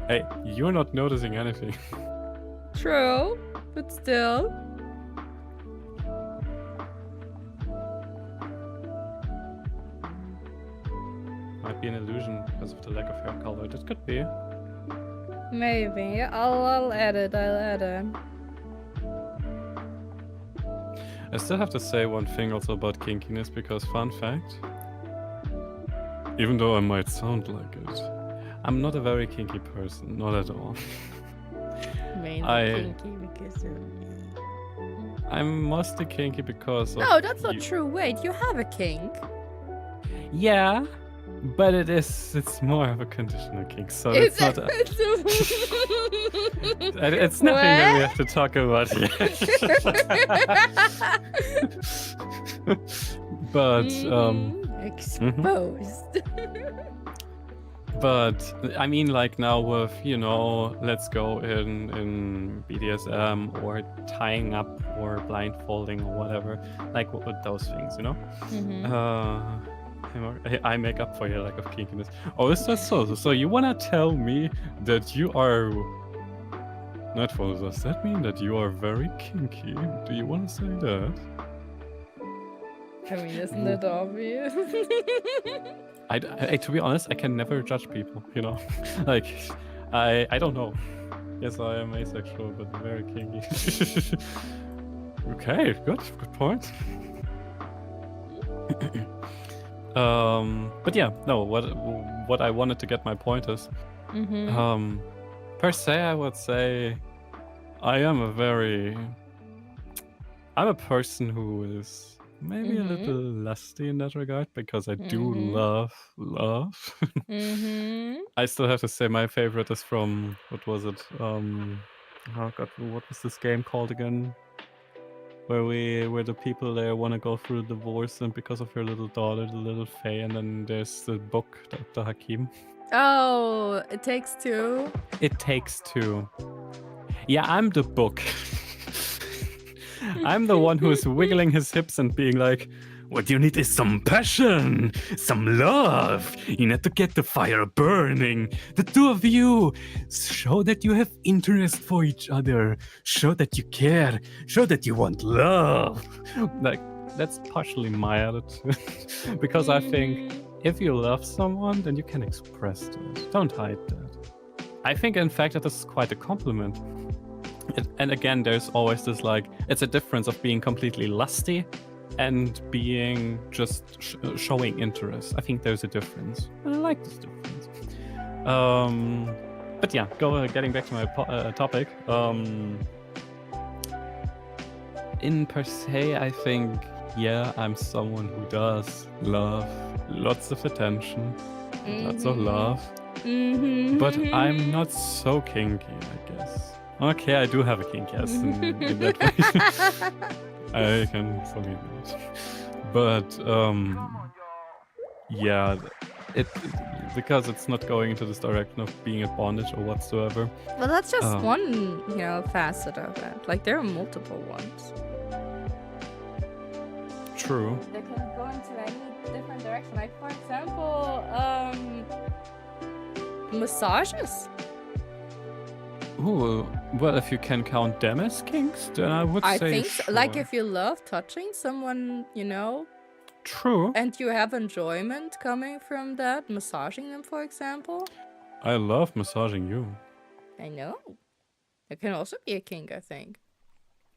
Hey, you're not noticing anything. True, but still. Might be an illusion because of the lack of hair color. That could be. Maybe. I'll add it. I still have to say one thing also about kinkiness, because fun fact, even though I might sound like it, I'm not a very kinky person, not at all. Mainly kinky because of... I'm mostly kinky because of... No, that's not true. Wait, you have a kink. Yeah, but it's more of a conditional kink, so it's not... It's nothing that we have to talk about yet. But, Exposed. But I mean, like now with, let's go in BDSM or tying up or blindfolding or whatever, like with those things, I make up for your lack of kinkiness. Oh, is that so? So you wanna tell me that you are... Nightfall, does that mean that you are very kinky? Do you wanna say that? I mean, isn't it obvious? To be honest, I can never judge people, you know? Like, I don't know. Yes, I am asexual, but very kinky. Okay, good point. But yeah, no, what I wanted to get my point is, per se, I would say I'm a person who is maybe a little lusty in that regard, because I do love. I still have to say my favorite is from, what was it? Oh god, what was this game called again? Where the people there want to go through the divorce, and because of her little daughter, the little Faye, and then there's the book, Dr. Hakim. Oh, It Takes Two. It Takes Two. Yeah, I'm the book. I'm the one who is wiggling his hips and being like, what you need is some passion, some love. You need to get the fire burning. The two of you show that you have interest for each other. Show that you care. Show that you want love. Like, that's partially my attitude. Because I think if you love someone, then you can express that. Don't hide that. I think, in fact, that this is quite a compliment. And again, there's always this, like, it's a difference of being completely lusty and being just showing interest. I think there's a difference. I like this difference. But yeah, getting back to my topic. In per se, I think, yeah, I'm someone who does love lots of attention, lots of love. But I'm not so kinky, I guess. Okay, I do have a kink, yes, in that way. I can believe it. But, yeah, because it's not going into this direction of being a bondage or whatsoever. Well, that's just one, facet of it. Like, there are multiple ones. True. They can go into any different direction. Like, for example, massages. Ooh, well, if you can count them as kinks, then I would say I think so. sure. Like, if you love touching someone, True. and you have enjoyment coming from that, massaging them, for example. I love massaging you. I know. It can also be a kink, I think.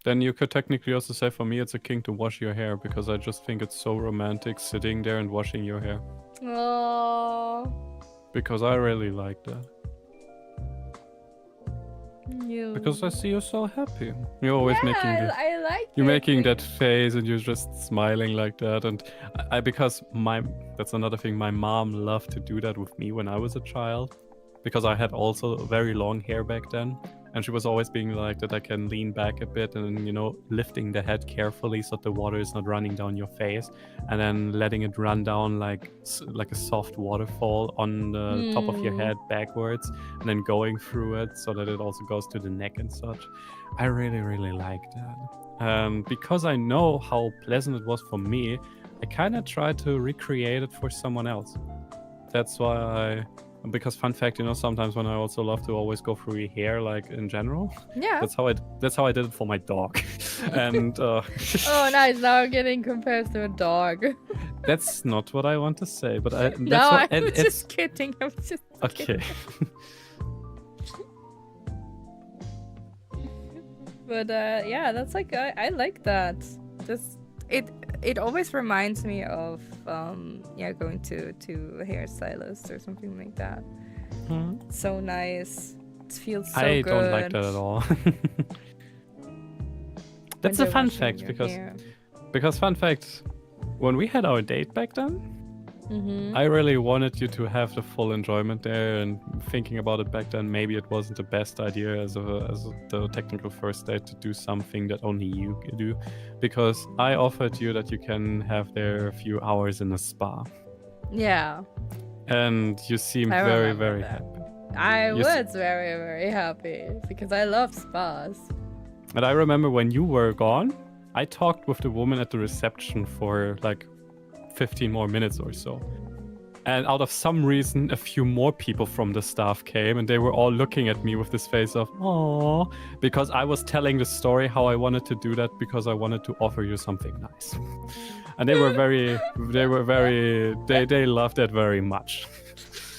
Then you could technically also say, for me, it's a kink to wash your hair, because I just think it's so romantic sitting there and washing your hair. Oh. Because I really like that. Because I see you so happy. You're always making the, I like you're it. making that face, and you're just smiling like that. And because that's another thing, my mom loved to do that with me when I was a child, because I had also very long hair back then. And she was always being like that I can lean back a bit and, lifting the head carefully so that the water is not running down your face, and then letting it run down like a soft waterfall on the top of your head backwards, and then going through it so that it also goes to the neck and such. I really, really like that. Because I know how pleasant it was for me, I kind of tried to recreate it for someone else. That's why because fun fact, sometimes when I also love to always go through your hair, like in general. Yeah. That's how I did it for my dog. And oh, nice. Now I'm getting compared to a dog. That's not what I want to say, but I'm just kidding. I'm just okay. But yeah, that's like I like that. Just it always reminds me of going to a hairstylist or something like that. So nice. It feels so good. I don't like that at all. That's a fun fact because fun fact, when we had our date back then, I really wanted you to have the full enjoyment there, and thinking about it back then, maybe it wasn't the best idea as the technical first date to do something that only you can do, because I offered you that you can have there a few hours in a spa. Yeah. And you seemed very, very happy. I was very, very happy because I love spas. And I remember when you were gone, I talked with the woman at the reception for like 15 more minutes or so. And out of some reason, a few more people from the staff came, and they were all looking at me with this face of, "Aww," because I was telling the story how I wanted to do that because I wanted to offer you something nice. And they loved it very much.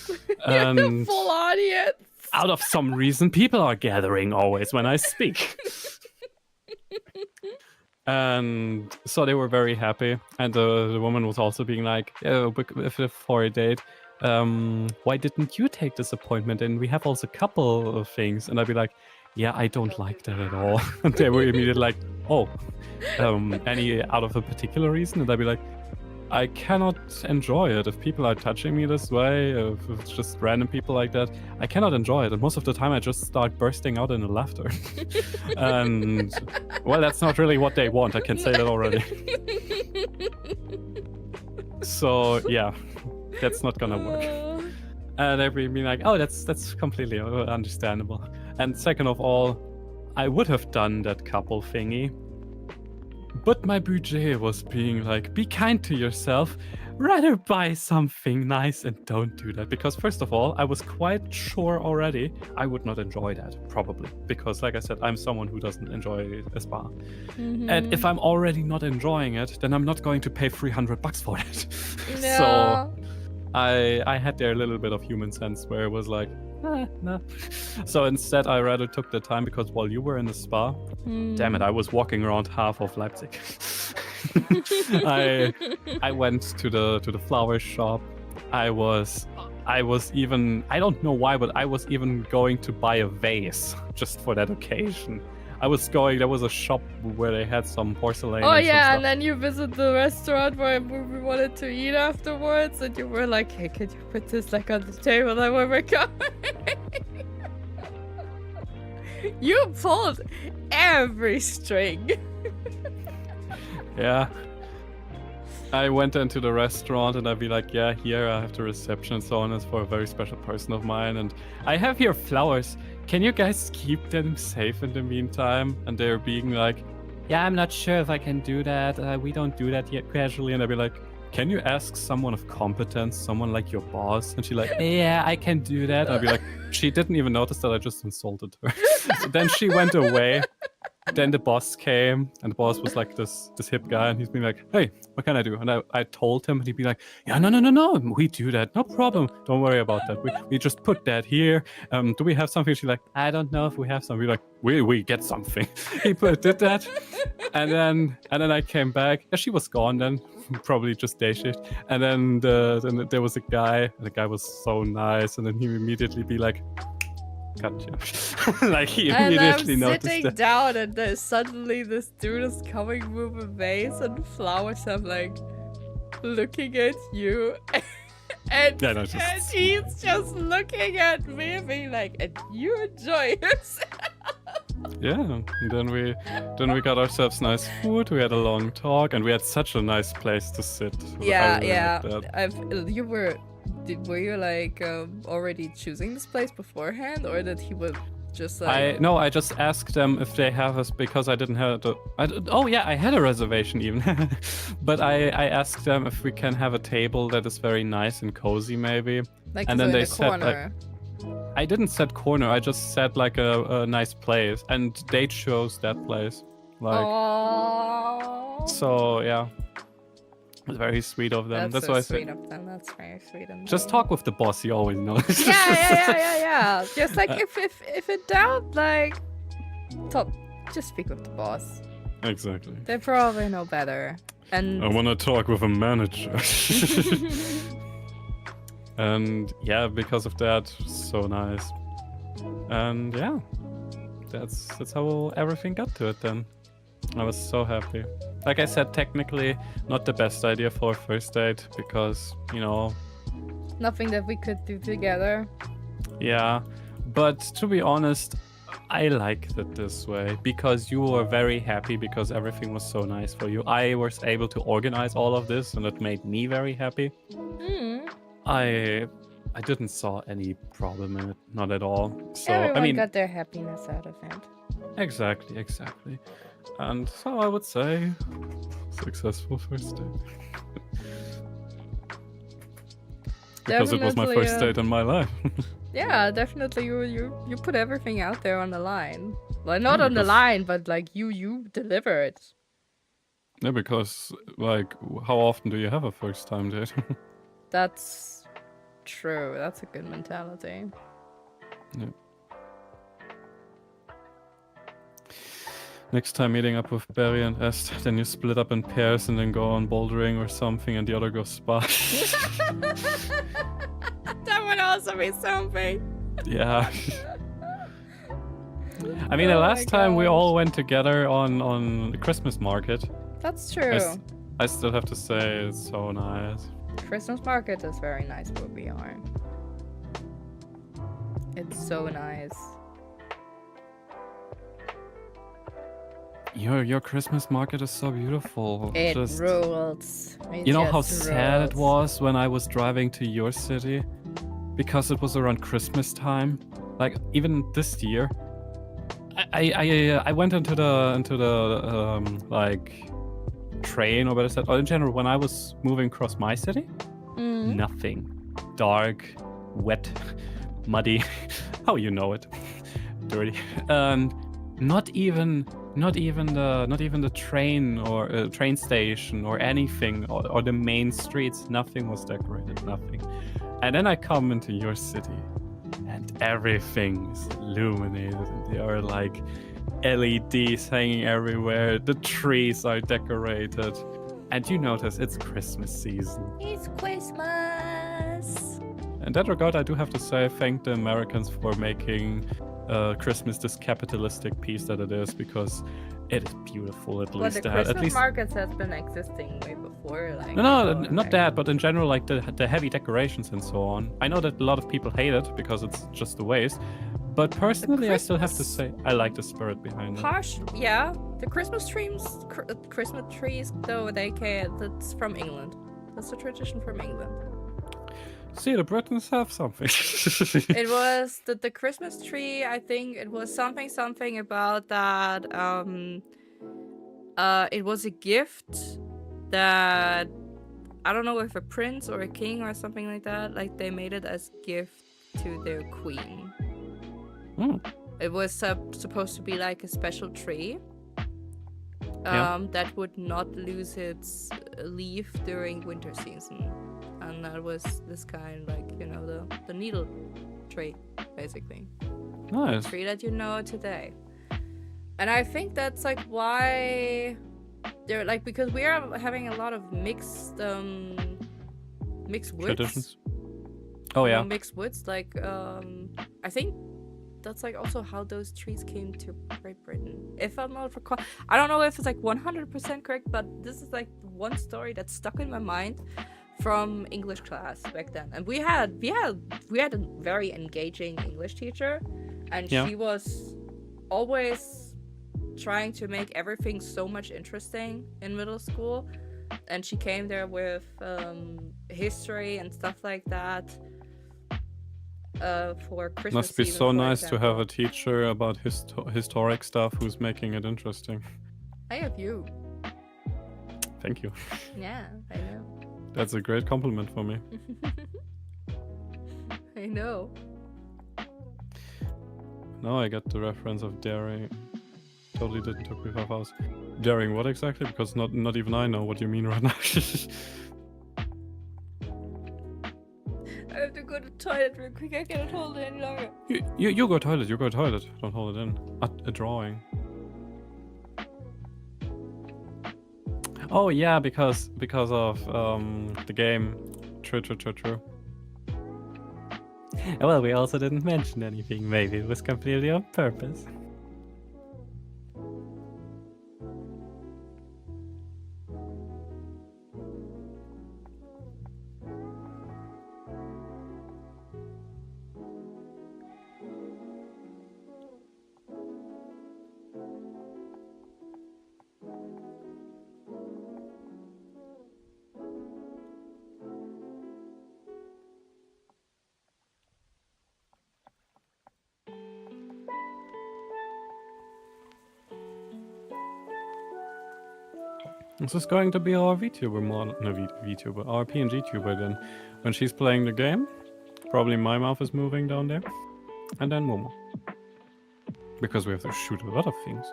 You're the And full audience. out of some reason, people are gathering always when I speak. And so they were very happy. And the woman was also being like, "Oh, for a date, why didn't you take this appointment? And we have also a couple of things." And I'd be like, "Yeah, I don't like that at all." And they were immediately like, "Oh, any out of a particular reason?" And I'd be like, "I cannot enjoy it if people are touching me this way, if it's just random people like that. I cannot enjoy it. And most of the time I just start bursting out in laughter." And, well, that's not really what they want. I can say that already. So, yeah, that's not gonna work. And they'd be like, "Oh, that's completely understandable." And second of all, I would have done that couple thingy, but my budget was being like, "Be kind to yourself, rather buy something nice and don't do that." Because first of all, I was quite sure already I would not enjoy that, probably. Because like I said, I'm someone who doesn't enjoy a spa. And if I'm already not enjoying it, then I'm not going to pay $300 for it. No. So I had there a little bit of human sense where it was like, no. So instead, I rather took the time because while you were in the spa, damn it, I was walking around half of Leipzig. I went to the flower shop. I was even, I don't know why, but I was even going to buy a vase just for that occasion. I was going, there was a shop where they had some porcelain. Oh and some yeah, stuff. and then you visit the restaurant where we wanted to eat afterwards, and you were like, "Hey, could you put this like on the table?" And we were coming. You pulled every string. Yeah. I went into the restaurant and I'd be like, "Yeah, here I have the reception and so on. It's for a very special person of mine. And I have here flowers. Can you guys keep them safe in the meantime?" And they're being like, "Yeah, I'm not sure if I can do that. We don't do that yet casually." And I'd be like, "Can you ask someone of competence, someone like your boss?" And she's like, "Yeah, I can do that." And I'd be like, she didn't even notice that I just insulted her. Then she went away. Then the boss came, and the boss was like this hip guy, and he's been like, "Hey, what can I do?" And I told him, and he'd be like, "Yeah, no, we do that, no problem. Don't worry about that. We just put that here. Do we have something?" She's like, "I don't know if we have something." We're like, we get something. He did that, and then I came back. Yeah, she was gone then, probably just day shift. And then there was a guy, and the guy was so nice, and then he immediately be like, "Gotcha." Like he immediately and I'm noticed sitting that. down, and there's suddenly this dude is coming with a vase and flowers. I'm like looking at you, and, Yeah, no, and he's just looking at me, being like, "And you enjoy yourself." Yeah, and then we got ourselves nice food. We had a long talk, and we had such a nice place to sit. I really liked that. Were you like already choosing this place beforehand, or that he would just like? I just asked them if they have us because I didn't have I had a reservation even, but I asked them if we can have a table that is very nice and cozy maybe. Like, and so then in they the said corner. I didn't set corner. I just said like a nice place, and they chose that place. Like, Aww. so yeah. It's very sweet of them. That's why I so sweet said, of them. That's very sweet of them. just talk with the boss. He always knows. Yeah. Just like if in doubt, like, just speak with the boss. Exactly. They probably know better. And I want to talk with a manager. And yeah, because of that, so nice. And yeah, that's how everything got to it then. I was so happy. Like I said, technically not the best idea for a first date because, you know... nothing that we could do together. Yeah, but to be honest, I liked it this way because you were very happy because everything was so nice for you. I was able to organize all of this and it made me very happy. I didn't saw any problem in it, not at all. So Everyone got their happiness out of it. Exactly. And so I would say successful first date. because it was my Definitely, first date in my life. Yeah, definitely. You put everything out there on the line. Well, not Yeah, on the because- line, but like you delivered. Yeah, because like, how often do you have a first time date? That's true. That's a good mentality. Yeah. Next time meeting up with Barry and Est, then you split up in pairs and then go on bouldering or something, and the other goes spa. That would also be something. Yeah. I mean, the Oh my last time we gosh. all went together on the Christmas market. That's I, true. I still have to say it's so nice. Christmas market is very nice where we are. It's so nice. Your Christmas market is so beautiful. It Just, rules. It you know how just sad it rules. was when I was driving to your city? Because it was around Christmas time. Like, even this year. I went into the like train, or better said, or in general, when I was moving across my city, Mm. nothing. Dark, wet, muddy, how you know it. Dirty. And not even the train or train station or anything, or the main streets, nothing was decorated, nothing. And then I come into your city and everything is illuminated, and there are like LEDs hanging everywhere, the trees are decorated, and you notice it's Christmas season. It's Christmas. In that regard, I do have to say thank the Americans for making Christmas this capitalistic piece that it is, because it is beautiful. At Well, least the at Christmas least markets has been existing way before. Like no, before, not like- that, but in general, like the heavy decorations and so on. I know that a lot of people hate it because it's just a waste, but personally, I still have to Christmas- say I like the spirit behind it. Yeah. The Christmas trees, though that's from England. That's a tradition from England. See, the Britons have something. It was the Christmas tree. I think it was something about that. It was a gift that I don't know if a prince or a king or something like that. Like they made it as gift to their queen. Hmm. It was supposed to be like a special tree. Yeah. That would not lose its leaf during winter season. And that was this kind, like, you know, the needle tree, basically. Nice. Tree that you know today. And I think that's like why they're like, because we are having a lot of mixed woods. Traditions. Oh You know, yeah. mixed woods. Like, I think that's like also how those trees came to Great Britain. If I'm not recall, I don't know if it's like 100% correct, but this is like one story that's stuck in my mind from English class back then. And we had a very engaging English teacher, and Yeah. she was always trying to make everything so much interesting in middle school. And she came there with history and stuff like that. For Christmas. Must be season, so for nice to have example. a teacher about historic stuff who's making it interesting. I have you. Thank you. Yeah, I know. That's a great compliment for me. I know. Now I get the reference of daring. Totally didn't took me 5 hours. Daring what exactly? Because not even I know what you mean right now. I have to go to the toilet real quick. I cannot hold it any longer. you go toilet. You go toilet. Don't hold it in. A drawing. Oh yeah, because of the game. True. Well, we also didn't mention anything. Maybe it was completely on purpose. This is going to be our VTuber model, no VTuber, our PNG tuber then. When she's playing the game, probably my mouth is moving down there, and then Momo. Because we have to shoot a lot of things.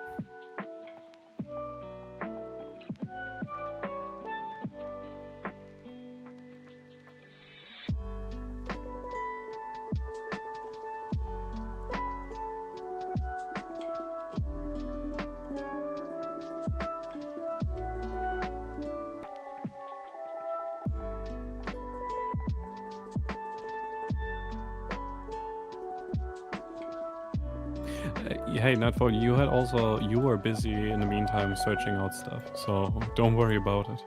Hey, Nightfall, you were busy in the meantime searching out stuff, so don't worry about it.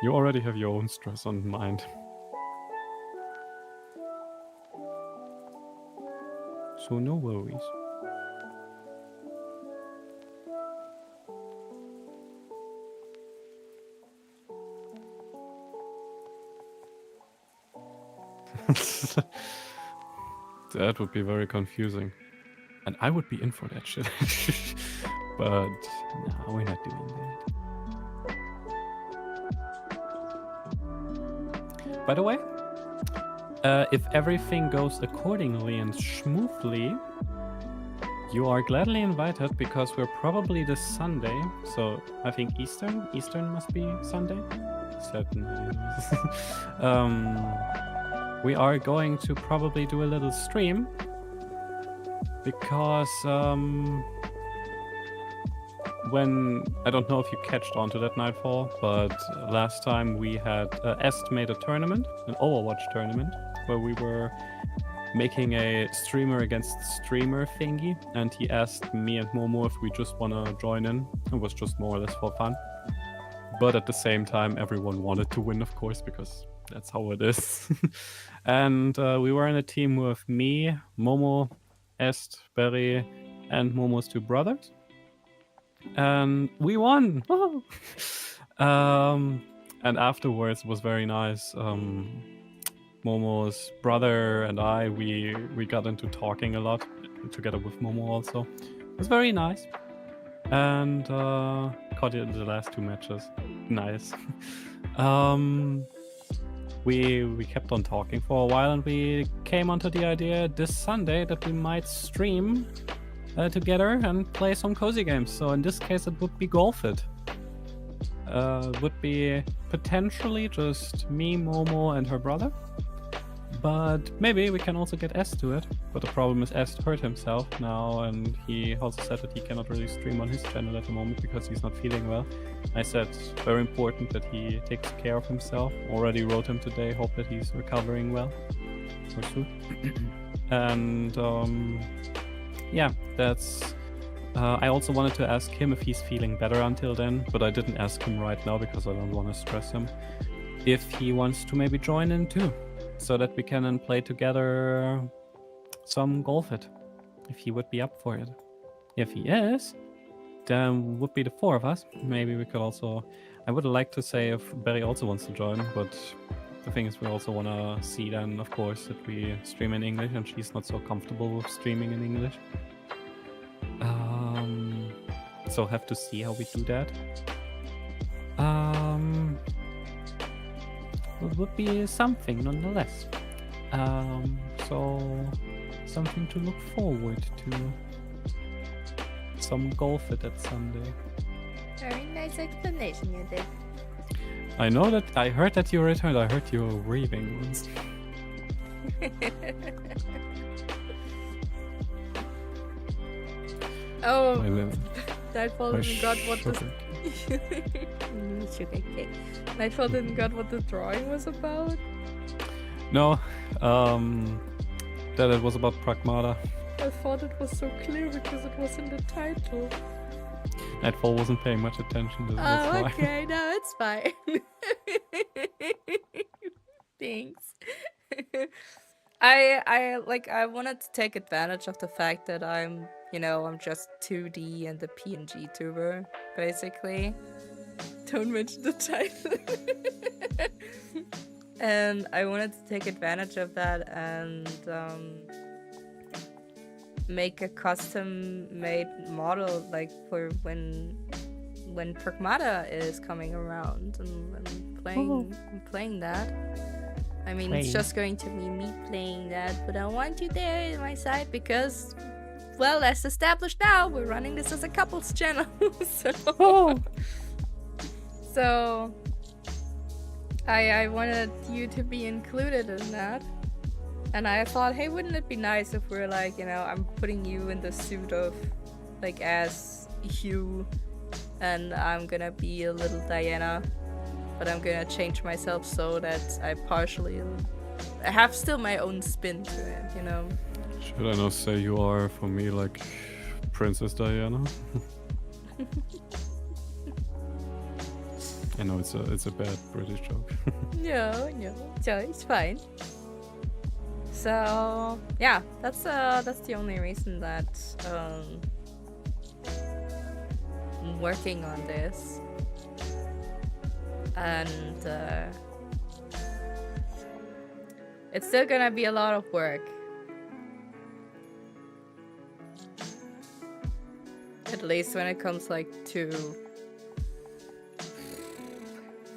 You already have your own stress on mind. So no worries. That would be very confusing. And I would be in for that shit. But no, we're not doing that. By the way, if everything goes accordingly and smoothly, you are gladly invited because we're probably this Sunday. So I think Eastern must be Sunday. Certainly. We are going to probably do a little stream. Because when I don't know if you catched on to that, Nightfall, but last time we had Est made a tournament, an Overwatch tournament, where we were making a streamer against streamer thingy, and he asked me and Momo if we just wanna join in. It was just more or less for fun. But at the same time, everyone wanted to win, of course, because that's how it is. And we were in a team with me, Momo, Est, Barry, and Momo's two brothers. And we won! And afterwards it was very nice. Momo's brother and I, we got into talking a lot, together with Momo also. It was very nice. And caught it in the last two matches. Nice. We kept on talking for a while, and we came onto the idea this Sunday that we might stream together and play some cozy games. So in this case, it would be Golfit. Would be potentially just me, Momo, and her brother. But maybe we can also get Est to it. But the problem is Est hurt himself now, and he also said that he cannot really stream on his channel at the moment because he's not feeling well. I said very important that he takes care of himself. Already wrote him today, hope that he's recovering well. Or soon. And yeah, that's... I also wanted to ask him if he's feeling better until then, but I didn't ask him right now because I don't want to stress him. If he wants to maybe join in too, so that we can then play together some Golfit, if he would be up for it. If he is, then would be the four of us. Maybe we could also... I would like to say if Barry also wants to join, but the thing is we also want to see then, of course, that we stream in English, and she's not so comfortable with streaming in English. So have to see how we do that. It would be something nonetheless. So something to look forward to. Some Golfit at Sunday. Very nice explanation you did. I know that I heard that you returned. I heard you were raving once. Oh, My Nightfall my didn't got what the sugar. sugar cake. Nightfall didn't got what the drawing was about. No, that it was about Pragmata. I thought it was so clear because it was in the title. Nightfall wasn't paying much attention to this. Oh, okay, no, it's fine. Thanks. I wanted to take advantage of the fact that I'm just 2D and the PNG tuber, basically. Don't mention the title. And I wanted to take advantage of that and make a custom-made model, like for when when Pragmata is coming around and playing that. I mean, it's just going to be me playing that, but I want you there at my side because, well, as established now, we're running this as a couples channel. So I wanted you to be included in that. And I thought, hey, wouldn't it be nice if we're like, you know, I'm putting you in the suit of, like, as Hugh, and I'm gonna be a little Diana, but I'm gonna change myself so that I have still my own spin to it, you know? Should I not say you are, for me, like, Princess Diana? I know it's a bad British joke. No, so it's fine. So yeah, that's the only reason that I'm working on this, and it's still gonna be a lot of work. At least when it comes like to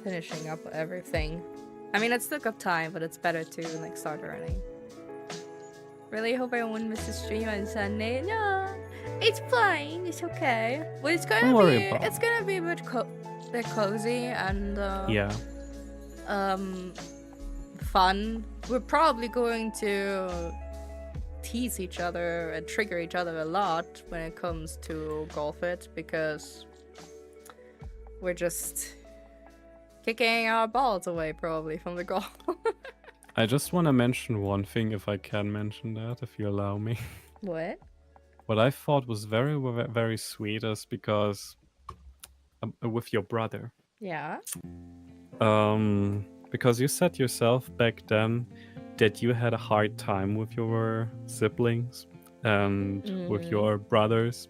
finishing up everything. I mean, it's still got time, but it's better to like start early. Really hope I won't miss the stream on Sunday. No, it's fine. It's okay. Well, it's gonna be a bit cozy and fun. We're probably going to tease each other and trigger each other a lot when it comes to Golf It, because we're just kicking our balls away probably from the golf. I just want to mention one thing, if I can mention that, if you allow me. What? What I thought was very, very sweet is because with your brother. Yeah. Because you said yourself back then that you had a hard time with your siblings and with your brothers,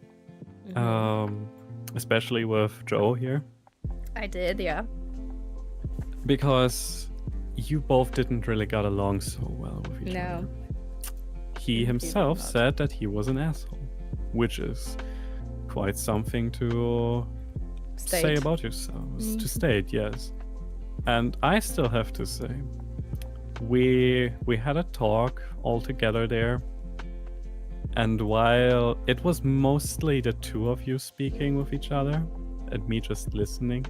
especially with Joe here. I did, yeah. Because you both didn't really get along so well with each other. He himself said that he was an asshole, which is quite something to say about yourself. To state, yes. And I still have to say, we had a talk all together there, and while it was mostly the two of you speaking with each other and me just listening,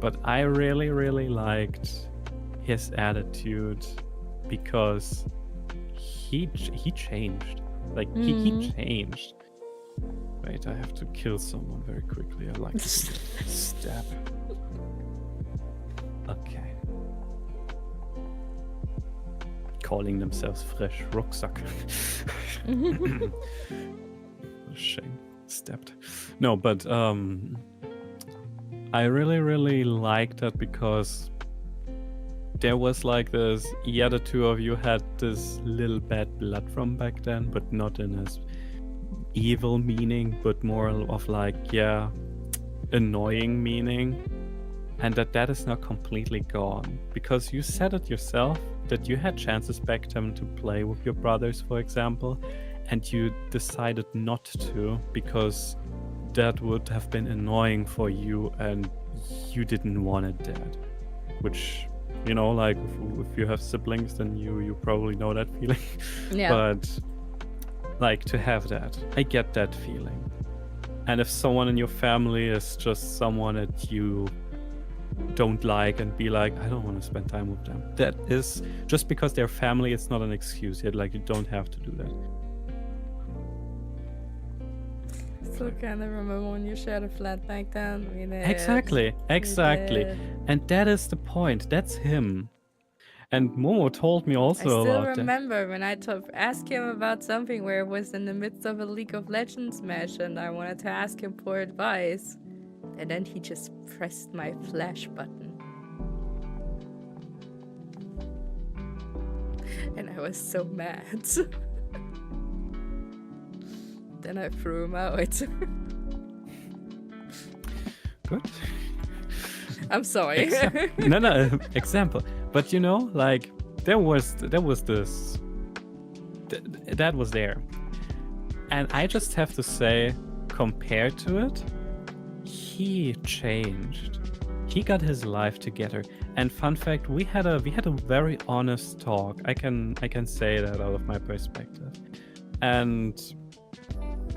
but I really, really liked his attitude because he changed. Like, he changed. Wait, I have to kill someone very quickly. I like to stab. Okay. Calling themselves fresh rucksack. Shame. Stabbed. No, but I really, really liked that because there was like this, the two of you had this little bad blood from back then, but not in as evil meaning, but more of like, annoying meaning. And that is now completely gone. Because you said it yourself, that you had chances back then to play with your brothers, for example, and you decided not to because that would have been annoying for you and you didn't want it that. Which, you know, like if you have siblings, then you probably know that feeling. Yeah. But like, to have that, I get that feeling. And if someone in your family is just someone that you don't like and be like, I don't want to spend time with them, that is just because they're family, it's not an excuse yet. Like, you don't have to do that. Still kind of remember when you shared a flat back then. Exactly. And that is the point. That's him. And Momo told me also about that. I still remember when I asked him about something where it was in the midst of a League of Legends match and I wanted to ask him for advice. And then he just pressed my flash button. And I was so mad. Then I threw him out. Good. I'm sorry. No, example. But you know, like, there was this. That was there. And I just have to say, compared to it, he changed. He got his life together. And fun fact, we had a very honest talk. I can say that out of my perspective. And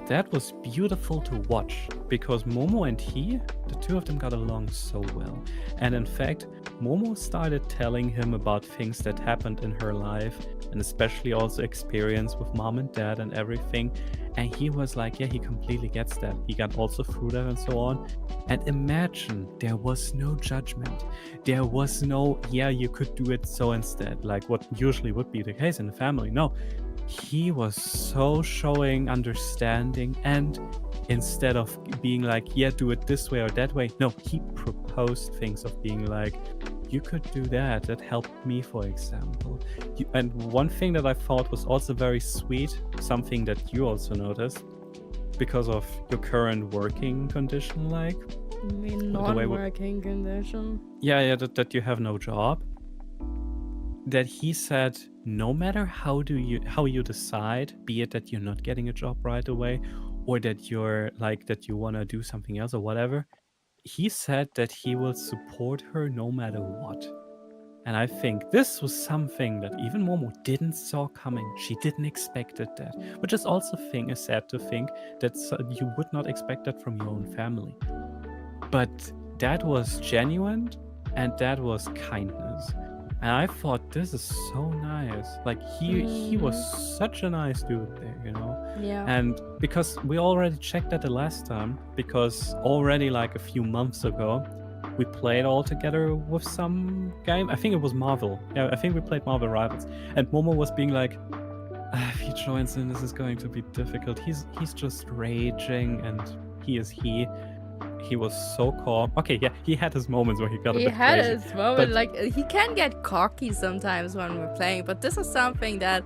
that was beautiful to watch because Momo and he, the two of them got along so well. And in fact, Momo started telling him about things that happened in her life and especially also experience with mom and dad and everything. And he was like, yeah, he completely gets that. He got also through that and so on. And imagine there was no judgment. There was no, yeah, you could do it so instead, like what usually would be the case in the family. No, he was so showing understanding, and instead of being like, yeah, do it this way or that way, no, he proposed things of being like, you could do that. That helped me, for example. And one thing that I thought was also very sweet, something that you also noticed, because of your current working condition, like I mean, non-working condition. Yeah, that you have no job. That he said, no matter how you decide, be it that you're not getting a job right away, or that you're like that you want to do something else or whatever, he said that he will support her no matter what. And I think this was something that even Momo didn't saw coming. She didn't expect that, which is also sad to think that you would not expect that from your own family. But that was genuine, and that was kindness. And I thought, this is so nice. Like, he was such a nice dude there, you know? Yeah. And because we already checked that the last time, because already like a few months ago, we played all together with some game. I think it was Marvel. Yeah, I think we played Marvel Rivals. And Momo was being like, if he joins in, this is going to be difficult. He's just raging, and he was so calm. Okay, yeah, he had his moments where he got a bit crazy. He had his moment, like, he can get cocky sometimes when we're playing, but this is something that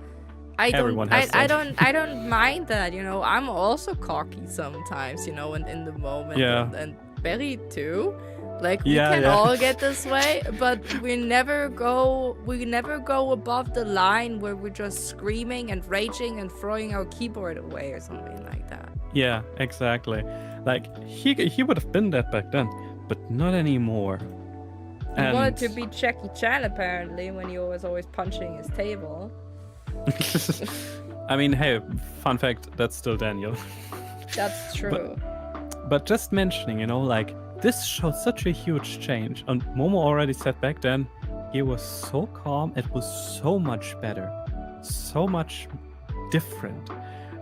I don't mind that, you know. I'm also cocky sometimes, you know, in the moment. Yeah. And Berry too. Like, we can all get this way, but we never go above the line where we're just screaming and raging and throwing our keyboard away or something like that. Yeah, exactly. Like, he would have been that back then, but not anymore. He wanted to be Jackie Chan, apparently, when he was always punching his table. I mean, hey, fun fact, that's still Daniel. That's true. But just mentioning, you know, like, this showed such a huge change. And Momo already said back then, he was so calm, it was so much better, so much different.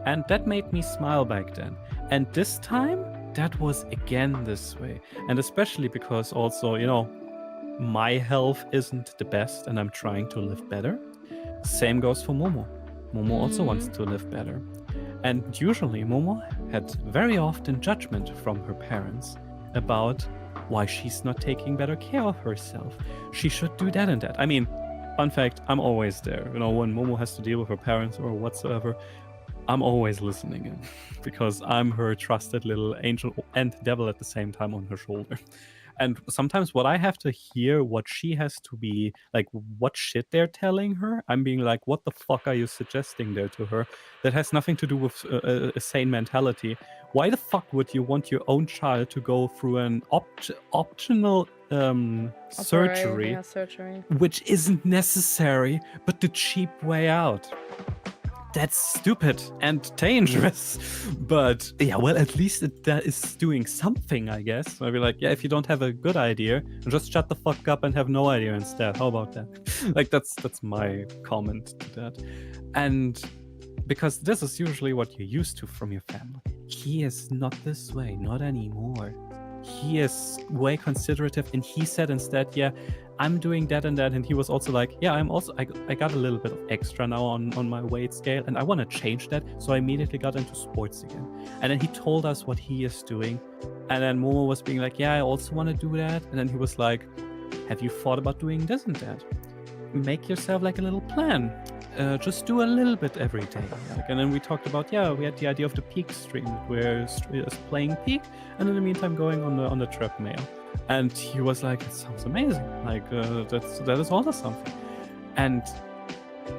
And that made me smile back then. And this time, that was again this way. And especially because also, you know, my health isn't the best and I'm trying to live better. Same goes for Momo. Momo also wants to live better. And usually Momo had very often judgment from her parents about why she's not taking better care of herself. She should do that and that. I mean, fun fact, I'm always there. You know, when Momo has to deal with her parents or whatsoever, I'm always listening in because I'm her trusted little angel and devil at the same time on her shoulder. And sometimes what I have to hear, what she has to be, like, what shit they're telling her, I'm being like, what the fuck are you suggesting there to her? That has nothing to do with a sane mentality. Why the fuck would you want your own child to go through an optional surgery, which isn't necessary, but the cheap way out? That's stupid and dangerous. But yeah, well, at least that is doing something, I guess. I'd be like, yeah, if you don't have a good idea, just shut the fuck up and have no idea instead. How about that? Like, that's my comment to that. And because this is usually what you're used to from your family. He is not this way, not anymore. He is way considerative, and he said instead, yeah, I'm doing that and that. And he was also like, yeah, I got a little bit of extra now on my weight scale, and I want to change that. So I immediately got into sports again. And then he told us what he is doing. And then Momo was being like, yeah, I also want to do that. And then he was like, have you thought about doing this and that? Make yourself like a little plan. Just do a little bit every day. Like, and then we talked about, we had the idea of the peak stream, where is playing peak, and in the meantime going on the treadmill. And he was like, it sounds amazing. Like, that is also something. And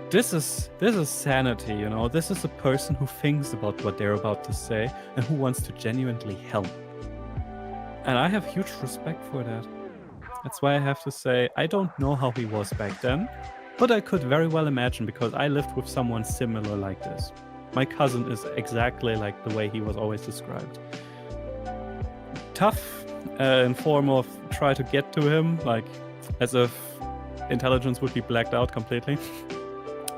this is sanity, you know. This is a person who thinks about what they're about to say and who wants to genuinely help. And I have huge respect for that. That's why I have to say, I don't know how he was back then, but I could very well imagine because I lived with someone similar like this. My cousin is exactly like the way he was always described. Tough in form of try to get to him, like as if intelligence would be blacked out completely.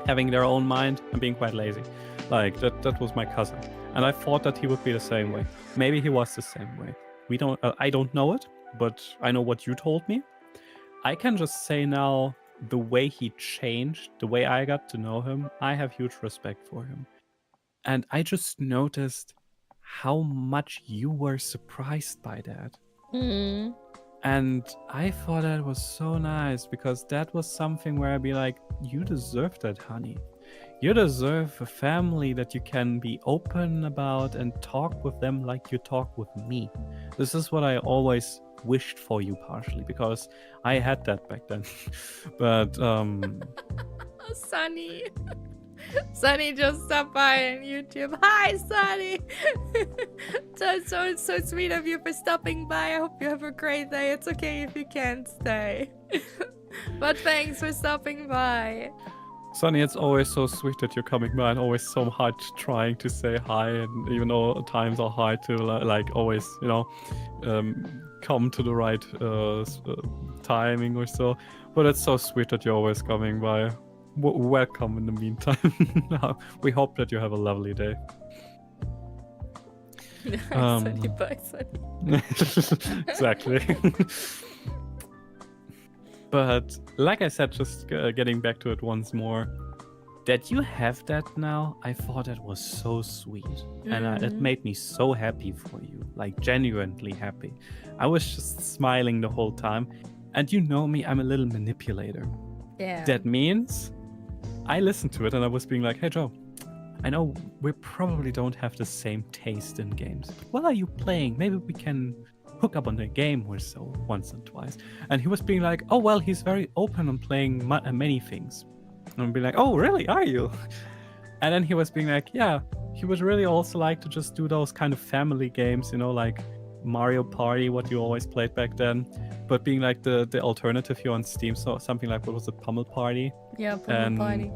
Having their own mind and being quite lazy. Like that was my cousin. And I thought that he would be the same way. Maybe he was the same way. I don't know it, but I know what you told me. I can just say now, the way he changed, the way I got to know him, I have huge respect for him. And I just noticed how much you were surprised by that. Mm. And I thought that was so nice because that was something where I'd be like, you deserve that, honey. You deserve a family that you can be open about and talk with them like you talk with me. This is what I always wished for you, partially, because I had that back then. But, Sunny. Sunny just stopped by on YouTube. Hi, Sunny. so sweet of you for stopping by. I hope you have a great day. It's okay if you can't stay. But thanks for stopping by. Sonny, it's always so sweet that you're coming by and always so hard trying to say hi, and even though times are hard to like always, come to the right timing or so. But it's so sweet that you're always coming by. Welcome in the meantime. We hope that you have a lovely day. Sunny, bye, Sunny. Exactly. But like I said, just getting back to it once more, that you have that now, I thought that was so sweet. And it made me so happy for you, like genuinely happy. I was just smiling the whole time. And you know me, I'm a little manipulator. Yeah. That means I listened to it and I was being like, hey Joe, I know we probably don't have the same taste in games, but what are you playing? Maybe we can hook up on a game or so once and twice. And he was being like, oh well, he's very open on playing many things. And I'd be like, oh really, are you? And then he was being like, yeah, he would really also like to just do those kind of family games, like Mario Party, what you always played back then, but being like the alternative here on Steam, so something like, what was it, Pummel Party? Yeah, Pummel Party.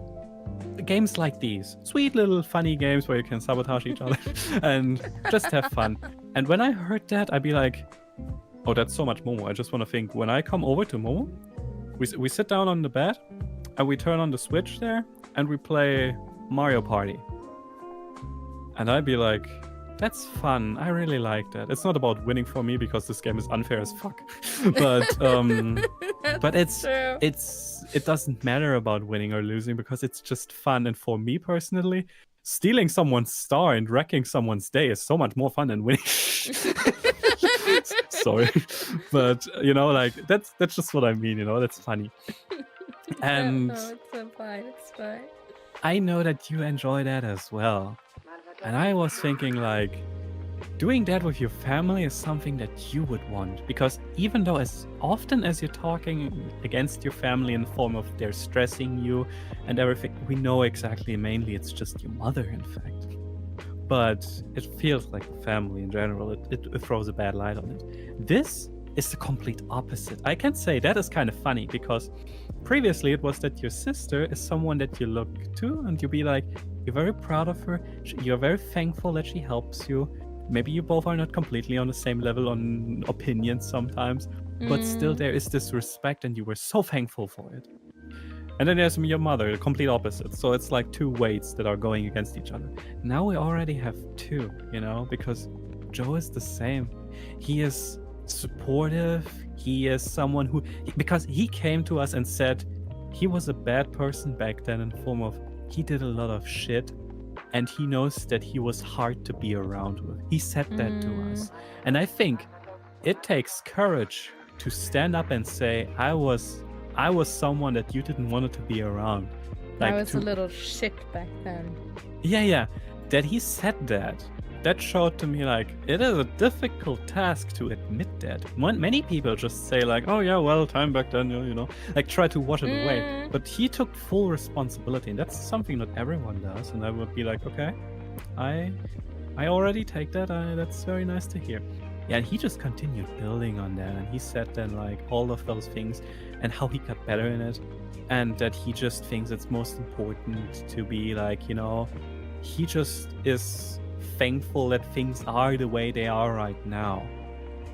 Games like these, sweet little funny games where you can sabotage each other and just have fun. And when I heard that, I'd be like, oh, that's so much Momo. I just want to think, when I come over to Momo, we sit down on the bed and we turn on the Switch there and we play Mario Party. And I'd be like, that's fun. I really like that. It's not about winning for me because this game is unfair as fuck. But it doesn't matter about winning or losing because it's just fun. And for me personally, stealing someone's star and wrecking someone's day is so much more fun than winning. Sorry, but that's just what I mean. That's funny. And No, it's fine. It's fine. I know that you enjoy that as well. And I was thinking, like, doing that with your family is something that you would want. Because even though as often as you're talking against your family in the form of they're stressing you and everything, we know exactly, mainly it's just your mother, in fact. But it feels like a family in general. It throws a bad light on it. This is the complete opposite. I can say that is kind of funny because previously it was that your sister is someone that you look to and you be like, you're very proud of her. You're very thankful that she helps you. Maybe you both are not completely on the same level on opinions sometimes, but still there is this respect and you were so thankful for it. And then there's your mother, the complete opposite. So it's like two weights that are going against each other. Now we already have two, because Joe is the same. He is supportive. He is someone who, because he came to us and said he was a bad person back then in the form of he did a lot of shit and he knows that he was hard to be around with. He said that to us. And I think it takes courage to stand up and say, I was someone that you didn't want to be around. I was a little shit back then. Yeah. That he said that. That showed to me, like, it is a difficult task to admit that. Many people just say, like, oh yeah, well, time back then, like try to wash it away. But he took full responsibility, and that's something not everyone does. And I would be like, okay, I already take that. That's very nice to hear. Yeah, and he just continued building on that, and he said then like all of those things and how he got better in it, and that he just thinks it's most important to be like, you know, he just is thankful that things are the way they are right now,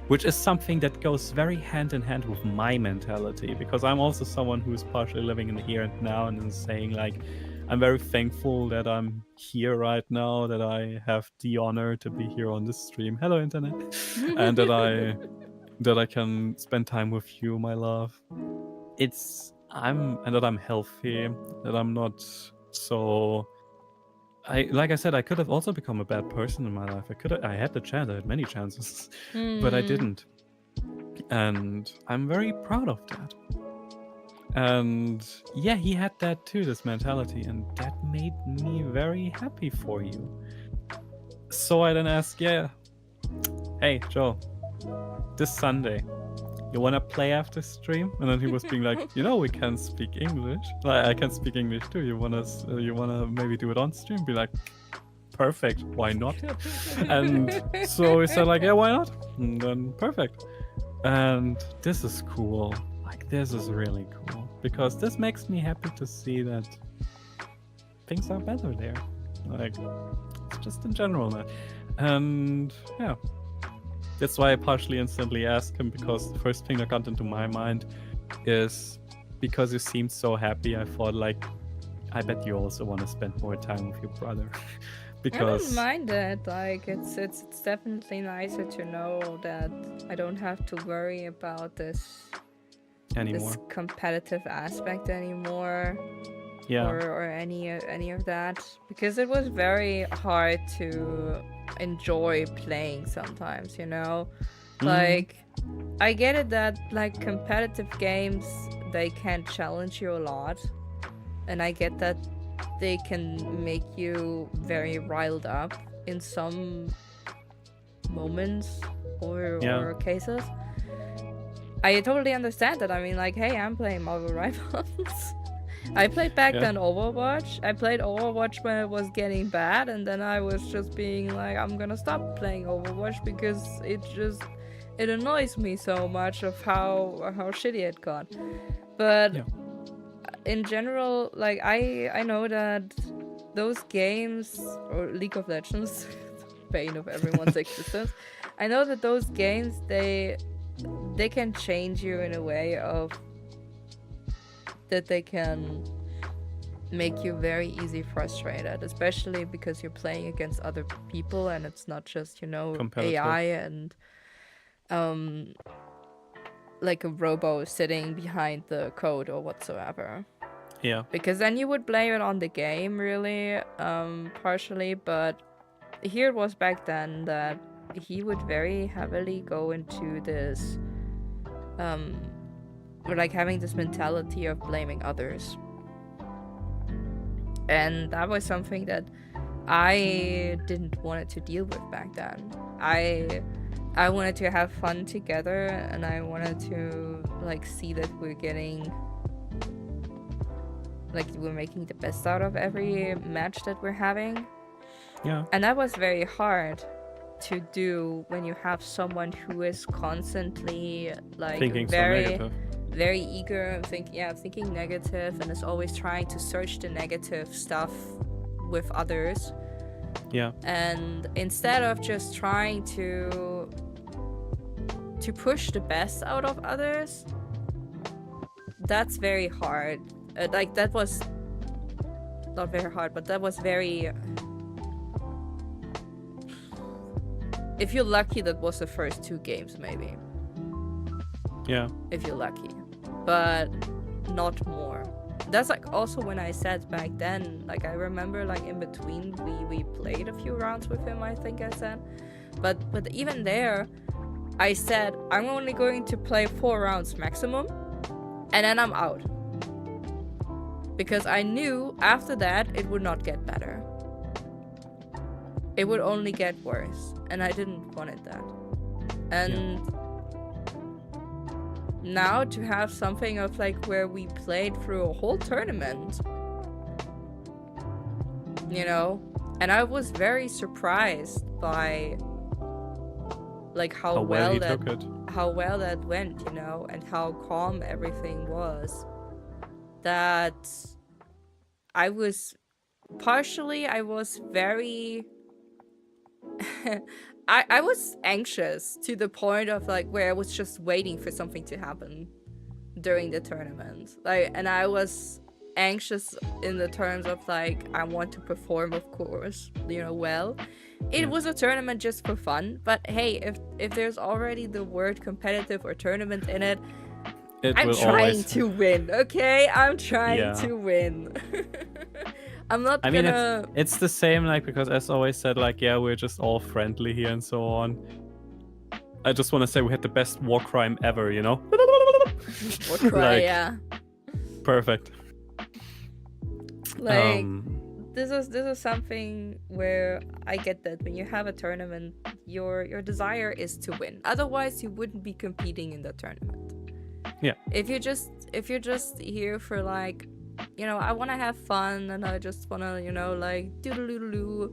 which is something that goes very hand in hand with my mentality, because I'm also someone who is partially living in the here and now and is saying like, I'm very thankful that I'm here right now, that I have the honor to be here on this stream. Hello, internet. And that I can spend time with you, my love. And that I'm healthy, that I'm not so... like I said, I could have also become a bad person in my life. I had the chance, I had many chances, but I didn't. And I'm very proud of that. And yeah, he had that too, this mentality, and that made me very happy for you. So I then asked, yeah, hey, Joe, this Sunday, you wanna play after stream? And then he was being like, you know, we can speak English. Like, I can speak English too. You wanna maybe do it on stream? Be like, perfect. Why not? And so we said like, yeah, why not? And then perfect. And this is cool. Like, this is really cool, because this makes me happy to see that things are better there. Like, it's just in general, man. And yeah. That's why I partially instantly asked him, because the first thing that got into my mind is because you seemed so happy, I thought like, I bet you also want to spend more time with your brother. Because I don't mind it. Like, it's definitely nicer to know that I don't have to worry about this competitive aspect anymore. Yeah. Or any of that, because it was very hard to enjoy playing sometimes, you know. Like, I get it that like competitive games, they can challenge you a lot, and I get that they can make you very riled up in some moments or cases. I totally understand that. I mean, like, hey, I'm playing Marvel Rivals. I played back then Overwatch. I played Overwatch when it was getting bad, and then I was just being like, I'm gonna stop playing Overwatch because it annoys me so much of how shitty it got. But in general, like, I know that those games, or League of Legends, bane of everyone's existence, I know that those games, they can change you in a way of that they can make you very easy frustrated, especially because you're playing against other people and it's not just, you know, AI and like a robo sitting behind the code or whatsoever. Yeah. Because then you would blame it on the game, really, partially, but here it was back then that he would very heavily go into this like having this mentality of blaming others, and that was something that I didn't want to deal with back then. I wanted to have fun together, and I wanted to like see that we're making the best out of every match that we're having. Yeah. And that was very hard to do when you have someone who is constantly like thinking very eager, thinking negative, and is always trying to search the negative stuff with others. Yeah. And instead of just trying to push the best out of others, that's very hard. Like, that was not very hard, but that was very... If you're lucky, that was the first 2 games, maybe. Yeah. If you're lucky. But not more. That's like also when I said back then, like, I remember like in between we played a few rounds with him, I think I said. But even there, I said, I'm only going to play 4 rounds maximum, and then I'm out. Because I knew after that it would not get better. It would only get worse, and I didn't want it that. And now to have something of like where we played through a whole tournament, you know, and I was very surprised by like How well he took it. how well that went, you know, and how calm everything was. That I was very I was anxious to the point of like where I was just waiting for something to happen during the tournament. Like, and I was anxious in the terms of like I want to perform, of course, you know, well. It was a tournament just for fun, but hey, if there's already the word competitive or tournament in it, I'm trying to win, okay? I'm trying to win. I'm not I mean, gonna... it's the same, like, because as always said, like, yeah, we're just all friendly here and so on. I just want to say we had the best war crime ever, you know? War cry, like, yeah. Perfect. Like, this is something where I get that when you have a tournament, your desire is to win. Otherwise, you wouldn't be competing in the tournament. Yeah. If you're just here for like, you know, I want to have fun and I just want to, you know, like doodle-doodle-doo,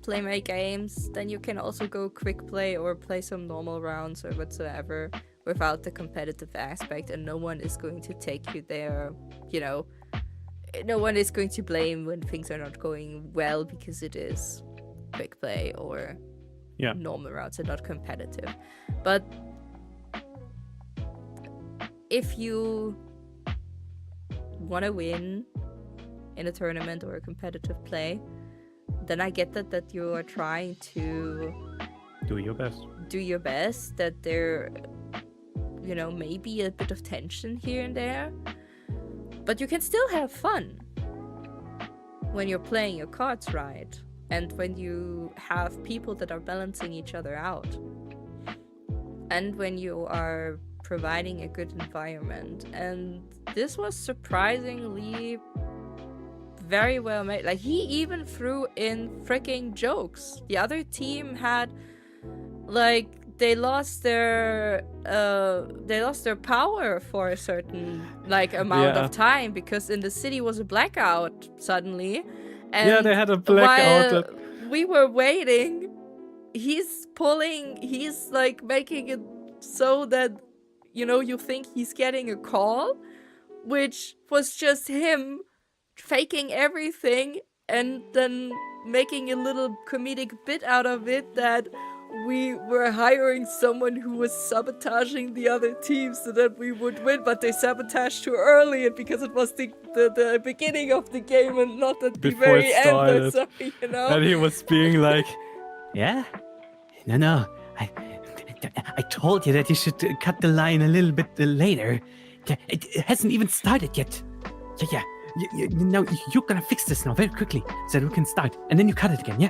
play my games, then you can also go quick play or play some normal rounds or whatsoever without the competitive aspect, and no one is going to take you there, you know. No one is going to blame when things are not going well because it is quick play or normal rounds and not competitive. But if you want to win in a tournament or a competitive play, then I get that you are trying to do your best, that there, you know, may be a bit of tension here and there, but you can still have fun when you're playing your cards right and when you have people that are balancing each other out and when you are providing a good environment. And this was surprisingly very well made. Like, he even threw in freaking jokes. The other team had, like, they lost their power for a certain like amount of time because in the city was a blackout suddenly, and they had a blackout. While we were waiting, he's like making it so that, you know, you think he's getting a call, which was just him faking everything and then making a little comedic bit out of it that we were hiring someone who was sabotaging the other team so that we would win, but they sabotaged too early, and because it was the beginning of the game and not at the very end or something, you know? And he was being like, yeah? No. I told you that you should cut the line a little bit later. It hasn't even started yet. Yeah. Now you're gonna fix this now very quickly so that we can start. And then you cut it again, yeah?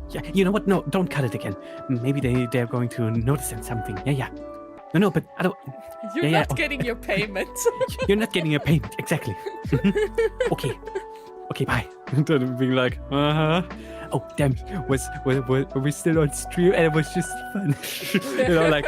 Yeah, you know what? No, don't cut it again. Maybe they're going to notice something. Yeah. No, but I don't... You're not getting your payment. You're not getting your payment, exactly. Okay, bye. And then being like, Oh, damn, were we still on stream? And it was just fun. you know, like,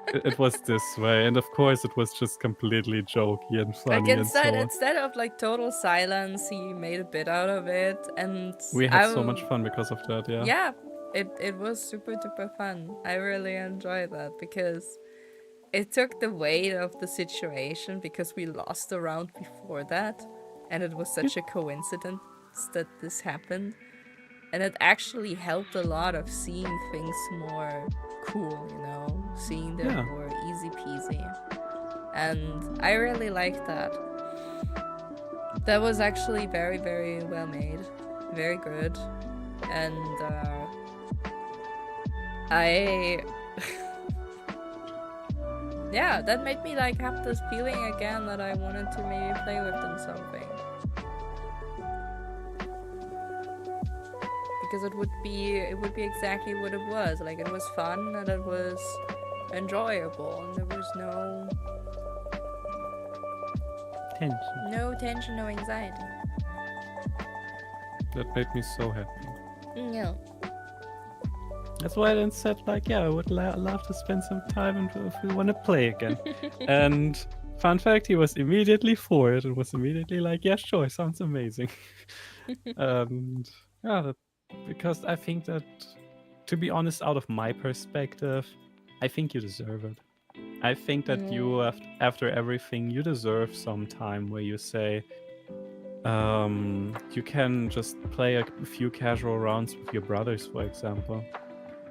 it was this way. And of course, it was just completely jokey and funny. Like, instead of like total silence, he made a bit out of it. And we had so much fun because of that, yeah. Yeah, it was super duper fun. I really enjoyed that because it took the weight of the situation because we lost the round before that. And it was such a coincidence that this happened. And it actually helped a lot of seeing things more cool, you know? Seeing them more easy peasy. And I really liked that. That was actually very, very well made. Very good. And yeah, that made me like have this feeling again that I wanted to maybe play with them something. Because it would be exactly what it was. Like, it was fun and it was enjoyable and there was no tension, no anxiety. That made me so happy. Yeah. That's why I then said, like, yeah, I would love to spend some time and if we want to play again. And fun fact, he was immediately for it. It was immediately like, yeah, sure, sounds amazing. And yeah, because I think that to be honest, out of my perspective, I think you deserve it. I think that you, after everything, you deserve some time where you say, you can just play a few casual rounds with your brothers, for example.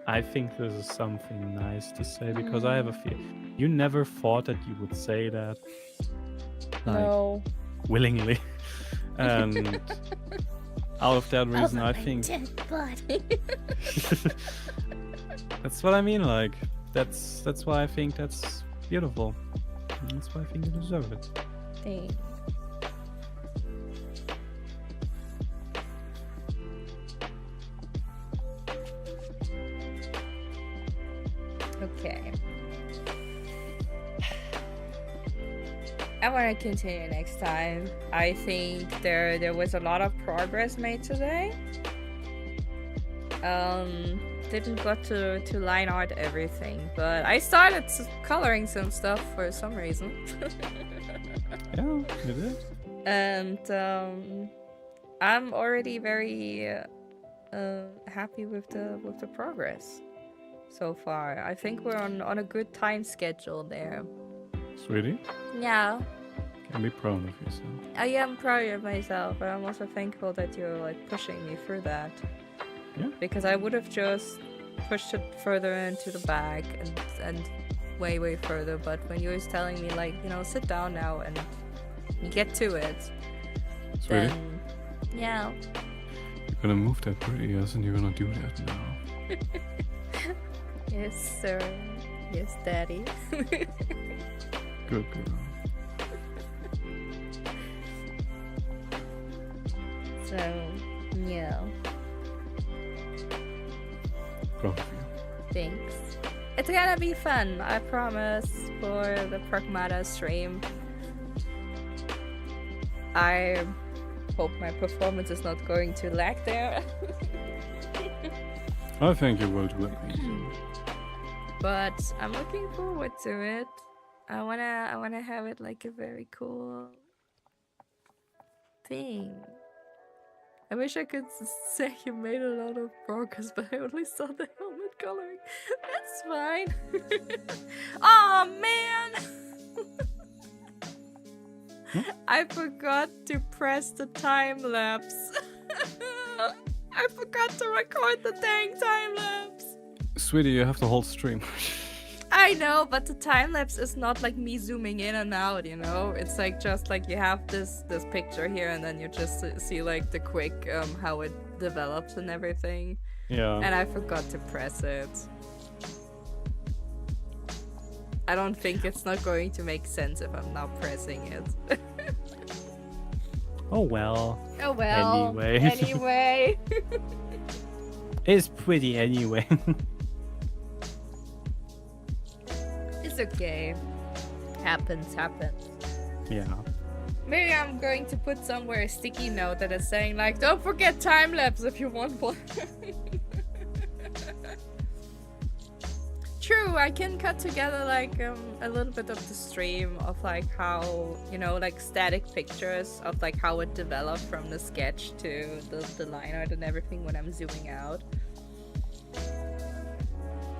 I think this is something nice to say because I have a feel. You never thought that you would say that. Like, No. willingly. And out of that reason, I think that's what I mean. Like, that's why I think that's beautiful. And that's why I think you deserve it. Thanks. Okay. I want to continue next time. I think there was a lot of progress made today. Didn't got to line art everything, but I started coloring some stuff for some reason. Yeah, you did. And I'm already very happy with the progress so far. I think we're on a good time schedule there. Sweetie, Yeah, can be proud of yourself. I am proud of myself, but I'm also thankful that you're like pushing me through that. Yeah. Because I would have just pushed it further into the back and way further. But when you was telling me like, you know, sit down now and get to it, Sweetie, then yeah. you're gonna move that pretty ass and you're gonna do that now. Yes, sir. Yes, daddy. Good girl. So, yeah. Proud of you. Thanks. It's gonna be fun, I promise, for the PRAGMATA stream. I hope my performance is not going to lag there. I think you will do it. But I'm looking forward to it. I wanna have it like a very cool thing. I wish I could say you made a lot of progress, but I only saw the helmet coloring. That's fine. Oh man! I forgot to press the time lapse. I forgot to record the dang time lapse. Sweetie, you have the whole stream. I know, but the time lapse is not like me zooming in and out, you know? It's like just like you have this picture here and then you just see like the quick how it develops and everything. Yeah. And I forgot to press it. I don't think it's not going to make sense if I'm not pressing it. Oh well. Oh well. Anyway. Anyway. It's pretty anyway. It's okay. Happens. Yeah. Maybe I'm going to put somewhere a sticky note that is saying like, don't forget time lapse if you want one. True, I can cut together like a little bit of the stream of like how, you know, like static pictures of like how it developed from the sketch to the line art and everything when I'm zooming out.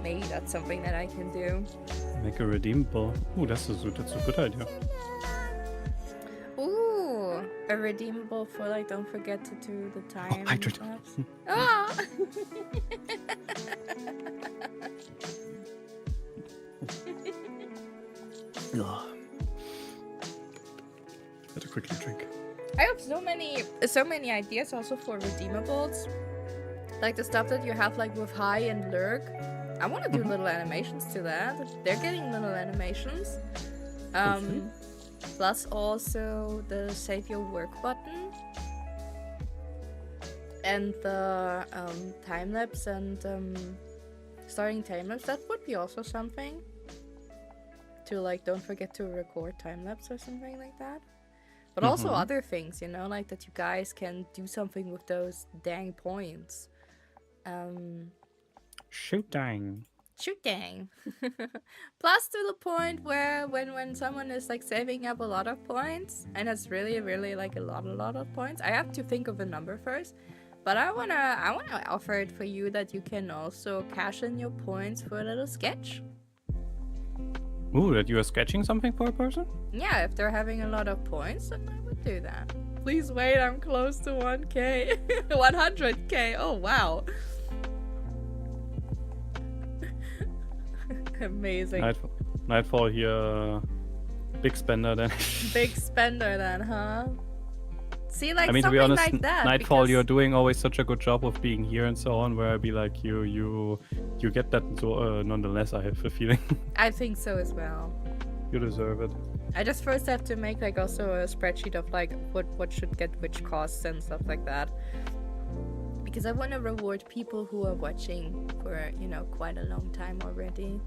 Maybe that's something that I can do. Make a redeemable. Ooh, that's a good idea. Ooh, a redeemable for like don't forget to do the time hydrate. lapse. Oh! Ugh. Better quickly drink. I have so many ideas also for redeemables. Like the stuff that you have like with high and lurk. I want to do little animations to that. They're getting little animations. Plus also the save your work button. And the time lapse and starting time lapse. That would be also something. To like don't forget to record time lapse or something like that. But also other things, you know, like that you guys can do something with those dang points. Shoot dang. Shoot dang. Plus to the point where when someone is like saving up a lot of points, and it's really like a lot of points, I have to think of a number first. But I wanna offer it for you that you can also cash in your points for a little sketch. Ooh, that you are sketching something for a person? Yeah, if they're having a lot of points, then I would do that. Please wait, I'm close to 1k. 100k, oh wow. Amazing. Nightfall here, big spender then. Big spender then, huh? See, like, I mean, to something be honest, like that. Nightfall, because- you're doing always such a good job of being here and so on, where I'd be like, you get that, so nonetheless, I have a feeling. I think so as well. You deserve it. I just first have to make like also a spreadsheet of like what should get which costs and stuff like that. Because I want to reward people who are watching for, you know, quite a long time already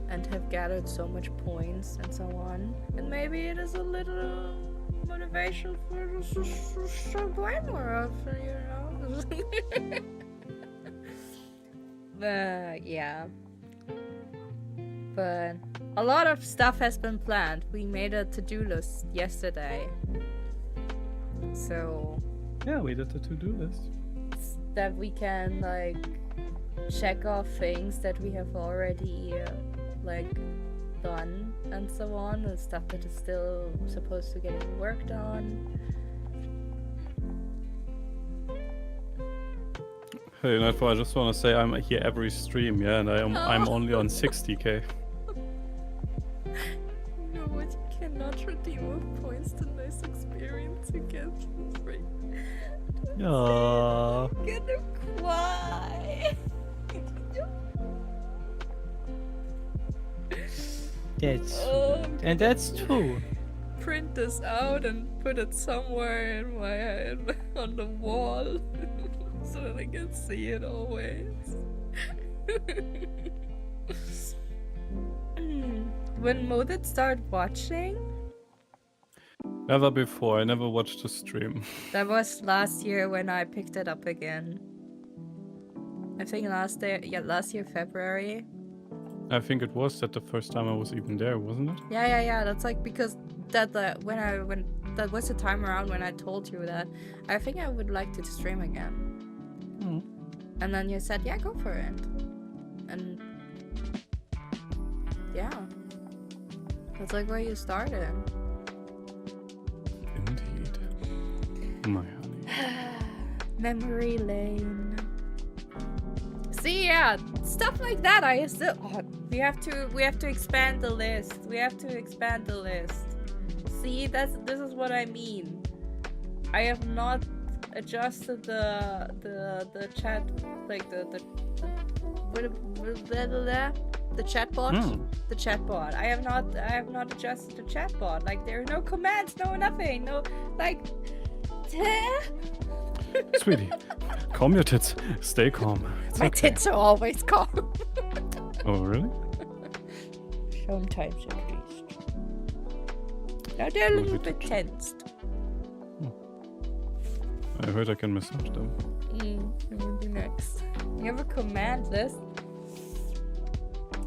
and have gathered so much points and so on. And maybe it is a little motivation for to play more often, you know. Yeah. But a lot of stuff has been planned. We made a to-do list yesterday. So Yeah, we did the to-do list. that we can like check off things that we have already like done and so on, and stuff that is still supposed to get worked on. Hey, Nightfall, I just want to say I'm here every stream, yeah, and I'm only on 60k. You know what? You cannot redeem with points to nice experience again for free. Yeah. I'm gonna cry. And that's true. Print this out and put it somewhere in my head on the wall so that I can see it always. When Mo did start watching, Never before. I never watched a stream. that was last year when I picked it up again. I think last year February. I think it was that the first time I was even there, wasn't it? Yeah. That's like because that when that was the time around when I told you that I think I would like to stream again. And then you said, yeah, go for it. And yeah, that's like where you started. Indeed. My honey. Memory lane. See, yeah, stuff like that. I still. We have to expand the list. We have to expand the list. See, this is what I mean. I have not adjusted the chat, like the chatbot. The chatbot. I have not adjusted the chatbot. Like there are no commands, no nothing, no like. Sweetie, calm your tits. Stay calm. It's My okay. tits are always calm. Oh, really? Sometimes at least. Now they're a little bit tensed. I heard I can massage them. Maybe next. You have a command list?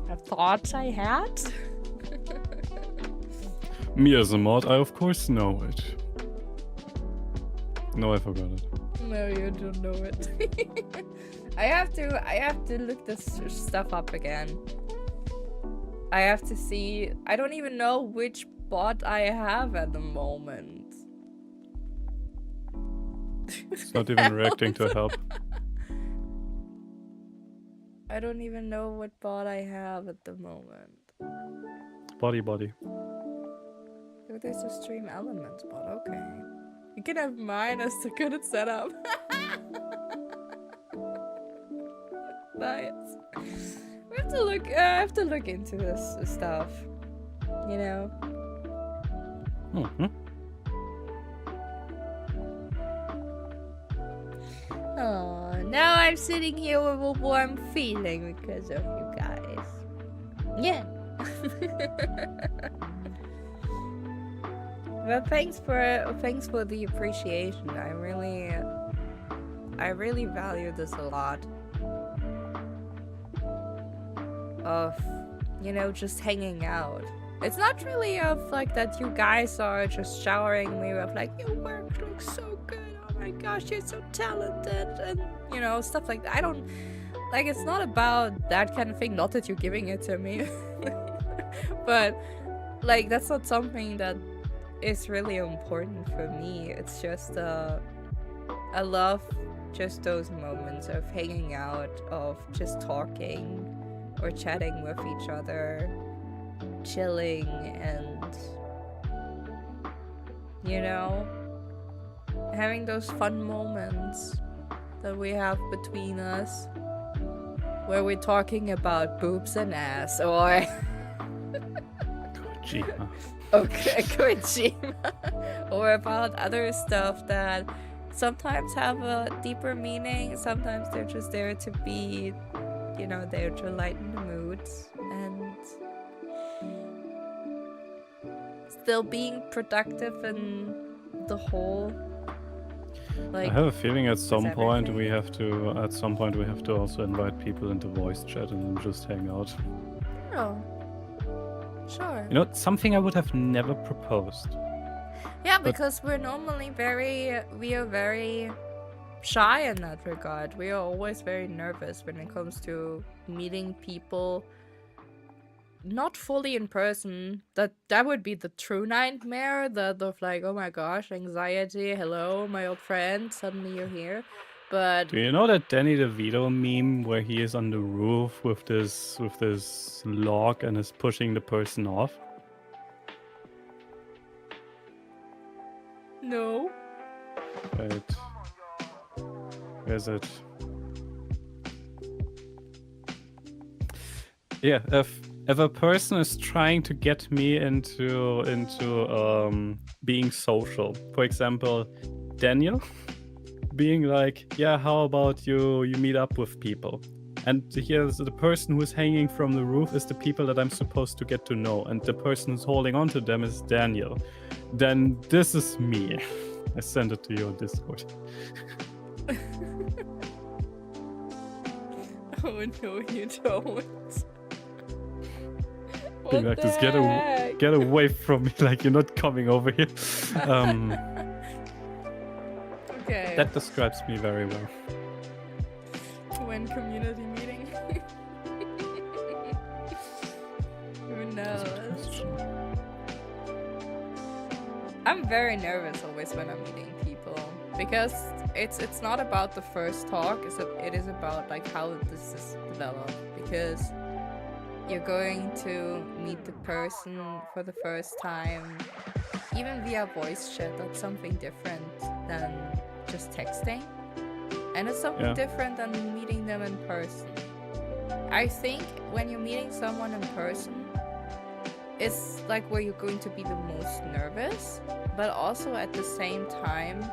I thought I had? Me as a mod, I of course know it. No, I forgot it. No, you don't know it. I have to look this stuff up again. I have to see. I don't even know which bot I have at the moment. It's not even reacting to help. I don't even know what bot I have at the moment. Body. Oh, there's a stream elements bot. Okay. You can have mine as to get it set up. Nice. We have to look. I have to look into this stuff. You know. Oh, now I'm sitting here with a warm feeling because of you guys. Yeah. Well, thanks for the appreciation. I really value this a lot. Of, you know, just hanging out. It's not really of like that you guys are just showering me with like, your work looks so good. Oh my my gosh, you're so talented, and you know, stuff like that. I don't like. It's not about that kind of thing. Not that you're giving it to me, but like that's not something that is really important for me. It's just I love just those moments of hanging out, of just talking or chatting with each other, chilling, and you know, having those fun moments that we have between us where we're talking about boobs and ass or Kojima. okay, Kojima, or about other stuff that sometimes have a deeper meaning. Sometimes they're just there to be, you know, there to lighten the moods and still being productive in the whole. Like, I have a feeling at some point everything. we have to also invite people into voice chat and then just hang out. oh, sure. You know, something I would have never proposed. Yeah, but- because we are very shy in that regard. We are always very nervous when it comes to meeting people not fully in person. That would be the true nightmare, that of like, oh my gosh, anxiety, hello, my old friend, suddenly you're here. But Do you know that Danny DeVito meme where he is on the roof with this log and is pushing the person off? no. Wait. Where's it? Yeah, if a person is trying to get me into being social, for example, Daniel being like, yeah, how about you meet up with people? And here's the person who's hanging from the roof is the people that I'm supposed to get to know, and the person who's holding on to them is Daniel. Then this is me. I sent it to you on Discord. Oh no, you don't. Being like, just get away from me, like you're not coming over here. Okay. That describes me very well. When community meeting. Who knows? I'm very nervous always when I'm meeting people because it's not about the first talk. It is about like how this is developed, because you're going to meet the person for the first time, even via voice chat. That's something different than just texting, and it's something different than meeting them in person. I think when you're meeting someone in person, it's like where you're going to be the most nervous, but also at the same time,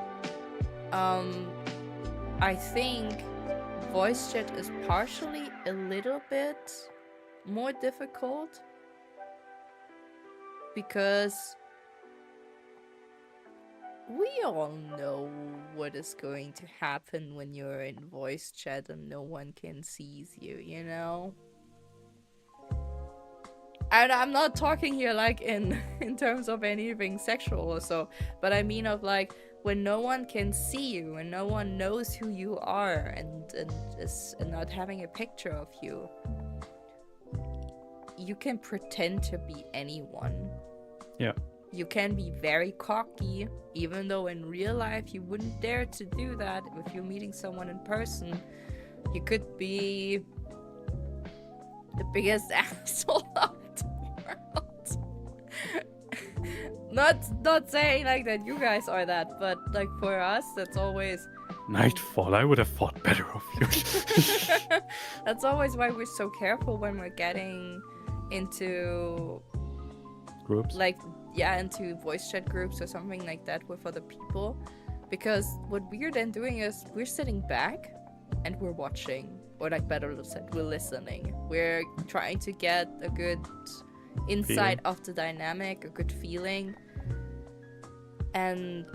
I think voice chat is partially a little bit more difficult because we all know what is going to happen when you're in voice chat and no one can see you, you know? And I'm not talking here like in terms of anything sexual or so, but I mean of like when no one can see you and no one knows who you are and is not having a picture of you. You can pretend to be anyone. Yeah. You can be very cocky, even though in real life you wouldn't dare to do that. If you're meeting someone in person, you could be the biggest asshole of the world. Not saying like that you guys are that, but like for us, that's always Nightfall, I would have thought better of you. that's always why we're so careful when we're getting into Groups? like into voice chat groups or something like that with other people, because what we're then doing is we're sitting back and we're watching, or like better said, we're listening. We're trying to get a good insight of the dynamic, a good feeling, and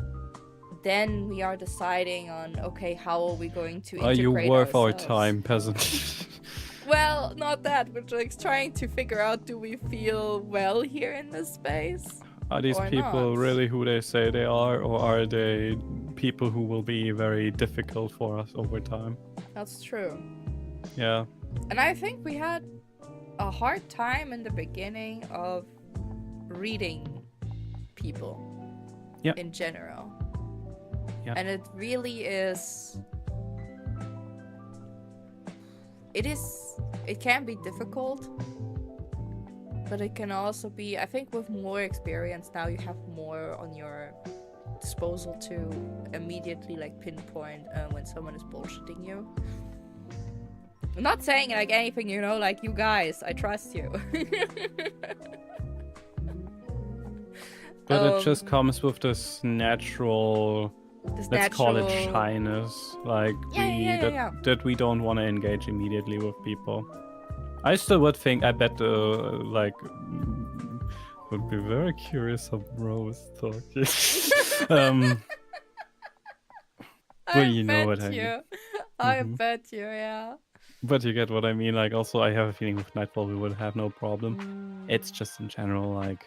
then we are deciding on, okay, how are we going to Are integrate you worth our ourselves? time, peasant? Well, not that. We're like trying to figure out, do we feel well here in this space? Are these Or people not. really who they say they are, or are they people who will be very difficult for us over time? That's true. Yeah. And I think we had a hard time in the beginning of reading people. Yeah. In general. Yeah. And it really is. It can be difficult, but it can also be, I think with more experience now you have more on your disposal to immediately like pinpoint when someone is bullshitting you. I'm not saying like anything, you know, like you guys, I trust you. But it just comes with this natural, let's call it shyness, like that we don't want to engage immediately with people. I still would think, I bet, like, would be very curious how Bro is talking. But you know what I mean. I bet you, yeah. But you get what I mean. Like, also, I have a feeling with Nightfall we would have no problem. It's just in general, like,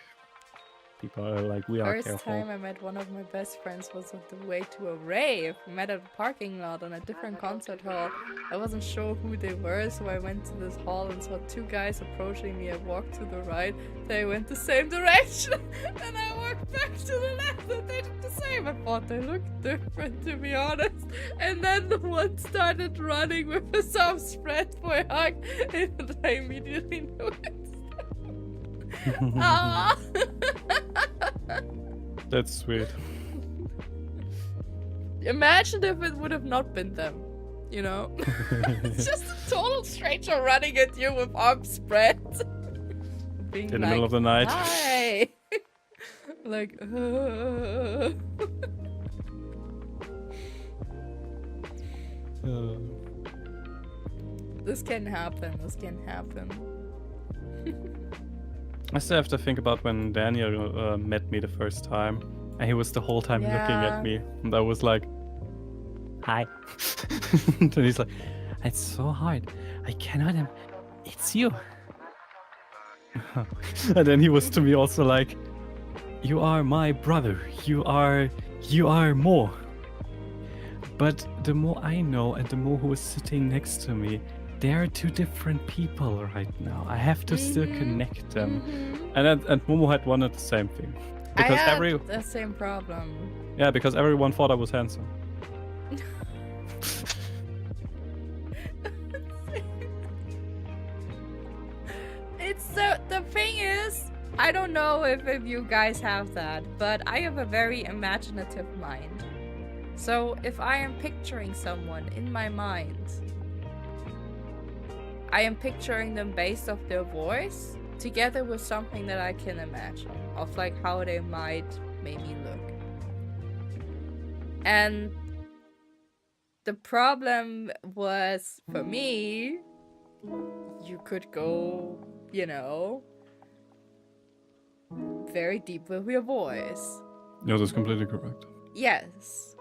people are like, we are careful. First time I met one of my best friends was on the way to a rave. We met at a parking lot on a different concert hall. I wasn't sure who they were, so I went to this hall and saw two guys approaching me. I walked to the right, they went the same direction. And I walked back to the left and they did the same. I thought they looked different, to be honest. And then the one started running with a soft spread for a hug, and I immediately knew it. Ah. That's sweet. Imagine if it would have not been them, you know? It's just a total stranger running at you with arms spread. Being In the middle of the night. Hi! Like, This can happen, I still have to think about when Daniel met me the first time, and he was the whole time looking at me, and I was like, "Hi," and he's like, "It's so hard. I cannot. It's you." And then he was to me also like, "You are my brother. You are more." But the more I know, and the more who is sitting next to me, they are two different people right now. I have to still connect them. And Momo had wanted the same thing. Because I had the same problem. Yeah, because everyone thought I was handsome. The thing is, I don't know if you guys have that, but I have a very imaginative mind. So if I am picturing someone in my mind, I am picturing them based off their voice, together with something that I can imagine, of like how they might maybe look. And the problem was, for me, you could go, you know, very deep with your voice. Yeah, that's completely correct. Yes.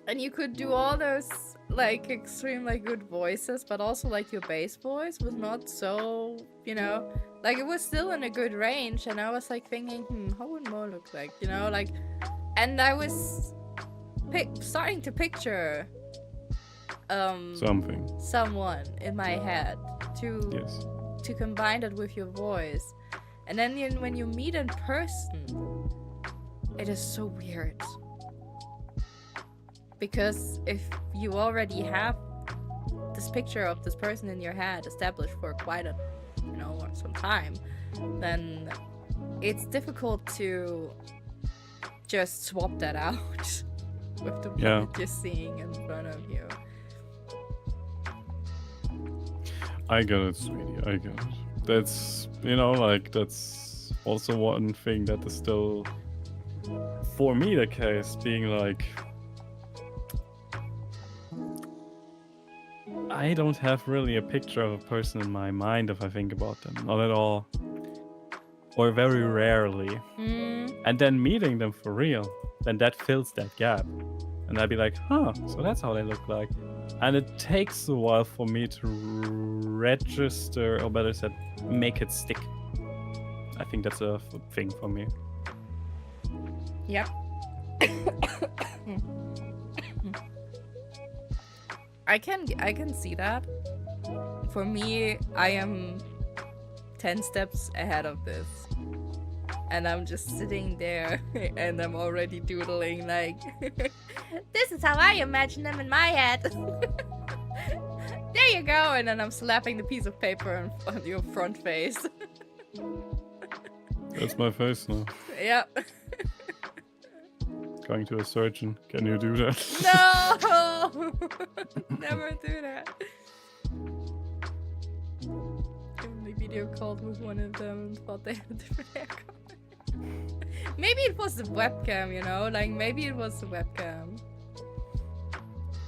And you could do all those like extremely good voices, but also like your bass voice was not so, you know, like it was still in a good range, and I was like thinking, how would Mo look like, you know, like, and I was starting to picture someone in my head to combine it with your voice. And then when you meet in person, it is so weird. Because if you already have this picture of this person in your head established for quite a, you know, some time, then it's difficult to just swap that out with the one that you're seeing in front of you. I get it, sweetie. I get it. That's, you know, like, that's also one thing that is still, for me, the case, being like, I don't have really a picture of a person in my mind if I think about them. Not at all. Or very rarely. And then meeting them for real, then that fills that gap. And I'd be like, huh, so that's how they look like. And it takes a while for me to register, or better said, make it stick. I think that's a thing for me. Yep. I can see that. For me, I am 10 steps ahead of this. And I'm just sitting there and I'm already doodling like this is how I imagine them in my head. There you go, and then I'm slapping the piece of paper on your front face. That's my face now. Yep. Going to a surgeon. Can you do that? No! Never do that. I only video called with one of them and thought they had a different haircut. Maybe it was the webcam, you know? Like, maybe it was the webcam.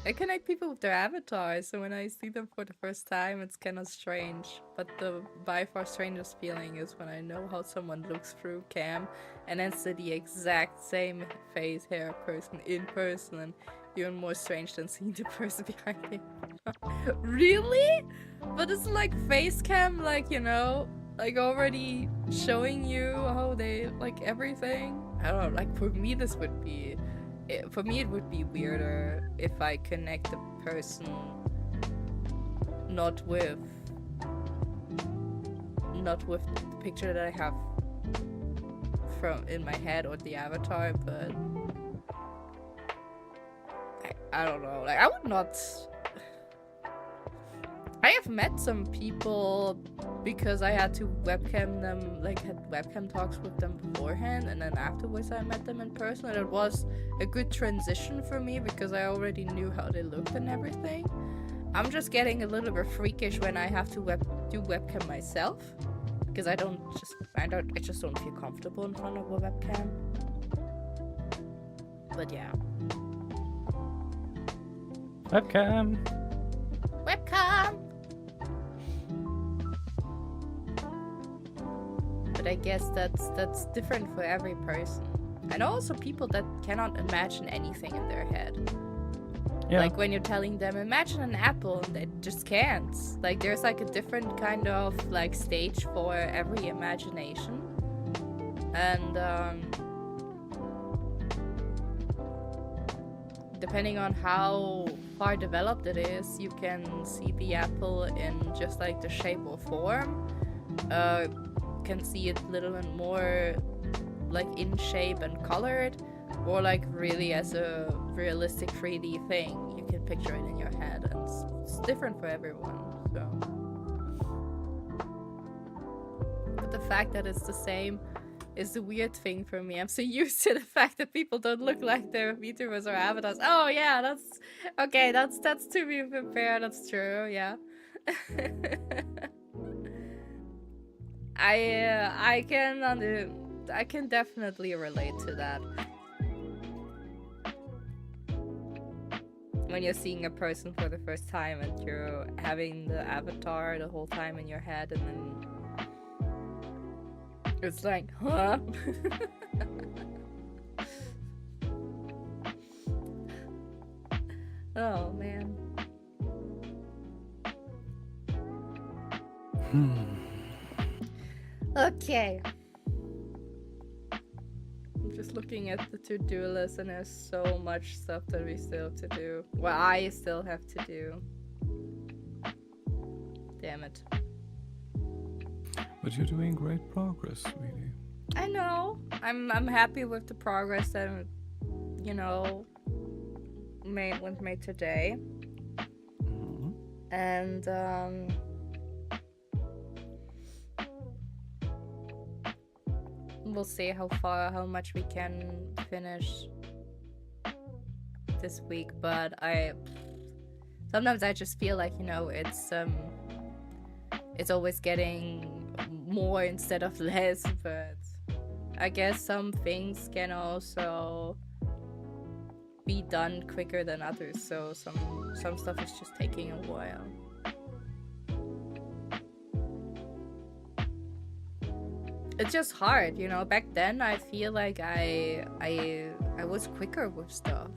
I connect people with their avatars, so when I see them for the first time, it's kind of strange. But the by far strangest feeling is when I know how someone looks through cam, and then see the exact same face, hair person in person, and even more strange than seeing the person behind me. Really? But it's like face cam, like, you know, like already showing you how they, like, everything. I don't know, like, for me this would be... For me, it would be weirder if I connect the person not with the picture that I have from in my head or the avatar, but I don't know. Like, I would not. I have met some people because I had to webcam them, like had webcam talks with them beforehand, and then afterwards I met them in person, and it was a good transition for me because I already knew how they looked and everything. I'm just getting a little bit freakish when I have to do webcam myself because I just don't feel comfortable in front of a webcam. But yeah. Webcam. Webcam. But I guess that's different for every person. And also people that cannot imagine anything in their head. Yeah. Like when you're telling them, imagine an apple, and they just can't. Like there's like a different kind of like stage for every imagination. And depending on how far developed it is, you can see the apple in just like the shape or form. Can see it a little bit more like in shape and colored, or like really as a realistic 3D thing. You can picture it in your head, and it's different for everyone. So, but the fact that it's the same is the weird thing for me. I'm so used to the fact that people don't look like their VTubers or avatars. Oh yeah, that's okay. That's to be fair. That's true. Yeah. I can definitely relate to that. When you're seeing a person for the first time and you're having the avatar the whole time in your head, and then it's like, huh? Oh man. Okay. I'm just looking at the to-do list, and there's so much stuff that we still have to do. Well, I still have to do. Damn it. But you're doing great progress, sweetie. I know. I'm happy with the progress that, you know, made today. Mm-hmm. And we'll see how much we can finish this week, but sometimes I just feel like, you know, it's always getting more instead of less, but I guess some things can also be done quicker than others, so some stuff is just taking a while. It's just hard, you know. Back then, I feel like I was quicker with stuff.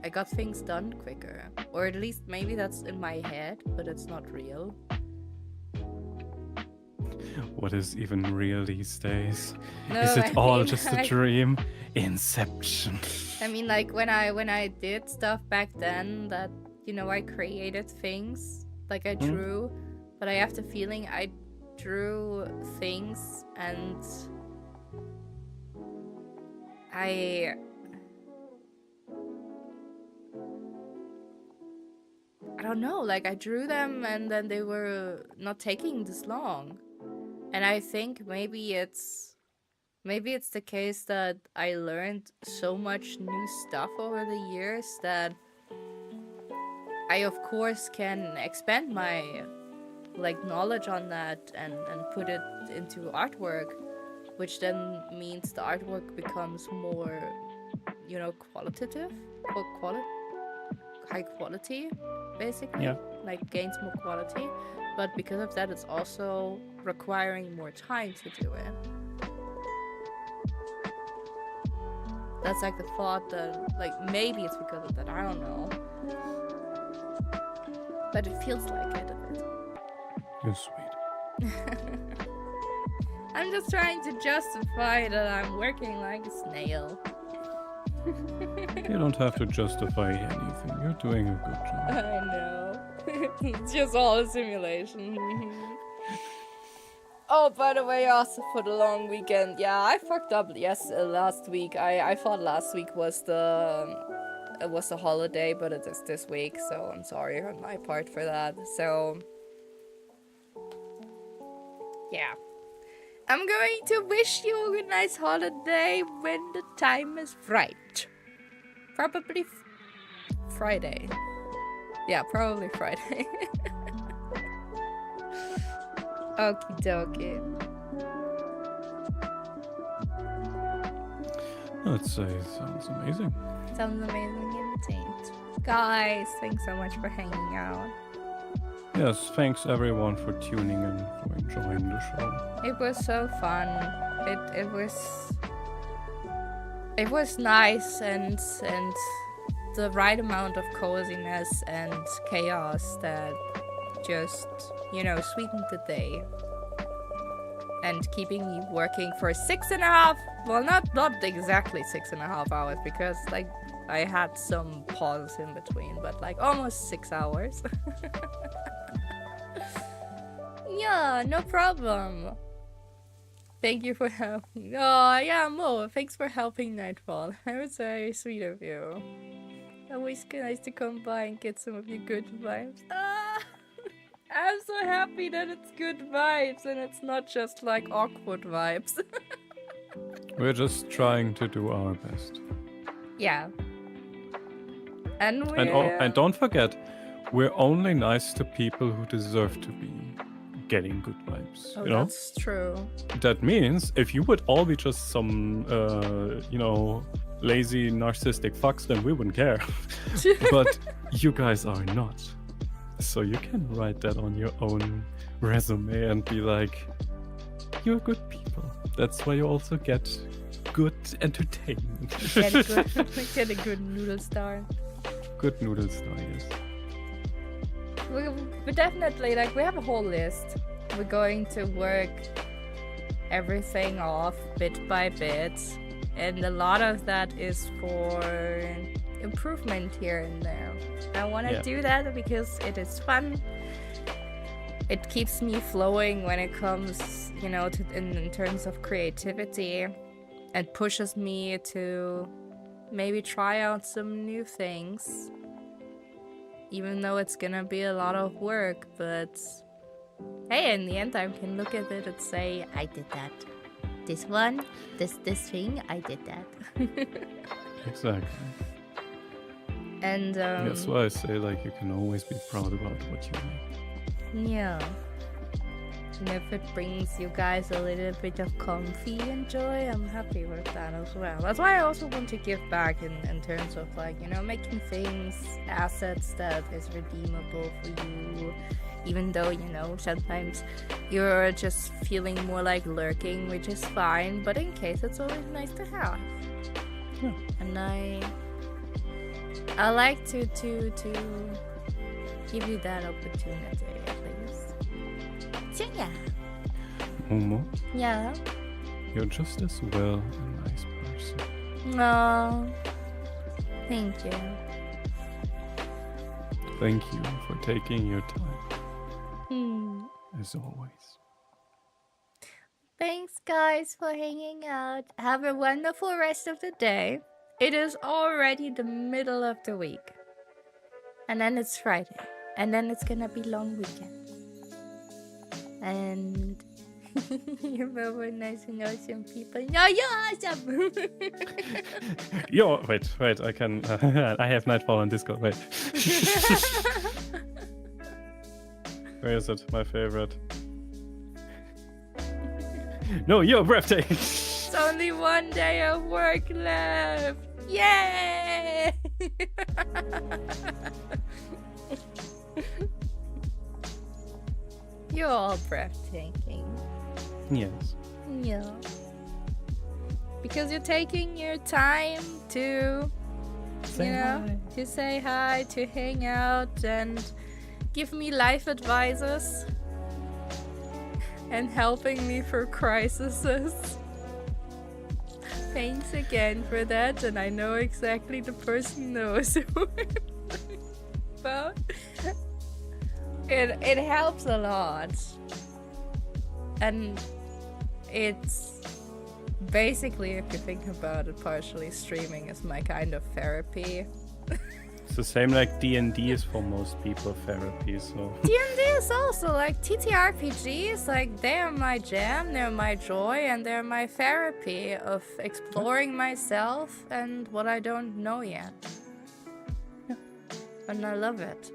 I got things done quicker, or at least maybe that's in my head, but it's not real. what is even real these days? No, Is it I all mean, just a dream? Inception. I mean, like when I did stuff back then, that I created things, like I drew, but I have the feeling I drew things and I don't know, like I drew them and then they were not taking this long. And I think maybe it's the case that I learned so much new stuff over the years that I of course can expand my knowledge on that and put it into artwork, which then means the artwork becomes more qualitative or high quality, basically. Yeah. Like gains more quality, but because of that it's also requiring more time to do it. That's like the thought that maybe it's because of that, I don't know. But it feels like it a bit. You're sweet. I'm just trying to justify that I'm working like a snail. You don't have to justify anything. You're doing a good job. I know. It's just all a simulation. Oh, by the way, also for the long weekend, yeah, I fucked up. Yes, last week. I thought last week was the holiday, but it is this week, so I'm sorry on my part for that. So, yeah. I'm going to wish you a nice holiday when the time is right. Probably Friday. Yeah, probably Friday. Okie dokie. I'd say it sounds amazing. Sounds amazing indeed. Guys, thanks so much for hanging out. Yes, thanks everyone for tuning in, for enjoying the show. It was so fun. It was nice and the right amount of coziness and chaos that just, sweetened the day. And keeping me working for 6.5, well, not exactly 6.5 hours, because I had some pauses in between, but almost 6 hours. Yeah, no problem. Thank you for helping. Oh, yeah, Mo, thanks for helping Nightfall. That was very sweet of you. Always nice to come by and get some of your good vibes. Ah, I'm so happy that it's good vibes and it's not just awkward vibes. We're just trying to do our best. Yeah. And And don't forget, we're only nice to people who deserve to be getting good vibes. Oh, you know? that's true. That means if you would all be just some, lazy narcissistic fucks, then we wouldn't care. But you guys are not. So you can write that on your own resume and be like, you're good people. That's why you also get good entertainment. Get a good noodle star. Good noodle star, yes. We definitely, we have a whole list. We're going to work everything off bit by bit. And a lot of that is for improvement here and there. I want to do that because it is fun. It keeps me flowing when it comes, in terms of creativity. And pushes me to maybe try out some new things. Even though it's gonna be a lot of work, but hey, in the end I can look at it and say, I did that. This one, this thing, I did that. Exactly. And that's why I say you can always be proud about what you make. Yeah. And if it brings you guys a little bit of comfy and joy, I'm happy with that as well. That's why I also want to give back in terms of making things, assets that is redeemable for you. Even though, sometimes you're just feeling more like lurking, which is fine, but in case it's always nice to have. Yeah. And I like to give you that opportunity at least. So yeah. Momo, Yeah. you're just as well a nice person. No. Thank you. Thank you for taking your time, as always. Thanks, guys, for hanging out. Have a wonderful rest of the day. It is already the middle of the week. And then it's Friday. And then it's gonna be long weekend. And you're very nice and awesome people. No, you're awesome! Yo, wait, I can. I have Nightfall on Discord. Wait. Where is it? My favorite. No, you're breathtaking. It's only one day of work left. Yay! You're all breathtaking. Yes. Yeah. Because you're taking your time to, to say hi, to hang out, and give me life advices. And helping me for crises. Thanks again for that, and I know exactly the person knows who I'm talking about. It helps a lot. And it's basically, if you think about it, partially streaming is my kind of therapy. It's the same like D&D is for most people therapy, so... D&D is also like TTRPGs, like they're my jam, they're my joy, and they're my therapy of exploring myself and what I don't know yet. Yeah. And I love it.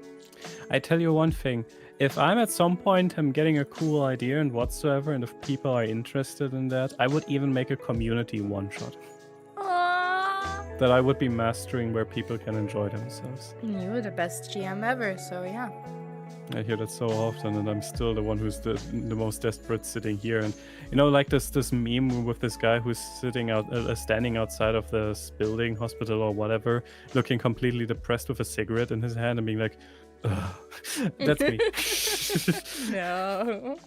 I tell you one thing, if I'm at some point I'm getting a cool idea and whatsoever, and if people are interested in that, I would even make a community one-shot. That I would be mastering where people can enjoy themselves. You were the best GM ever, so yeah. I hear that so often, and I'm still the one who's the most desperate sitting here. And you know, like this meme with this guy who's sitting out, standing outside of this building, hospital or whatever, looking completely depressed with a cigarette in his hand and being like, ugh. That's me. No.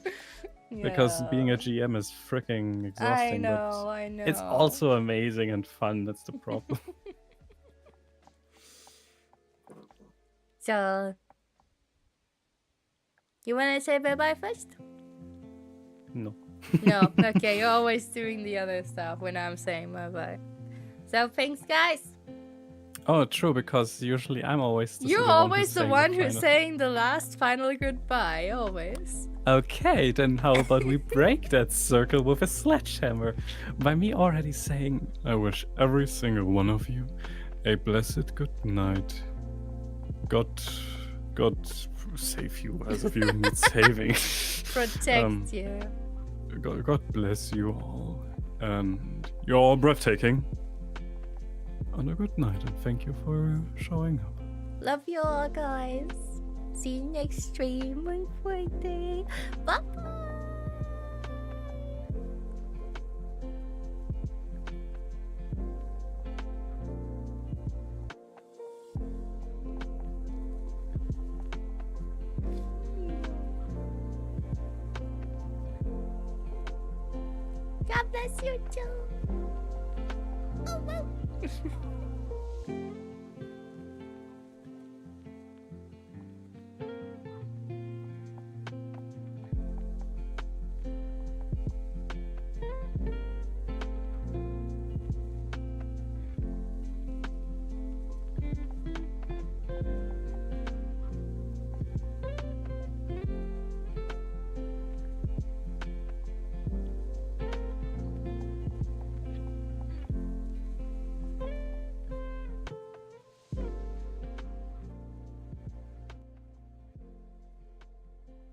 Because being a GM is freaking exhausting. But I know. it's also amazing and fun. That's the problem. So, you want to say bye-bye first? No. No, okay, you're always doing the other stuff when I'm saying bye-bye. So, thanks, guys. Oh, true, because usually I'm always You're always the one who's saying the last final goodbye, always. Okay, then how about we break that circle with a sledgehammer by me already saying, I wish every single one of you a blessed good night. God save you, as if you need saving. Protect you. God bless you all. And you're all breathtaking. And a good night, and thank you for showing up. Love you all, guys. See you next stream on Friday. Bye. God bless you too. Oh, wow.